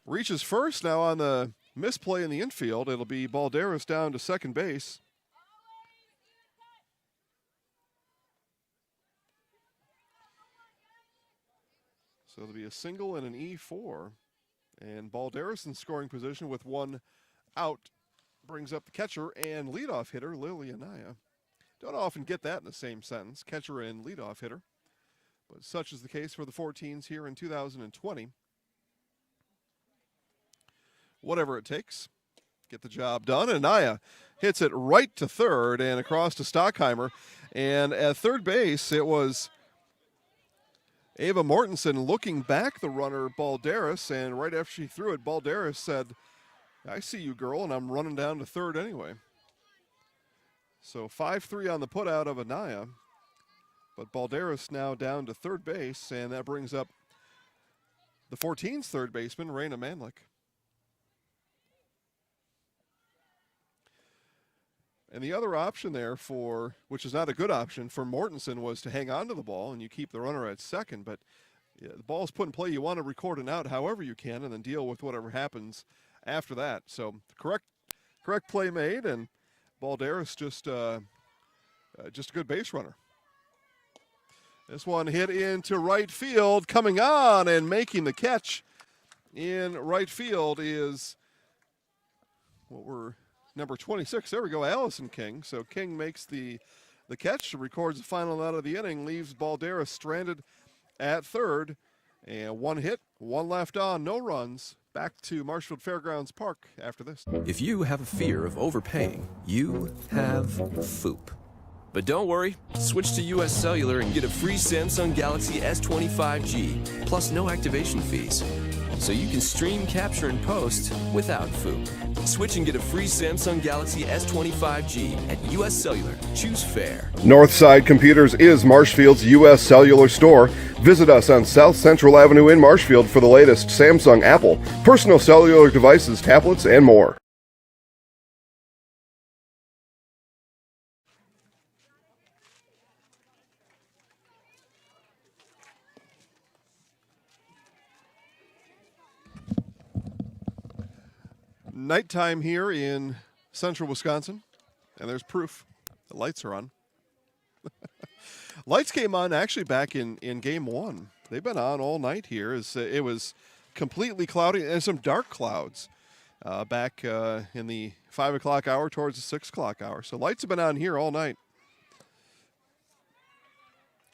reaches first now on the misplay in the infield. It'll be Balderas down to second base. So it'll be a single and an E4. And Balderas in scoring position with 1 out. Brings up the catcher and leadoff hitter, Lily Anaya. Don't often get that in the same sentence, catcher and leadoff hitter. But such is the case for the 14s here in 2020. Whatever it takes, get the job done. Anaya hits it right to third and across to Stockheimer. And at third base, it was Ava Mortensen looking back the runner, Balderas. And right after she threw it, Balderas said, "I see you, girl, and I'm running down to third anyway." So 5-3 on the putout of Anaya. But Balderas now down to third base, and that brings up the 14's third baseman, Raina Manlick. And the other option there which is not a good option for Mortensen, was to hang on to the ball and you keep the runner at second. But yeah, the ball's put in play. You want to record an out however you can and then deal with whatever happens after that. So correct play made, and Balderas just a good base runner. This one hit into right field. Coming on and making the catch in right field is number 26. There we go, Allison King. So King makes the catch, records the final out of the inning, leaves Balderas stranded at third. And 1 hit, 1 left on, no runs. Back to Marshfield Fairgrounds Park after this. If you have a fear of overpaying, you have FOOP. But don't worry, switch to US Cellular and get a free Samsung Galaxy S25G, plus no activation fees. So you can stream, capture, and post without FOOP. Switch and get a free Samsung Galaxy S25G at US Cellular. Choose fair. Northside Computers is Marshfield's U.S. Cellular store. Visit us on South Central Avenue in Marshfield for the latest Samsung, Apple, personal cellular devices, tablets, and more. Nighttime here in central Wisconsin, and there's proof. The lights are on. Lights came on actually back in game 1. They've been on all night here. It was completely cloudy and some dark clouds back in the 5 o'clock hour towards the 6 o'clock hour. So lights have been on here all night.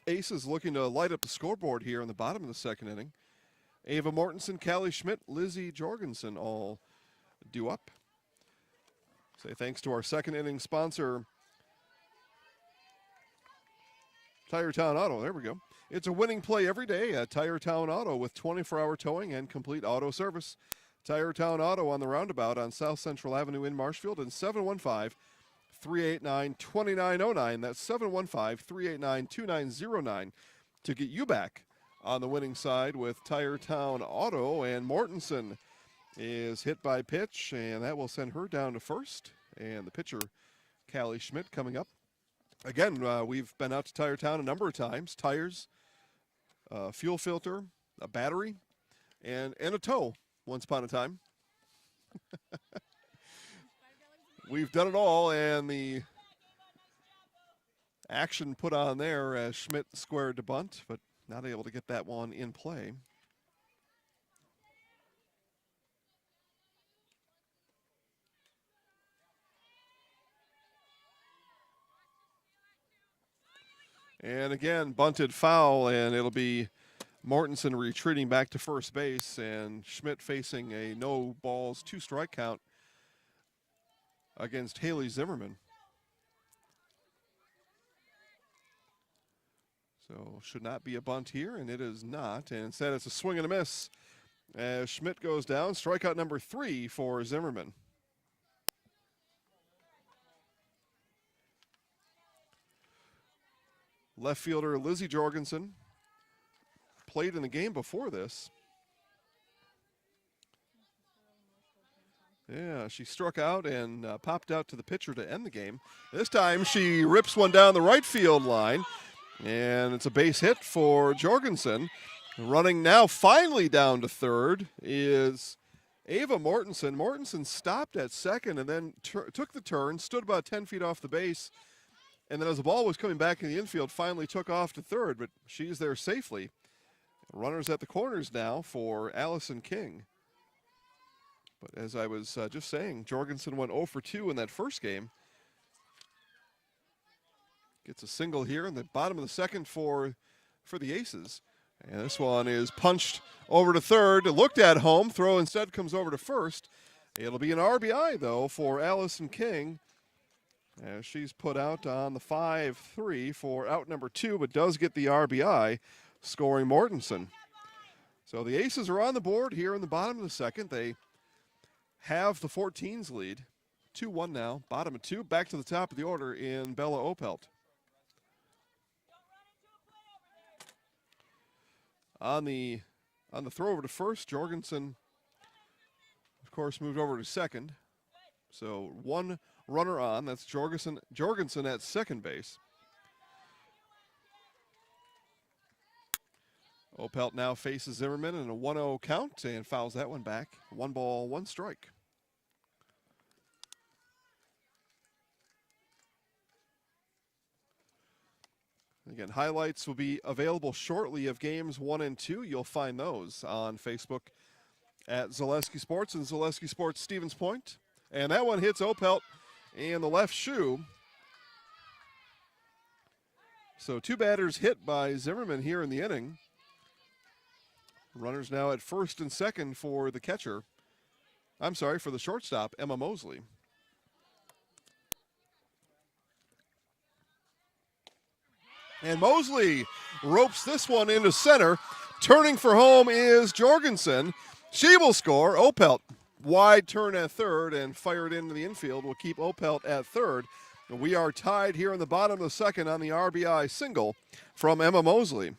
Ace is looking to light up the scoreboard here in the bottom of the second inning. Ava Mortensen, Callie Schmidt, Lizzie Jorgensen all due up. Say thanks to our second inning sponsor, Tire Town Auto. There we go. It's a winning play every day at Tire Town Auto with 24-hour towing and complete auto service. Town Auto on the roundabout on South Central Avenue in Marshfield, and 715-389-2909. That's 715-389-2909 to get you back on the winning side with Town Auto. And Mortensen is hit by pitch, and that will send her down to first. And the pitcher, Callie Schmidt, coming up. Again, we've been out to Town a number of times. Tires, fuel filter, a battery, and a tow once upon a time. We've done it all, and the action put on there as Schmidt squared to bunt, but not able to get that one in play. And again, bunted foul, and it'll be Mortensen retreating back to first base, and Schmidt facing a no balls, 2 strike count against Haley Zimmerman. So should not be a bunt here, and it is not. And instead it's a swing and a miss as Schmidt goes down. Strikeout number 3 for Zimmerman. Left fielder Lizzie Jorgensen played in the game before this. Yeah, she struck out and popped out to the pitcher to end the game. This time she rips one down the right field line, and it's a base hit for Jorgensen. Running now finally down to third is Ava Mortensen. Mortensen stopped at second and then took the turn, stood about 10 feet off the base, and then as the ball was coming back in the infield, finally took off to third, but she's there safely. Runners at the corners now for Allison King. But as I was just saying, Jorgensen went 0 for 2 in that first game. Gets a single here in the bottom of the second for the Aces. And this one is punched over to third, looked at home, throw instead comes over to first. It'll be an RBI, though, for Allison King, as she's put out on the 5-3 for out number 2, but does get the RBI, scoring Mortensen. So the Aces are on the board here in the bottom of the second. They have the 14s lead. 2-1 now, bottom of 2. Back to the top of the order in Bella Opelt. On the throw over to first, Jorgensen, of course, moved over to second. So 1 runner on. That's Jorgensen at second base. Opelt now faces Zimmerman in a 1-0 count and fouls that one back. 1 ball, 1 strike. Again, highlights will be available shortly of games 1 and 2. You'll find those on Facebook at Zaleski Sports and Zaleski Sports Stevens Point. And that one hits Opelt in the left shoe. So 2 batters hit by Zimmerman here in the inning. Runners now at first and second for the catcher. I'm sorry, for the shortstop, Emma Mosley. And Mosley ropes this one into center. Turning for home is Jorgensen. She will score. Opelt, wide turn at third and fired into the infield, will keep Opelt at third. And we are tied here in the bottom of the second on the RBI single from Emma Mosley.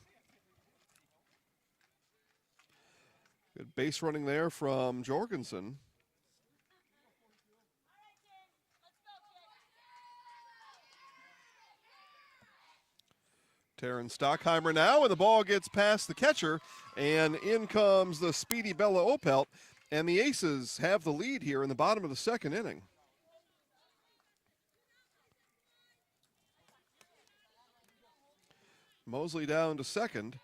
Good base running there from Jorgensen. Taryn Stockheimer now, and the ball gets past the catcher, and in comes the speedy Bella Opelt, and the Aces have the lead here in the bottom of the second inning. Mosley down to second.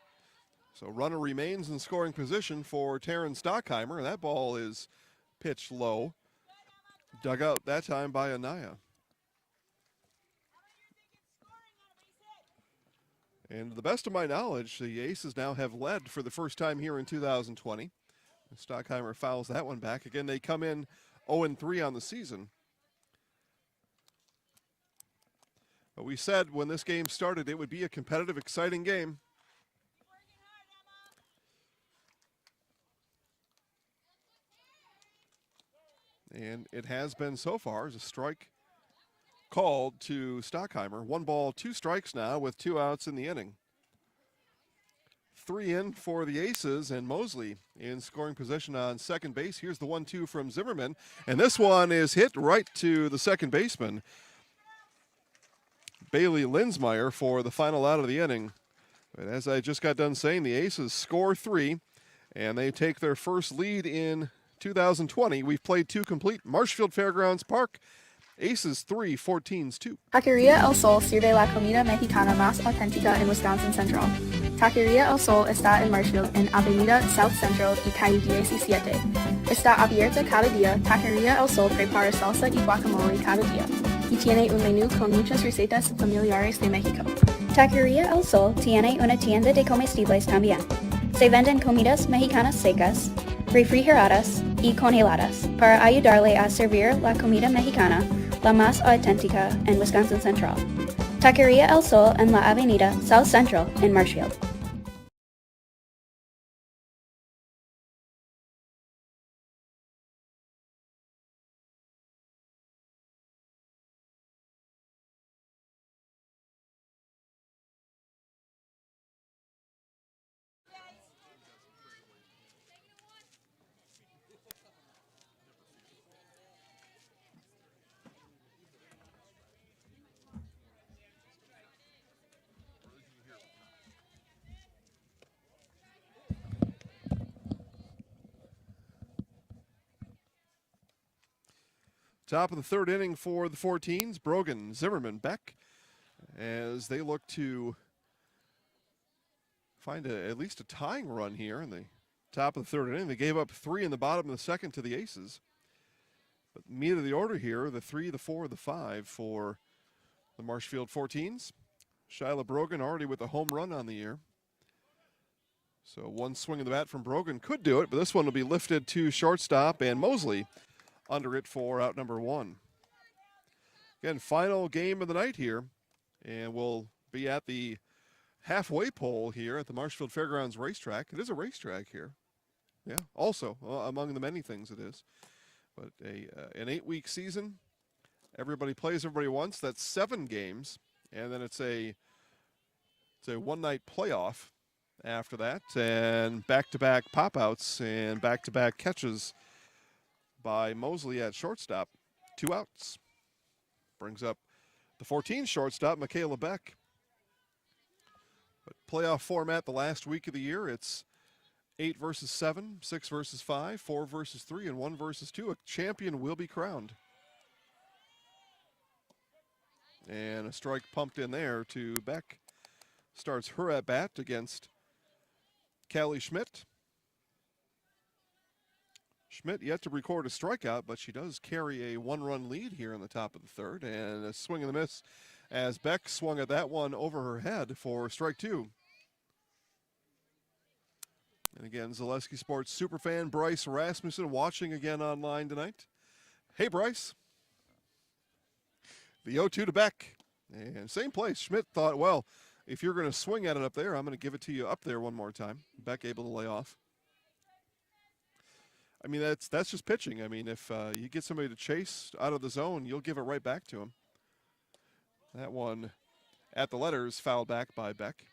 So runner remains in scoring position for Taryn Stockheimer, and that ball is pitched low. Dug out that time by Anaya. And to the best of my knowledge, the Aces now have led for the first time here in 2020. Stockheimer fouls that one back. Again, they come in 0-3 on the season. But we said when this game started it would be a competitive, exciting game. And it has been so far as a strike called to Stockheimer. 1 ball, 2 strikes now with 2 outs in the inning. 3 in for the Aces, and Mosley in scoring position on second base. Here's the 1-2 from Zimmerman, and this one is hit right to the second baseman, Bailey Linsmeyer, for the final out of the inning. But as I just got done saying, the Aces score 3, and they take their first lead in 2020. We've played 2 complete. Marshfield Fairgrounds Park, Aces 3, 14s 2. Taqueria El Sol sirve la comida mexicana más auténtica en Wisconsin Central. Taqueria El Sol está en Marshfield, en Avenida South Central y calle 17. Está abierta cada día. Taqueria El Sol prepara salsa y guacamole cada día. Y tiene un menú con muchas recetas familiares de México. Taqueria El Sol tiene una tienda de comestibles también. Se venden comidas mexicanas secas, refrigeradas y congeladas para ayudarle a servir la comida mexicana, la más auténtica en Wisconsin Central. Taqueria El Sol en la Avenida South Central en Marshfield. Top of the 3rd inning for the 14s. Brogan, Zimmerman, Beck, as they look to find at least a tying run here in the top of the 3rd inning. They gave up 3 in the bottom of the 2nd to the Aces. But meat of the order here, the 3, the 4, the 5 for the Marshfield 14s. Shyla Brogan already with a home run on the year. So one swing of the bat from Brogan could do it, but this one will be lifted to shortstop, and Mosley under it for out number 1. Again, final game of the night here, and we'll be at the halfway pole here at the Marshfield Fairgrounds racetrack. It is a racetrack here. Yeah, also, among the many things it is. But an 8-week season, everybody plays everybody once. That's 7 games, and then it's a one-night playoff after that, and back-to-back pop-outs and back-to-back catches by Mosley at shortstop. 2 outs. Brings up the 14 shortstop, Michaela Beck. But playoff format the last week of the year, it's 8 versus 7, 6 versus 5, 4 versus 3, and 1 versus 2. A champion will be crowned. And a strike pumped in there to Beck. Starts her at bat against Callie Schmidt. Schmidt yet to record a strikeout, but she does carry a 1-run lead here in the top of the 3rd. And a swing and a miss as Beck swung at that one over her head for strike 2. And again, Zaleski Sports superfan Bryce Rasmussen watching again online tonight. Hey, Bryce. The 0-2 to Beck. And same place. Schmidt thought, well, if you're going to swing at it up there, I'm going to give it to you up there one more time. Beck able to lay off. I mean, that's just pitching. I mean, if you get somebody to chase out of the zone, you'll give it right back to him. That one at the letters, fouled back by Beck.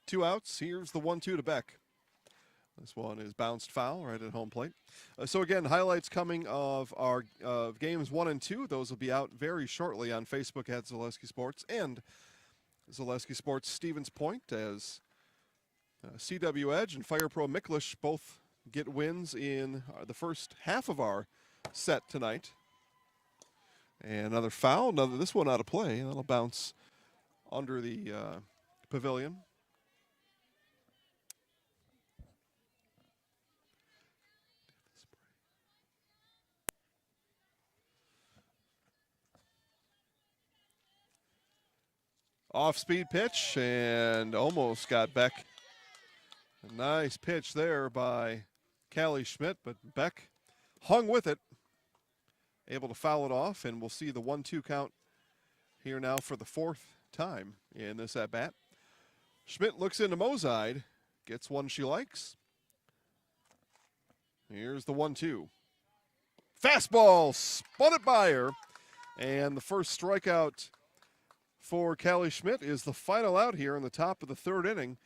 Two outs. Here's the 1-2 to Beck. This one is bounced foul right at home plate. So again, highlights coming of our games 1 and 2. Those will be out very shortly on Facebook at Zaleski Sports and Zaleski Sports Stevens Point, as CW Edge and Fire Pro Miklish both get wins in the first half of our set tonight. And another foul, this one out of play. That'll bounce under the pavilion. Off-speed pitch and almost got Beck. A nice pitch there by Callie Schmidt, but Beck hung with it able to foul it off, and we'll see the 1-2 count here now for the fourth time in this at-bat. Schmidt looks into Mozide, gets one she likes. Here's the 1-2. Fastball, spun it by her, and the first strikeout for Callie Schmidt is the final out here in the top of the third inning,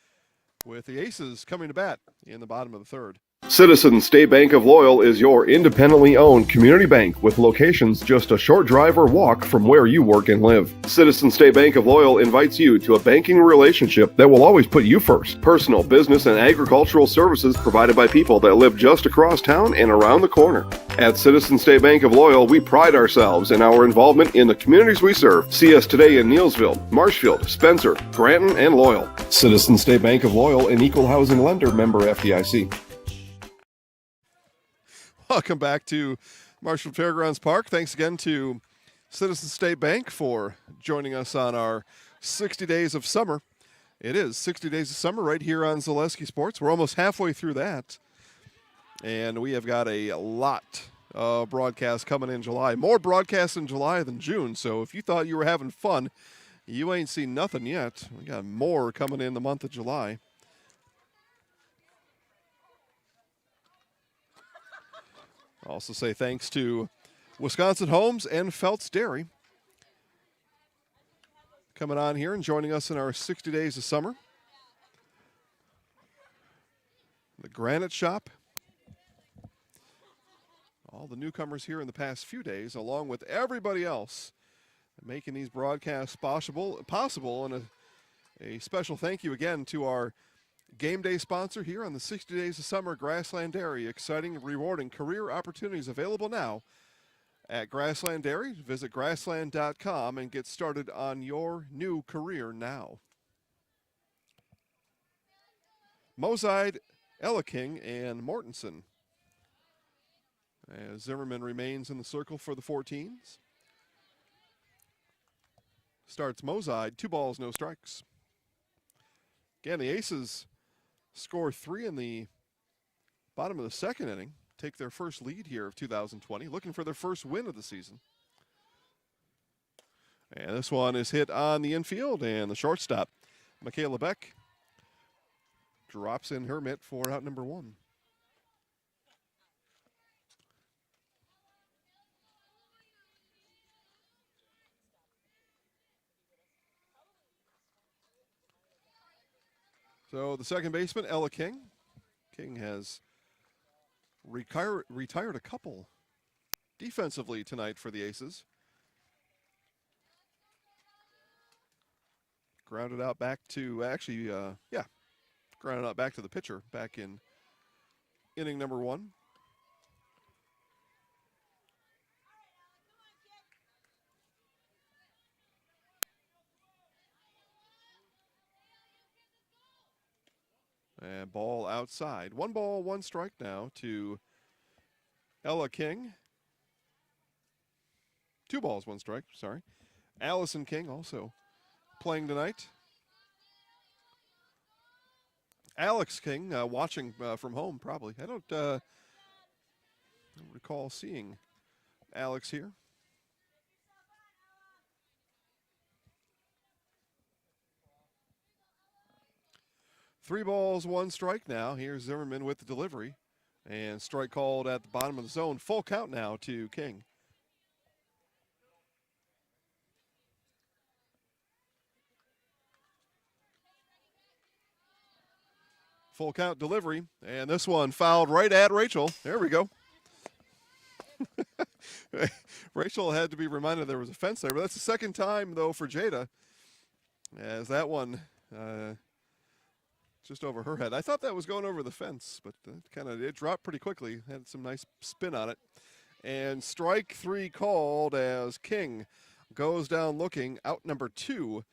with the Aces coming to bat in the bottom of the third. Citizens State Bank of Loyal is your independently owned community bank with locations just a short drive or walk from where you work and live. Citizens State Bank of Loyal invites you to a banking relationship that will always put you first. Personal, business, and agricultural services provided by people that live just across town and around the corner. At Citizens State Bank of Loyal, we pride ourselves in our involvement in the communities we serve. See us today in Neillsville, Marshfield, Spencer, Granton, and Loyal. Citizens State Bank of Loyal, an equal housing lender, member FDIC. Welcome back to Marshfield Fairgrounds Park. Thanks again to Citizens State Bank for joining us on our 60 Days of Summer. It is 60 Days of Summer right here on Zaleski Sports. We're almost halfway through that, and we have got a lot of broadcasts coming in July. More broadcasts in July than June, so if you thought you were having fun, you ain't seen nothing yet. We got more coming in the month of July. Also say thanks to Wisconsin Homes and Feltz Dairy coming on here and joining us in our 60 Days of Summer. The Granite Shop. All the newcomers here in the past few days, along with everybody else, making these broadcasts possible. And a special thank you again to our game day sponsor here on the 60 Days of Summer, Grassland Dairy. Exciting, rewarding career opportunities available now at Grassland Dairy. Visit grassland.com and get started on your new career now. Mozide, Elliking, and Mortensen, as Zimmerman remains in the circle for the 14s. Starts Mozide, 2 balls, no strikes. Again, the Aces score 3 in the bottom of the second inning, take their first lead here of 2020, looking for their first win of the season. And this one is hit on the infield, and the shortstop, Michaela Beck, drops in her mitt for out number 1. So the second baseman, Ella King. King has retired a couple defensively tonight for the Aces. Grounded out back to, grounded out back to the pitcher back in inning number 1. And ball outside. 1 ball, 1 strike now to Ella King. 2 balls, 1 strike, sorry. Allison King also playing tonight. Alex King watching from home probably. I don't recall seeing Alex here. Three balls, 1 strike now. Here's Zimmerman with the delivery. And strike called at the bottom of the zone. Full count now to King. Full count delivery. And this one fouled right at Rachel. There we go. Rachel had to be reminded there was a fence there. But that's the second time, though, for Jada. As that one just over her head. I thought that was going over the fence, but it dropped pretty quickly. Had some nice spin on it. And strike 3 called as King goes down looking. Out number 2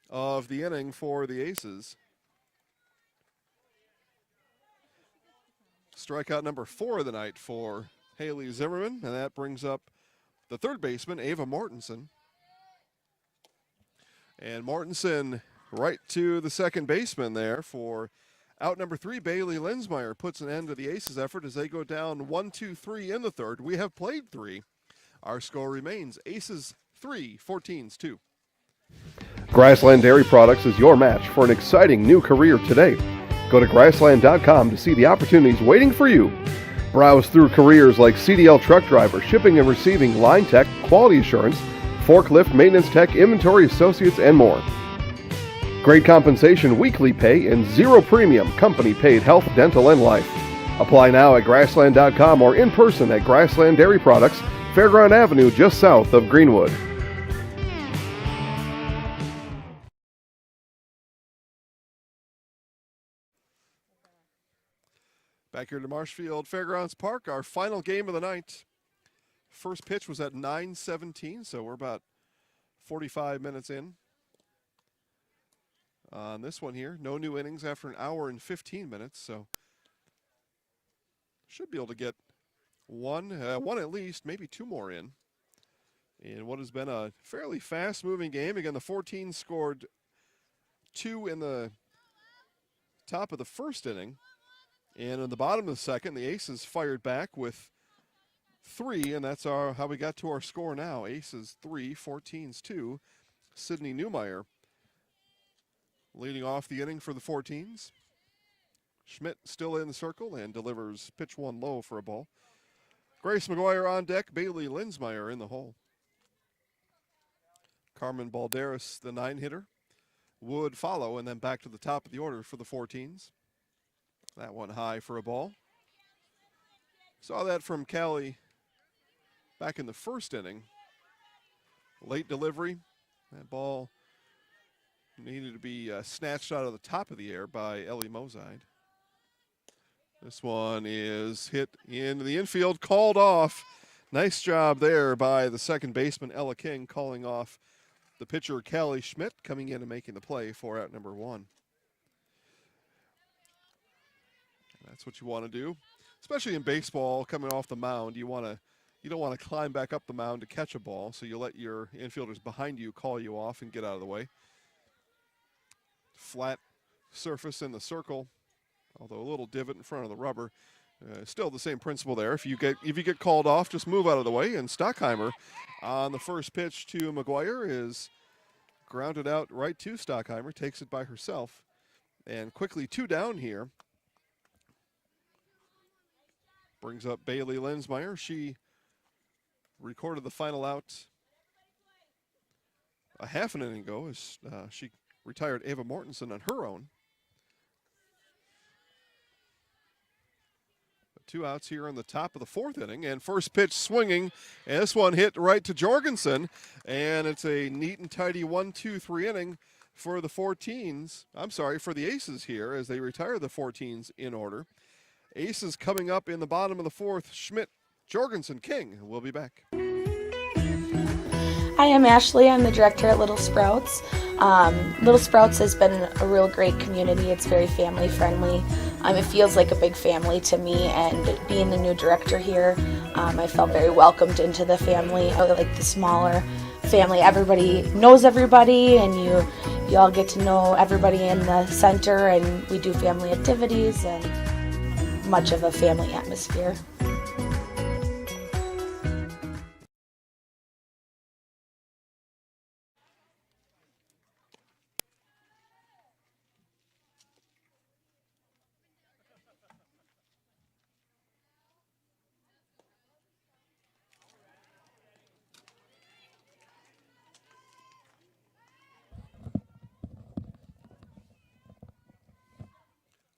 of the inning for the Aces. Strikeout number 4 of the night for Haley Zimmerman, and that brings up the third baseman, Ava Mortensen. And Mortensen right to the second baseman there for out number 3. Bailey Linsmeyer puts an end to the Aces effort as they go down 1-2-3 in the third. We have played 3 Our score remains Aces 3, 14s 2. Grassland Dairy Products is your match for an exciting new career today. Go to grassland.com to see the opportunities waiting for you. Browse through careers like CDL truck driver, shipping and receiving, line tech, quality assurance, forklift, maintenance tech, inventory associates, and more. Great compensation, weekly pay, and zero premium company-paid health, dental, and life. Apply now at grassland.com or in person at Grassland Dairy Products, Fairground Avenue, just south of Greenwood. Back here to Marshfield Fairgrounds Park, our final game of the night. First pitch was at 9:17, so we're about 45 minutes in. On this one here, no new innings after an hour and 15 minutes, so should be able to get one at least, maybe two more in what has been a fairly fast-moving game. Again, the 14 scored 2 in the top of the first inning. And in the bottom of the second, the Aces fired back with 3, and that's how we got to our score now. Aces 3, 14s 2. Sydney Newmeyer leading off the inning for the 14s. Schmidt still in the circle and delivers pitch 1 low for a ball. Grace McGuire on deck, Bailey Linsmeyer in the hole. Carmen Balderas, the 9-hitter, would follow, and then back to the top of the order for the 14s. That one high for a ball. Saw that from Callie back in the first inning. Late delivery. That ball needed to be snatched out of the top of the air by Ellie Mozide. This one is hit into the infield, called off. Nice job there by the second baseman, Ella King, calling off the pitcher, Callie Schmidt, coming in and making the play for out number 1. That's what you want to do, especially in baseball. Coming off the mound, you don't want to climb back up the mound to catch a ball, so you let your infielders behind you call you off and get out of the way. Flat surface in the circle, although a little divot in front of the rubber. Still the same principle there. If you get called off, just move out of the way. And Stockheimer on the first pitch to McGuire is grounded out right to Stockheimer, takes it by herself, and quickly 2 down here. Brings up Bailey Linsmeyer. She recorded the final out a half an inning ago as she retired Ava Mortensen on her own. 2 outs here in the top of the 4th inning, and first pitch swinging, and this one hit right to Jorgensen, and it's a neat and tidy 1-2-3 inning for the 14s. I'm sorry, for the Aces here as they retire the 14s in order. Aces coming up in the bottom of the 4th. Schmidt, Jorgensen, King. We'll be back. Hi, I'm Ashley. I'm the director at Little Sprouts. Little Sprouts has been a real great community. It's very family friendly. It feels like a big family to me, and being the new director here, I felt very welcomed into the family. I like the smaller family. Everybody knows everybody, and you all get to know everybody in the center, and we do family activities and much of a family atmosphere.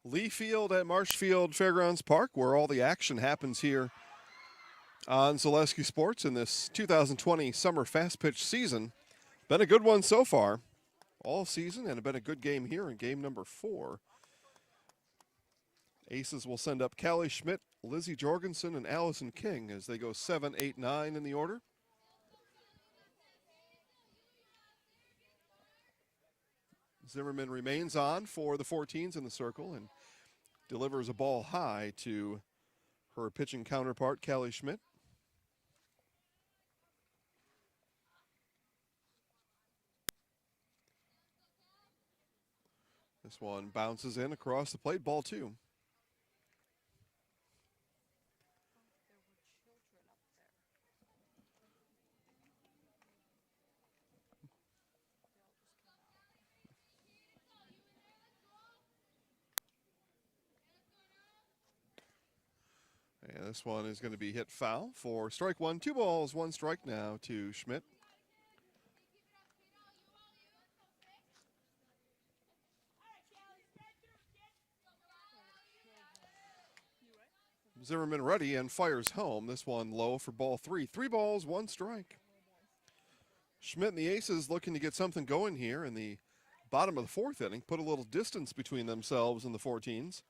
Lee Field at Marshfield Fairgrounds Park, where all the action happens here on Zaleski Sports in this 2020 summer fast pitch season. Been a good one so far all season, and it's been a good game here in game number 4. Aces will send up Callie Schmidt, Lizzie Jorgensen, and Allison King as they go 7, 8, 9 in the order. Zimmerman remains on for the 14s in the circle and delivers a ball high to her pitching counterpart, Callie Schmidt. This one bounces in across the plate, ball 2. This one is going to be hit foul for strike one. 2 balls, 1 strike now to Schmidt. Zimmerman ready and fires home. This one low for ball 3. 3 balls, 1 strike. Schmidt and the Aces looking to get something going here in the bottom of the 4th inning. Put a little distance between themselves and the 14s.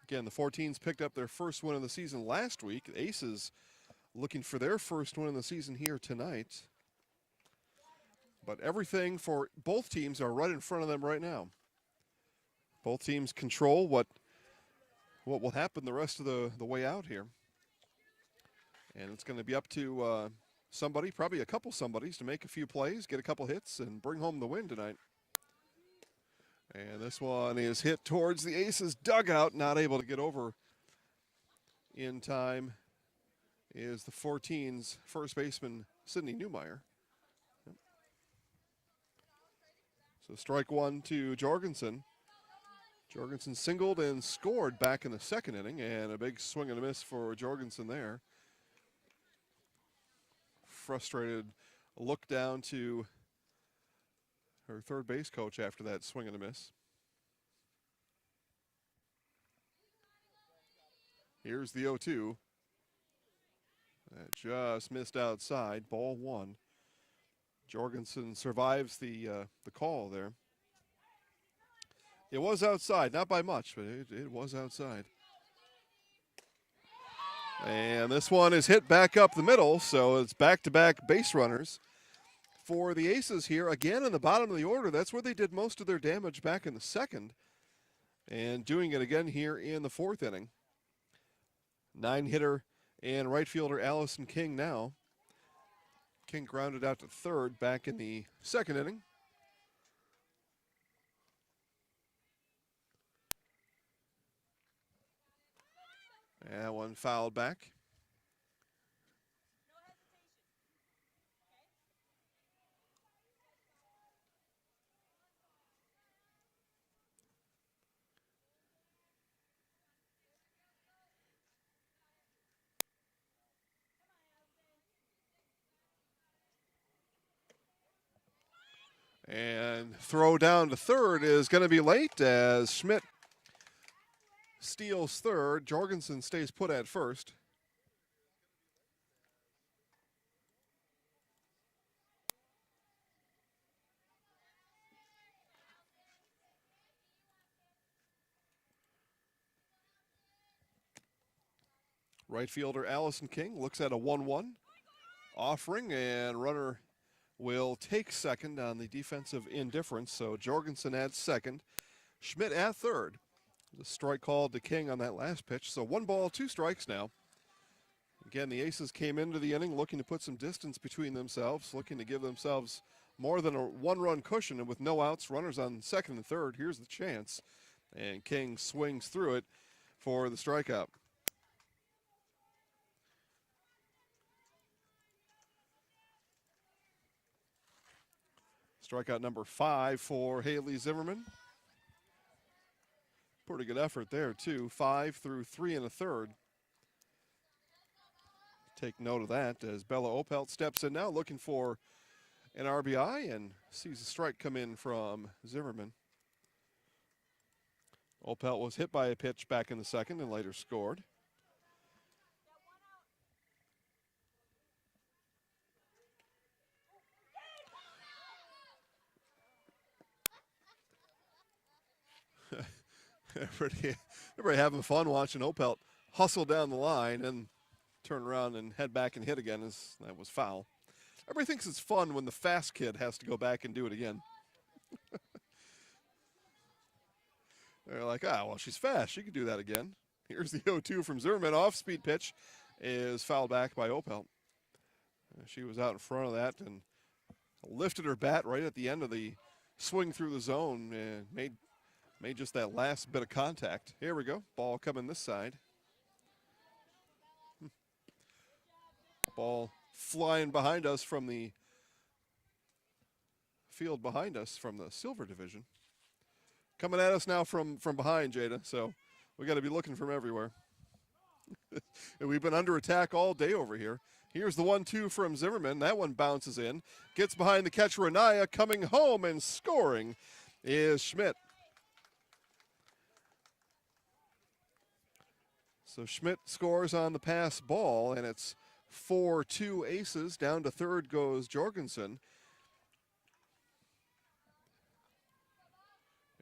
Again, the 14s picked up their first win of the season last week. The Aces looking for their first win of the season here tonight. But everything for both teams are right in front of them right now. Both teams control what will happen the rest of the way out here. And it's going to be up to somebody, probably a couple somebodies, to make a few plays, get a couple hits, and bring home the win tonight. And this one is hit towards the Aces dugout, not able to get over in time is the 14's first baseman, Sidney Newmeyer. So strike one to Jorgensen. Jorgensen singled and scored back in the 2nd inning, and a big swing and a miss for Jorgensen there. Frustrated look down to her third base coach after that swing and a miss. Here's the 0-2. That just missed outside, ball 1. Jorgensen survives the call there. It was outside, not by much, but it was outside. And this one is hit back up the middle, so it's back-to-back base runners for the Aces here. Again, in the bottom of the order, that's where they did most of their damage back in the 2nd. And doing it again here in the 4th inning. 9-hitter and right fielder Allison King now. King grounded out to 3rd back in the 2nd inning. That one fouled back. And throw down to 3rd is going to be late as Schmidt steals 3rd. Jorgensen stays put at 1st. Right fielder Allison King looks at a 1-1 offering, and runner will take 2nd on the defensive indifference. So Jorgensen at 2nd, Schmidt at 3rd. The strike called to King on that last pitch. So 1 ball, 2 strikes now. Again, the Aces came into the inning looking to put some distance between themselves, looking to give themselves more than a 1-run cushion. And with no outs, runners on 2nd and 3rd, here's the chance. And King swings through it for the strikeout. Strikeout number 5 for Haley Zimmerman. Pretty good effort there, too. 5 through 3 1/3. Take note of that as Bella Opelt steps in now looking for an RBI and sees a strike come in from Zimmerman. Opelt was hit by a pitch back in the 2nd and later scored. Everybody having fun watching Opelt hustle down the line and turn around and head back and hit again. That was foul. Everybody thinks it's fun when the fast kid has to go back and do it again. They're like, well, she's fast. She can do that again. Here's the 0-2 from Zimmerman. Off-speed pitch is fouled back by Opelt. She was out in front of that and lifted her bat right at the end of the swing through the zone and made just that last bit of contact. Here we go. Ball coming this side. Ball flying behind us from the field behind us from the Silver Division. Coming at us now from behind, Jada. So we got to be looking from everywhere. And we've been under attack all day over here. Here's the 1-2 from Zimmerman. That one bounces in. Gets behind the catcher, Anaya. Coming home and scoring is Schmidt. So Schmidt scores on the pass ball, and it's 4-2 Aces. Down to third goes Jorgensen.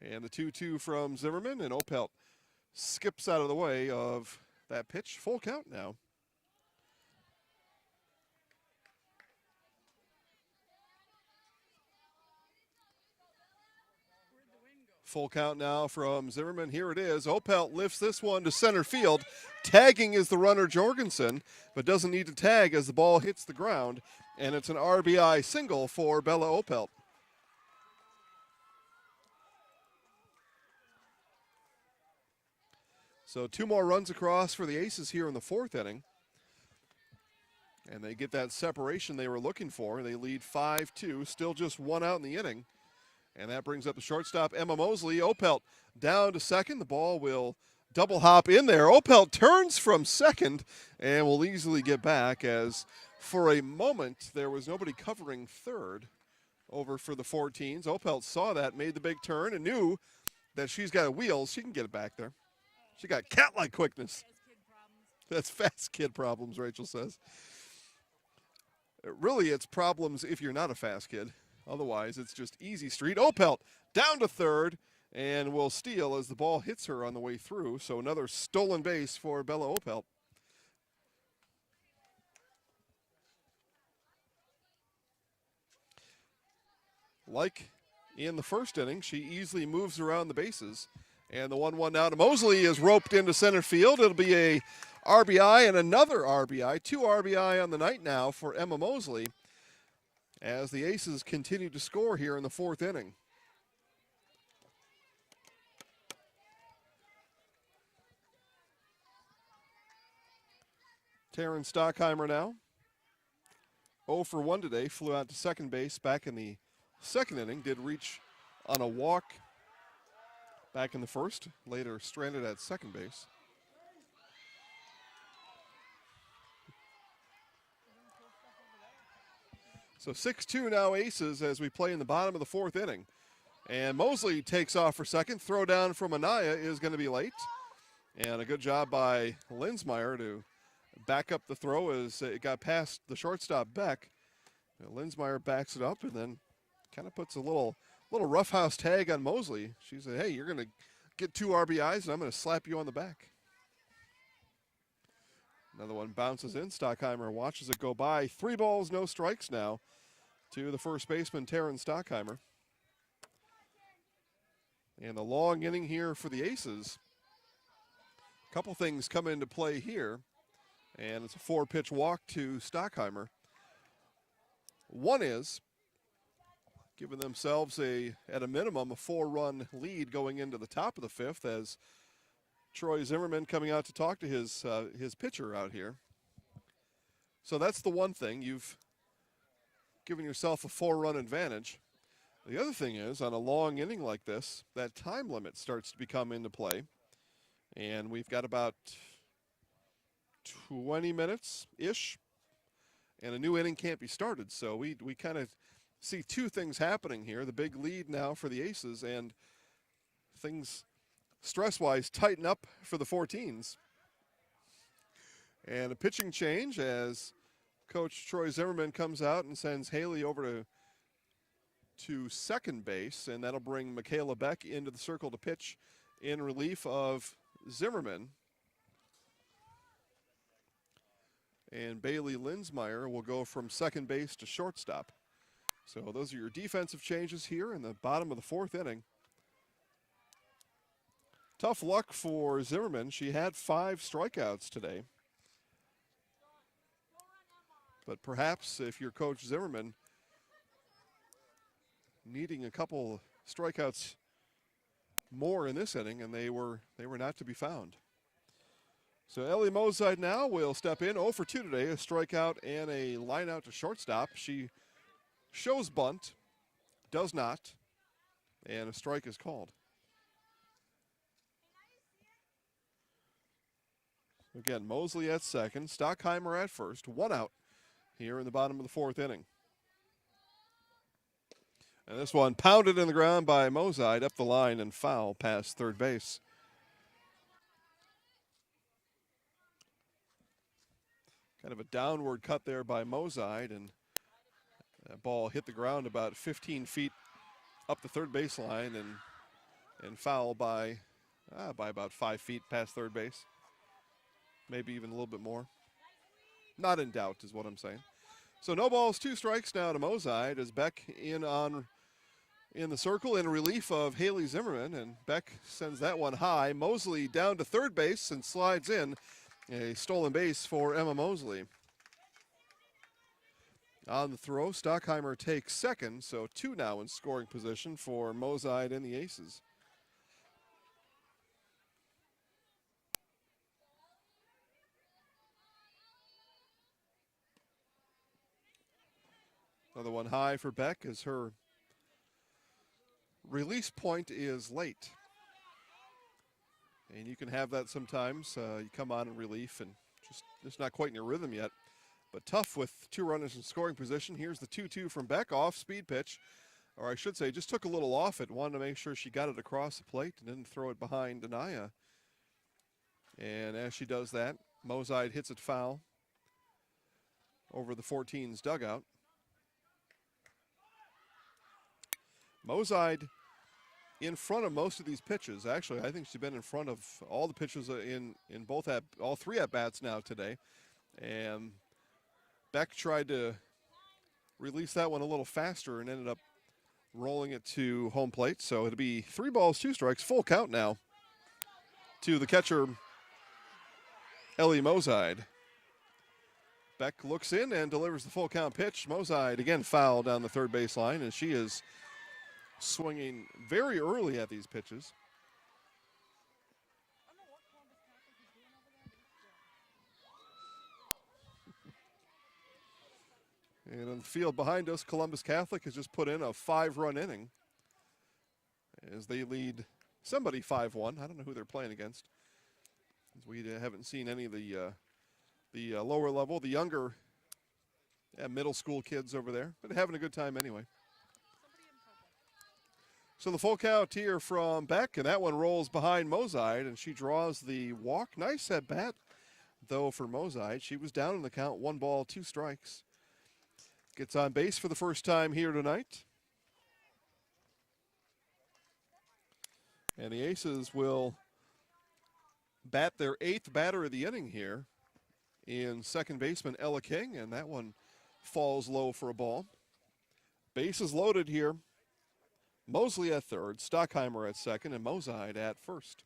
And the 2-2 from Zimmerman, and Opelt skips out of the way of that pitch. Full count now. Full count now from Zimmerman. Here it is. Opelt lifts this one to center field. Tagging is the runner Jorgensen, but doesn't need to tag as the ball hits the ground. And it's an RBI single for Bella Opelt. So 2 more runs across for the Aces here in the 4th inning. And they get that separation they were looking for. They lead 5-2, still just 1 out in the inning. And that brings up the shortstop, Emma Mosley. Opelt down to second. The ball will double hop in there. Opelt turns from second and will easily get back, as for a moment there was nobody covering third over for the 14s. Opelt saw that, made the big turn, and knew that she's got wheels. She can get it back there. She got cat-like quickness. That's fast kid problems, Rachel says. Really, it's problems if you're not a fast kid. Otherwise, it's just easy street. Opelt down to third and will steal as the ball hits her on the way through. So another stolen base for Bella Opelt. Like in the first inning, she easily moves around the bases. And the 1-1 now to Mosley is roped into center field. It'll be a RBI and another RBI. 2 RBI on the night now for Emma Mosley, as the Aces continue to score here in the 4th inning. Taryn Stockheimer now. 0 for 1 today. Flew out to second base back in the 2nd inning. Did reach on a walk back in the 1st. Later stranded at second base. So 6-2 now Aces as we play in the bottom of the 4th inning. And Mosley takes off for second. Throw down from Anaya is going to be late. And a good job by Linsmeyer to back up the throw as it got past the shortstop Beck. Linsmeyer backs it up and then kind of puts a little roughhouse tag on Mosley. She said, hey, you're going to get 2 RBIs and I'm going to slap you on the back. Another one bounces in. Stockheimer watches it go by. 3 balls, no strikes now to the first baseman, Taryn Stockheimer. And the long inning here for the Aces. A couple things come into play here. And it's a 4-pitch walk to Stockheimer. One is giving themselves at a minimum, a 4-run lead going into the top of the 5th, as Troy Zimmerman coming out to talk to his pitcher out here. So that's the one thing. You've given yourself a 4-run advantage. The other thing is, on a long inning like this, that time limit starts to become into play. And we've got about 20 minutes-ish, and a new inning can't be started. So we kind of see 2 things happening here. The big lead now for the Aces, and things stress-wise tighten up for the 14s. And a pitching change as Coach Troy Zimmerman comes out and sends Haley over to second base, and that'll bring Michaela Beck into the circle to pitch in relief of Zimmerman. And Bailey Linsmeyer will go from second base to shortstop. So those are your defensive changes here in the bottom of the 4th inning. Tough luck for Zimmerman. She had 5 strikeouts today. But perhaps if you're Coach Zimmerman, needing a couple strikeouts more in this inning, and they were not to be found. So Ellie Mozide now will step in. 0 for 2 today, a strikeout and a line out to shortstop. She shows bunt, does not, and a strike is called. Again, Mosley at second, Stockheimer at first, 1 out here in the bottom of the 4th inning. And this one pounded in the ground by Mozide up the line and foul past third base. Kind of a downward cut there by Mozide, and that ball hit the ground about 15 feet up the third baseline and foul by about 5 feet past third base. Maybe even a little bit more. Not in doubt is what I'm saying. So no balls, 2 strikes now to Mozide as Beck in the circle in relief of Haley Zimmerman, and Beck sends that one high. Mosley down to third base and slides in. A stolen base for Emma Mosley. On the throw, Stockheimer takes second, so 2 now in scoring position for Mozide and the Aces. Another one high for Beck as her release point is late. And you can have that sometimes. You come on in relief and just not quite in your rhythm yet. But tough with 2 runners in scoring position. Here's the 2-2 from Beck, off speed pitch. Or I should say, just took a little off it. Wanted to make sure she got it across the plate and didn't throw it behind Anaya. And as she does that, Mozide hits it foul over the 14's dugout. Mozide in front of most of these pitches. Actually, I think she's been in front of all the pitches in all 3 at-bats now today. And Beck tried to release that one a little faster and ended up rolling it to home plate. So it'll be 3 balls, 2 strikes, full count now to the catcher, Ellie Mozide. Beck looks in and delivers the full count pitch. Mozide again fouled down the third baseline, and she is swinging very early at these pitches. And on the field behind us, Columbus Catholic has just put in a 5-run inning as they lead somebody 5-1. I don't know who they're playing against. We haven't seen any of the lower level, the younger middle school kids over there, but having a good time anyway. So the full count here from Beck, and that one rolls behind Mozide, and she draws the walk. Nice at bat, though, for Mozide. She was down in the count, 1 ball, 2 strikes. Gets on base for the first time here tonight. And the Aces will bat their 8th batter of the inning here in second baseman Ella King, and that one falls low for a ball. Bases loaded here. Mosley at third, Stockheimer at second, and Mozide at first.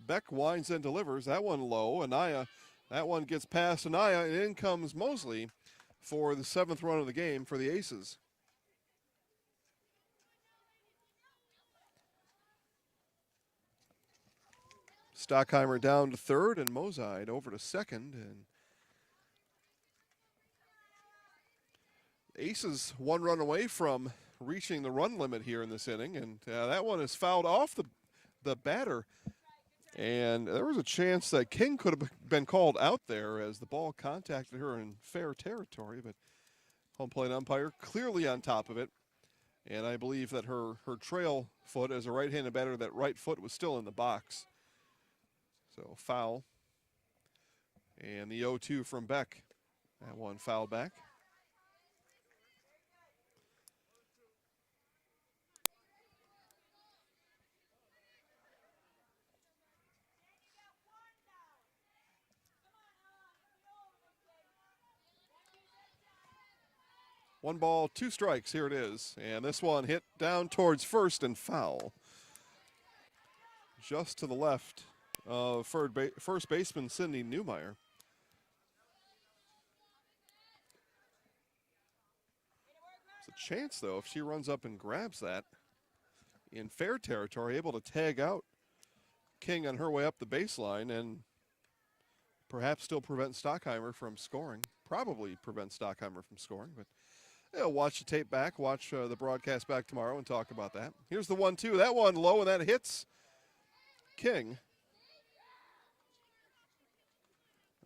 Beck winds and delivers. That one low. Anaya, that one gets past Anaya, and in comes Mosley for the 7th run of the game for the Aces. Stockheimer down to third, and Mozide over to second, and Aces 1 run away from reaching the run limit here in this inning, and that one is fouled off the batter. And there was a chance that King could have been called out there as the ball contacted her in fair territory, but home plate umpire clearly on top of it. And I believe that her trail foot as a right-handed batter, that right foot was still in the box. So foul. And the 0-2 from Beck. That one fouled back. One ball, 2 strikes, here it is. And this one hit down towards first and foul. Just to the left of first baseman Cindy Newmeyer. There's a chance, though, if she runs up and grabs that in fair territory, able to tag out King on her way up the baseline and perhaps still prevent Stockheimer from scoring. Probably prevent Stockheimer from scoring, but Yeah, watch the tape back, watch the broadcast back tomorrow and talk about that. Here's the 1-2. That one low, and that hits King.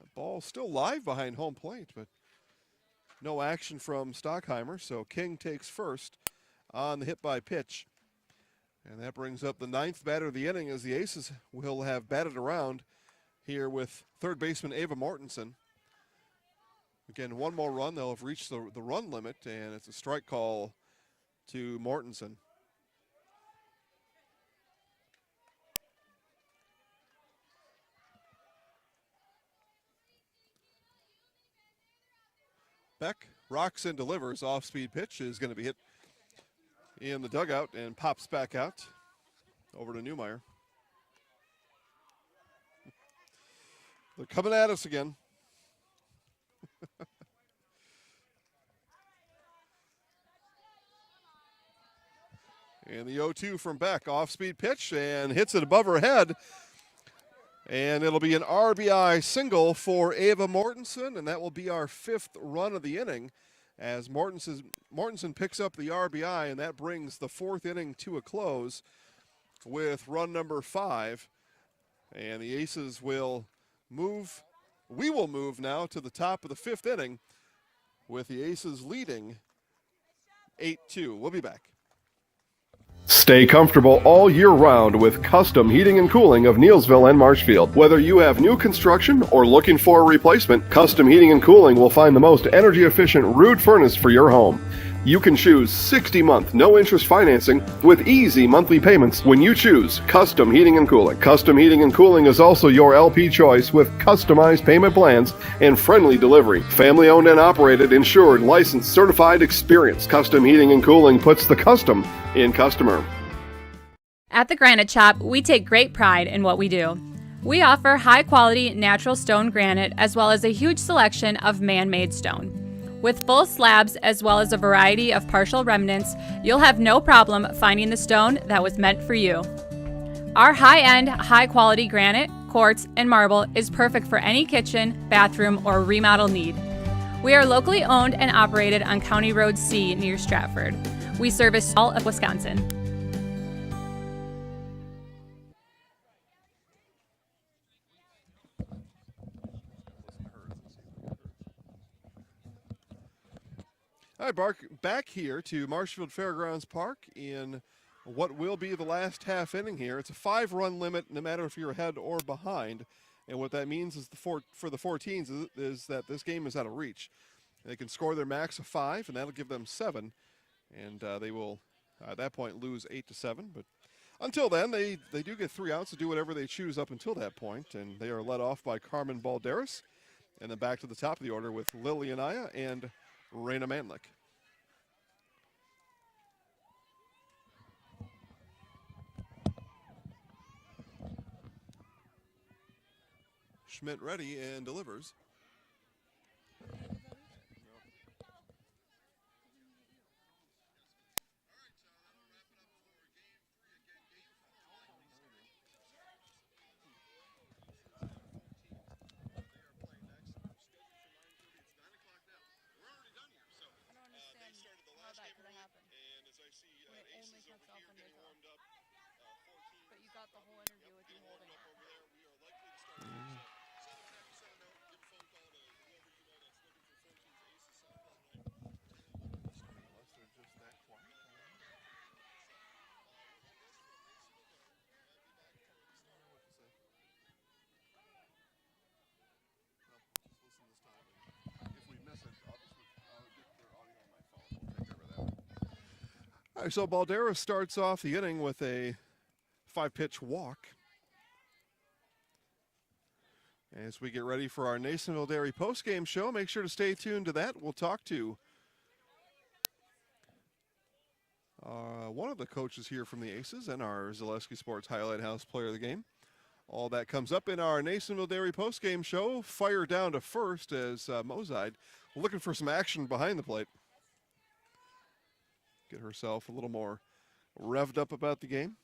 The ball still live behind home plate, but no action from Stockheimer, so King takes first on the hit by pitch. And that brings up the 9th batter of the inning as the Aces will have batted around here with third baseman Ava Mortensen. Again, one more run, they'll have reached the run limit, and it's a strike call to Mortensen. Beck rocks and delivers. Off-speed pitch is going to be hit in the dugout and pops back out over to Newmeyer. They're coming at us again. And the 0-2 from Beck, off-speed pitch, and hits it above her head. And it'll be an RBI single for Ava Mortensen, and that will be our 5th run of the inning as Mortensen picks up the RBI, and that brings the 4th inning to a close with run number 5. And the Aces will move. We will move now to the top of the 5th inning with the Aces leading 8-2. We'll be back. Stay comfortable all year round with Custom Heating and Cooling of Neelsville and Marshfield. Whether you have new construction or looking for a replacement, Custom Heating and Cooling will find the most energy-efficient rood furnace for your home. You can choose 60-month no-interest financing with easy monthly payments when you choose Custom Heating and Cooling. Custom Heating and Cooling is also your LP choice with customized payment plans and friendly delivery. Family-owned and operated, insured, licensed, certified, experienced. Custom Heating and Cooling puts the custom in customer. At the Granite Shop, we take great pride in what we do. We offer high-quality natural stone granite as well as a huge selection of man-made stone. With full slabs as well as a variety of partial remnants, you'll have no problem finding the stone that was meant for you. Our high-end, high-quality granite, quartz, and marble is perfect for any kitchen, bathroom, or remodel need. We are locally owned and operated on County Road C near Stratford. We service all of Wisconsin. All right, back here to Marshfield Fairgrounds Park in what will be the last half inning here. It's a 5-run limit no matter if you're ahead or behind. And what that means is for the 14s is that this game is out of reach. They can score their max of 5, and that'll give them 7. And they will, at that point, lose 8-7. But until then, they do get 3 outs to do whatever they choose up until that point. And they are led off by Carmen Balderas. And then back to the top of the order with Lily Anaya and Raina Manlick. Schmidt ready and delivers. All right, so Balderas starts off the inning with a 5-pitch walk. As we get ready for our Nasonville Dairy postgame show, make sure to stay tuned to that. We'll talk to one of the coaches here from the Aces and our Zaleski Sports Highlight House player of the game. All that comes up in our Nasonville Dairy postgame show. Fire down to first as Mozide looking for some action behind the plate. Get herself a little more revved up about the game.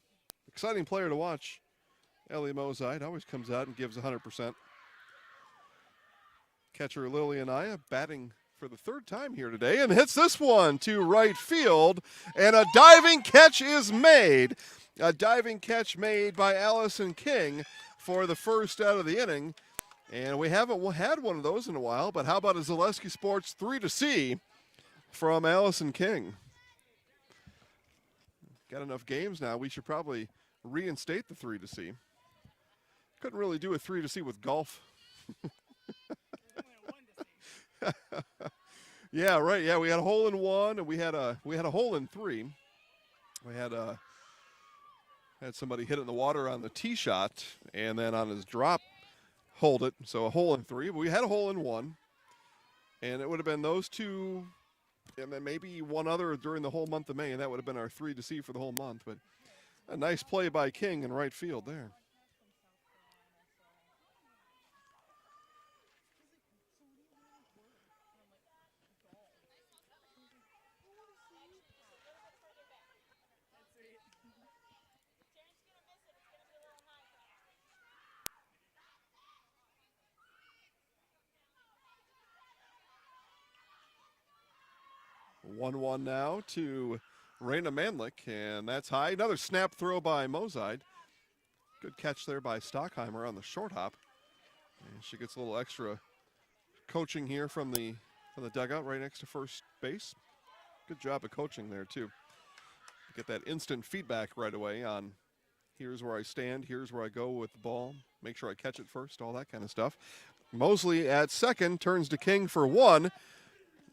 Exciting player to watch. Ellie Mozide always comes out and gives 100%. Catcher Lily Anaya batting for the third time here today and hits this one to right field, and a diving catch is made. A diving catch made by Allison King for the first out of the inning. And we haven't had one of those in a while, but how about a Zaleski Sports 3-C from Allison King? Got enough games now. We should probably reinstate the 3-C. Couldn't really do a 3-C with golf. Yeah, right. Yeah, we had a hole in one, and we had a hole in three. We had somebody hit it in the water on the tee shot, and then on his drop, hold it. So a hole in three. But we had a hole in one, and it would have been those two, and then maybe one other during the whole month of May, and that would have been our 3-C for the whole month. But a nice play by King in right field there. One now to Raina Manlick, and that's high. Another snap throw by Mozide. Good catch there by Stockheimer on the short hop. And she gets a little extra coaching here from the dugout right next to first base. Good job of coaching there too. Get that instant feedback right away on here's where I stand, here's where I go with the ball, make sure I catch it first, all that kind of stuff. Mosley at second turns to King for one,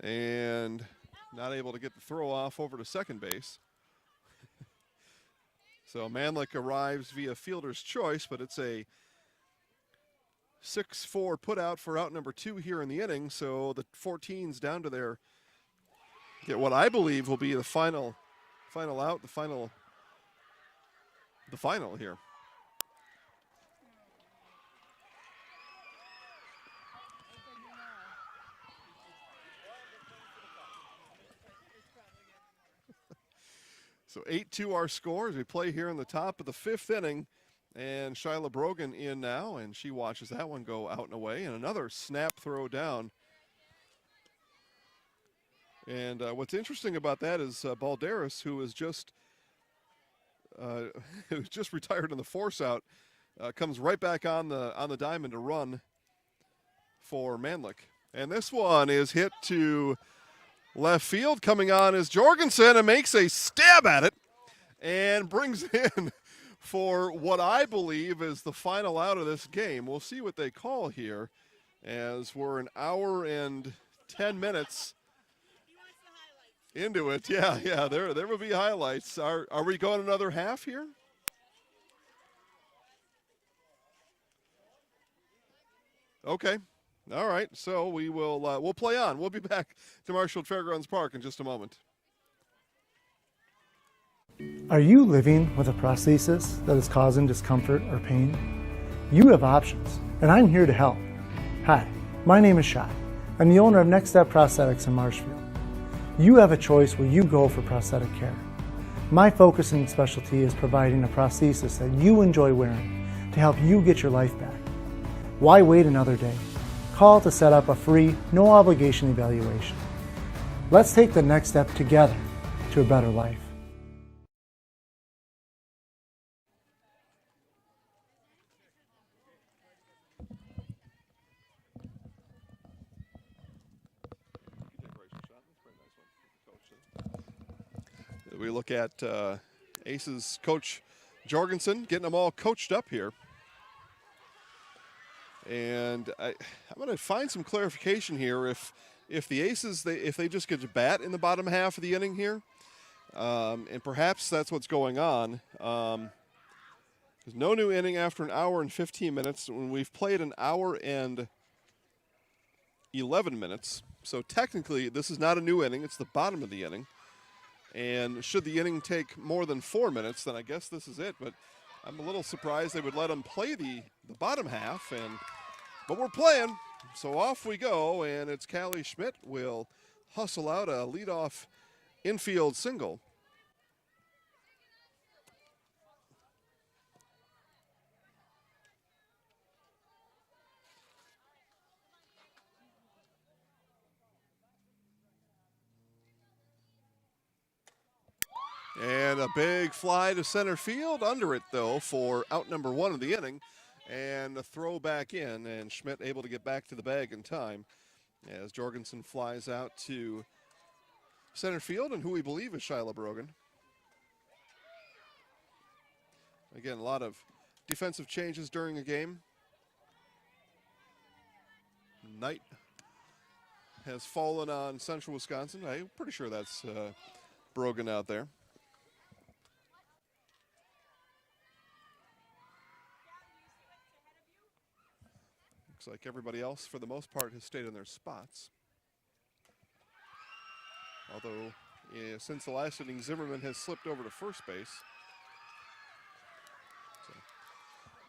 and not able to get the throw off over to second base. So Manlick arrives via fielder's choice, but it's a 6-4 put out for out number 2 here in the inning. So the 14's down to their, get what I believe will be the final out, the final here. So 8-2 our score as we play here in the top of the 5th inning. And Shyla Brogan in now, and she watches that one go out and away. And another snap throw down. And what's interesting about that is Balderas, who is just retired in the force out, comes right back on the diamond to run for Manlick. And this one is hit to left field. Coming on is Jorgensen and makes a stab at it and brings in for what I believe is the final out of this game. We'll see what they call here as we're an hour and 10 minutes into it. Yeah, there will be highlights. Are we going another half here? Okay. All right, so we will we'll play on. We'll be back to Marshfield Fairgrounds Park in just a moment. Are you living with a prosthesis that is causing discomfort or pain? You have options, and I'm here to help. Hi, my name is Shai. I'm the owner of Next Step Prosthetics in Marshfield. You have a choice where you go for prosthetic care. My focus and specialty is providing a prosthesis that you enjoy wearing to help you get your life back. Why wait another day? Call to set up a free, no-obligation evaluation. Let's take the next step together to a better life. We look at Aces coach Jorgensen getting them all coached up here. And I'm going to find some clarification here. If the Aces, if they just get to bat in the bottom half of the inning here, and perhaps that's what's going on. There's no new inning after an hour and 15 minutes when we've played an hour and 11 minutes. So technically, this is not a new inning. It's the bottom of the inning. And should the inning take more than 4 minutes, then I guess this is it. But I'm a little surprised they would let them play the bottom half. But we're playing, so off we go. And it's Callie Schmidt will hustle out a leadoff infield single. And a big fly to center field, under it though for out number 1 of the inning. And a throw back in, and Schmidt able to get back to the bag in time as Jorgensen flies out to center field, and who we believe is Shyla Brogan. Again, a lot of defensive changes during the game. Knight has fallen on Central Wisconsin. I'm pretty sure that's Brogan out there. Looks like everybody else, for the most part, has stayed in their spots. Although, since the last inning, Zimmerman has slipped over to first base. So,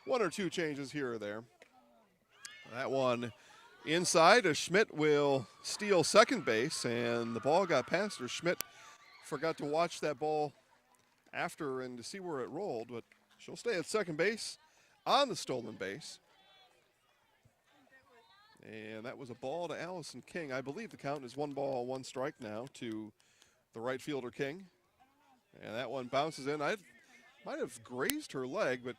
1 or 2 changes here or there. That one inside, as Schmidt will steal second base, and the ball got past her. Schmidt forgot to watch that ball after and to see where it rolled, but she'll stay at second base on the stolen base. And that was a ball to Allison King. I believe the count is 1 ball, 1 strike now to the right fielder King. And that one bounces in. I might have grazed her leg, but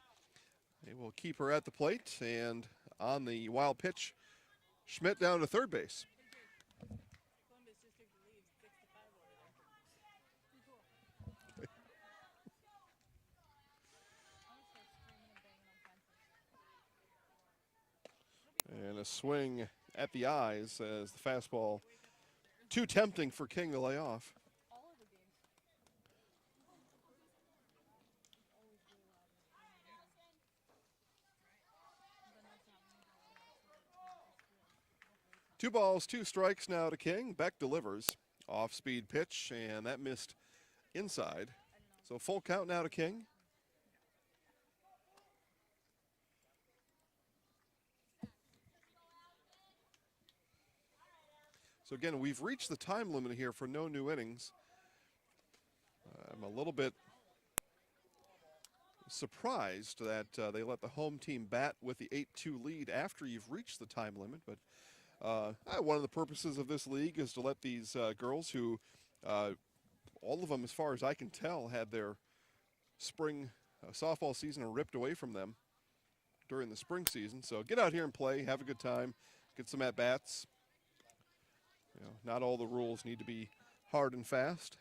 they will keep her at the plate. And on the wild pitch, Schmidt down to third base. And a swing at the eyes as the fastball too tempting for King to lay off. Two balls, 2 strikes now to King. Beck delivers. Off-speed pitch, and that missed inside. So full count now to King. So again, we've reached the time limit here for no new innings. I'm a little bit surprised that they let the home team bat with the 8-2 lead after you've reached the time limit. But one of the purposes of this league is to let these girls who, all of them as far as I can tell, had their spring softball season ripped away from them during the spring season. So get out here and play, have a good time, get some at-bats. You know, not all the rules need to be hard and fast,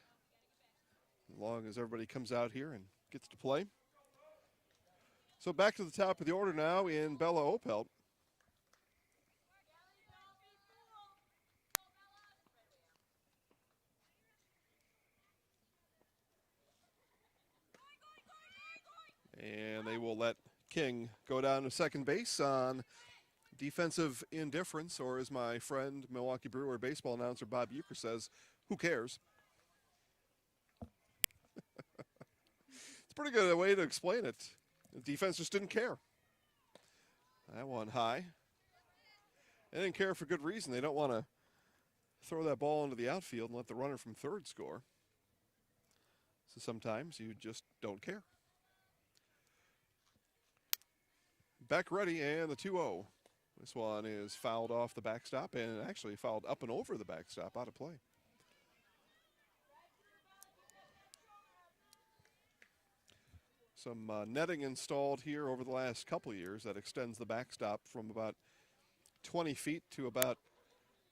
as long as everybody comes out here and gets to play. So back to the top of the order now in Bella Opelt. And they will let King go down to second base on defensive indifference, or as my friend, Milwaukee Brewer baseball announcer Bob Euchre says, who cares? It's a pretty good way to explain it. The defense just didn't care. That one high. They didn't care for good reason. They don't want to throw that ball into the outfield and let the runner from third score. So sometimes you just don't care. Back ready, and the 2-0. This one is fouled off the backstop, and actually fouled up and over the backstop, out of play. Some netting installed here over the last couple years that extends the backstop from about 20 feet to about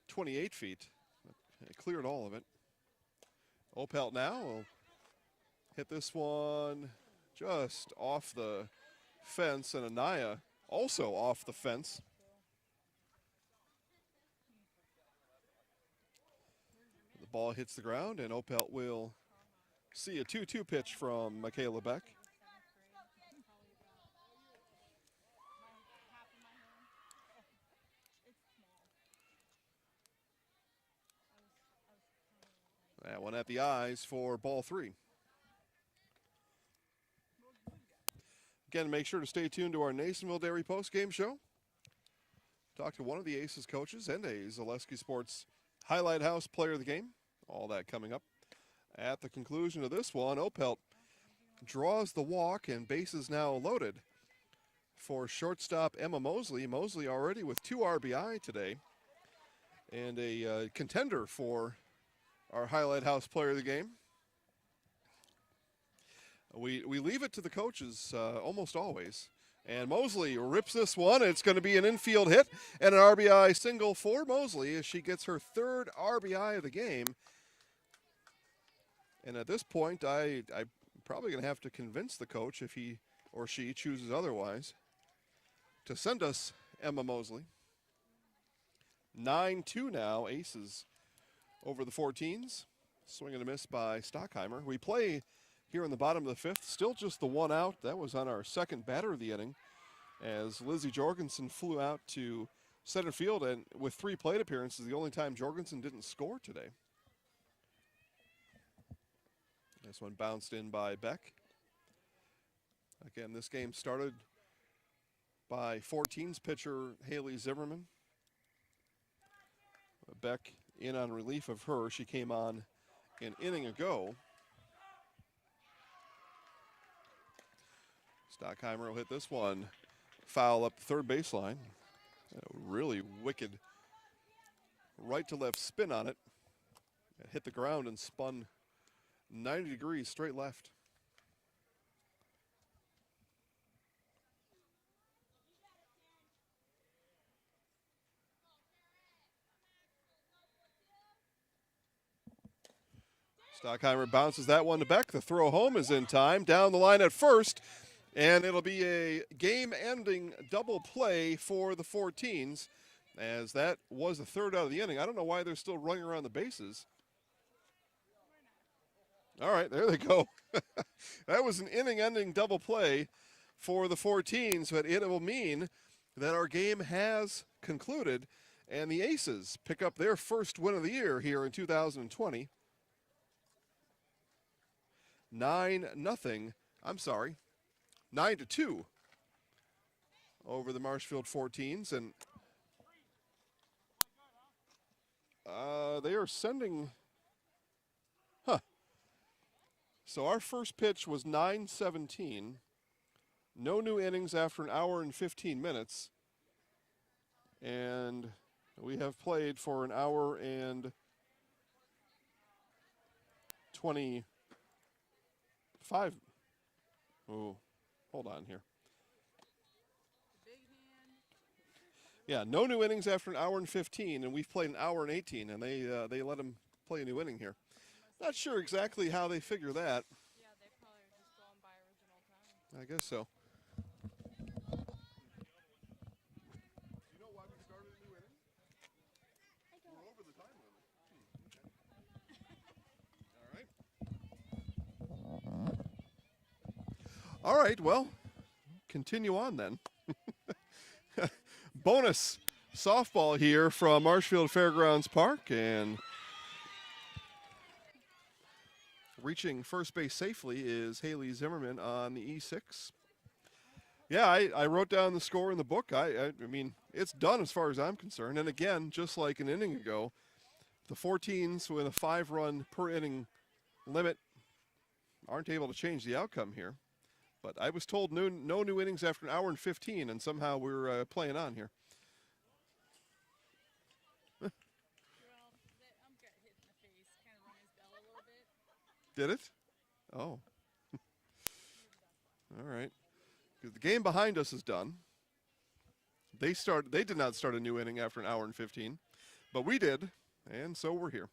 28 feet. It cleared all of it. Opelt now will hit this one just off the fence, and Anaya also off the fence. The ball hits the ground, and Opelt will see a 2-2 pitch from Michaela Beck. That one at the eyes for ball 3. Again, make sure to stay tuned to our Nasonville Dairy postgame show. Talk to one of the Aces coaches and a Zaleski Sports Highlight House player of the game. All that coming up. At the conclusion of this one, Opelt draws the walk, and bases now loaded for shortstop Emma Mosley. Mosley already with 2 RBI today, and a contender for our Highlight House player of the game. We leave it to the coaches almost always. And Mosley rips this one. It's going to be an infield hit and an RBI single for Mosley as she gets her 3rd RBI of the game. And at this point, I'm probably going to have to convince the coach, if he or she chooses otherwise, to send us Emma Mosley. 9-2 now, Aces over the 14s. Swing and a miss by Stockheimer. We play here in the bottom of the 5th. Still just the 1 out. That was on our 2nd batter of the inning as Lizzie Jorgensen flew out to center field, and with 3 plate appearances, the only time Jorgensen didn't score today. This one bounced in by Beck. Again, this game started by 14's pitcher Haley Zimmerman. Beck in on relief of her. She came on an inning ago. Stockheimer will hit this one foul up the third baseline. A really wicked right to left spin on it. It hit the ground and spun 90 degrees straight left. Stockheimer bounces that one to Beck. The throw home is in time. Down the line at first. And it'll be a game-ending double play for the 14s, as that was the 3rd out of the inning. I don't know why they're still running around the bases. All right, there they go. That was an inning-ending double play for the 14s, but it will mean that our game has concluded, and the Aces pick up their first win of the year here in 2020. 9-2 over the Marshfield 14s, and they are sending, So our first pitch was 9:17. No new innings after an hour and 15 minutes, and we have played for an hour and 25. Oh, hold on here. Yeah, no new innings after an hour and 15, and we've played an hour and 18, and they let them play a new inning here. Not sure exactly how they figure that. Yeah, they probably are just going by original time. I guess so. All right, well, continue on then. Bonus softball here from Marshfield Fairgrounds Park, and reaching first base safely is Haley Zimmerman on the E6. Yeah, I wrote down the score in the book. I mean, it's done as far as I'm concerned. And again, just like an inning ago, the 14s with a 5-run per inning limit aren't able to change the outcome here. But I was told no new innings after an hour and 15, and somehow we're playing on here. Did it? Oh. All right. Because the game behind us is done. They did not start a new inning after an hour and 15, but we did, and so we're here.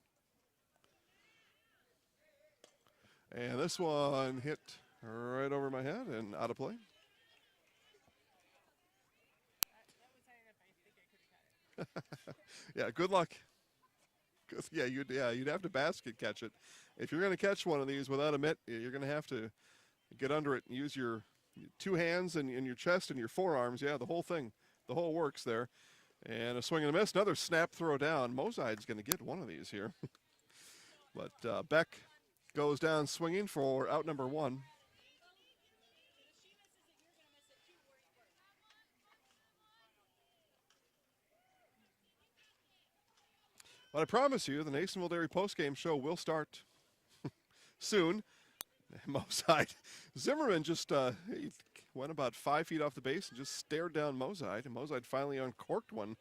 And this one hit right over my head and out of play. Yeah, good luck. Yeah, you'd have to basket catch it. If you're going to catch one of these without a mitt, you're going to have to get under it and use your 2 hands and your chest and your forearms. Yeah, the whole thing, the whole works there. And a swing and a miss, another snap throw down. Mozide's going to get one of these here. But Beck goes down swinging for out number 1. But I promise you, the Nasonville Dairy postgame show will start soon. Mozide. Zimmerman just he went about 5 feet off the base and just stared down Mozide, and Mozide finally uncorked one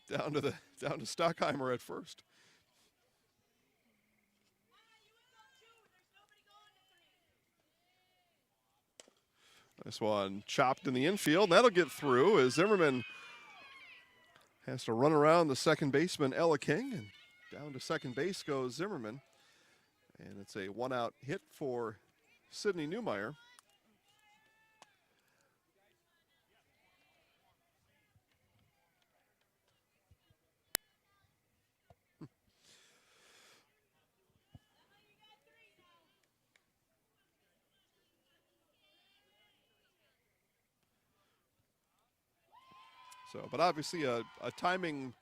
down to Stockheimer at first. This one chopped in the infield. That'll get through as Zimmerman has to run around the second baseman, Ella King, and down to second base goes Zimmerman. And it's a one-out hit for Sydney Newmeyer. So, but obviously a timing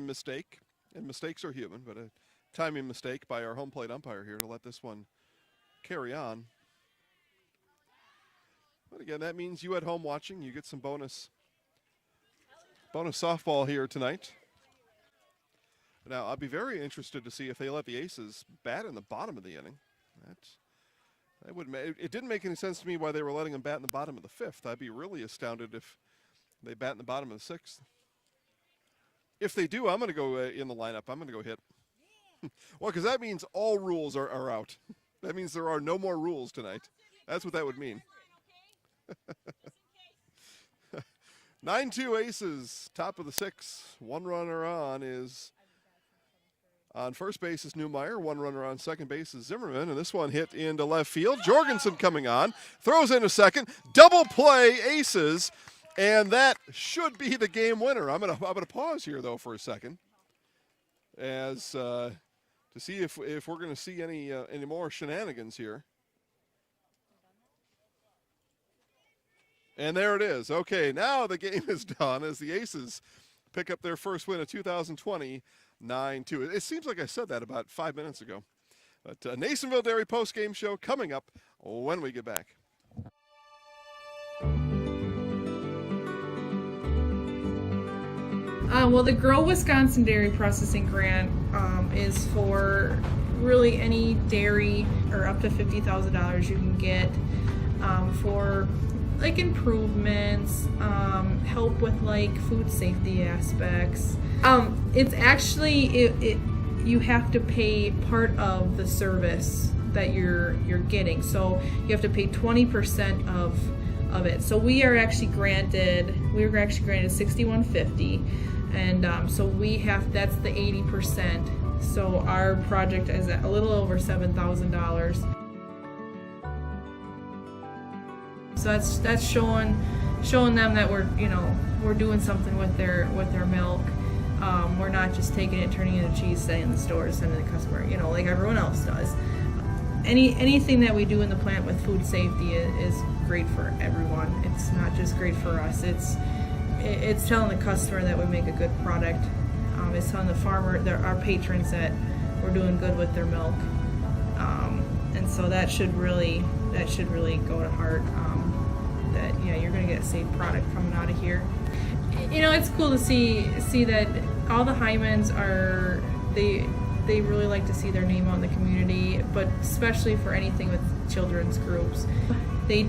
mistake, and mistakes are human, but a timing mistake by our home plate umpire here to let this one carry on. But again, that means you at home watching, you get some bonus softball here tonight. Now, I'd be very interested to see if they let the Aces bat in the bottom of the inning. That would it didn't make any sense to me why they were letting them bat in the bottom of the fifth. I'd be really astounded if they bat in the bottom of the sixth. If they do, I'm going to go in the lineup. I'm going to go hit. Well, because that means all rules are out. That means there are no more rules tonight. That's what that would mean. 9-2 Aces, top of the sixth. One runner on is on first base is Newmeyer. One runner on second base is Zimmerman. And this one hit into left field. Jorgensen coming on. Throws into second. Double play Aces. And that should be the game winner. I'm gonna pause here though for a second, as to see if we're gonna see any more shenanigans here. And there it is. Okay, now the game is done as the Aces pick up their first win of 2020, 9-2. It seems like I said that about 5 minutes ago. But Nasonville Dairy post-game show coming up when we get back. Well, the Grow Wisconsin Dairy Processing Grant is for really any dairy, or up to $50,000 you can get for like improvements, help with like food safety aspects. It's actually you have to pay part of the service that you're getting, so you have to pay 20% of it. So we were actually granted $6,150. And so that's the 80%. So our project is at a little over $7,000. So that's showing them that we're doing something with their milk. We're not just taking it, turning it into cheese, setting in the stores, sending the customer, like everyone else does. Anything that we do in the plant with food safety is great for everyone. It's not just great for us. It's telling the customer that we make a good product. It's telling the farmer, our patrons, that we're doing good with their milk. And so that should really go to heart. That you're going to get a safe product coming out of here. It's cool to see that all the Hymans are they really like to see their name out in the community, but especially for anything with children's groups. They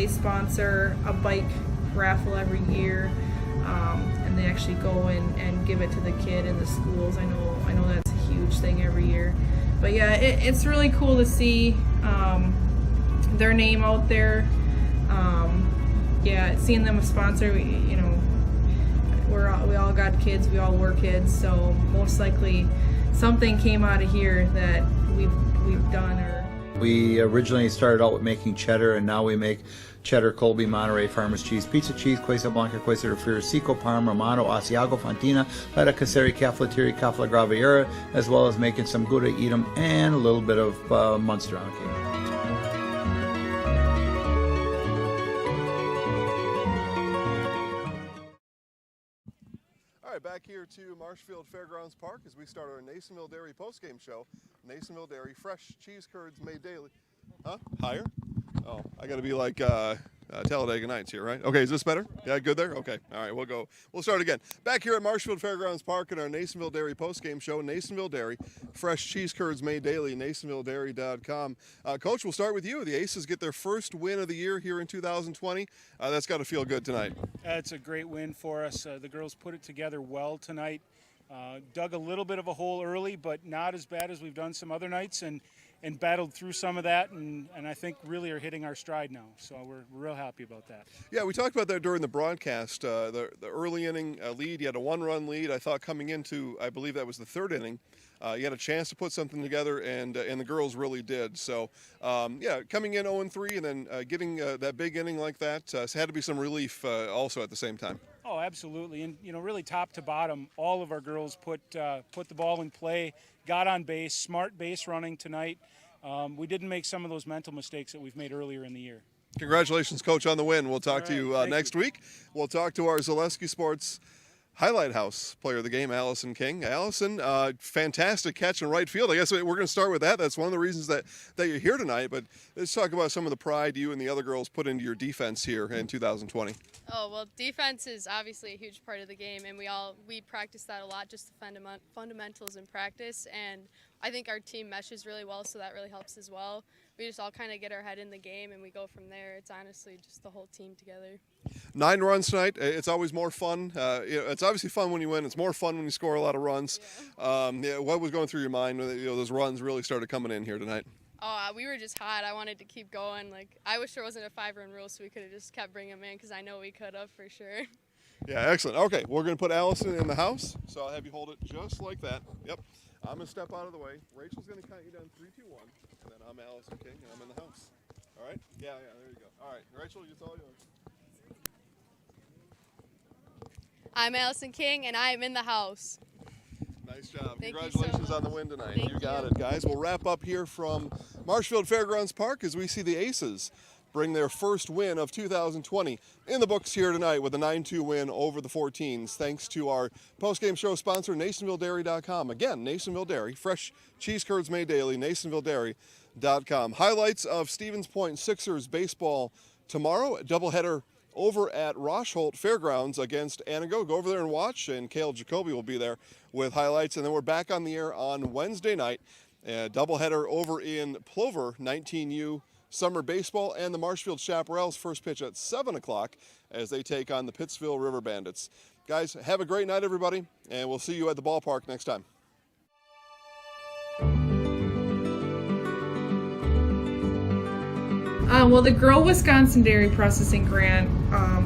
sponsor a bike raffle every year, and they actually go and give it to the kid in the schools. I know that's a huge thing every year. But yeah, it's really cool to see their name out there. Seeing them a sponsor, we all got kids, we all were kids, so most likely something came out of here that we've done. We originally started out with making cheddar, and now we make cheddar, Colby, Monterey, Farmers cheese, pizza cheese, Quesa Blanca, Quesa de Friar, Seco, Parma, Romano, Asiago, Fontina, Letta, Caseri, Cafflettieri, Cafla Graviera, as well as making some Gouda, Edam, and a little bit of Munster on occasion. All right, back here to Marshfield Fairgrounds Park as we start our Nasonville Dairy postgame show. Nasonville Dairy, fresh cheese curds made daily. Huh? Higher? Oh, I got to be like Talladega Nights here, right? Okay, is this better? Yeah, good there? Okay. All right, we'll go. We'll start again. Back here at Marshfield Fairgrounds Park in our Nasonville Dairy postgame show. Nasonville Dairy, fresh cheese curds made daily, NasonvilleDairy.com. Coach, we'll start with you. The Aces get their first win of the year here in 2020. That's got to feel good tonight. It's a great win for us. The girls put it together well tonight. Dug a little bit of a hole early, but not as bad as we've done some other nights, and and battled through some of that, and I think really are hitting our stride now. So we're real happy about that. Yeah, we talked about that during the broadcast. The early inning lead, you had a 1-run lead. I thought coming into, I believe that was the third inning, you had a chance to put something together, and the girls really did. So, yeah, coming in 0-3 and then getting that big inning like that had to be some relief also at the same time. Oh, absolutely, and really top to bottom, all of our girls put the ball in play, got on base, smart base running tonight. We didn't make some of those mental mistakes that we've made earlier in the year. Congratulations, Coach, on the win. We'll talk to you next week. We'll talk to our Zaleski Sports Highlight House player of the game, Allison King. Allison, fantastic catch in right field. I guess we're going to start with that. That's one of the reasons that you're here tonight. But let's talk about some of the pride you and the other girls put into your defense here in 2020. Oh, well, defense is obviously a huge part of the game, and we practice that a lot, just the fundamentals in practice. And I think our team meshes really well, so that really helps as well. We just all kind of get our head in the game, and we go from there. It's honestly just the whole team together. 9 runs tonight. It's always more fun. It's obviously fun when you win. It's more fun when you score a lot of runs. Yeah. What was going through your mind when those runs really started coming in here tonight? Oh, we were just hot. I wanted to keep going. I wish there wasn't a 5-run rule so we could have just kept bringing them in, because I know we could have for sure. Yeah, excellent. Okay, we're going to put Allison in the house, so I'll have you hold it just like that. Yep. I'm going to step out of the way. Rachel's going to count you down 3, 2, 1, and then I'm Allison King, and I'm in the house. All right? Yeah, there you go. All right, Rachel, it's all yours. I'm Allison King, and I am in the house. Nice job. Thank Congratulations you so on the win tonight. Thank you got it, guys. We'll wrap up here from Marshfield Fairgrounds Park as we see the Aces bring their first win of 2020 in the books here tonight with a 9-2 win over the 14s, thanks to our post-game show sponsor, NasonvilleDairy.com. Again, Nasonville Dairy, fresh cheese curds made daily, NasonvilleDairy.com. Highlights of Stevens Point Sixers baseball tomorrow, a doubleheader over at Roshholt Fairgrounds against Anago. Go over there and watch, and Cale Jacoby will be there with highlights. And then we're back on the air on Wednesday night, a doubleheader over in Plover, 19U Summer Baseball, and the Marshfield Chaparrals first pitch at 7 o'clock as they take on the Pittsville River Bandits. Guys, have a great night, everybody, and we'll see you at the ballpark next time. Well, the Grow Wisconsin Dairy Processing Grant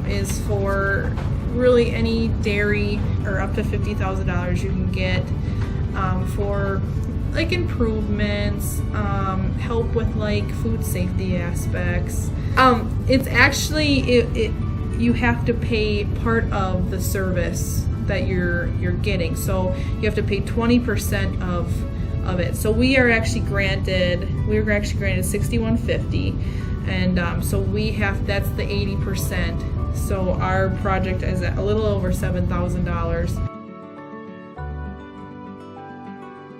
is for really any dairy, or up to $50,000 you can get for like improvements, help with like food safety aspects. It's actually you have to pay part of the service that you're getting, so you have to pay 20% of it. So we were actually granted $6,150, and so that's the 80%. So our project is a little over $7,000.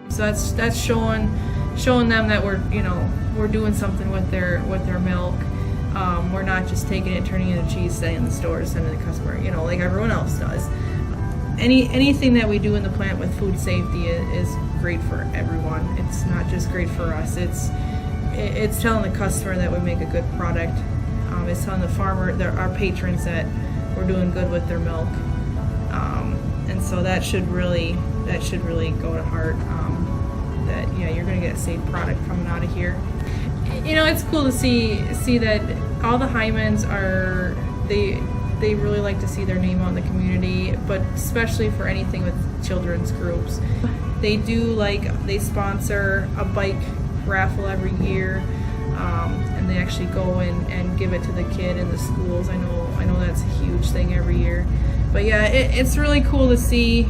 So that's showing them that we're doing something with their milk. We're not just taking it, turning it into cheese, sending it in the stores, sending it to the customer, like everyone else does. Anything that we do in the plant with food safety is great for everyone. It's not just great for us. It's telling the customer that we make a good product. It's telling the farmer, our patrons, that we're doing good with their milk. And so that should really go to heart. That you're going to get a safe product coming out of here. It's cool to see that all the Hymans they really like to see their name out in the community, but especially for anything with children's groups. They sponsor a bike raffle every year, and they actually go and give it to the kid in the schools. I know that's a huge thing every year. But yeah, it's really cool to see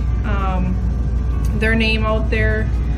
their name out there.